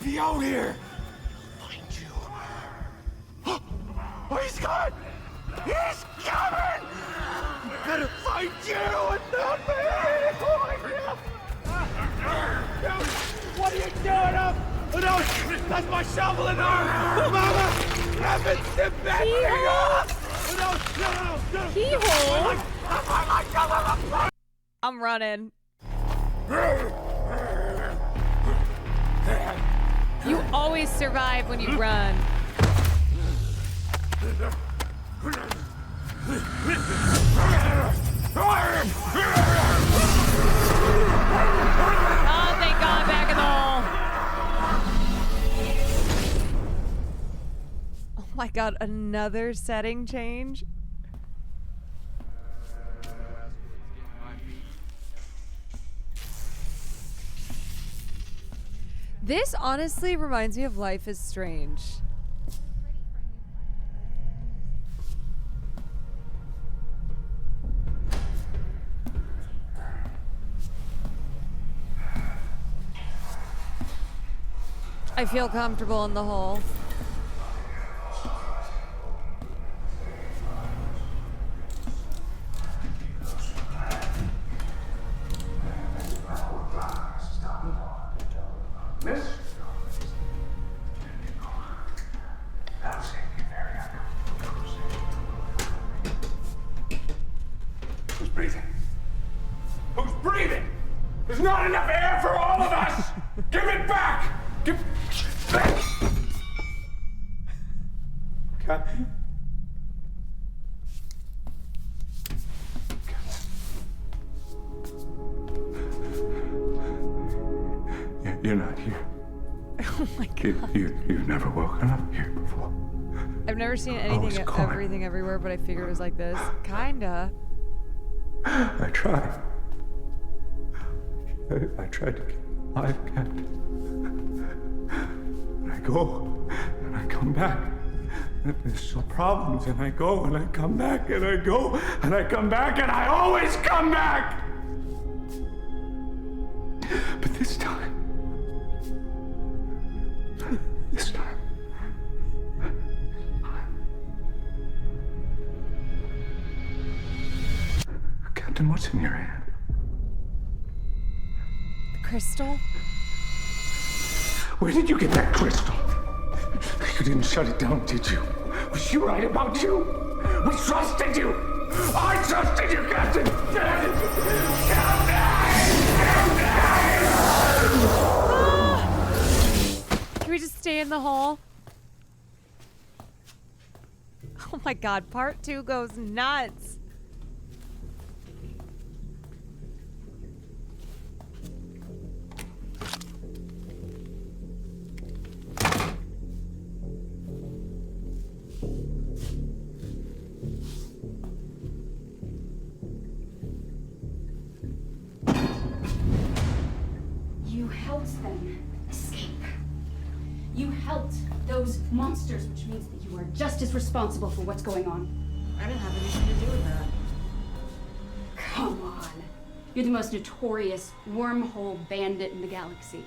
Be out here! Find you. Oh, he's coming! He's coming! Better find you and not me! Oh my God! What are you doing up? Oh no! That's my shovel and arm! Mama! Heavens, the bed! No! Keyhole? I'm running. You always survive when you run. Oh, thank God, back in the hole. god, another setting change. This honestly reminds me of Life is Strange. I feel comfortable in the hole. Miss? Who's breathing? Who's breathing? There's not enough air for all of us! Give it back! Give... Captain? You're not here. Oh my god. You've never woken up here before. I've never seen anything, everything, everywhere, but I figured it was like this. Kinda. I tried. I tried to get alive, Captain. And I go, and I come back. And there's still problems, and I go, and I come back, and I go, and I come back, and I always come back! But this time, Captain, what's in your hand? The crystal? Where did you get that crystal? You didn't shut it down, did you? Was she right about you? We trusted you! I trusted you, Captain! Can we just stay in the hole? Oh my god, part 2 goes nuts. You helped them escape. You helped those monsters, which means that you are just as responsible for what's going on. I didn't have anything to do with that. Come on. You're the most notorious wormhole bandit in the galaxy.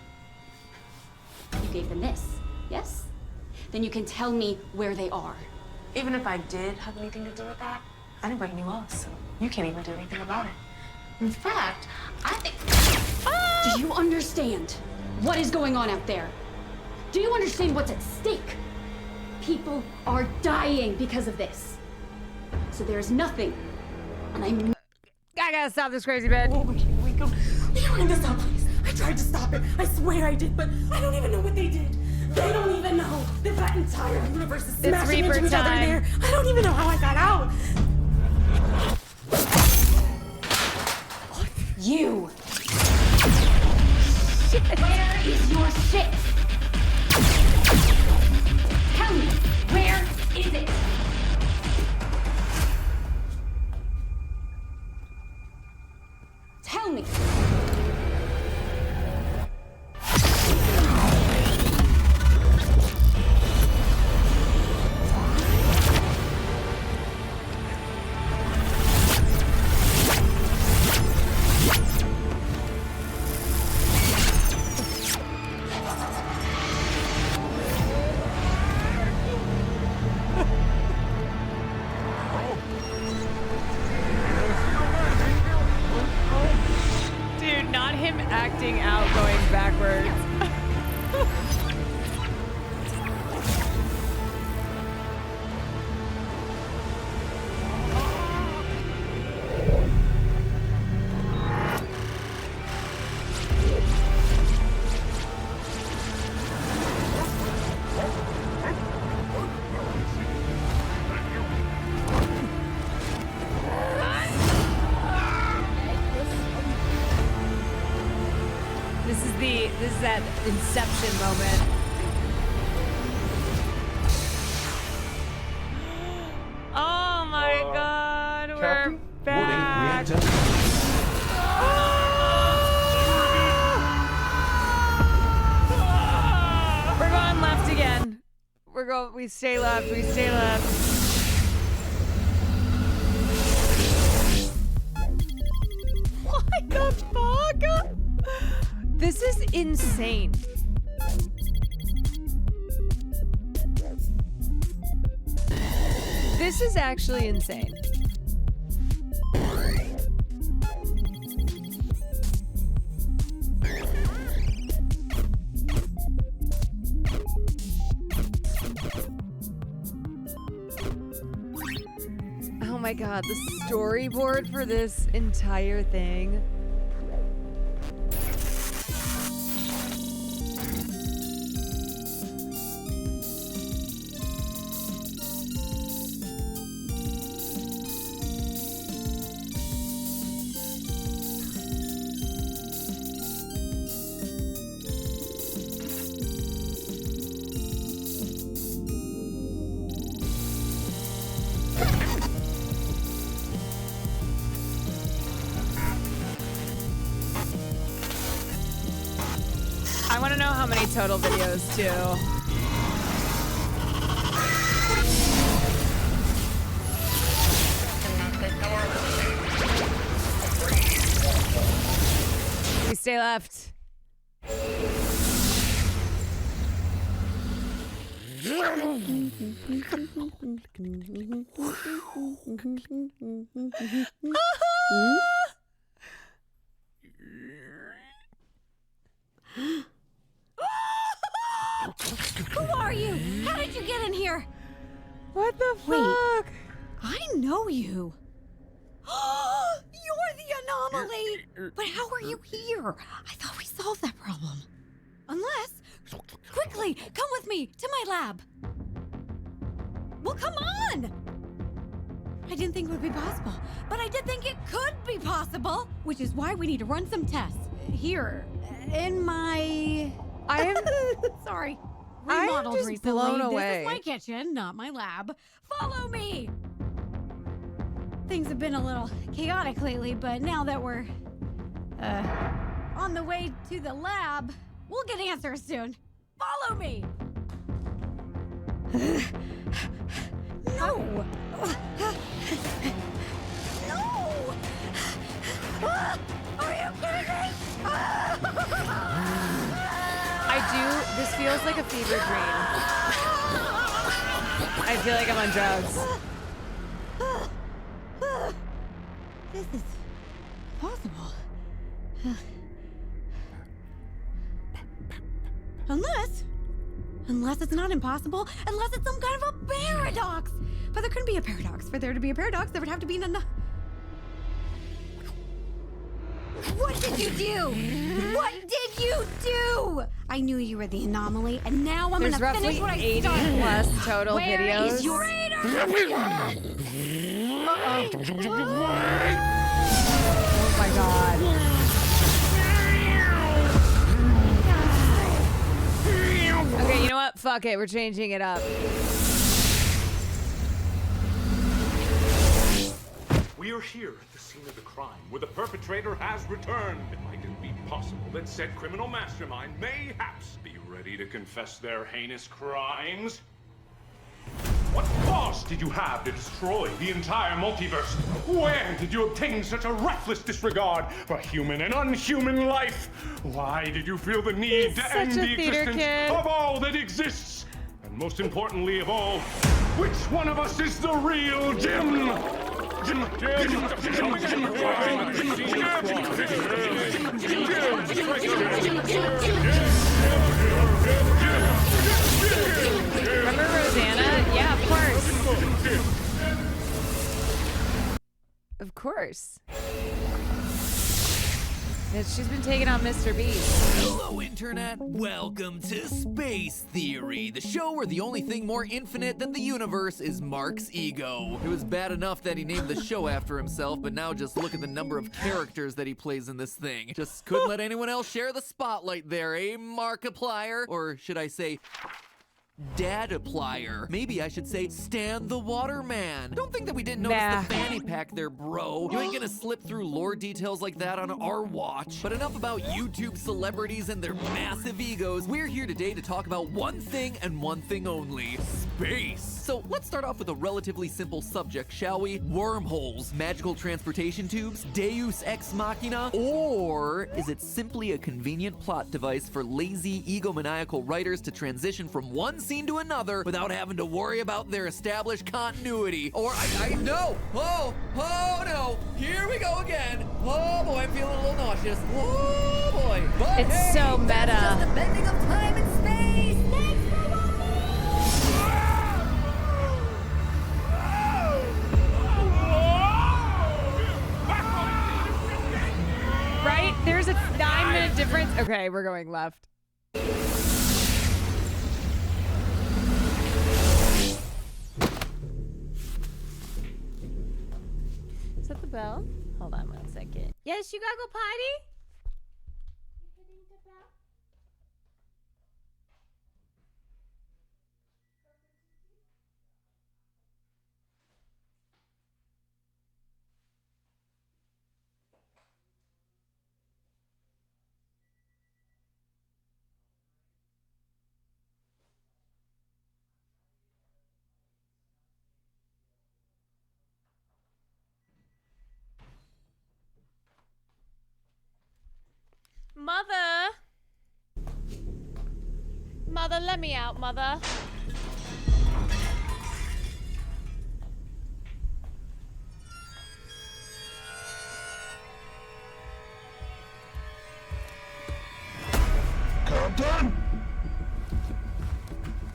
You gave them this, yes? Then you can tell me where they are. Even if I did have anything to do with that, anybody knew us, so you can't even do anything about it. In fact, I think... Do you understand what is going on out there? Do you understand what's at stake? People are dying because of this. So there's nothing. And I gotta stop this crazy bit. Oh, we were in this place. I tried to stop it. I swear I did, but I don't even know what they did. They don't even know that that entire universe is smashing into each other in there. I don't even know how I got out. You. Shit. Where is your shit? Tell me, where is it? Tell me. Dude, not him acting out going backwards. This is that Inception moment. go. We stay left. We stay left. What the fuck? This is insane. This is actually insane. Oh my god, the storyboard for this entire thing. I want to know how many total videos too. We stay left. Who are you? How did you get in here? What the fuck? Wait, I know you. You're the anomaly. But how are you here? I thought we solved that problem. Unless, quickly, come with me to my lab. Well, come on. I didn't think it would be possible, but I did think it could be possible, which is why we need to run some tests. Here, in my... I am... Sorry. I am Remodeled just recently. blown away. This is my kitchen, not my lab. Follow me! Things have been a little chaotic lately, but now that we're, on the way to the lab, we'll get answers soon. Follow me! No! No! Are you kidding me? I do. This feels like a fever dream. I feel like I'm on drugs. This is possible. Unless it's not impossible, unless it's some kind of a paradox. But there couldn't be a paradox. For there to be a paradox, there would have to be an... What did you do? What did you do? I knew you were the anomaly, and now I'm There's gonna finish what I roughly 80 started. plus total Where videos. is your Oh my god. Okay, you know what? Fuck it. We're changing it up. We are here at the scene of the crime, where the perpetrator has returned. It might be possible that said criminal mastermind mayhaps be ready to confess their heinous crimes. What cause did you have to destroy the entire multiverse? Where did you obtain such a reckless disregard for human and unhuman life? Why did you feel the need to end the existence of all that exists? And most importantly of all, which one of us is the real Jim? Remember Rosanna? Yeah, of course. Of course. She's been taking on Mr. Beast. Hello, Internet. Welcome to Space Theory, the show where the only thing more infinite than the universe is Mark's ego. It was bad enough that he named the show after himself, but now just look at the number of characters that he plays in this thing. Just couldn't let anyone else share the spotlight there, eh, Markiplier? Or should I say, Dad-applier. Maybe I should say Stan the Waterman. Don't think that we didn't notice the fanny pack there, bro. You ain't gonna slip through lore details like that on our watch. But enough about YouTube celebrities and their massive egos. We're here today to talk about one thing and one thing only: space. So let's start off with a relatively simple subject, shall we? Wormholes, magical transportation tubes, Deus Ex Machina, or is it simply a convenient plot device for lazy, egomaniacal writers to transition from one scene to another without having to worry about their established continuity? Or I no! Oh no! Here we go again! Oh boy, I'm feeling a little nauseous. Oh boy! But It's hey, so meta. That's just the bending of time and space. Right? There's a 9-minute difference. Okay, we're going left. Is that the bell? Hold on 1 second. Yes, you gotta go potty? Mother! Mother, let me out, Mother. Captain?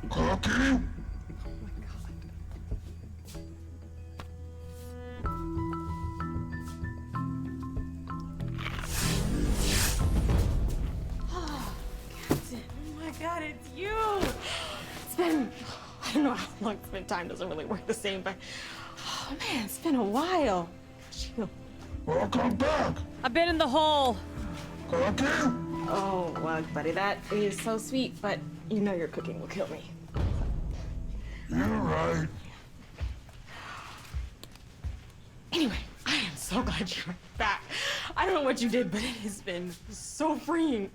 Cookie? God, it's you! It's been, I don't know how long it's been. Time doesn't really work the same, but oh man, it's been a while. Welcome back! I've been in the hole. Cookie? Oh, well, buddy, that is so sweet, but you know your cooking will kill me. You're right. Anyway, I am so glad you're back. I don't know what you did, but it has been so freeing.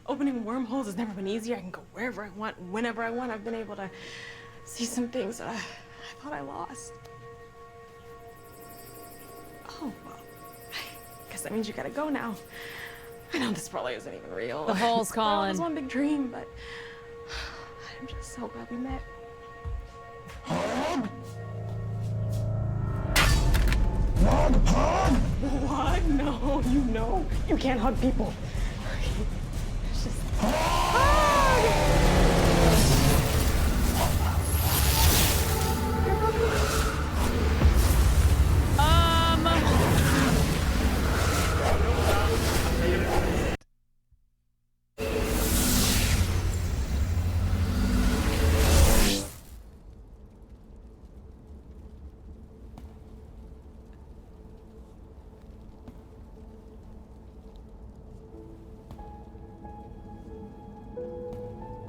Opening wormholes has never been easier. I can go wherever I want, whenever I want. I've been able to see some things that I thought I lost. Oh, well, I guess that means you gotta go now. I know this probably isn't even real. The hole's calling. It was one big dream, but I'm just so glad we met. Hug? Hug? What? No, you know. You can't hug people. It's just...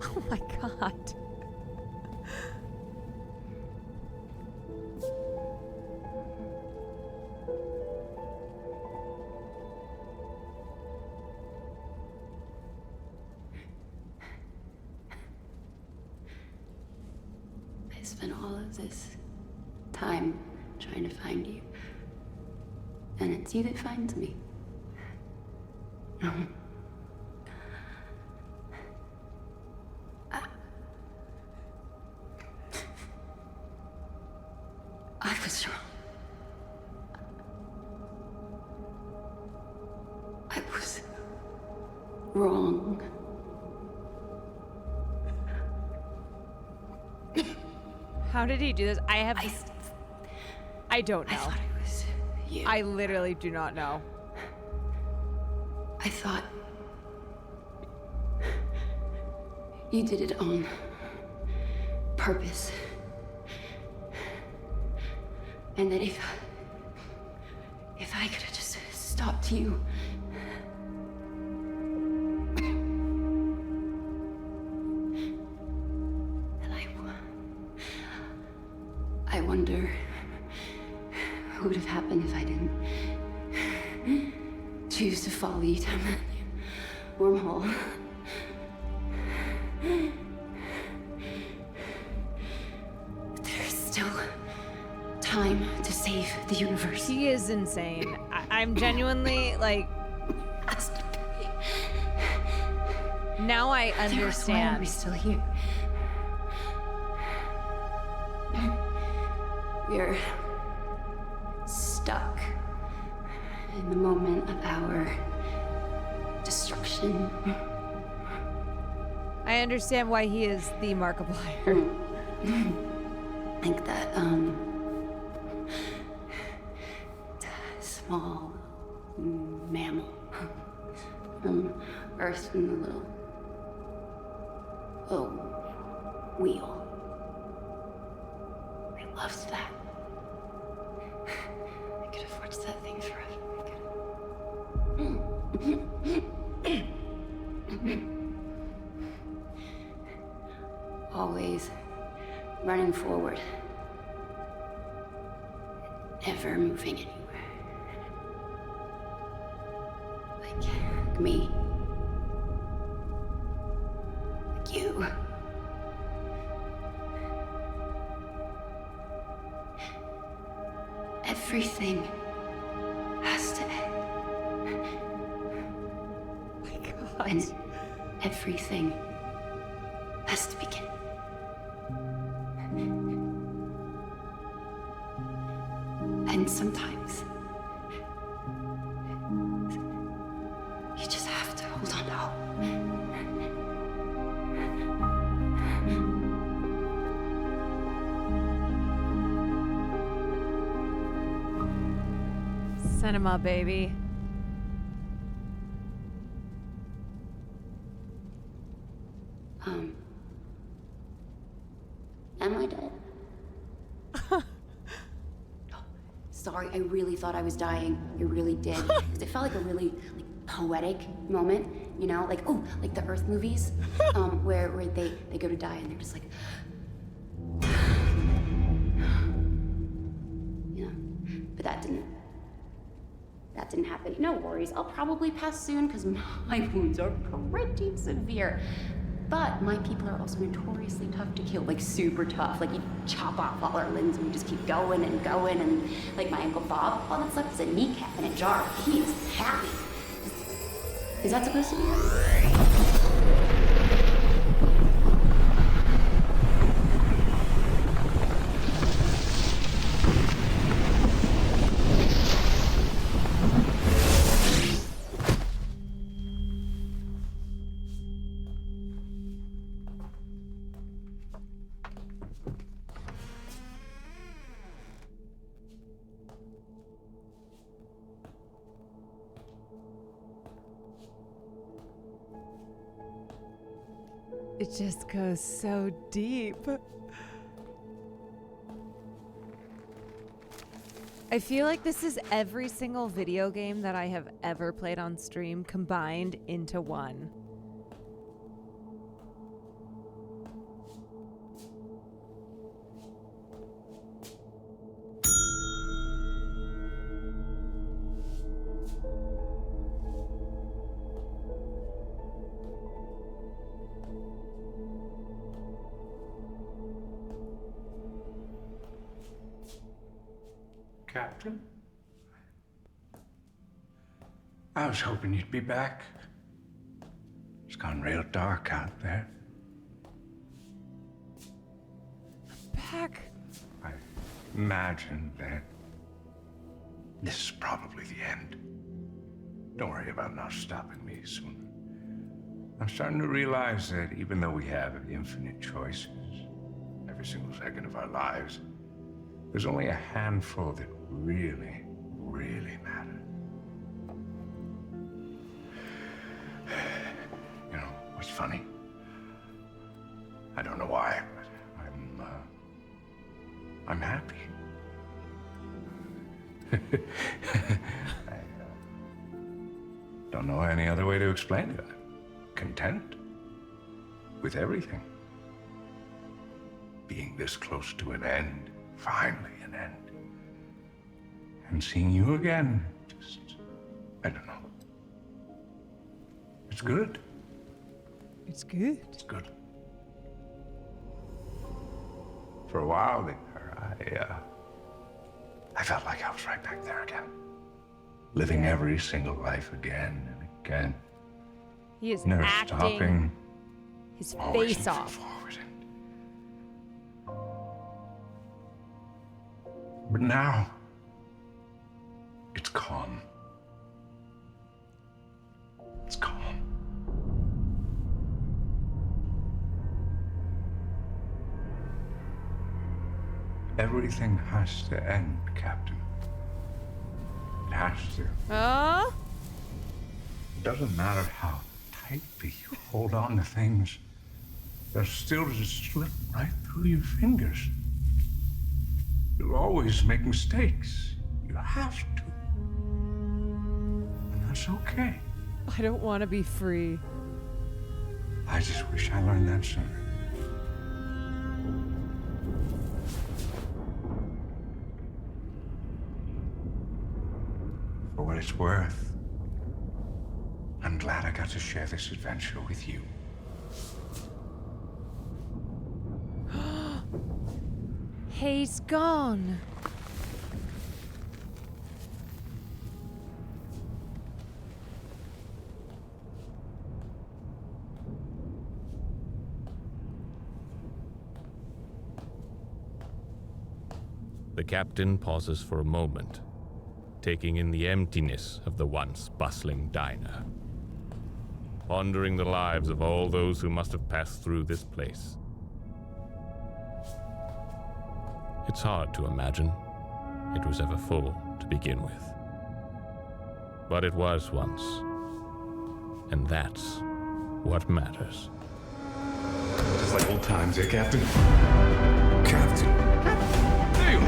Oh my God. I spent all of this time trying to find you. And it's you that finds me. I was wrong. I was wrong. How did he do this? I don't know. I thought it was you. I literally do not know. I thought you did it on purpose. And that if I could have just stopped you. choose to follow you down that wormhole. But there's still time to save the universe. He is insane. I'm genuinely like. Now I understand. Why are we still here? We're stuck in the moment of our destruction. I understand why he is the Markiplier. Like that, small mammal from Earth in the little wheel. I loved that. I could have watched that thing forever. Always running forward, never moving anywhere. Like me. Like you. Everything has to end. Oh my God. And everything has to begin. And sometimes you just have to hold on to hope. Cinema, baby. Am I dead? Sorry, I really thought I was dying. I really did. Because it felt like a really poetic moment, you know? Like, oh, like the Earth movies, where they go to die and they're just like, you know? But that didn't happen. No worries, I'll probably pass soon because my wounds are pretty severe. But my people are also notoriously tough to kill, like super tough. Like you chop off all our limbs and we just keep going and going. And like my Uncle Bob, all that's left is a kneecap in a jar. He is happy. Is that supposed to be it? It just goes so deep. I feel like this is every single video game that I have ever played on stream combined into one. Captain? I was hoping you'd be back. It's gone real dark out there. Back. I imagine that this is probably the end. Don't worry about not stopping me soon. I'm starting to realize that even though we have infinite choices, every single second of our lives, there's only a handful that really, really matter. You know, what's funny? I don't know why, but I'm happy. I don't know any other way to explain it. Content with everything. Being this close to an end. Finally an end. And seeing you again, just, I don't know. It's good. It's good. It's good. For a while there, I felt like I was right back there again. Living every single life again and again. He is Never acting stopping. his Always face moving off. forward. But now, it's calm. It's calm. Everything has to end, Captain. It has to. It doesn't matter how tightly you hold on to things. They'll still just slip right through your fingers. You'll always make mistakes. You have to. And that's okay. I don't want to be free. I just wish I learned that sooner. For what it's worth, I'm glad I got to share this adventure with you. He's gone. The captain pauses for a moment, taking in the emptiness of the once bustling diner, pondering the lives of all those who must have passed through this place. It's hard to imagine it was ever full to begin with. But it was once, and that's what matters. Just like old times, eh, Captain? Captain.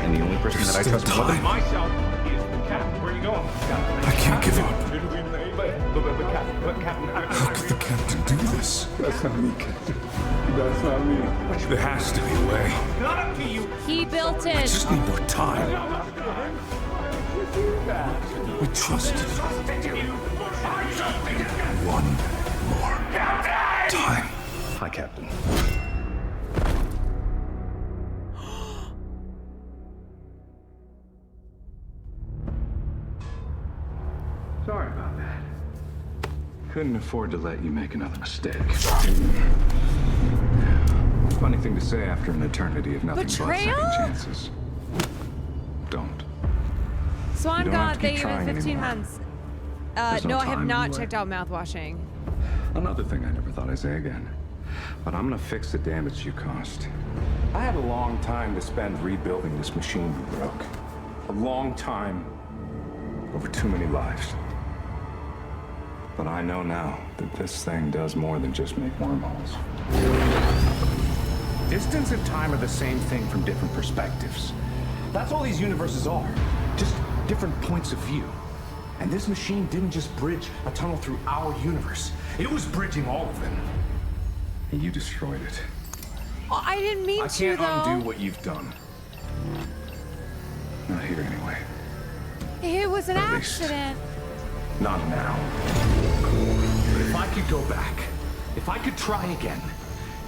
And the only person that I trust more than myself is the captain. Where are you going? I can't give up. But Captain, How could the captain do this? That's not me, Captain. That's not me. There has to be a way. not up to you. He built I it. just need more time. We trusted one more time. Hi, Captain. Sorry about that. Couldn't afford to let you make another mistake. Funny thing to say after an eternity of nothing but Betrayal? second chances. Don't. Swan You don't have God, to they keep give it trying 15 anymore. months. There's No, no I have time not anyway. checked out mouthwashing. Another thing I never thought I'd say again. But I'm gonna fix the damage you caused. I had a long time to spend rebuilding this machine you broke. A long time over too many lives. But I know now that this thing does more than just make wormholes. Distance and time are the same thing from different perspectives. That's all these universes are. Just different points of view. And this machine didn't just bridge a tunnel through our universe. It was bridging all of them. And you destroyed it. Oh, I didn't mean I to, can't though. undo what you've done. Not here anyway. It was an At least. accident. Not now. But if I could go back, if I could try again,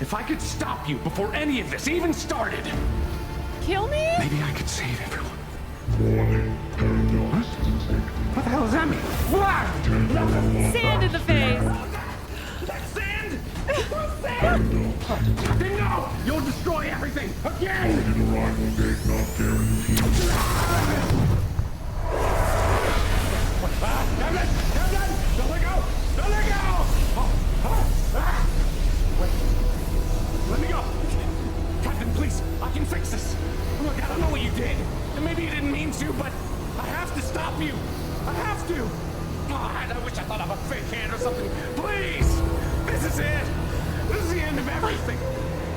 if I could stop you before any of this even started, Kill me? maybe I could save everyone. What the hell does that mean? What? Sand in the face. Sand? Sand? Then no! You'll destroy everything again! Captain! Don't let go! Don't let go! Wait. Let me go! Captain, please, I can fix this. Look, I don't know what you did. And maybe you didn't mean to, but I have to stop you. I have to. God, I wish I thought of a fake hand or something. Please! This is it! This is the end of everything.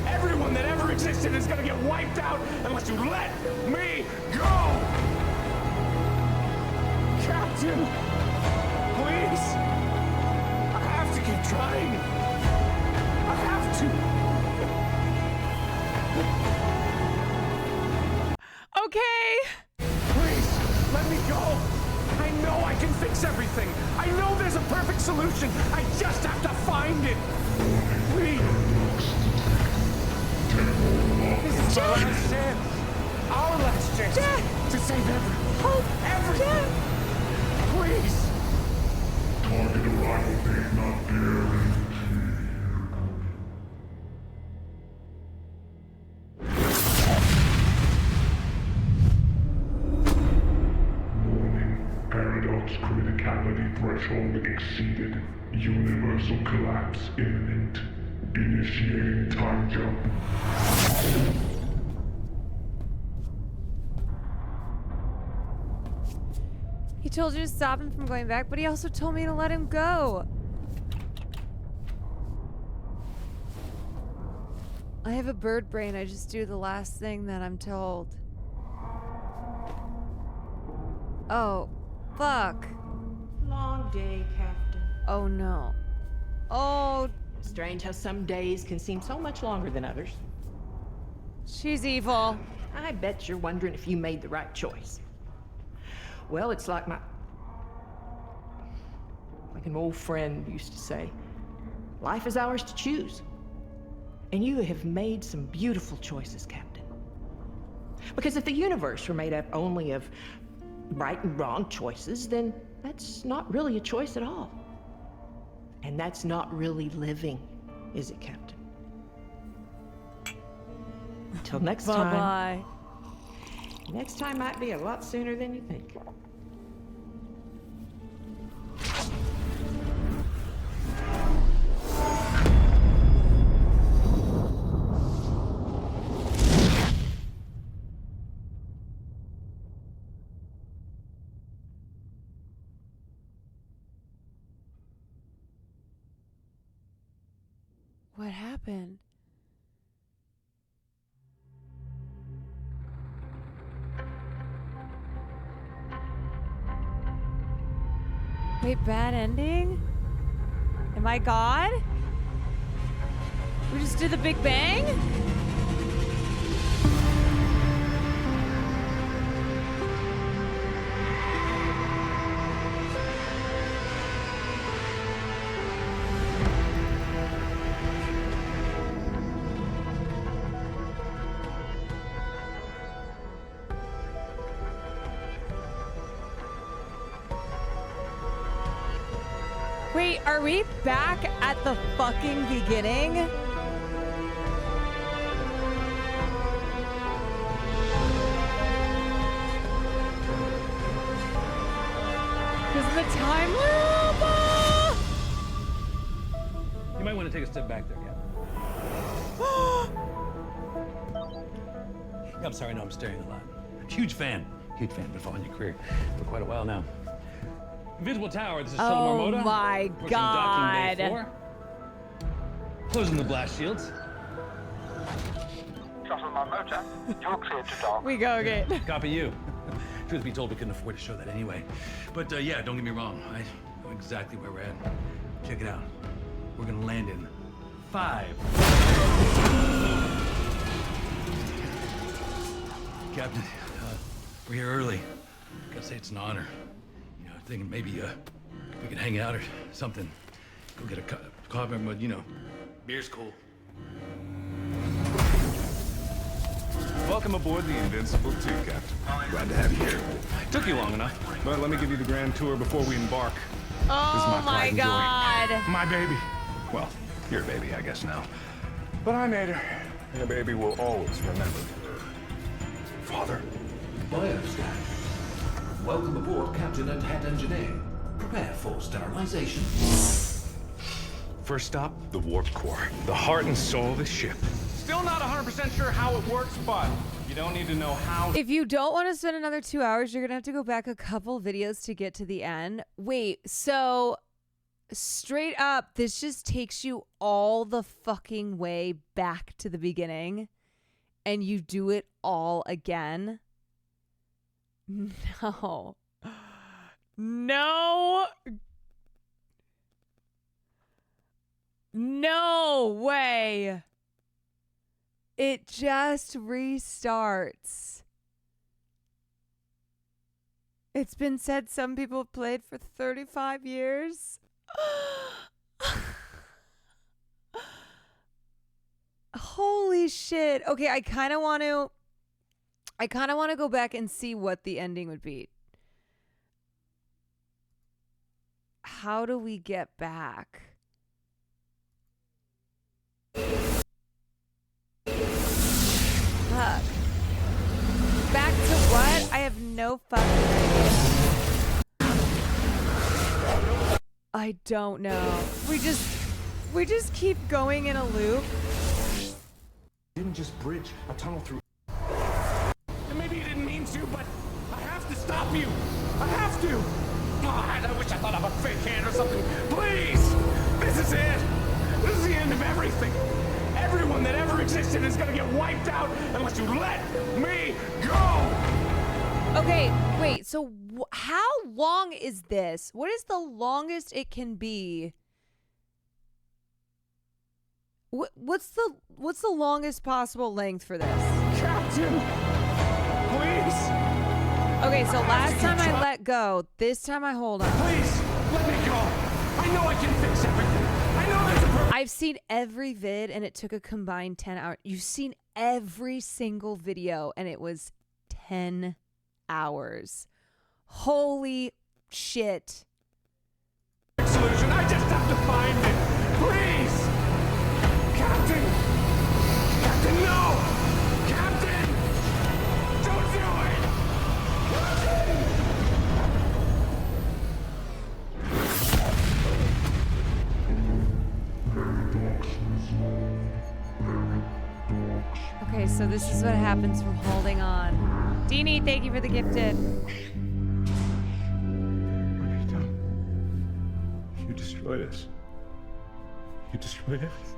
Everyone that ever existed is gonna get wiped out unless you let me go! Captain! Please! I have to keep trying. I have to. Okay. Please, let me go. I know I can fix everything. I know there's a perfect solution. I just have to find it. Please. This is my last chance. Our last chance to save everything. Please. Target arrival date not guaranteed. Paradox criticality threshold exceeded. Universal collapse imminent. Initiating time jump. He told you to stop him from going back, but he also told me to let him go. I have a bird brain. I just do the last thing that I'm told. Oh, fuck. Long day, Captain. Oh no. Oh. Strange how some days can seem so much longer than others. She's evil. I bet you're wondering if you made the right choice. Well, it's like an old friend used to say, life is ours to choose. And you have made some beautiful choices, Captain. Because if the universe were made up only of right and wrong choices, then that's not really a choice at all. And that's not really living, is it, Captain? Until next time. Bye-bye. Next time might be a lot sooner than you think. What happened? Wait, bad ending? Am I God? We just did the Big Bang? Wait, are we back at the fucking beginning? Is the time loop? You might want to take a step back there, Captain. I'm sorry, no, I'm staring a lot. Huge fan. Huge fan. Been following your career for quite a while now. Invisible Tower, this is Shuttle Marmota. Oh my Approaching docking bay God. 4. Closing the blast shields. Shuttle Marmota, you're cleared to dock. We go again. Copy you. Truth be told, we couldn't afford to show that anyway. But yeah, don't get me wrong. I know exactly where we're at. Check it out. We're gonna land in 5. Captain, we're here early. Gotta say it's an honor. You know, thinking maybe we could hang out or something. Go get a coffee, but you know, beer's cool. Welcome aboard the Invincible 2, Captain. Glad to have you here. Took you long enough. But let me give you the grand tour before we embark. This is Oh my my pride and joy. God. My baby. Well, your baby, I guess now. But I made her. And the baby will always remember. Father. Bioscan. Welcome aboard, Captain and Head Engineer. Prepare for sterilization. First stop, the warp core. The heart and soul of the ship. Still not 100% sure how it works, but you don't need to know how. If you don't want to spend another 2 hours, you're going to have to go back a couple videos to get to the end. Wait, so straight up, this just takes you all the fucking way back to the beginning and you do it all again? No. No. No way. It just restarts. It's been said some people have played for 35 years. Holy shit. Okay, I kind of want to go back and see what the ending would be. How do we get back? Fuck. Back to what? I have no fucking idea. I don't know. We just keep going in a loop. Didn't just bridge a tunnel through. And maybe you didn't mean to, but I have to stop you. I have to. God, I wish I thought of a fake hand or something. Please! This is it! This is the end of everything. Everyone that ever existed is gonna get wiped out unless you let me go! Okay, wait, so how long is this? What is the longest it can be? What's the longest possible length for this? Captain! Please! Okay, so last time I let go, this time I hold on. Please, let me go! I know I can fix everything! I know there's a I've seen every vid and it took a combined 10 hours. You've seen every single video and it was 10 hours. Holy shit. solution. I just have to find it. Please! Captain! Captain, no! Captain! Don't do it! Okay, so this is what happens from holding on. Deanie, thank you for the gifted. You destroyed us. You destroyed everything.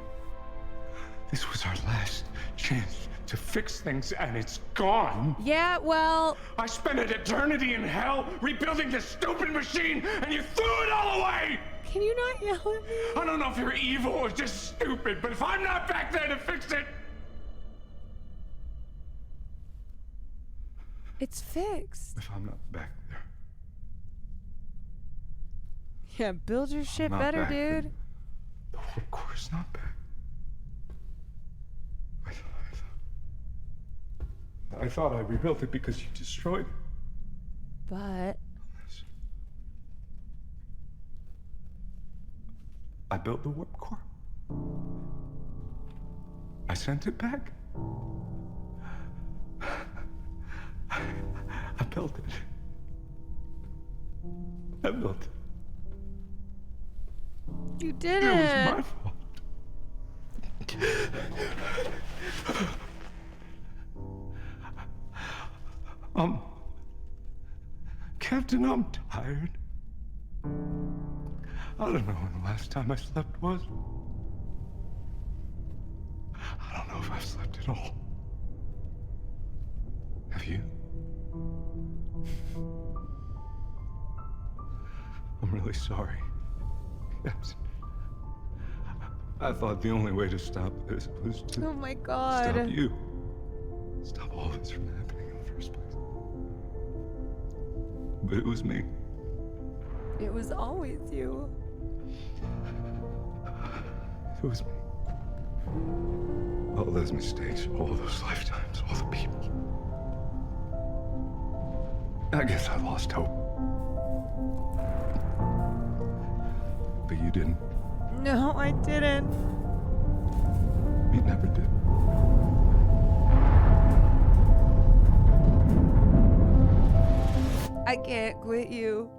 This was our last chance to fix things, and it's gone. Yeah, well... I spent an eternity in hell rebuilding this stupid machine, and you threw it all away! Can you not yell at me? I don't know if you're evil or just stupid, but if I'm not back there to fix it... It's fixed. If I'm not back there... Yeah, build your shit better, dude. The workhorse not back. I thought I rebuilt it because you destroyed it. But... I built the warp core. I sent it back. I built it. I built it. You did it. It was my fault. Captain, I'm tired. I don't know when the last time I slept was. I don't know if I've slept at all. Have you? I'm really sorry. Yes. I thought the only way to stop this was to oh my God. Stop you. Stop all this from happening in the first place. But it was me. It was always you. It was me. All those mistakes, all those lifetimes, all the people. I guess I lost hope. But you didn't. No, I didn't. You never did. I can't quit you.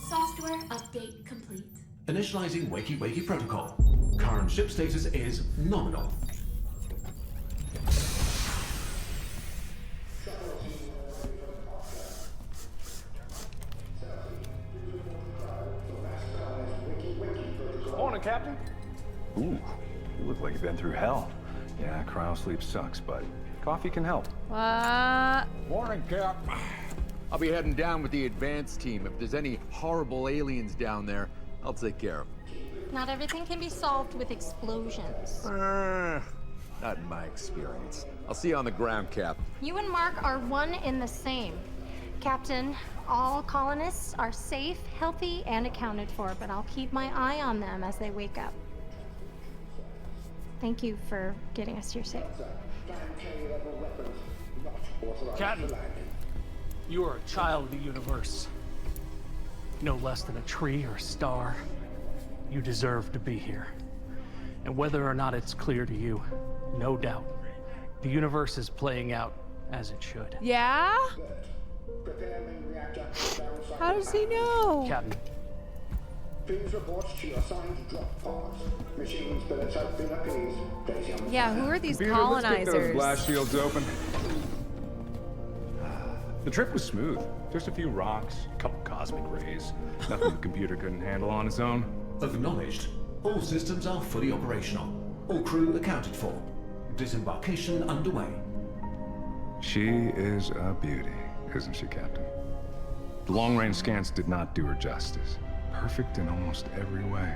Software update complete. Initializing Wakey protocol. Current ship status is nominal. Morning, Captain. Ooh, You look like you've been through hell. Yeah, cryo sleep sucks, but coffee can help. What? Morning, Cap. I'll be heading down with the advance team. If there's any horrible aliens down there, I'll take care of them. Not everything can be solved with explosions. Not in my experience. I'll see you on the ground, Cap. You and Mark are one in the same. Captain, all colonists are safe, healthy, and accounted for, but I'll keep my eye on them as they wake up. Thank you for getting us here safe. Captain, you are a child of the universe. No less than a tree or a star. You deserve to be here. And whether or not it's clear to you, no doubt, the universe is playing out as it should. Yeah? How does he know? Captain. Yeah, who are these Computer, let's get those colonizers? blast shields open. The trip was smooth. Just a few rocks, a couple cosmic rays. Nothing the computer couldn't handle on its own. Acknowledged. All systems are fully operational. All crew accounted for. Disembarkation underway. She is a beauty, isn't she, Captain? The long-range scans did not do her justice. Perfect in almost every way.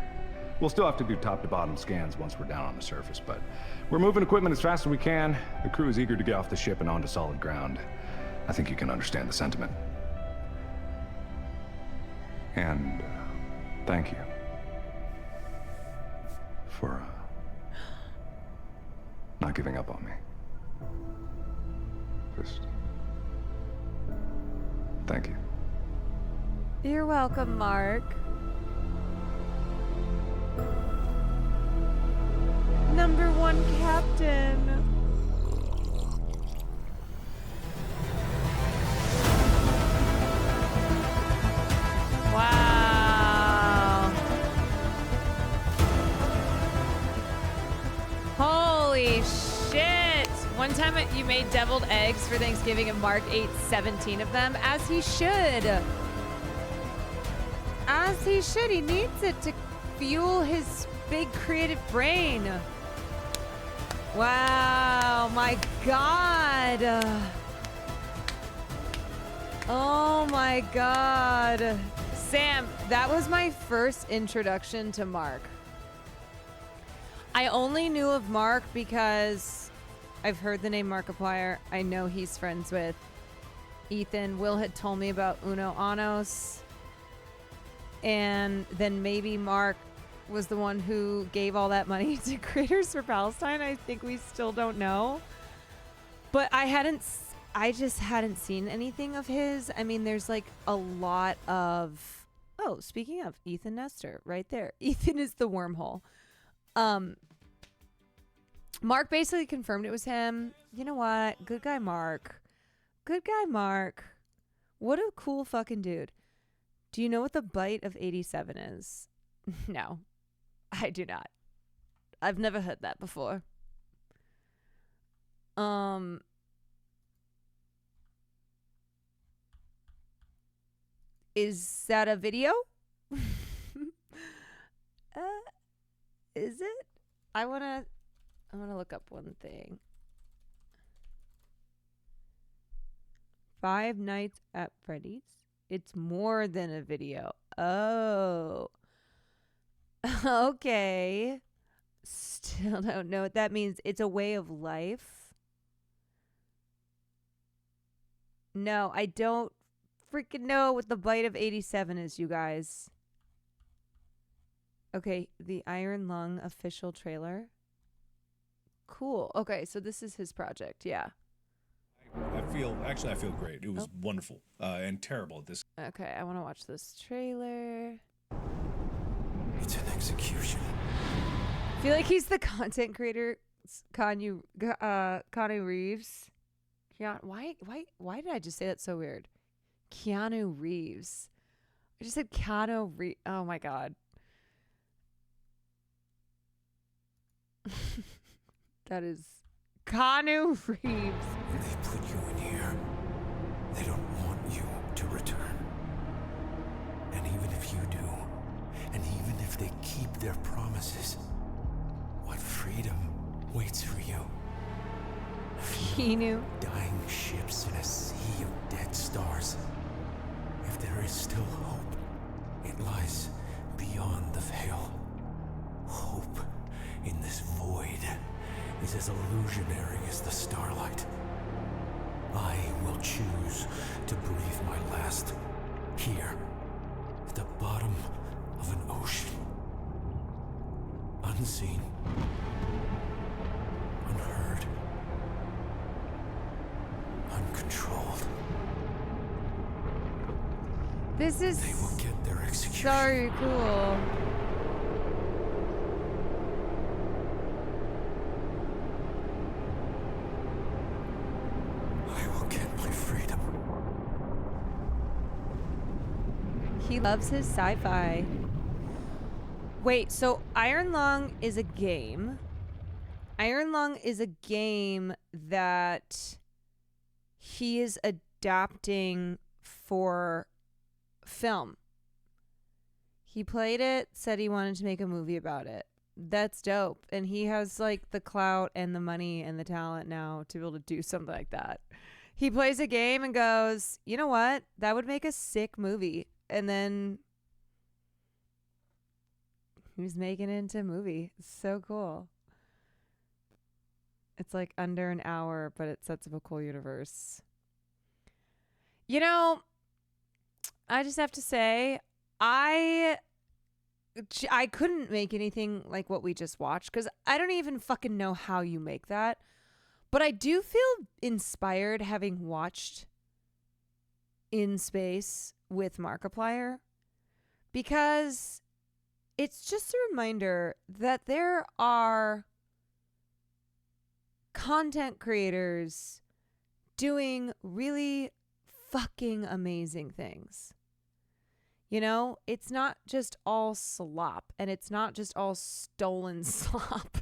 We'll still have to do top-to-bottom scans once we're down on the surface, but we're moving equipment as fast as we can. The crew is eager to get off the ship and onto solid ground. I think you can understand the sentiment. And thank you for not giving up on me. Just thank you. You're welcome, Mark. Number one captain. Wow. Holy shit. One time you made deviled eggs for Thanksgiving and Mark ate 17 of them, as he should. As he should. He needs it to fuel his big creative brain. Wow, my God. Oh my God. Sam, that was my first introduction to Mark. I only knew of Mark because I've heard the name Markiplier. I know he's friends with Ethan. Will had told me about Uno Anos. And then maybe Mark was the one who gave all that money to Creators for Palestine. I think we still don't know. But I just hadn't seen anything of his. I mean, there's like a lot of... Oh, speaking of, Ethan Nestor, right there. Ethan is the wormhole. Mark basically confirmed it was him. You know what? Good guy Mark. Good guy Mark. What a cool fucking dude. Do you know what the bite of 87 is? No, I do not. I've never heard that before. Is that a video? Is it? I wanna look up one thing. Five Nights at Freddy's. It's more than a video. Oh. Okay. Still don't know what that means. It's a way of life. No, I don't freaking know what the bite of 87 is, you guys. Okay, the Iron Lung official trailer. Cool. Okay, so this is his project. Yeah. I feel great. It was wonderful and terrible at this. Okay, I want to watch this trailer. It's an execution. I feel like he's the content creator, Keanu Reeves. Why did I just say that so weird? Keanu Reeves. I just said Keanu Reeves. Oh my God. That is Keanu Reeves. They put you in here. They don't want you to return. And even if you do, and even if they keep their promises, what freedom waits for you. He knew. Dying ships in a sea of dead stars. If there is still hope, it lies beyond the veil. Hope in this void is as illusionary as the starlight. I will choose to breathe my last here, at the bottom of an ocean. Unseen, unheard, uncontrolled. This is They will get their execution. so cool. I will get my freedom. He loves his sci-fi. Wait, so Iron Lung is a game. Iron Lung is a game that he is adapting for film. He played it, said he wanted to make a movie about it. That's dope. And he has like the clout and the money and the talent now to be able to do something like that. He plays a game and goes, you know what? That would make a sick movie. And then he was making it into a movie. It's so cool. It's like under an hour, but it sets up a cool universe. You know, I just have to say, I couldn't make anything like what we just watched because I don't even fucking know how you make that. But I do feel inspired having watched In Space with Markiplier, because it's just a reminder that there are content creators doing really fucking amazing things. You know, it's not just all slop, and it's not just all stolen slop.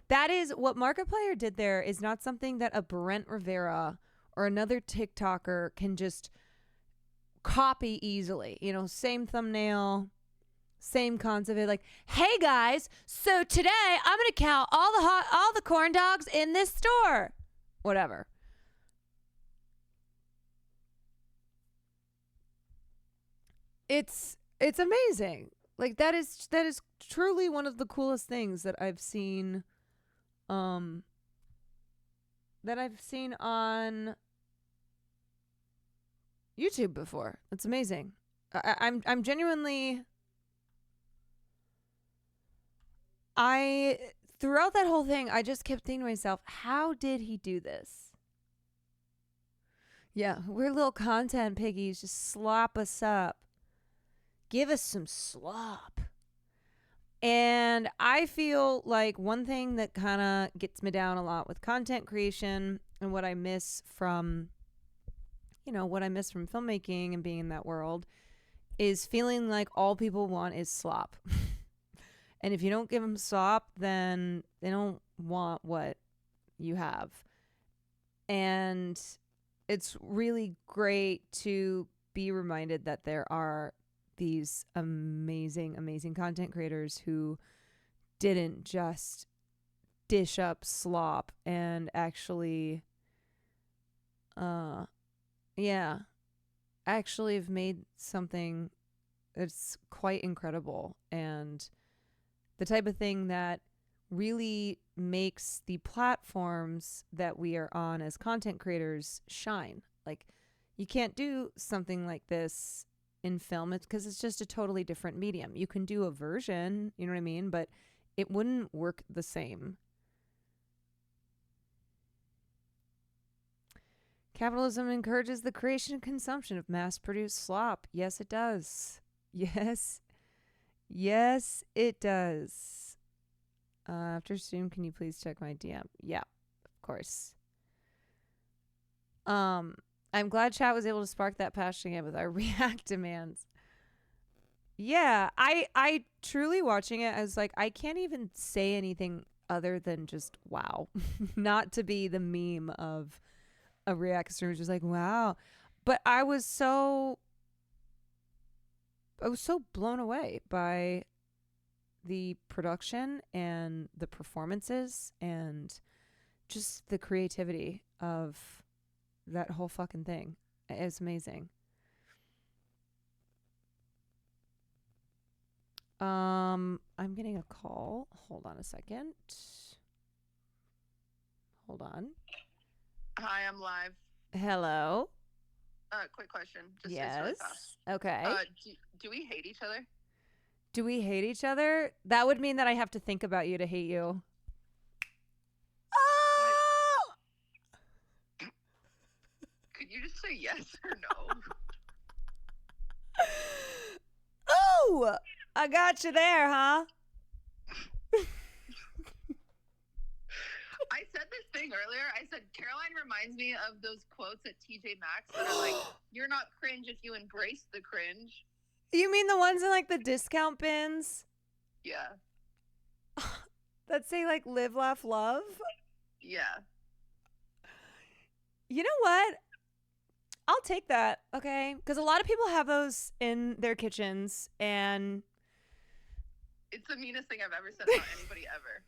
That is what Markiplier did there is not something that a Brent Rivera or another TikToker can just copy easily. You know, same thumbnail, same concept. Like, hey guys, so today I'm gonna count all the corn dogs in this store. Whatever. It's amazing. Like that is truly one of the coolest things that I've seen on YouTube before. It's amazing. I'm genuinely throughout that whole thing I just kept thinking to myself, how did he do this? Yeah, we're little content piggies, just slop us up. Give us some slop. And I feel like one thing that kind of gets me down a lot with content creation and what I miss from, filmmaking and being in that world is feeling like all people want is slop. And if you don't give them slop, then they don't want what you have. And it's really great to be reminded that there are these amazing, amazing content creators who didn't just dish up slop and actually, actually have made something that's quite incredible and the type of thing that really makes the platforms that we are on as content creators shine. Like, you can't do something like this in film, it's because it's just a totally different medium. You can do a version, you know what I mean, but it wouldn't work the same. Capitalism encourages the creation and consumption of mass-produced slop. Yes, it does. Yes, it does. After stream, can you please check my DM? Yeah, of course. I'm glad chat was able to spark that passion again with our React demands. Yeah, I truly watching it, I was like, I can't even say anything other than just wow. Not to be the meme of a React streamer just like, wow. But I was so blown away by the production and the performances and just the creativity of that whole fucking thing. It's amazing. I'm getting a call. Hold on a second. Hold on. Hi, I'm live. Hello. Quick question. Just Yes. It's really fast. Okay. Do we hate each other? Do we hate each other? That would mean that I have to think about you to hate you. Oh! Could you just say yes or no? Oh! I got you there, huh? I said this thing earlier. I said Caroline reminds me of those quotes at TJ Maxx that are like, "You're not cringe if you embrace the cringe." You mean the ones in like the discount bins Yeah. that say like live, laugh, love? Yeah. You know what? I'll take that, okay? Because a lot of people have those in their kitchens, and It's the meanest thing I've ever said about anybody ever.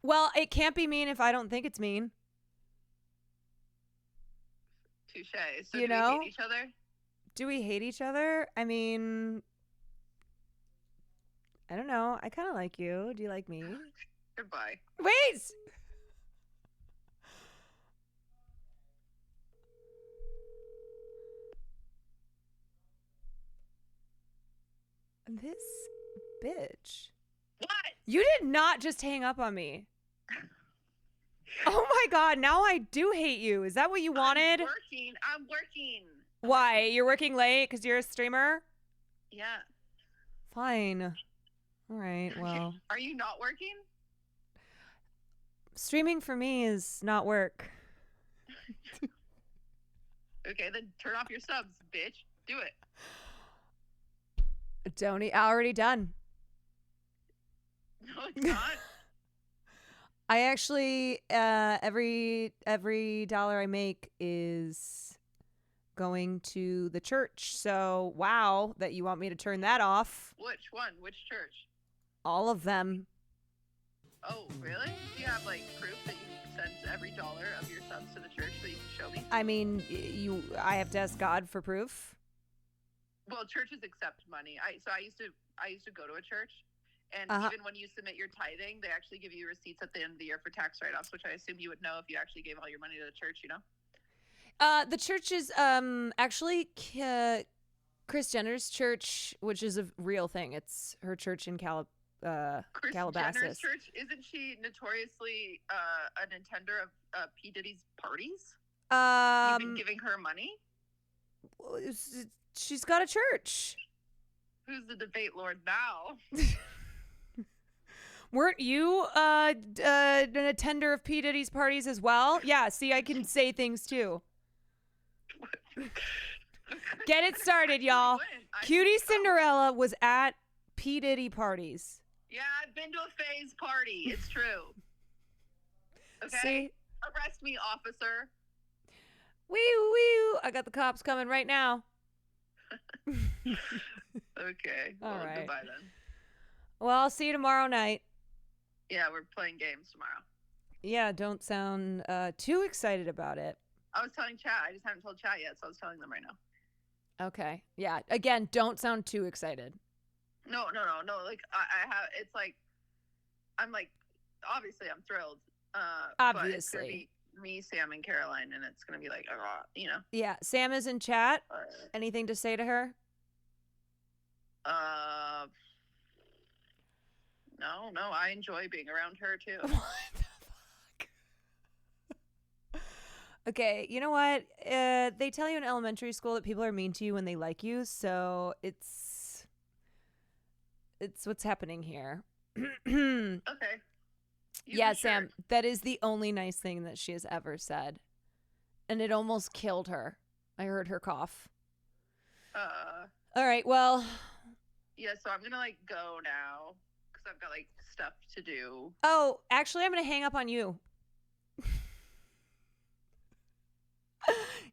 well, it can't be mean if I don't think it's mean. Touche. So You do know? we hate each other? Do we hate each other? I mean, I don't know. I kind of like you. Do you like me? Goodbye. Wait! This bitch. What? You did not just hang up on me. Oh my god, now I do hate you. Is that what you wanted? I'm working. Why? You're working late because you're a streamer? Yeah. Fine. All right, well. Are you not working? Streaming for me is not work. Okay, then turn off your subs, bitch. Do it. Already done. No, it's not. I actually every dollar I make is going to the church. So wow, that you want me to turn that off. Which one? Which church? All of them. Oh, really? Do you have like proof that you sent every dollar of your subs to the church that you can show me? I mean, I have to ask God for proof. Well, churches accept money. I used to go to a church, and even when you submit your tithing, they actually give you receipts at the end of the year for tax write-offs, which I assume you would know if you actually gave all your money to the church. You know. The church is actually Kris Jenner's church, which is a real thing. It's her church in Kris Calabasas. Jenner's church, isn't she notoriously an attender of P. Diddy's parties? You've been giving her money? She's got a church. Who's the debate lord now? Weren't you an attender of P. Diddy's parties as well? Yeah, see, I can say things too. Get it started, y'all. Cutie Cinderella was at P. Diddy parties. Yeah, I've been to a phase party. It's true. Okay? See? Arrest me, officer. Wee. I got the cops coming right now. Okay. All Well, right. goodbye then. Well, I'll see you tomorrow night. Yeah, we're playing games tomorrow. Yeah, don't sound too excited about it. I was telling chat. I just haven't told chat yet, so I was telling them right now. Okay. Yeah. Again, don't sound too excited. No. Like I have. It's like I'm like obviously I'm thrilled. But it's gonna Obviously. be me, Sam, and Caroline, and it's gonna be like you know. Yeah. Sam is in chat. Anything to say to her? No. I enjoy being around her too. Okay, you know what? They tell you in elementary school that people are mean to you when they like you, so it's what's happening here. Okay. Yeah, Sam, that is the only nice thing that she has ever said. And it almost killed her. I heard her cough. All right, well. Yeah, so I'm gonna like go now because I've got like stuff to do. Oh, actually, I'm going to hang up on you.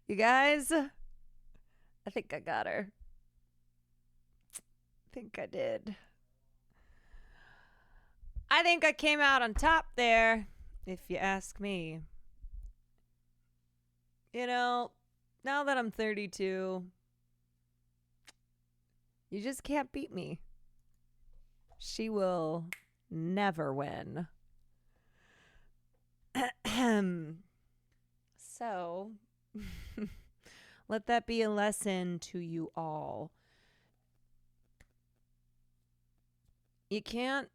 You guys, I think I got her. I think I did. I think I came out on top there, if you ask me. You know, now that I'm 32, you just can't beat me. She will never win. So, let that be a lesson to you all. You can't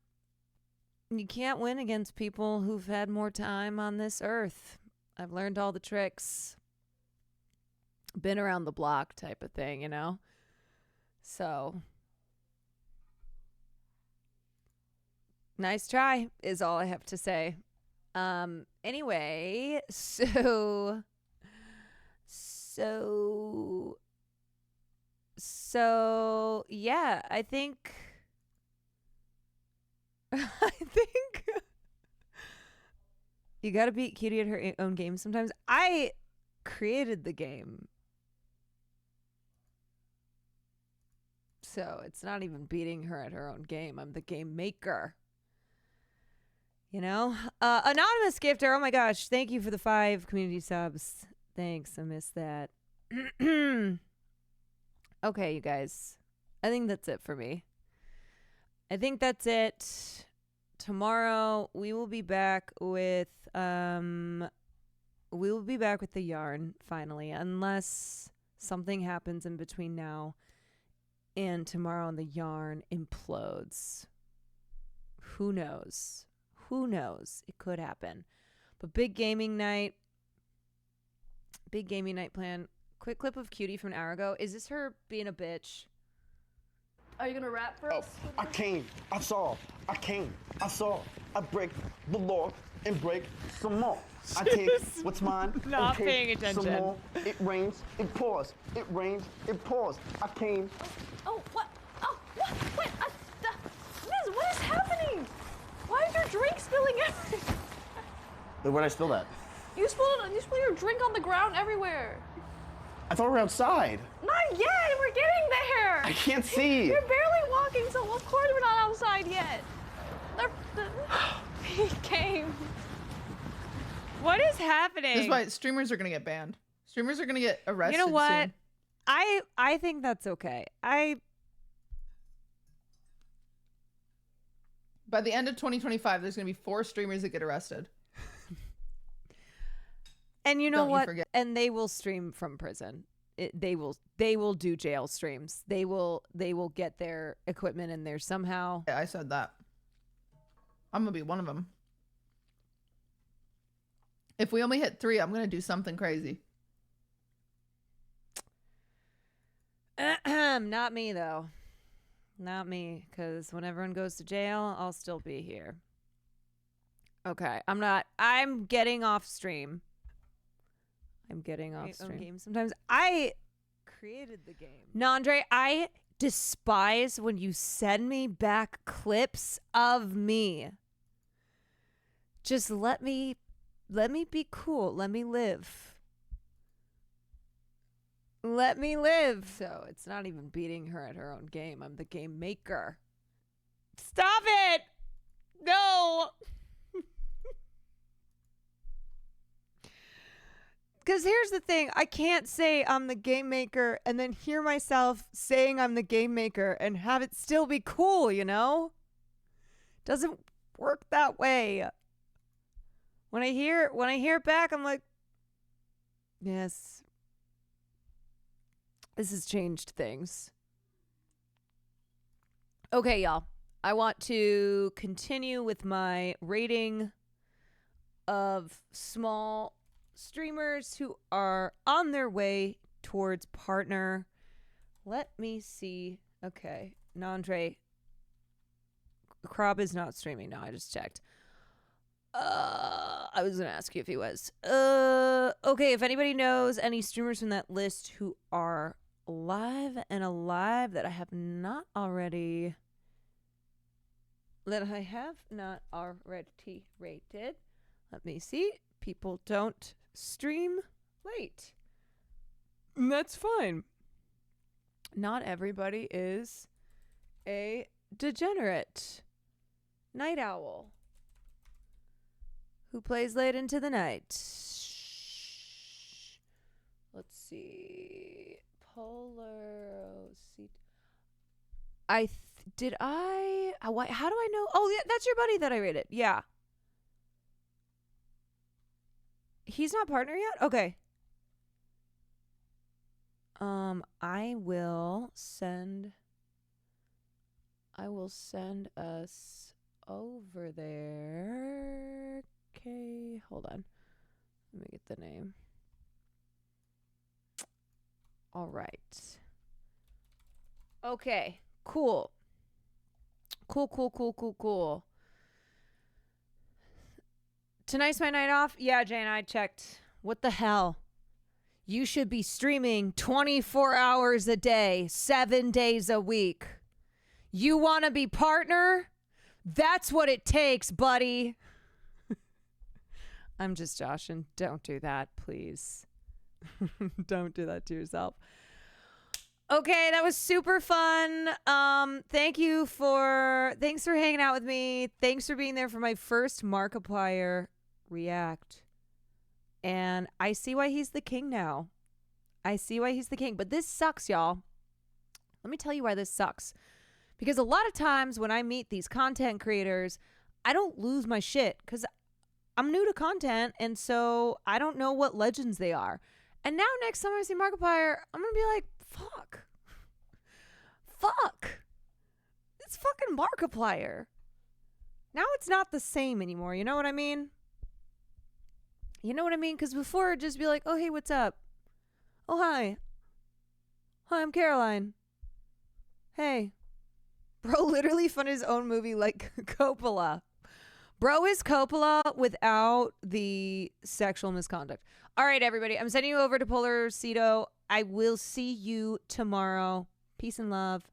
win against people who've had more time on this earth. I've learned all the tricks. Been around the block type of thing, you know? So, nice try is all I have to say. Anyway, so yeah, I think you gotta beat Cutie at her own game sometimes. I created the game, so it's not even beating her at her own game. I'm the game maker. You know? Anonymous gifter, oh my gosh, thank you for the 5 community subs. Thanks, I missed that. Okay, you guys. I think that's it for me. I think that's it. Tomorrow we will be back with the yarn finally, unless something happens in between now and tomorrow and the yarn implodes. Who knows? Who knows? It could happen. But big gaming night plan. Quick clip of Cutie from an hour ago. Is this her being a bitch? Are you gonna rap for us? I came, I saw, I came, I saw, I break the law and break some more. I take what's mine Not and take paying attention. some more. It rains, it pours. It rains, it pours. I came. Oh, what? Oh, what? Wait, Liz, what is happening? Why is your drink spilling everywhere? Where'd I spill that? You spilled your drink on the ground everywhere. I thought we were outside. Not yet, we're getting there. I can't see. You're barely walking, so of course we're not outside yet. He came. What is happening? This is why streamers are gonna get banned. Streamers are gonna get arrested. You know what? Soon. I think that's okay. By the end of 2025, there's gonna be 4 streamers that get arrested. And you know Don't you what? forget. And they will stream from prison. They will do jail streams. They will get their equipment in there somehow. Yeah, I said that. I'm gonna be one of them. If we only hit 3, I'm gonna do something crazy. Not me though. Not me, because when everyone goes to jail, I'll still be here. Okay, I'm getting off stream. Game sometimes. I created the game. Nandre, I despise when you send me back clips of me. Just let me be cool. Let me live. Let me live. So it's not even beating her at her own game. I'm the game maker. Stop it! No! Because here's the thing. I can't say I'm the game maker and then hear myself saying I'm the game maker and have it still be cool, you know? Doesn't work that way. When I hear it back, I'm like, yes. This has changed things. Okay, y'all. I want to continue with my rating of small streamers who are on their way towards partner. Let me see. Okay. Nandre. Krob is not streaming now. I just checked. I was going to ask you if he was. Okay. If anybody knows any streamers from that list who are live and alive that I have not already rated. Let me see. People don't stream late. And that's fine. Not everybody is a degenerate. Night Owl. Who plays late into the night. Let's see. Polar seat. How do I know? Oh, yeah, that's your buddy that I rated. Yeah. He's not partner yet? Okay. I will send us over there. Okay, hold on. Let me get the name. All right. Okay, cool. Cool. Tonight's my night off? Yeah, Jane, I checked. What the hell? You should be streaming 24 hours a day, 7 days a week. You want to be partner? That's what it takes, buddy. I'm just joshing. Don't do that, please. Don't do that to yourself. Okay, that was super fun. Thanks for hanging out with me. Thanks for being there for my first Markiplier react. And I see why he's the king now. But this sucks, y'all. Let me tell you why this sucks. Because a lot of times when I meet these content creators, I don't lose my shit because I'm new to content, and so I don't know what legends they are. And now next time I see Markiplier, I'm going to be like, fuck. It's fucking Markiplier. Now it's not the same anymore. You know what I mean? Because before it'd just be like, oh, hey, what's up? Oh, hi. Hi, I'm Caroline. Hey. Bro literally funded his own movie like Coppola. Bro is Coppola without the sexual misconduct. All right, everybody. I'm sending you over to Polar Cedo. I will see you tomorrow. Peace and love.